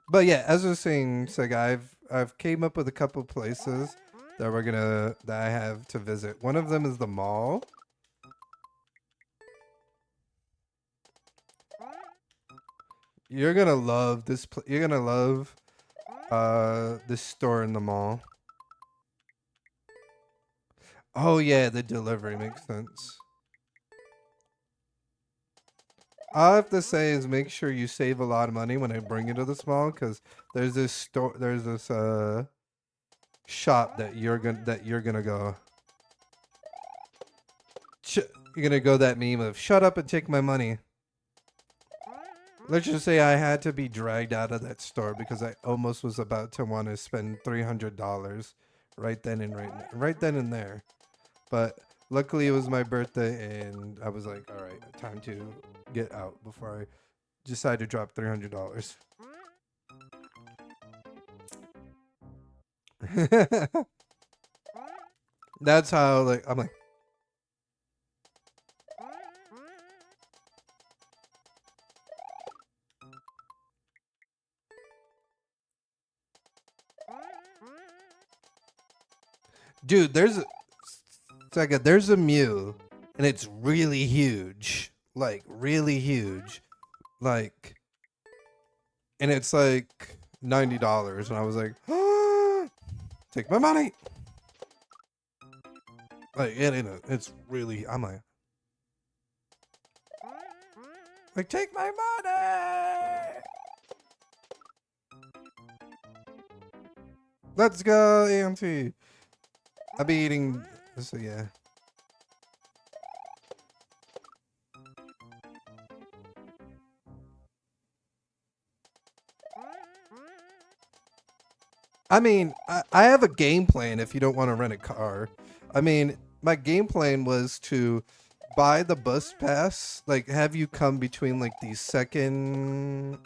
But yeah, as I was saying, Sega, I've came up with a couple places that I have to visit. One of them is the mall. You're gonna love this. You're gonna love this store in the mall. Oh yeah, the delivery makes sense. All I have to say is make sure you save a lot of money when I bring you to this mall, because there's this store, there's this shop that you're gonna go. You're gonna go that meme of "shut up and take my money." Let's just say I had to be dragged out of that store because I almost was about to want to spend $300 right then and there. But luckily it was my birthday and I was like, all right, time to get out before I decide to drop $300. That's how, like, I'm like, dude, there's a Mew and it's really huge. Like really huge. Like, and it's like $90 and I was like, ah, take my money. Like it's really, I'm like take my money. Let's go, AMT. I'll be eating, so yeah. I mean, I have a game plan if you don't want to rent a car. I mean, my game plan was to buy the bus pass, like have you come between like the second,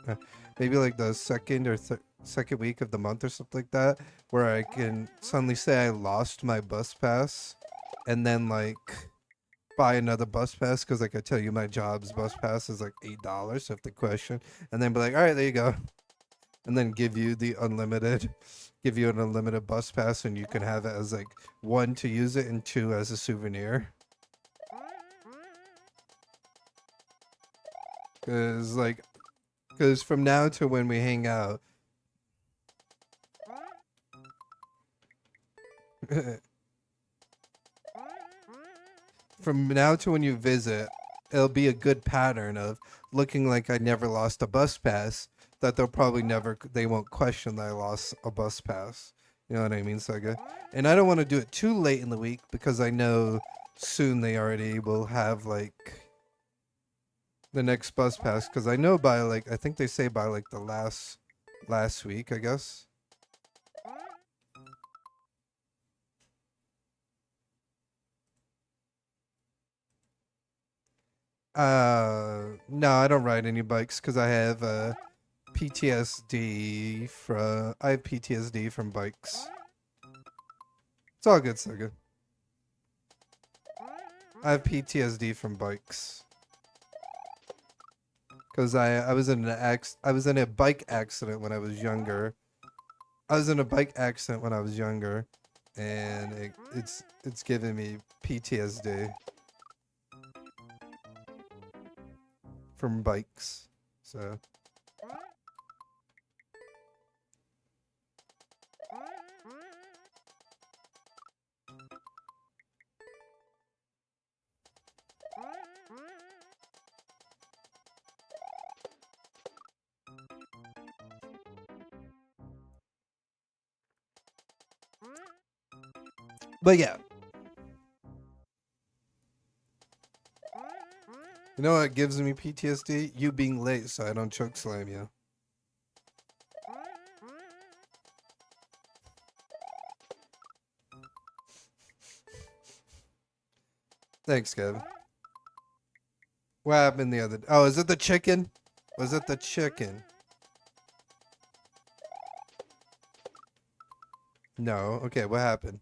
maybe like the second or second week of the month or something like that, where I can suddenly say I lost my bus pass and then like buy another bus pass because like I tell you my job's bus pass is like $8 if the question, and then be like, all right, there you go, and then give you an unlimited bus pass and you can have it as like 1 to use it and 2 as a souvenir. Because from now to when we hang out, from now to when you visit, it'll be a good pattern of looking like I never lost a bus pass, that they won't question that I lost a bus pass. You know what I mean, Sega? And I don't want to do it too late in the week because I know soon they already will have like the next bus pass, because I know by like, I think they say by like the last week, I guess. No, I don't ride any bikes because I have PTSD from bikes. It's all good, Sega. I have PTSD from bikes. Because I was in a bike accident when I was younger. And it's giving me PTSD from bikes. So but yeah. You know what gives me PTSD? You being late so I don't choke slam you. Thanks, Kevin. What happened the other day? Oh, is it the chicken? Was it the chicken? No. Okay, what happened?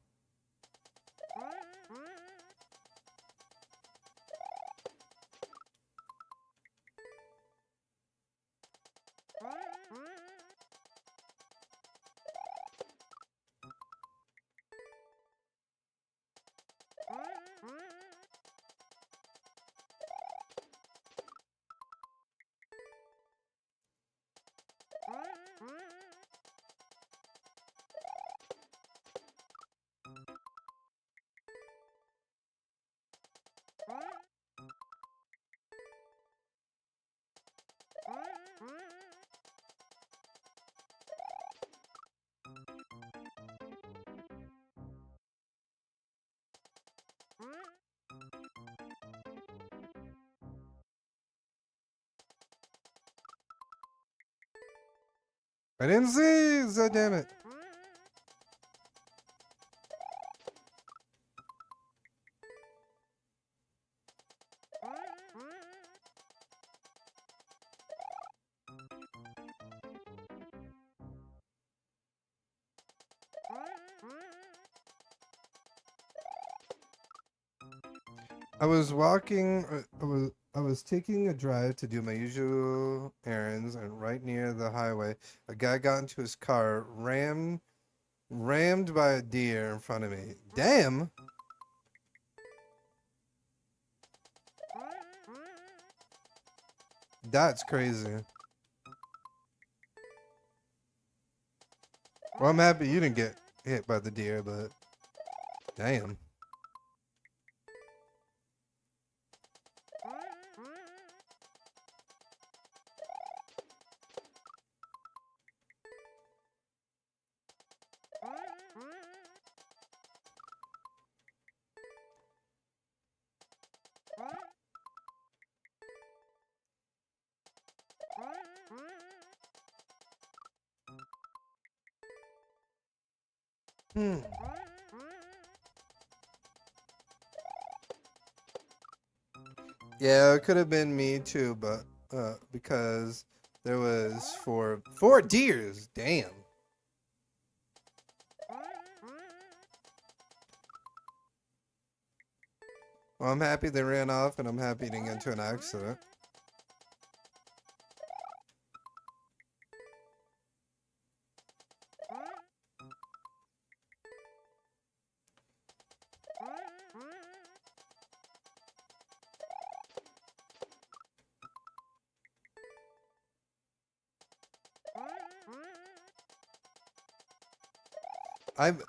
I didn't see. So damn it. I was walking. I was taking a drive to do my usual errands, and right near the highway, a guy got into his car, rammed by a deer in front of me. Damn. That's crazy. Well, I'm happy you didn't get hit by the deer, but damn. Hmm. Yeah, it could have been me too, but because there was four deers. Damn. Well, I'm happy they ran off, and I'm happy they didn't get into an accident.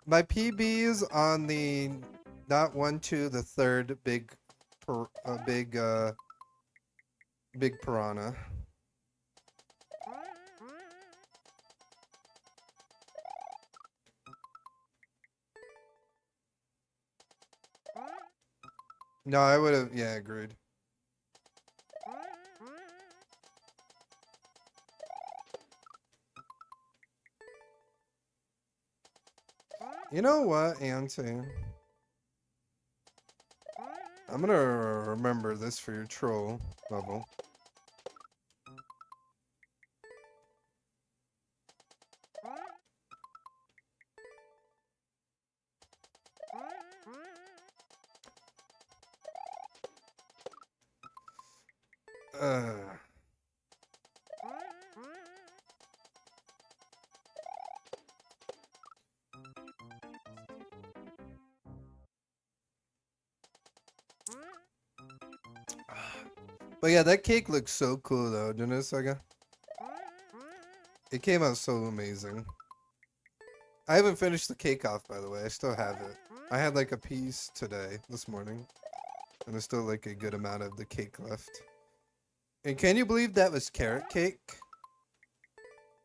My PB's on the not 1-2, the third big big piranha. No, I would have, yeah, agreed. You know what, Auntie? I'm gonna remember this for your troll level. But yeah, that cake looks so cool though, didn't it, Sega? It came out so amazing. I haven't finished the cake off, by the way. I still have it. I had like a piece today, this morning. And there's still like a good amount of the cake left. And can you believe that was carrot cake?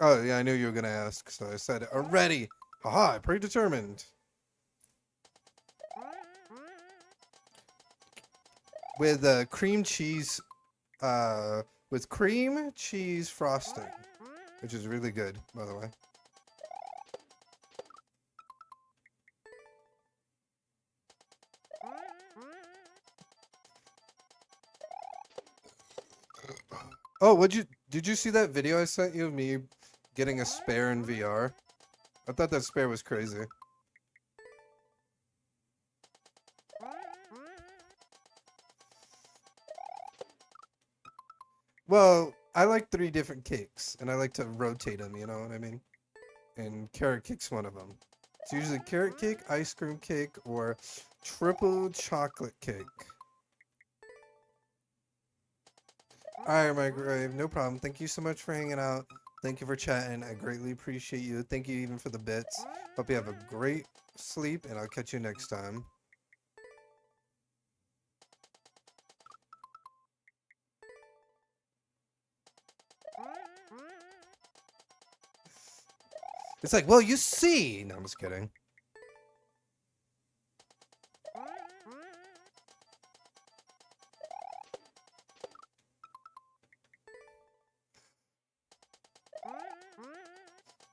Oh, yeah, I knew you were going to ask, so I said it already. Haha, predetermined. With cream cheese, with cream cheese frosting, which is really good, by the way. Oh, did you see that video I sent you of me getting a spare in VR? I thought that spare was crazy. Well, I like 3 different cakes, and I like to rotate them. You know what I mean? And carrot cake's one of them. It's usually carrot cake, ice cream cake, or triple chocolate cake. Alright, my grave, no problem. Thank you so much for hanging out. Thank you for chatting. I greatly appreciate you. Thank you even for the bits. Hope you have a great sleep, and I'll catch you next time. It's like, well, you see. No, I'm just kidding.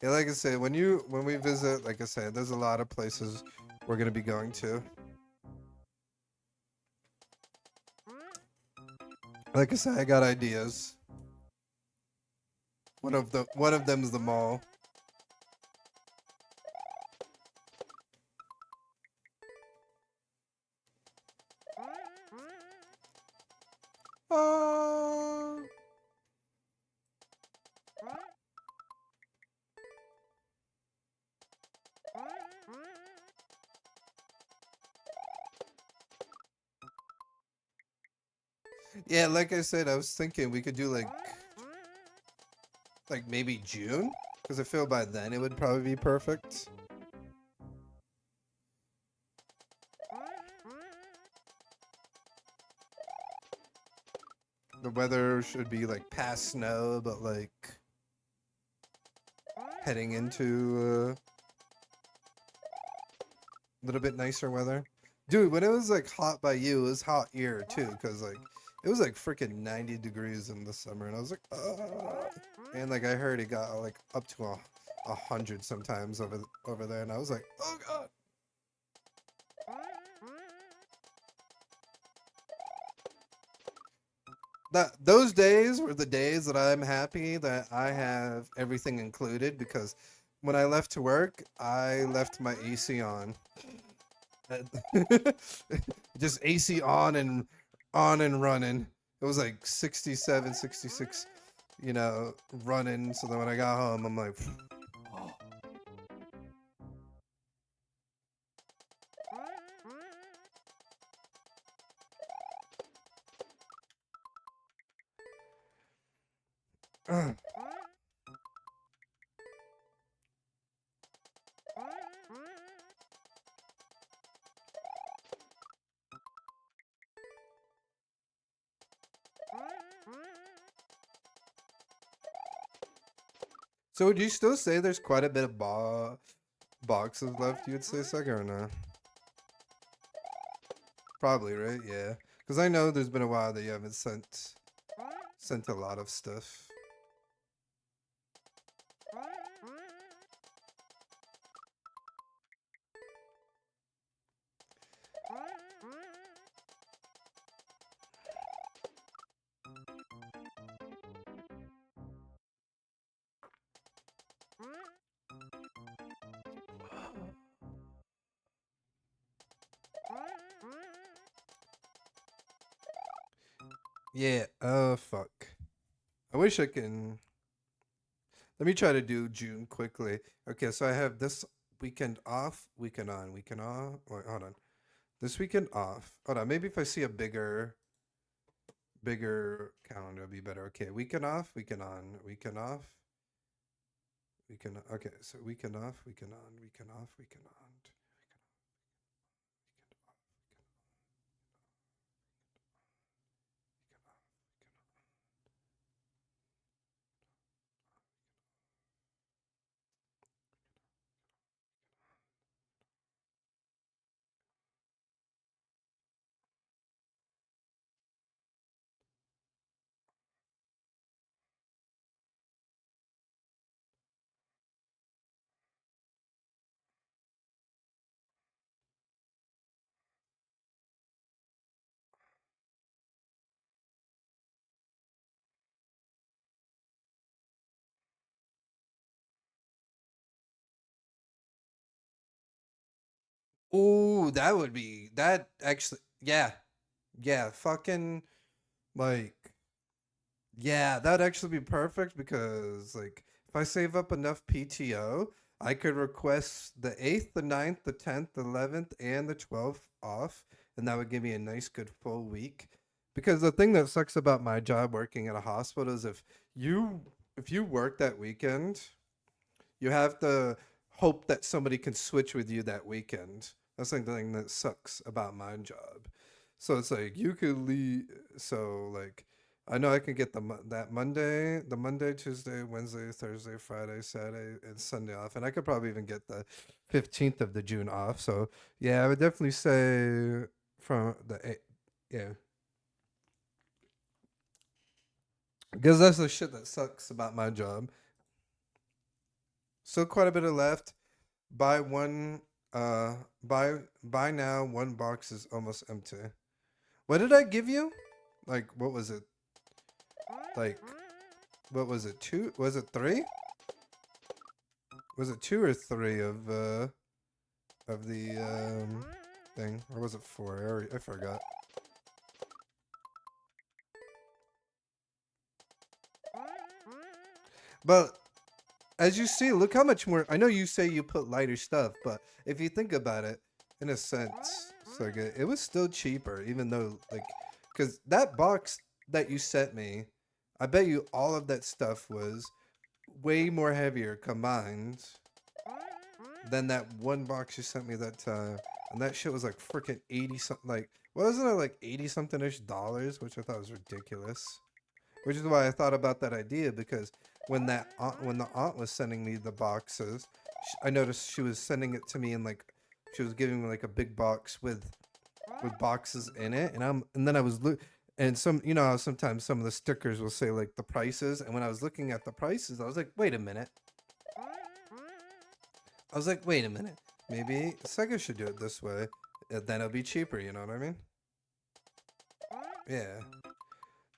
Yeah, like I said, when we visit, like I said, there's a lot of places we're gonna be going to. Like I said, I got ideas. One of them is the mall. Uh, yeah, like I said, I was thinking we could do like maybe June, because I feel by then it would probably be perfect. The weather should be like past snow, but like heading into a little bit nicer weather. Dude, when it was like hot by you, it was hot here too, because like it was like freaking 90 degrees in the summer, and I was like, ugh. And like I heard it got like up to 100 sometimes over there, and I was like, oh god. Those days were the days that I'm happy that I have everything included, because when I left to work, I left my AC on. Just AC on and running. It was like 67, 66, running. So then when I got home, I'm like, oh. So would you still say there's quite a bit of boxes left, you would say, Sega, or no? Probably, right? Yeah. Because I know there's been a while that you haven't sent a lot of stuff. Yeah, fuck. I wish I can. Let me try to do June quickly. Okay, so I have this weekend off, weekend on, weekend off. Wait, hold on. This weekend off. Hold on, maybe if I see a bigger calendar, it'll be better. Okay, weekend off, weekend on, weekend off. Weekend, okay, so weekend off, weekend on, weekend off, weekend on. Ooh, that would be that actually. Yeah, yeah. Fucking like Yeah, that'd actually be perfect because like if I save up enough PTO, I could request the 8th, the 9th, the 10th, the 11th, and the 12th off, and that would give me a nice good full week. Because the thing that sucks about my job working at a hospital is if you work that weekend, you have to hope that somebody can switch with you that weekend. That's like the thing that sucks about my job. So it's like you could leave. So like, I know I can get that Monday, the Monday, Tuesday, Wednesday, Thursday, Friday, Saturday, and Sunday off, and I could probably even get the 15th of the June off. So yeah, I would definitely say from yeah, because that's the shit that sucks about my job. Still quite a bit of left. Buy one. Buy now. One box is almost empty. What did I give you? Like, what was it? Like, what was it? Two? Was it three? Was it two or three of the thing, or was it four? I forgot. But as you see, look how much more. I know you say you put lighter stuff, but if you think about it, in a sense, it's like it was still cheaper, even though like, because that box that you sent me, I bet you all of that stuff was way more heavier combined than that one box you sent me that time, and that shit was like freaking 80 something. Like, wasn't it like 80 something ish dollars, which I thought was ridiculous. Which is why I thought about that idea because when when the aunt was sending me the boxes, I noticed she was sending it to me in like she was giving me like a big box with boxes in it, and then I was and some how sometimes some of the stickers will say like the prices, and when I was looking at the prices, I was like, wait a minute. Maybe Sega should do it this way. Then it'll be cheaper. You know what I mean? Yeah.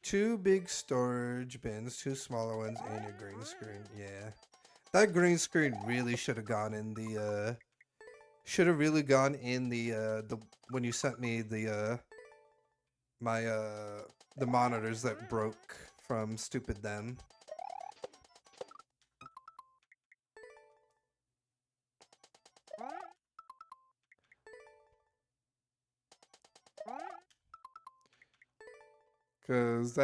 Two big storage bins, two smaller ones, and your green screen. Yeah. That green screen really should have gone in the the when you sent me the my the monitors that broke from Stupid Them. Cause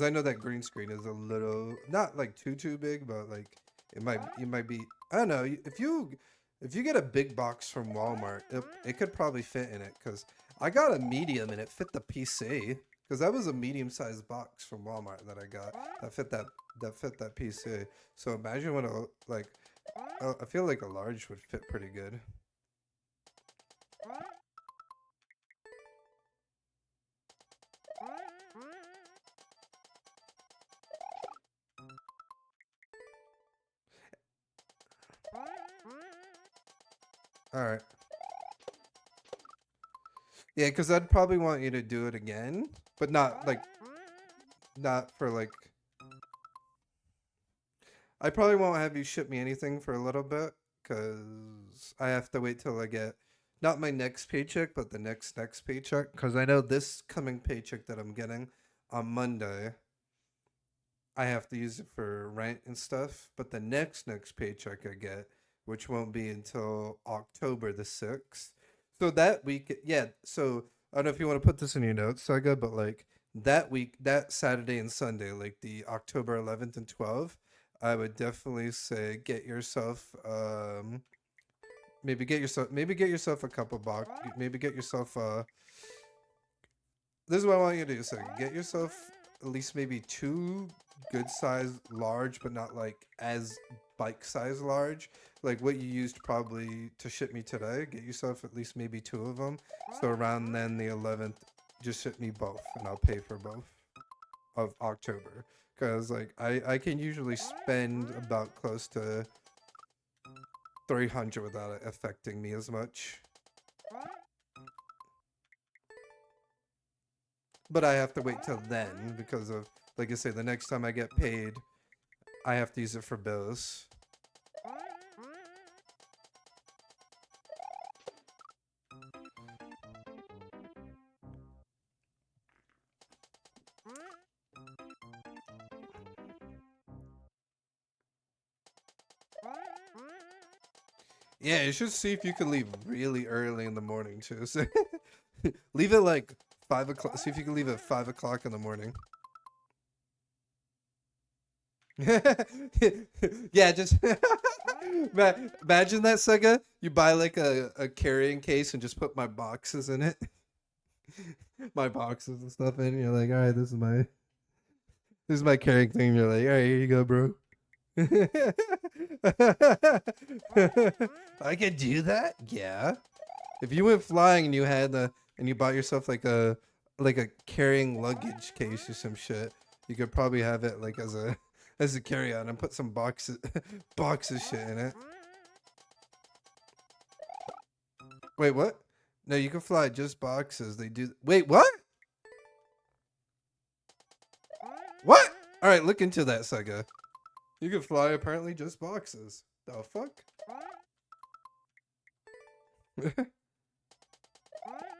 I know that green screen is a little not like too big, but like it might be. I don't know. If you get a big box from Walmart, it could probably fit in it. Cause I got a medium and it fit the PC. Cause that was a medium-sized box from Walmart that I got that fit that PC. So imagine what a like. I feel like a large would fit pretty good. All right. Yeah, because I'd probably want you to do it again, but not for like. I probably won't have you ship me anything for a little bit because I have to wait till I get not my next paycheck, but the next paycheck. Because I know this coming paycheck that I'm getting on Monday, I have to use it for rent and stuff. But the next paycheck I get, which won't be until October the 6th. So that week, yeah. So I don't know if you want to put this in your notes, Saga, but like that week, that Saturday and Sunday, like the October 11th and 12th, I would definitely say get yourself maybe get yourself a couple box, maybe get yourself this is what I want you to do. So get yourself at least maybe two good size large, but not like as bike size large, like what you used probably to ship me today. Get yourself at least maybe two of them. So around then the 11th, just ship me both, and I'll pay for both of October. Cause like I can usually spend about close to 300 without it affecting me as much. But I have to wait till then because of, like I say, the next time I get paid, I have to use it for bills. Yeah, you should see if you can leave really early in the morning too. So leave it like 5 o'clock. See if you can leave at 5 o'clock in the morning. Yeah, just imagine that, Sega. You buy like a carrying case and just put my boxes in it. My boxes and stuff in. You're like, all right, this is my carrying thing. You're like, all right, here you go, bro. I could do that. Yeah. If you went flying and you had and you bought yourself like a carrying luggage case or some shit, you could probably have it like as a carry-on and put some boxes shit in it. Wait, what? No, you can fly just boxes. They do. Wait, what? What? All right, look into that, Sega. You can fly apparently just boxes. The fuck?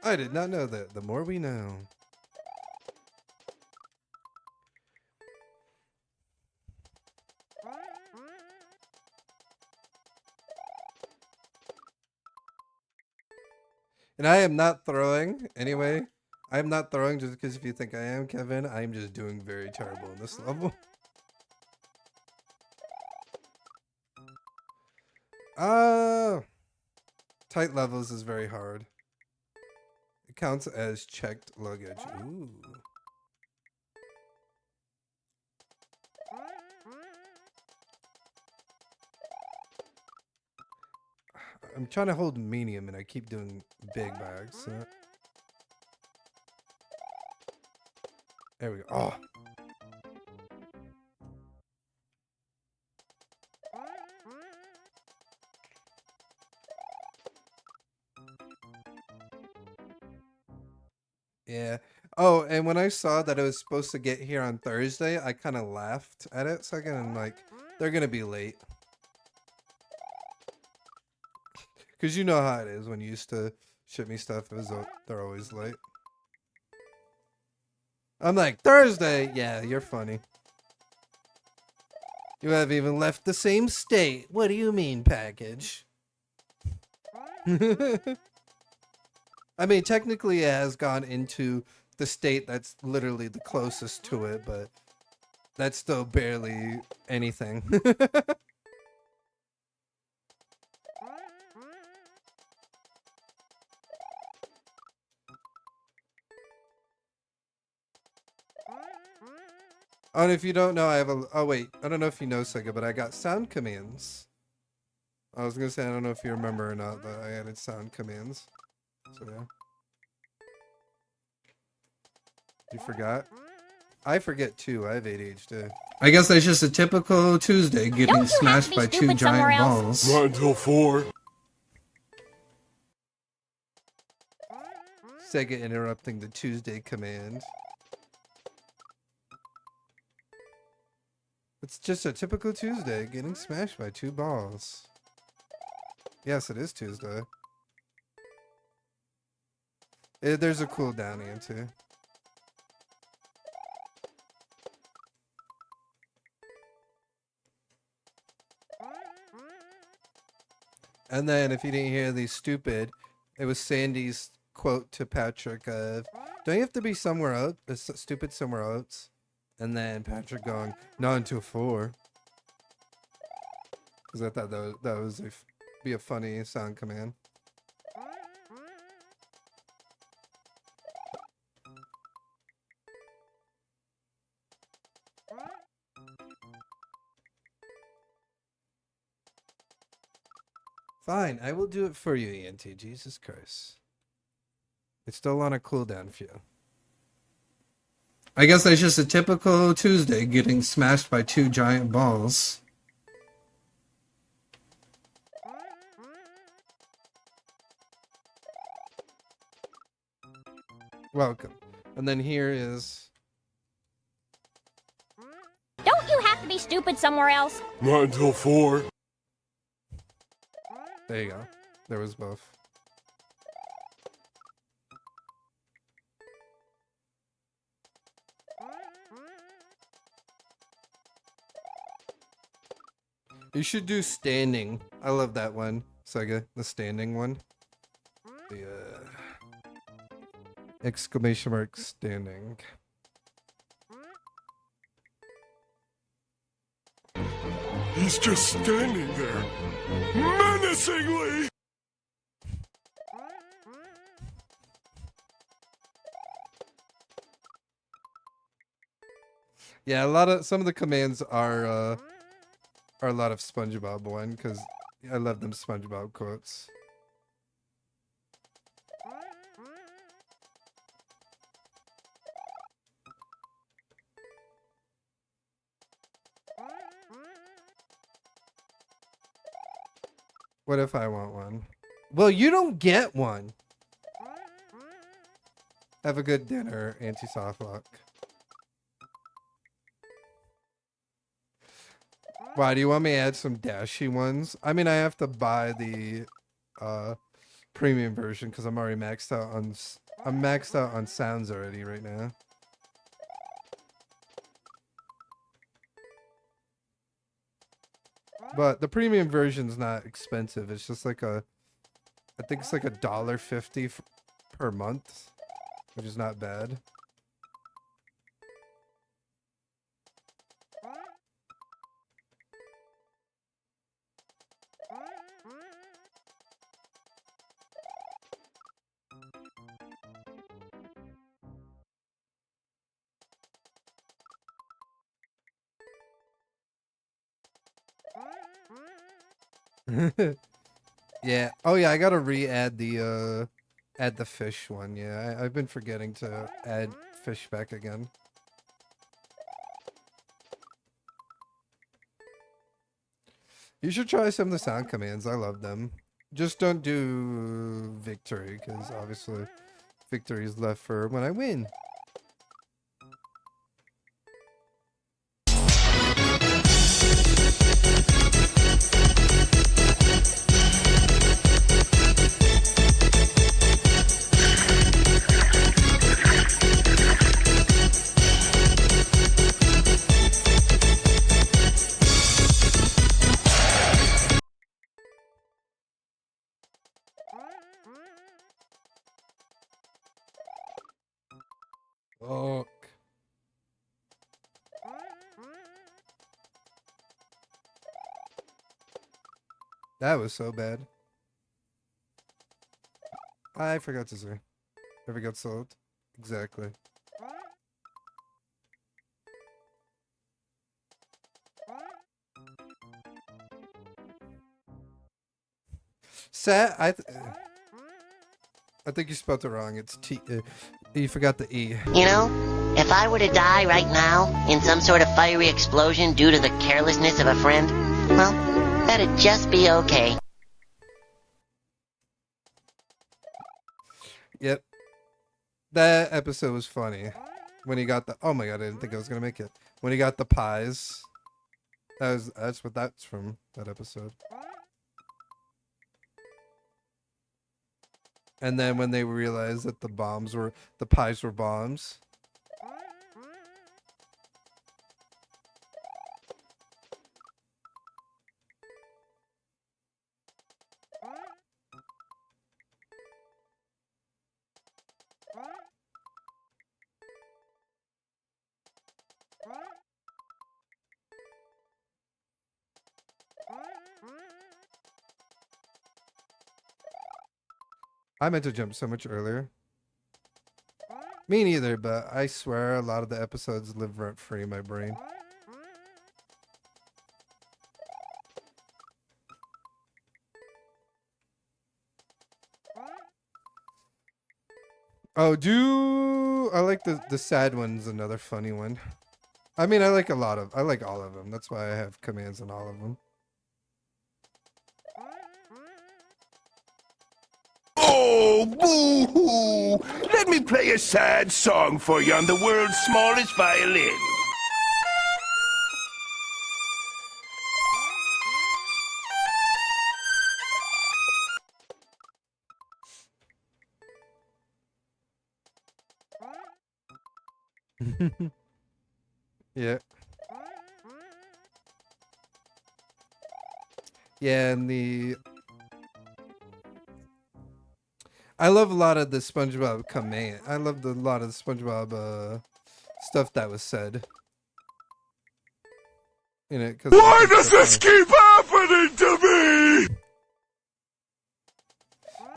I did not know that. The more we know. And I am not throwing anyway. I am not throwing just because if you think I am, Kevin, I am just doing very terrible in this level. Tight levels is very hard. It counts as checked luggage. Ooh. I'm trying to hold medium and I keep doing big bags. So. There we go. Oh. Yeah. Oh, and when I saw that it was supposed to get here on Thursday, I kind of laughed at it second and like, they're going to be late. Because you know how it is when you used to ship me stuff. They're always late. I'm like, Thursday? Yeah, you're funny. You haven't even left the same state. What do you mean, package? I mean, technically it has gone into the state that's literally the closest to it, but that's still barely anything. Oh, and if you don't know, I have a... Oh, wait. I don't know if you know, Sega, but I got sound commands. I was going to say, I don't know if you remember or not, but I added sound commands. So, yeah. You forgot? I forget, too. I have ADHD. I guess that's just a typical Tuesday getting smashed by two giant balls. Not until 4. Sega interrupting the Tuesday command. It's just a typical Tuesday, getting smashed by two balls. Yes, it is Tuesday. There's a cooldown here, too. And then, if you didn't hear the stupid, it was Sandy's quote to Patrick of, don't you have to be somewhere else? Stupid somewhere else? And then Patrick going, not until 4. Because I thought that was be a funny sound command. Fine, I will do it for you, ENT. Jesus Christ. It's still on a cooldown for you. I guess that's just a typical Tuesday getting smashed by two giant balls. Welcome. And then here is... Don't you have to be stupid somewhere else? Not until 4. There you go. There was both. You should do standing. I love that one. Sega, the standing one. The exclamation mark standing. He's just standing there, menacingly. Yeah, some of the commands are a lot of SpongeBob one because I love them SpongeBob quotes. What if I want one? Well, you don't get one. Have a good dinner, Anti-Softlock. Why, do you want me to add some dashy ones? I mean, I have to buy the premium version because I'm already maxed out on I'm maxed out on sounds already right now. But the premium version's not expensive. It's just like I think it's like $1.50 per month, which is not bad. Yeah. Oh yeah, I gotta re-add the add the fish one. Yeah, I've been forgetting to add fish back again. You should try some of the sound commands. I love them. Just don't do victory, because obviously victory is left for when I win. Fuck. That was so bad. I forgot to say. Never got sold. Exactly. I think you spelled it wrong. It's T. You forgot the E. You know, if I were to die right now in some sort of fiery explosion due to the carelessness of a friend, well, that'd just be okay. Yep. That episode was funny. When he got the... Oh my god, I didn't think I was going to make it. When he got the pies. That's what that's from, that episode. And then when they realized that the pies were bombs. I meant to jump so much earlier. Me neither, but I swear a lot of the episodes live rent free in my brain. Oh, I like the sad one's another funny one. I mean, I like all of them. That's why I have commands on all of them. Oh, boo-hoo! Let me play a sad song for you on the world's smallest violin. Yeah. Yeah, and I love a lot of the SpongeBob command. I loved a lot of the SpongeBob stuff that was said in it. Cause Why does this keep happening to me?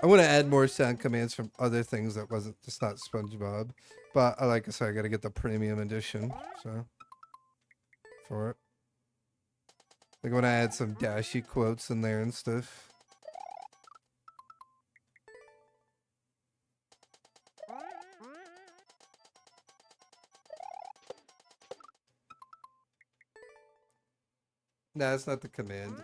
I want to add more sound commands from other things that wasn't just not SpongeBob, but like I said, I gotta get the premium edition. So for it, like when I add some dashy quotes in there and stuff. No, that's not the command.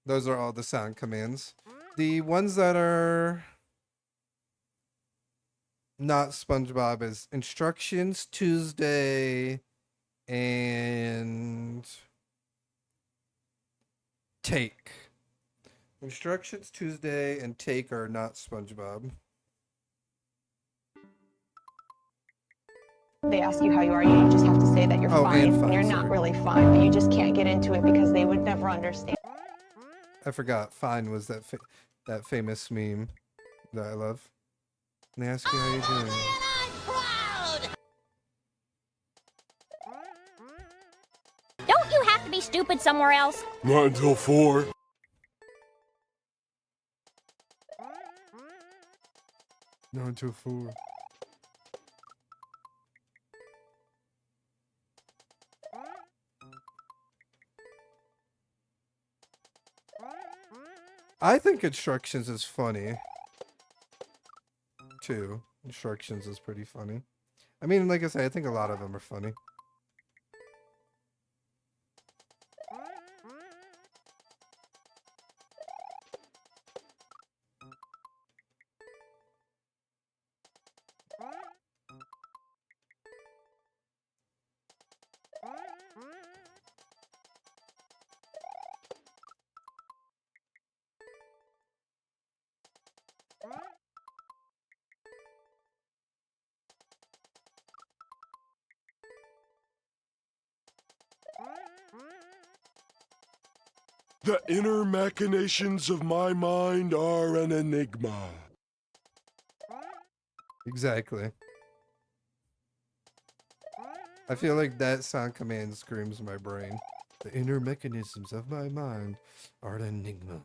Those are all the sound commands. The ones that are not SpongeBob is instructions, Tuesday, and take. Instructions, Tuesday, and take are not SpongeBob. They ask you how you are, you just have to say that you're fine, and and you're not really fine, but you just can't get into it because they would never understand. I forgot. Fine was that that famous meme that I love. And they ask you how you're doing. Don't you have to be stupid somewhere else? Not until 4. Not until 4. I think instructions is funny. Too. Instructions is pretty funny. I mean, like I said, I think a lot of them are funny. The inner machinations of my mind are an enigma. Exactly. I feel like that sound command screams my brain. The inner mechanisms of my mind are an enigma.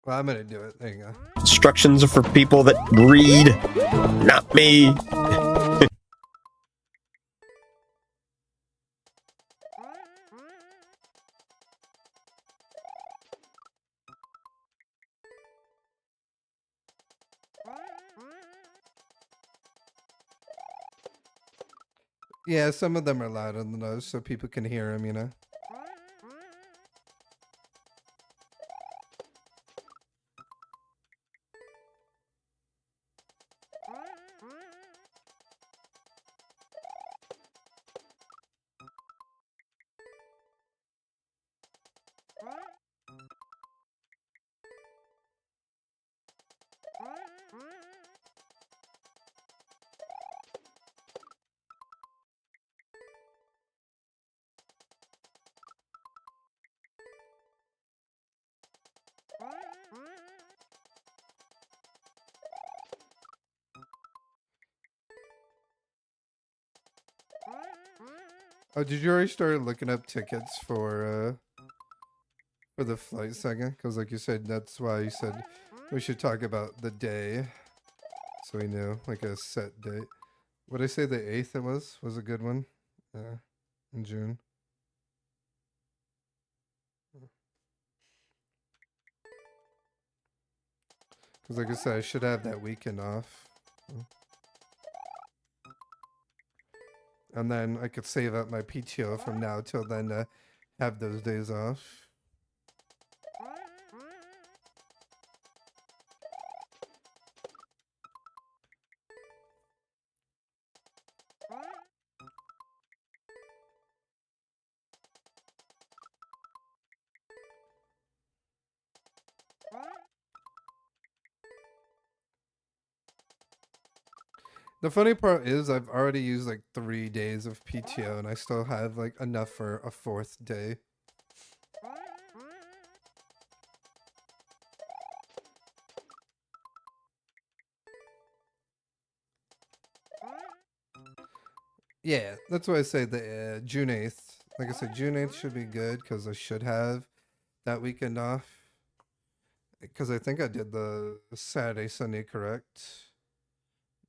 Well, I'm gonna do it. There you go. Instructions are for people that read, not me. Yeah, some of them are loud on the nose so people can hear them, you know. Oh, did you already start looking up tickets for the flight second? Because like you said, that's why you said we should talk about the day. So we knew, like a set date. What I say the 8th it was a good one. In June. Because like I said, I should have that weekend off. And then I could save up my PTO from now till then to have those days off. The funny part is I've already used like 3 days of PTO and I still have like enough for a 4th day. Yeah, that's why I say the June 8th. Like I said, June 8th should be good because I should have that weekend off. Because I think I did the Saturday, Sunday correct.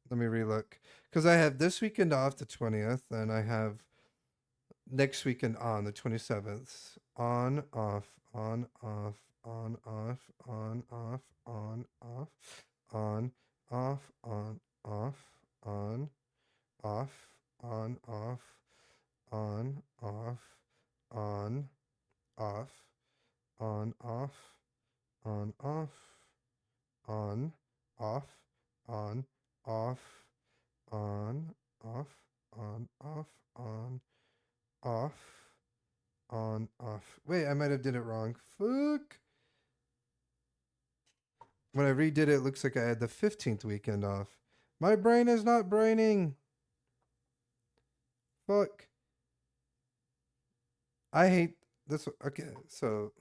Let me relook. Because I have this weekend off the 20th, and I have next weekend on the 27th. On, off, on, off, on, off, on, off, on, off, on, off, on, off, on, off, on, off, on, off, on, off, on, off, on, off, on, off, on, off, on, off, on, off, on, off, on, off. Wait, I might have did it wrong. Fuck. When I redid it, it looks like I had the 15th weekend off. My brain is not braining. Fuck. I hate this. Okay, so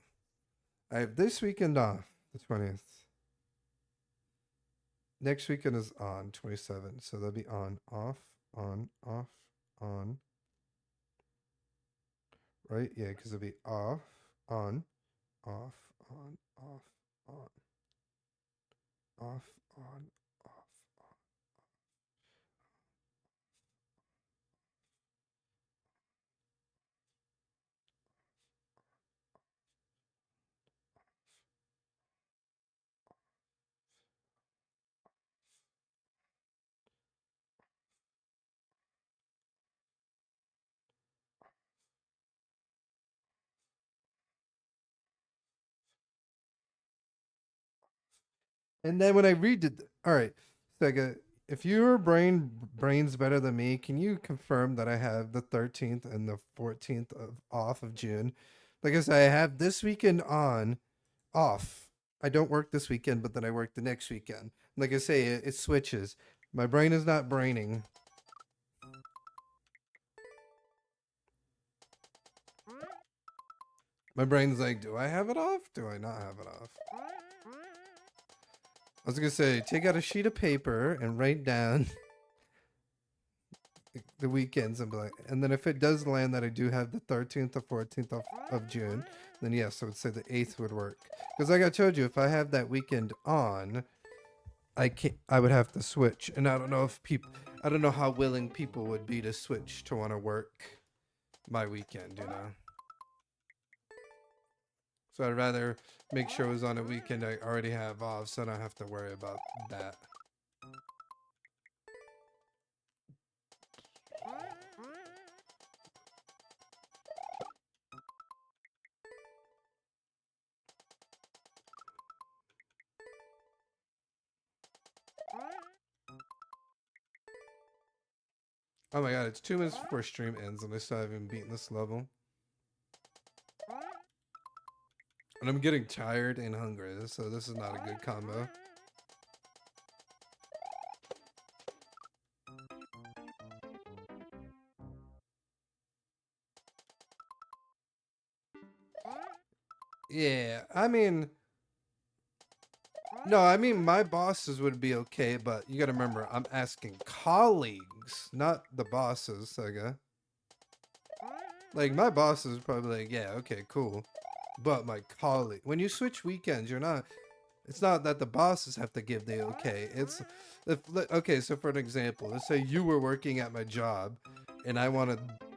I have this weekend off, the 20th. Next weekend is on, 27. So that'll be on, off, on, off, on. Right? Yeah, because it'll be off, on, off, on, off, on. Off, on, off, on. And then when I redid, all right, Sega, if your brain's better than me, can you confirm that I have the 13th and the 14th off of June? Like I said, I have this weekend on, off. I don't work this weekend, but then I work the next weekend. Like I say, it switches. My brain is not braining. My brain's like, do I have it off? Do I not have it off? I was gonna say, take out a sheet of paper and write down the weekends and be like, and then if it does land that I do have the 13th or 14th of June, then yes, I would say the 8th would work. Because like I told you, if I have that weekend on, I would have to switch. And I don't know if I don't know how willing people would be to switch to want to work my weekend, you know? So I'd rather make sure it was on a weekend I already have off so I don't have to worry about that. Oh my god, it's 2 minutes before stream ends and I still haven't beaten this level. And I'm getting tired and hungry, so this is not a good combo. Yeah, I mean... No, I mean, my bosses would be okay, but you gotta remember, I'm asking colleagues, not the bosses, Sega. Like, my bosses are probably like, yeah, okay, cool. But my colleague, when you switch weekends, it's not that the bosses have to give the okay. It's, okay, so for an example, let's say you were working at my job and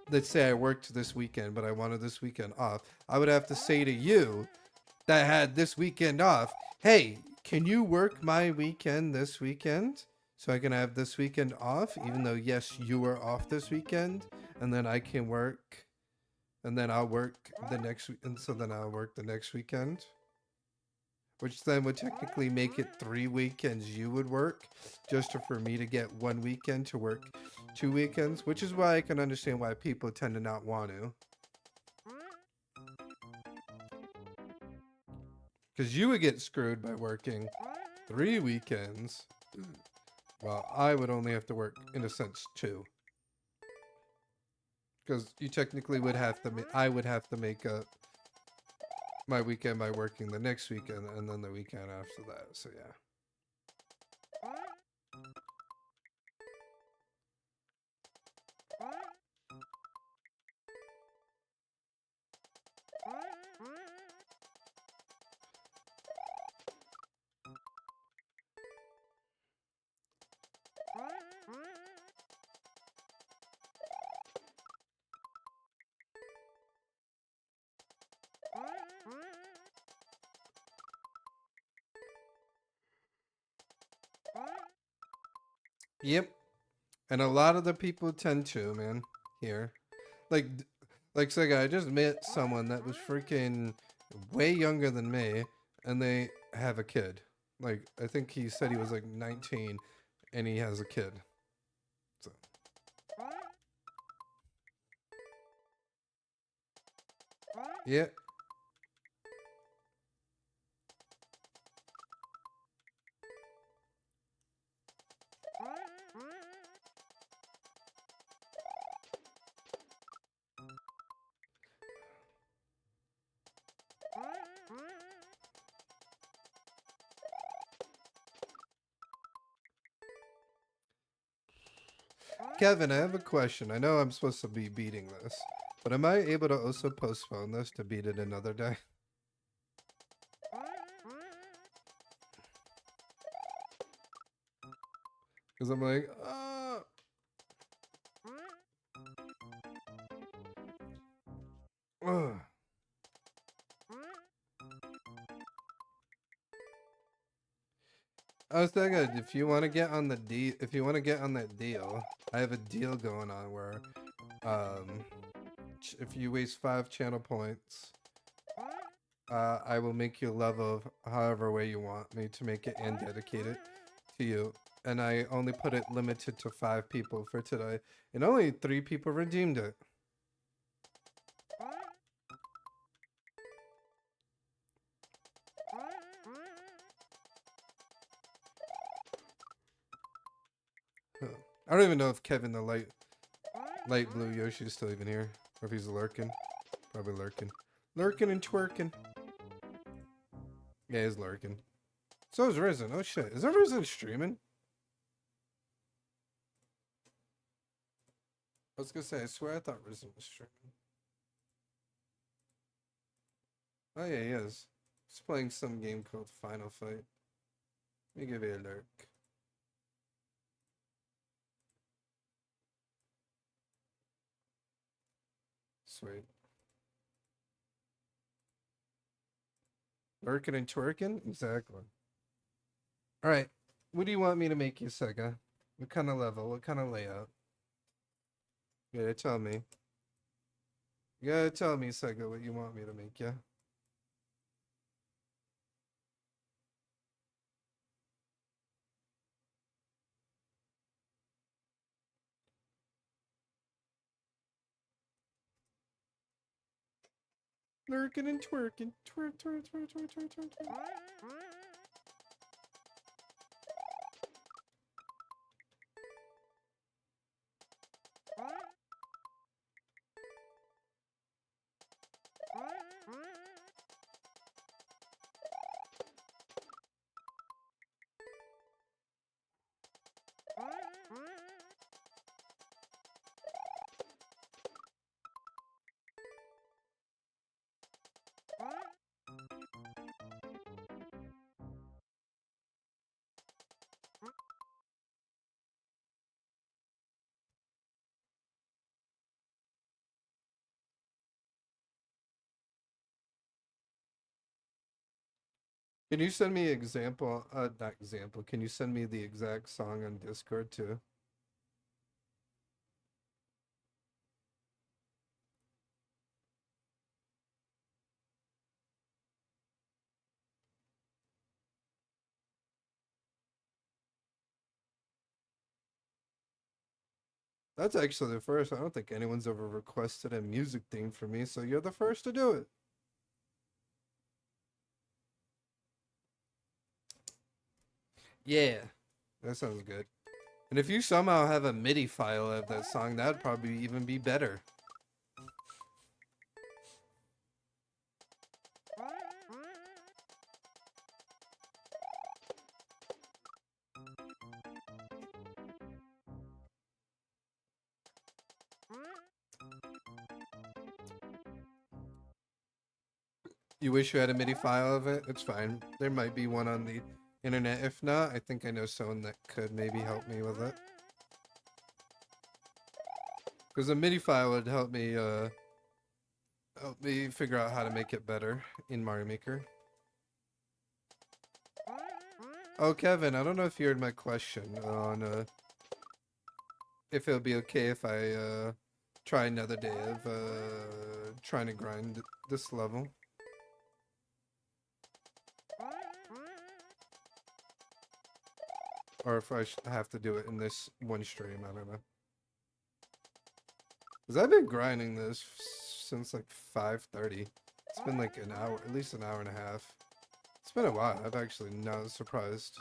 let's say I worked this weekend, but I wanted this weekend off. I would have to say to you that had this weekend off, hey, can you work my weekend this weekend? So I can have this weekend off, even though yes, you were off this weekend, and then I can work, and then I'll work the next week, and so then I'll work the next weekend, which then would technically make it 3 weekends you would work, just for me to get 1 weekend to work 2 weekends, which is why I can understand why people tend to not want to. Because you would get screwed by working 3 weekends. Well, I would only have to work, in a sense, 2. Because you technically would have to, I would have to make up my weekend by working the next weekend and then the weekend after that. So yeah. Yep. And a lot of the people tend to, man, here. Like Sega, I just met someone that was freaking way younger than me, and they have a kid. Like, I think he said he was like 19, and he has a kid. So. Yeah. Kevin, I have a question. I know I'm supposed to be beating this, but am I able to also postpone this to beat it another day? Because I'm like, ugh. I was thinking, if you want to get on the if you want to get on that deal, I have a deal going on where, if you waste 5 channel points, I will make you level however way you want me to make it and dedicate it to you. And I only put it limited to 5 people for today, and only 3 people redeemed it. I don't even know if Kevin the light blue Yoshi is still even here, or if he's lurking. Probably lurking. Lurking and twerking. Yeah, he's lurking. So is Risen. Oh shit. Is that Risen streaming? I was gonna say, I swear I thought Risen was streaming. Oh yeah, he is. He's playing some game called Final Fight. Let me give you a lurk. Sweet. Lurking and twerking? Exactly. Alright. What do you want me to make you, Sega? What kind of level? What kind of layout? You gotta tell me. You gotta tell me, Sega, what you want me to make you. Lurking and twerking. Twerk, twerk, twerk, twerk, twerk, twerk, twerk. Can you send me example? Not example. Can you send me the exact song on Discord too? That's actually the first. I don't think anyone's ever requested a music theme for me, so you're the first to do it. Yeah, that sounds good. And if you somehow have a MIDI file of that song, that'd probably even be better. You wish you had a MIDI file of it? It's fine. There might be one on the internet. If not, I think I know someone that could maybe help me with it. Because a MIDI file would help me figure out how to make it better in Mario Maker. Oh, Kevin, I don't know if you heard my question on if it would be okay if I try another day of trying to grind this level. Or if I have to do it in this one stream, I don't know. Because I've been grinding this since like 5:30. It's been like an hour, at least an hour and a half. It's been a while. I'm actually not surprised.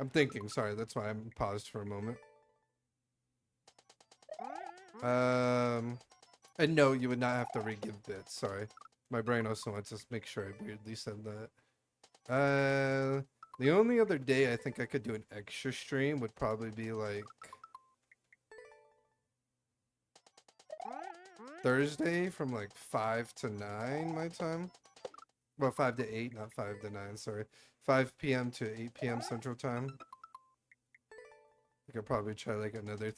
I'm thinking, sorry, that's why I'm paused for a moment. And no, you would not have to re-give bits, sorry. My brain also wants to make sure I weirdly said that. The only other day I think I could do an extra stream would probably be like Thursday from like 5 to 9 my time. Well, 5 to 8, not 5 to 9, sorry. 5 p.m. to 8 p.m. Central Time. I could probably try like another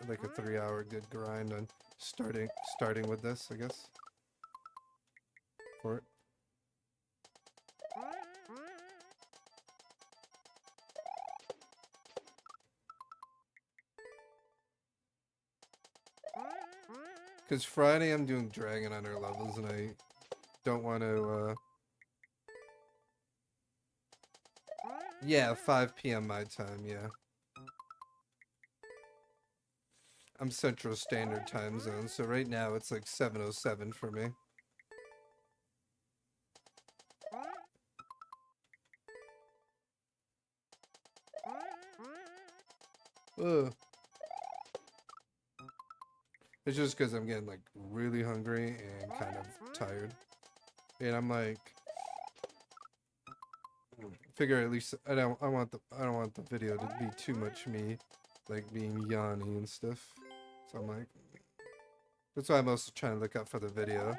like a 3-hour good grind on starting with this, I guess. For it. Because Friday I'm doing Dragon Hunter levels and I don't want to, yeah, 5 p.m. my time, yeah. I'm Central Standard Time Zone, so right now it's like 7:07 for me. Ugh. It's just because I'm getting like really hungry and kind of tired. And I'm like, figure at least I don't want the video to be too much me like being yawny and stuff. So I'm like, that's why I'm also trying to look up for the video.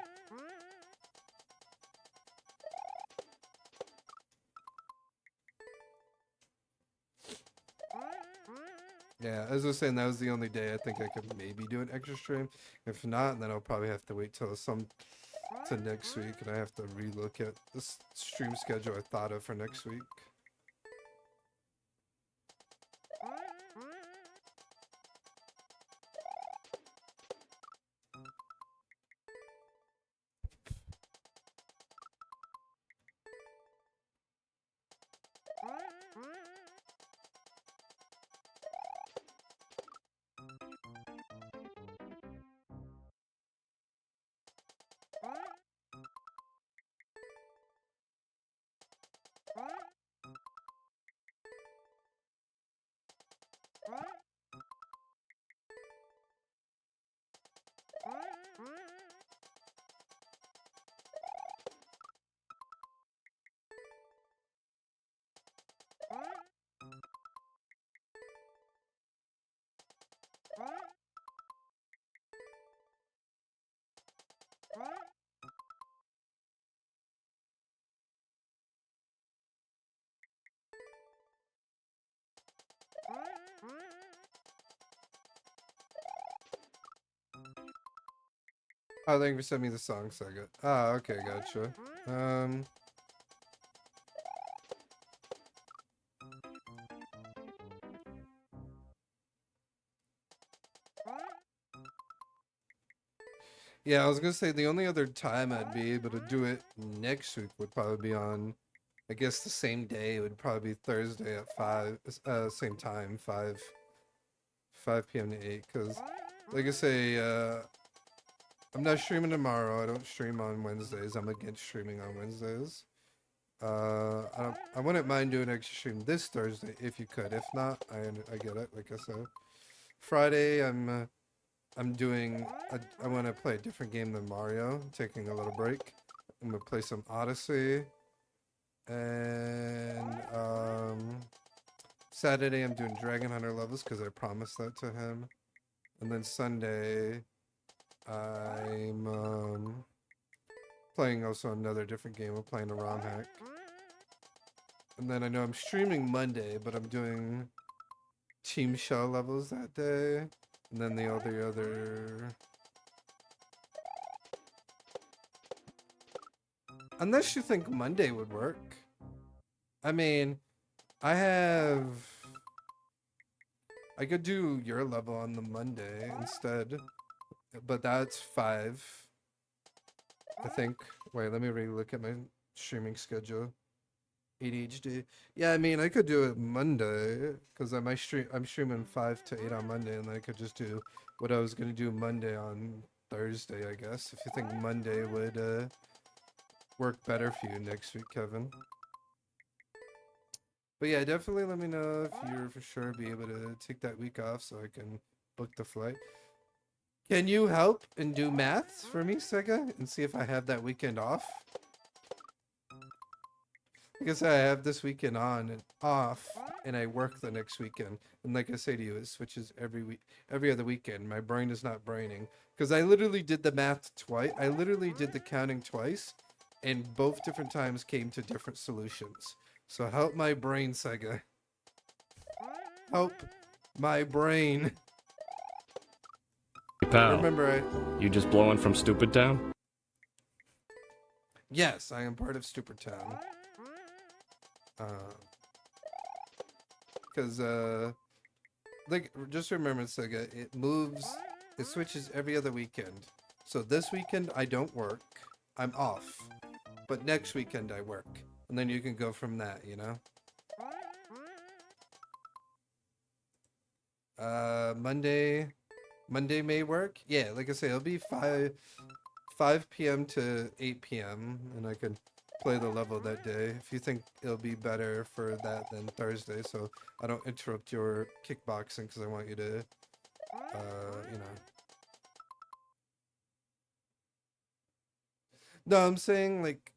Yeah, as I was saying, that was the only day I think I could maybe do an extra stream. If not, then I'll probably have to wait till to next week, and I have to relook at this stream schedule I thought of for next week. Oh, thank you for sending me the song, Sega. Ah, okay, gotcha. Yeah, I was gonna say the only other time I'd be able to do it next week would probably be on, I guess the same day. It would probably be Thursday at 5, same time, 5 p.m. to 8. Cause, like I say, I'm not streaming tomorrow. I don't stream on Wednesdays. I'm against streaming on Wednesdays. I wouldn't mind doing an extra stream this Thursday if you could. If not, I get it. Like I said, Friday I'm doing. I want to play a different game than Mario. I'm taking a little break. I'm gonna play some Odyssey, and Saturday I'm doing Dragon Hunter levels because I promised that to him, and then Sunday I'm playing also another different game. I'm playing a ROM hack, and then I know I'm streaming Monday, but I'm doing Team Shell levels that day. And then the other... Unless you think Monday would work. I mean, I could do your level on the Monday instead. But that's 5. I think. Wait, let me re-look at my streaming schedule. ADHD. Yeah, I mean, I could do it Monday because I'm streaming 5 to 8 on Monday, and then I could just do what I was gonna do Monday on Thursday, I guess. If you think Monday would work better for you next week, Kevin. But yeah, definitely let me know if you're for sure be able to take that week off so I can book the flight. Can you help and do maths for me, Sega, and see if I have that weekend off? Because I have this weekend on and off, and I work the next weekend. And like I say to you, it switches every other weekend. My brain is not braining. Because I literally did the math twice. I literally did the counting twice, and both different times came to different solutions. So help my brain, Sega. Help my brain. Hey, pal. Remember, You just blowing from Stupid Town? Yes, I am part of Stupid Town. Because, like, just remember, Sega, it switches every other weekend. So this weekend, I don't work. I'm off. But next weekend, I work. And then you can go from that, you know? Monday may work? Yeah, like I say, it'll be 5 p.m. to 8 p.m. And I can play the level that day if you think it'll be better for that than Thursday, so I don't interrupt your kickboxing because I want you to you know. No, I'm saying like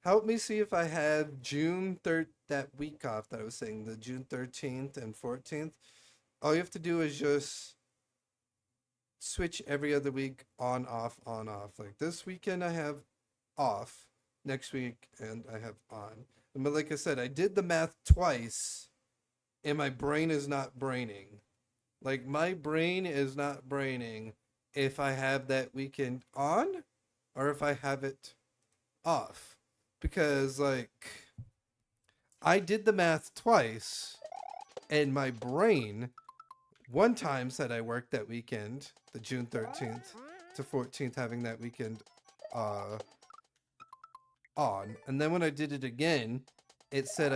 help me see if I have June 3rd, that week off that I was saying, the June 13th and 14th. All you have to do is just switch every other week, on, off, on, off. Like this weekend I have off, next week and I have on. But like I said, I did the math twice and my brain is not braining. Like my brain is not braining if I have that weekend on or if I have it off. Because like I did the math twice and my brain one time said I worked that weekend, the June 13th to 14th, having that weekend on. And then when I did it again, it said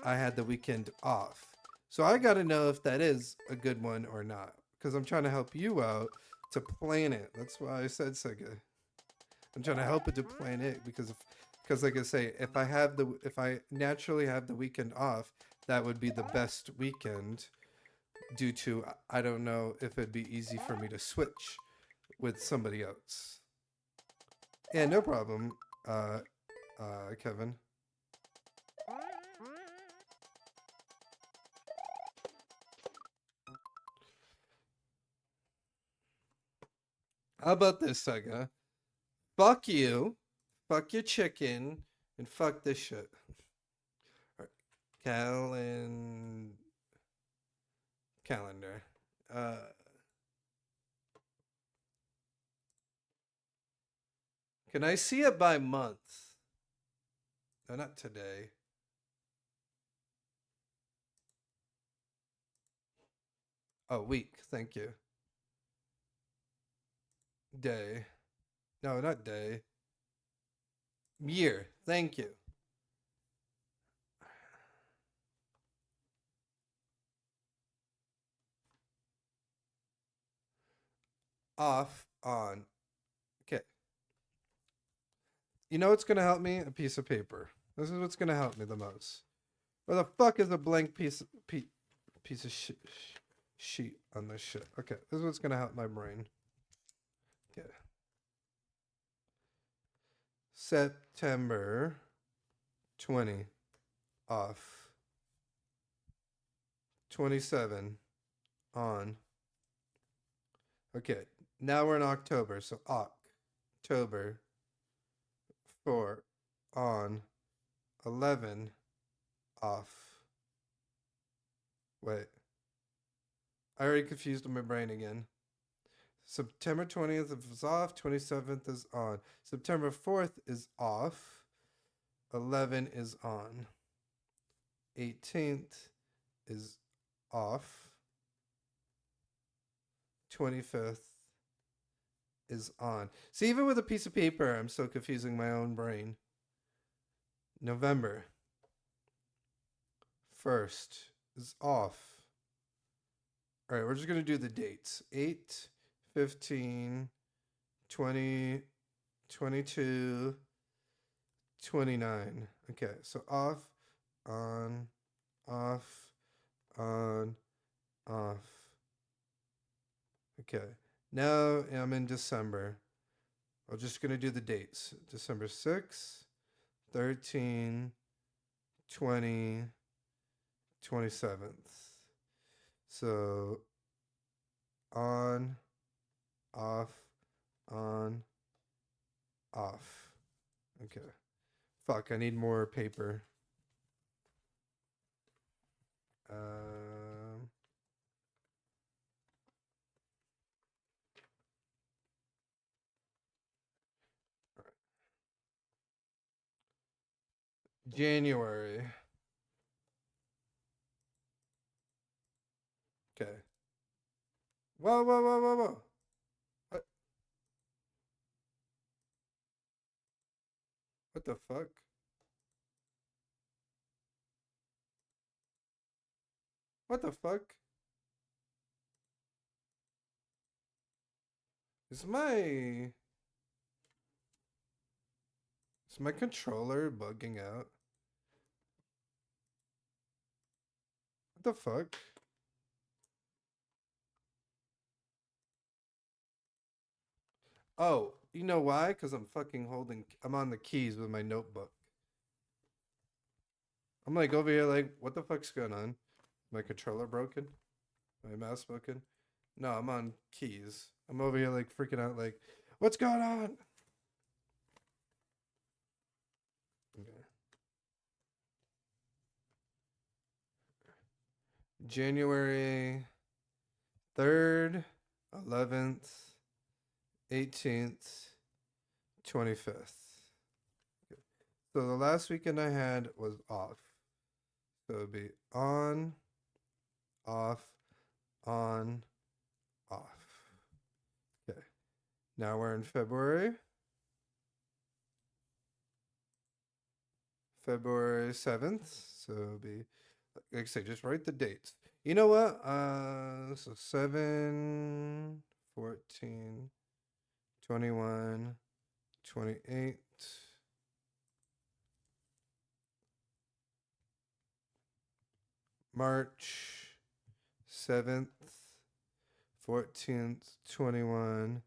I had the weekend off. So I got to know if that is a good one or not, because I'm trying to help you out to plan it. That's why I said Sega. I'm trying to help it to plan it because like I say, if I naturally have the weekend off, that would be the best weekend. Due to, I don't know if it'd be easy for me to switch with somebody else. Yeah, no problem, Kevin. How about this, Sega? Fuck you, fuck your chicken, and fuck this shit. Calendar. Can I see it by month? No, not today. Oh, week. Thank you. Day. No, not day. Year. Thank you. Off, on. Okay. You know what's going to help me? A piece of paper. This is what's going to help me the most. Where the fuck is a blank piece of sheet on this shit? Okay, this is what's going to help my brain. Okay. September 20 off. 27 on. Okay, now we're in October, so October 4 on. 11 off. Wait. I already confused my brain again. September 20th is off, 27th is on. September 4th is off. 11 is on. 18th is off. 25th is on. See, even with a piece of paper, I'm still confusing my own brain. November 1st is off. All right, we're just going to do the dates. 8, 15, 20, 22, 29. Okay, so off, on, off, on, off. Okay, now I'm in December. I'm just going to do the dates. December 6th. 13, 20, 27th. So on, off, on, off. Okay. Fuck, I need more paper. January. Okay. Whoa, whoa, whoa, whoa, whoa. What? What the fuck? What the fuck? Is my controller bugging out? What the fuck? Oh, you know why? Because I'm on the keys with my notebook. I'm like over here like, what the fuck's going on? My controller broken? My mouse broken? No, I'm on keys. I'm over here like freaking out like, what's going on? Okay. January 3rd, 11th, 18th, 25th. Okay. So the last weekend I had was off. So it would be on, off, on, off. Okay. Now we're in February. February 7th. So it'll be, like I say, just write the dates. You know what? So 7, 14, 21, 28. March 7th, 14th, 21,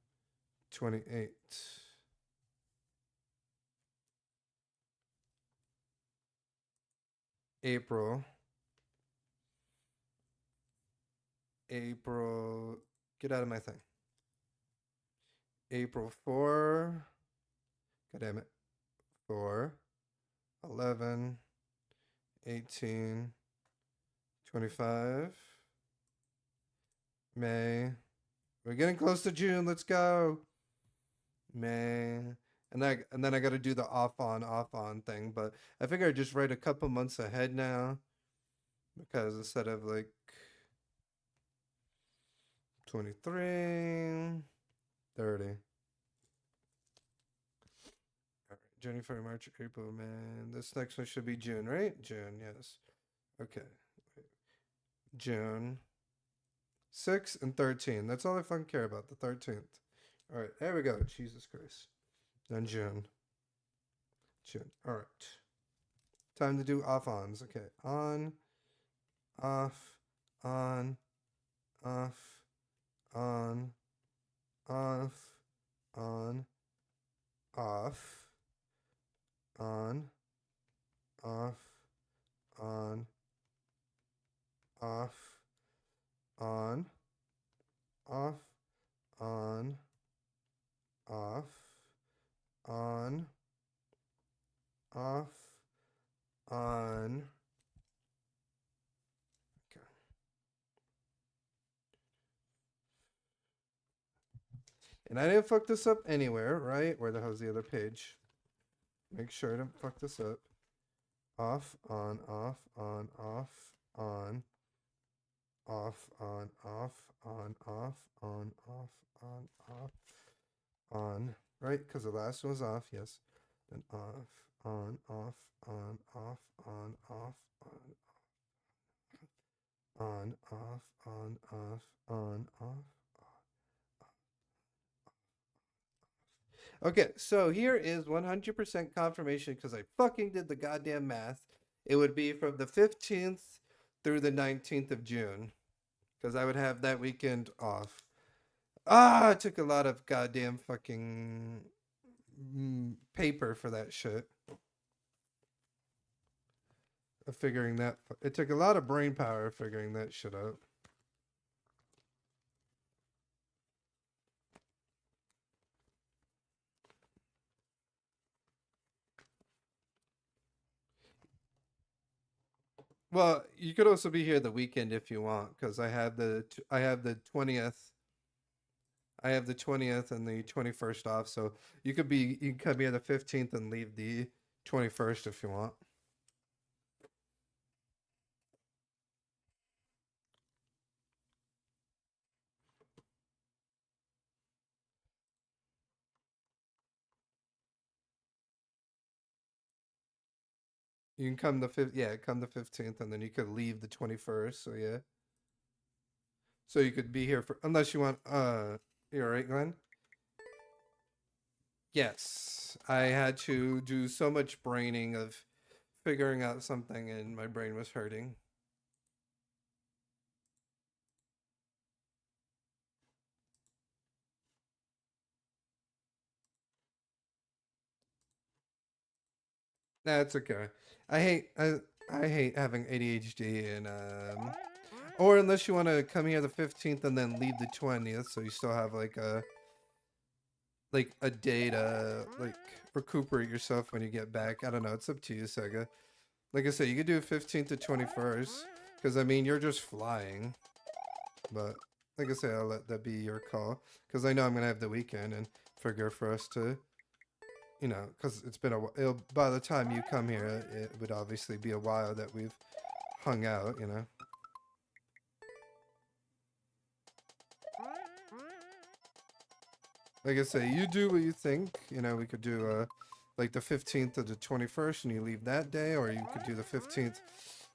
28. April, get out of my thing. April 4, god damn it, 4, 11, 18, 25. May, we're getting close to June, let's go. May, and then I got to do the off on thing. But I figure I just write a couple months ahead now, because instead of like 23, 30. All right, January, February, March, April, man. This next one should be June, right? June, yes. Okay. June 6 and 13. That's all I fucking care about, the 13th. All right, there we go. Jesus Christ. Then June. June. All right. Time to do off-ons. Okay. On, off, on, off, on, off, on, off, on, off, on, off, on, off, on, off, on, off, on. Okay. And I didn't fuck this up anywhere, right? Where the hell's the other page? Make sure I don't fuck this up. Off, on, off, on, off, on, off, on, off, on, off, on, off, on, off, on. Right? Because the last one was off, yes. Then off, on, off, on, off, on, off, on, off, on, off, on, off. Okay, so here is 100% confirmation because I fucking did the goddamn math. It would be from the 15th through the 19th of June because I would have that weekend off. I took a lot of goddamn fucking paper for that shit. Of figuring that. It took a lot of brain power figuring that shit out. Well, you could also be here the weekend if you want, because I have the 20th. I have the 20th and the 21st off, so you can come here the 15th and leave the 21st if you want. You can come the 15th, and then you could leave the 21st. So yeah. So you could be here for unless you want. You're right, Glenn. Yes, I had to do so much braining of figuring out something, and my brain was hurting. That's okay. I hate having ADHD and or unless you want to come here the 15th and then leave the 20th, so you still have like a day to like recuperate yourself when you get back. I don't know. It's up to you, Sega. Like I said, you could do 15th to 21st because I mean you're just flying. But like I said, I'll let that be your call because I know I'm gonna have the weekend and figure for us to. You know, because it's been by the time you come here, it would obviously be a while that we've hung out, you know. Like I say, you do what you think. You know, we could do like the 15th to the 21st and you leave that day, or you could do the 15th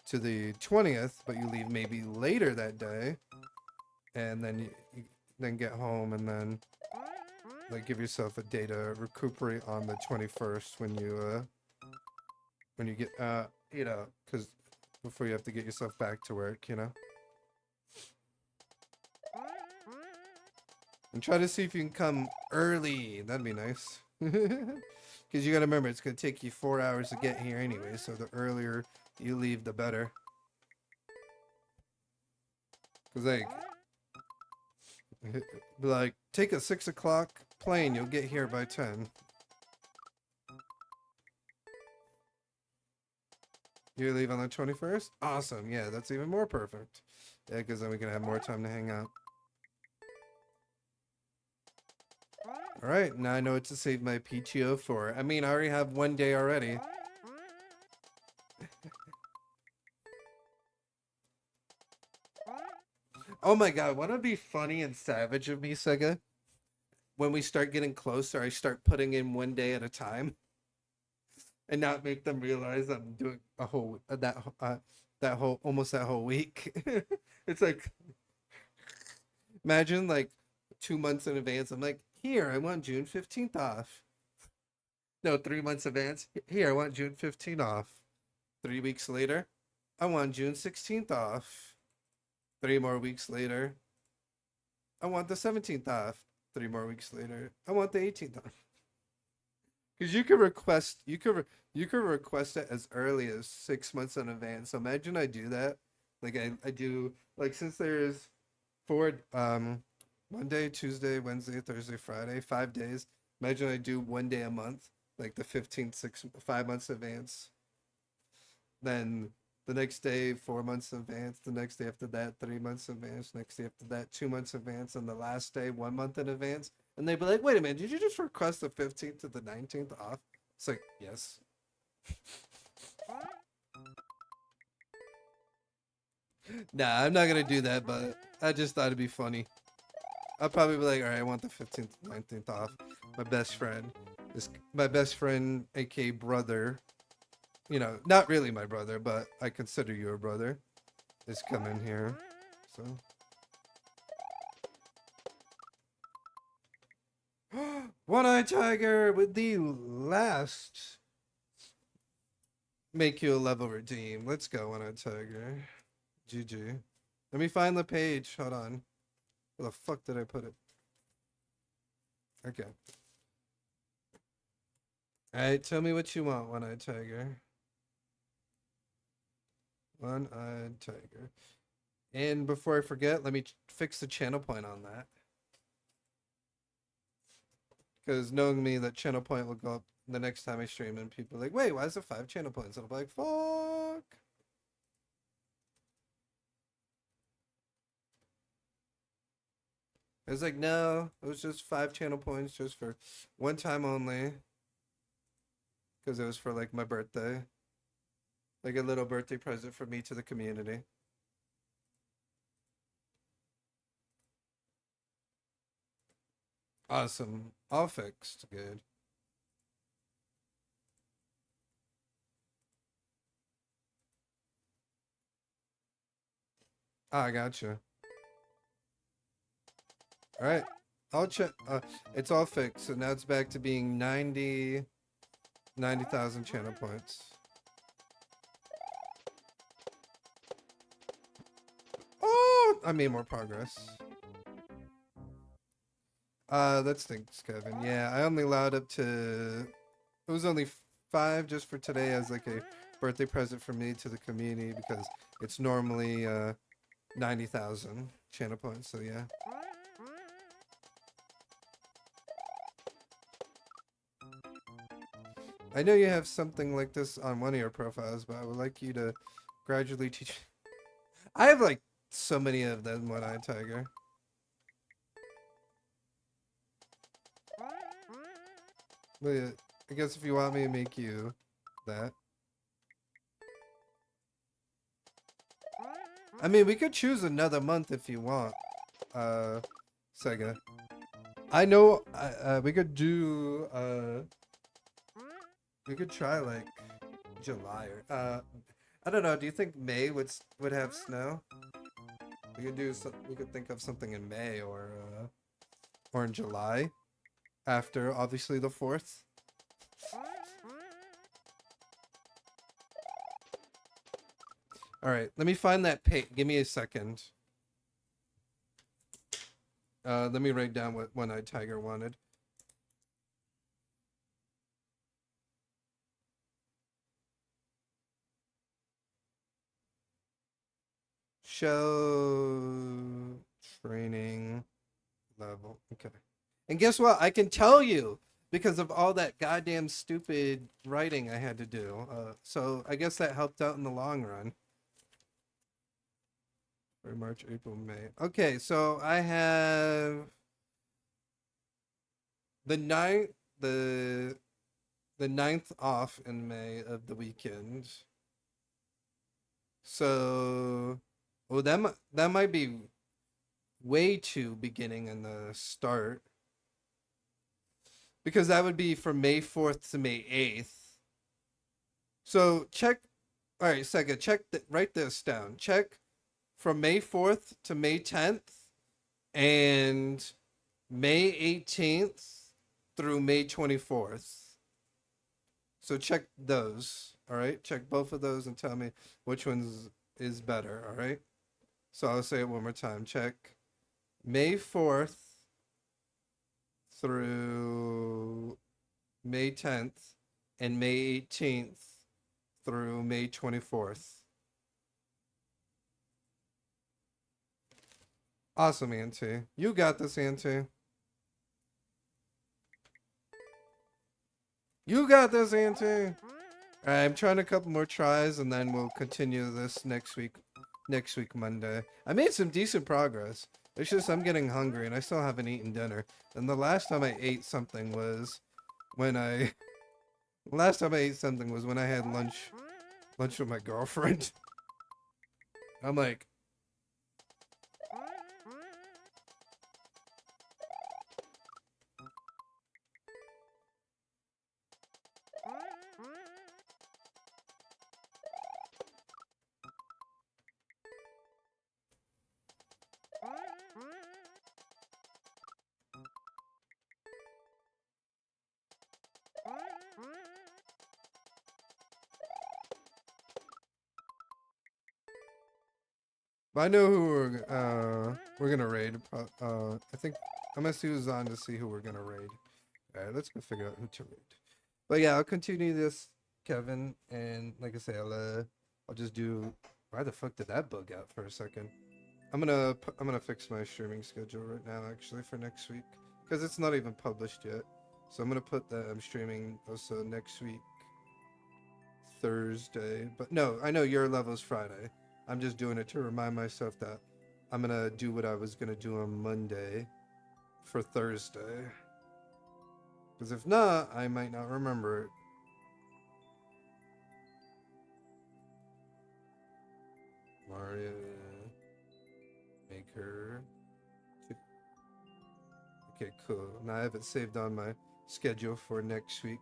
to the 20th, but you leave maybe later that day, and then you then get home and then like give yourself a day to recuperate on the 21st when you get you know, because before you have to get yourself back to work, you know. And try to see if you can come early. That'd be nice. Because you gotta remember, it's gonna take you 4 hours to get here anyway, so the earlier you leave, the better. Because like take a 6 o'clock plane, you'll get here by 10. You leave on the 21st? Awesome. Yeah, that's even more perfect. Yeah, because then we can have more time to hang out. All right, now I know what to save my PTO for. I mean, I already have 1 day already. Oh my god, wouldn't it be funny and savage of me, Sega? When we start getting closer, I start putting in 1 day at a time, and not make them realize I'm doing a whole that whole week. It's like, imagine like 2 months in advance. I'm like, here, I want June 15th off. No, 3 months advance. Here, I want June 15th off. 3 weeks later, I want June 16th off. 3 more weeks later, I want the 17th off. 3 more weeks later, I want the 18th off. Because you could request, you could request it as early as 6 months in advance. So imagine I do that. Like I do, like, since there's Monday, Tuesday, Wednesday, Thursday, Friday, 5 days. Imagine I do 1 day a month, like the 15th, 5 months advance. Then the next day, 4 months advance. The next day after that, 3 months advance. Next day after that, 2 months advance. And the last day, 1 month in advance. And they'd be like, wait a minute, did you just request the 15th to the 19th off? It's like, yes. Nah, I'm not going to do that, but I just thought it'd be funny. I'll probably be like, all right, I want the 15th, 19th off. My best friend, aka brother, you know, not really my brother, but I consider you a brother, is coming here. So. One-Eyed Tiger with the last make you a level redeem. Let's go, One-Eyed Tiger. GG. Let me find the page. Hold on. Where the fuck did I put it? Okay. Alright, tell me what you want, One-Eyed Tiger. One-Eyed Tiger. And before I forget, let me fix the channel point on that. Because knowing me, that channel point will go up the next time I stream, and people are like, wait, why is there 5 channel points? And I'll be like, fuck. It was like, no, it was just 5 channel points just for one time only. Because it was for like my birthday. Like a little birthday present for me to the community. Awesome. All fixed. Good. Ah, I gotcha. All right. I'll check. It's all fixed. So now it's back to being 90,000 channel points. Oh, I made more progress. That stinks, Kevin. Yeah, I only allowed up to... It was only 5 just for today as like a birthday present for me to the community, because it's normally 90,000 channel points, so yeah. I know you have something like this on one of your profiles, but I would like you to gradually teach... I have like so many of them, One-Eyed Tiger. But yeah, I guess if you want me to make you that. I mean, we could choose another month if you want, Sega. I know, we could do, we could try like July or, I don't know, do you think May would have snow? We could do some, we could think of something in May or in July. After, obviously, the 4th. Alright, let me find that page. Give me a second. Let me write down what One-Eyed Tiger wanted. Show training level. Okay. And guess what? I can tell you because of all that goddamn stupid writing I had to do. So I guess that helped out in the long run. For March, April, May. Okay, so I have the ninth, the 9th off in May of the weekend. So, well, that might be way too beginning in the start, because that would be from May 4th to May 8th. So check. All right, second. Check. Write this down. Check from May 4th to May 10th, and May 18th through May 24th. So check those. All right, check both of those and tell me which ones is better. All right. So I'll say it one more time. Check May 4th through May 10th and May 18th through May 24th. Awesome, Auntie. You got this, Auntie. You got this, Auntie. All right, I'm trying a couple more tries, and then we'll continue this next week. Next week, Monday. I made some decent progress. It's just I'm getting hungry, and I still haven't eaten dinner. And the last time I ate something was when I... Last time I ate something was when I had lunch with my girlfriend. I'm like... But I know who we're gonna raid. I think I'm gonna see who's on to see who we're gonna raid. All right, let's go figure out who to raid. But yeah, I'll continue this, Kevin, and like I say, I'll just do. Why the fuck did that bug out for a second? I'm gonna fix my streaming schedule right now, actually, for next week, because it's not even published yet. So I'm gonna put that I'm streaming also next week, Thursday. But no, I know your level's Friday. I'm just doing it to remind myself that I'm gonna do what I was gonna do on Monday for Thursday. Because if not, I might not remember it. Mario Maker. Okay, cool. Now I have it saved on my schedule for next week.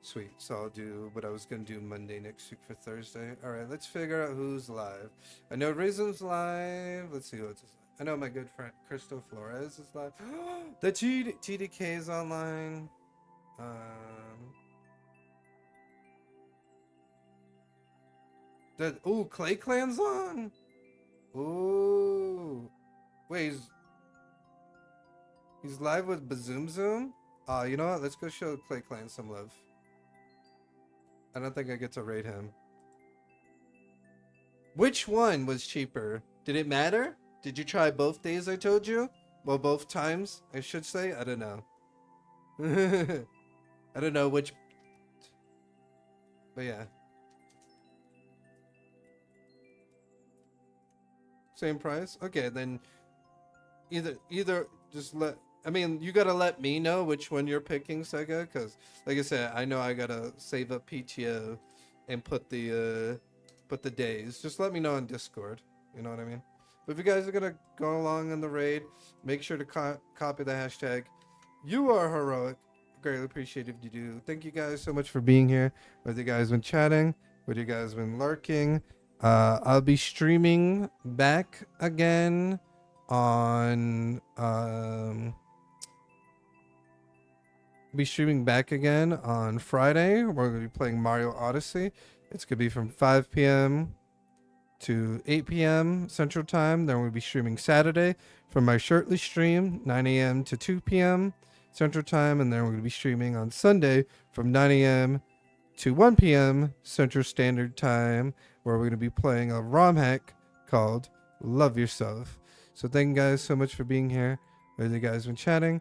Sweet. So I'll do what I was going to do Monday next week for Thursday. All right, let's figure out who's live. I know Rhythm's live. Let's see what's live. I know my good friend Crystal Flores is live. The TDK is online. Ooh, Clay Clan's on. Ooh. Wait, he's live with Bazoom Zoom? You know what? Let's go show Clay Clan some love. I don't think I get to rate him. Which one was cheaper? Did it matter? Did you try both days I told you? Well, both times, I should say? I don't know. I don't know which... But yeah. Same price? Okay, then... Either just let... I mean, you gotta let me know which one you're picking, Sega, because, like I said, I know I gotta save up PTO and put the days. Just let me know on Discord. You know what I mean? But if you guys are gonna go along in the raid, make sure to copy the hashtag. You are heroic. Greatly appreciate if you do. Thank you guys so much for being here. Whether you guys been chatting, whether you guys been lurking, I'll be streaming back again on Friday. We're gonna be playing Mario Odyssey. It's gonna be from 5 p.m. to 8 p.m. Central Time. Then we'll be streaming Saturday from my shirtless stream, 9 a.m. to 2 p.m. Central Time, and then we're gonna be streaming on Sunday from 9 a.m. to 1 p.m. Central Standard Time, where we're gonna be playing a ROM hack called Love Yourself. So thank you guys so much for being here. Whether you guys been chatting,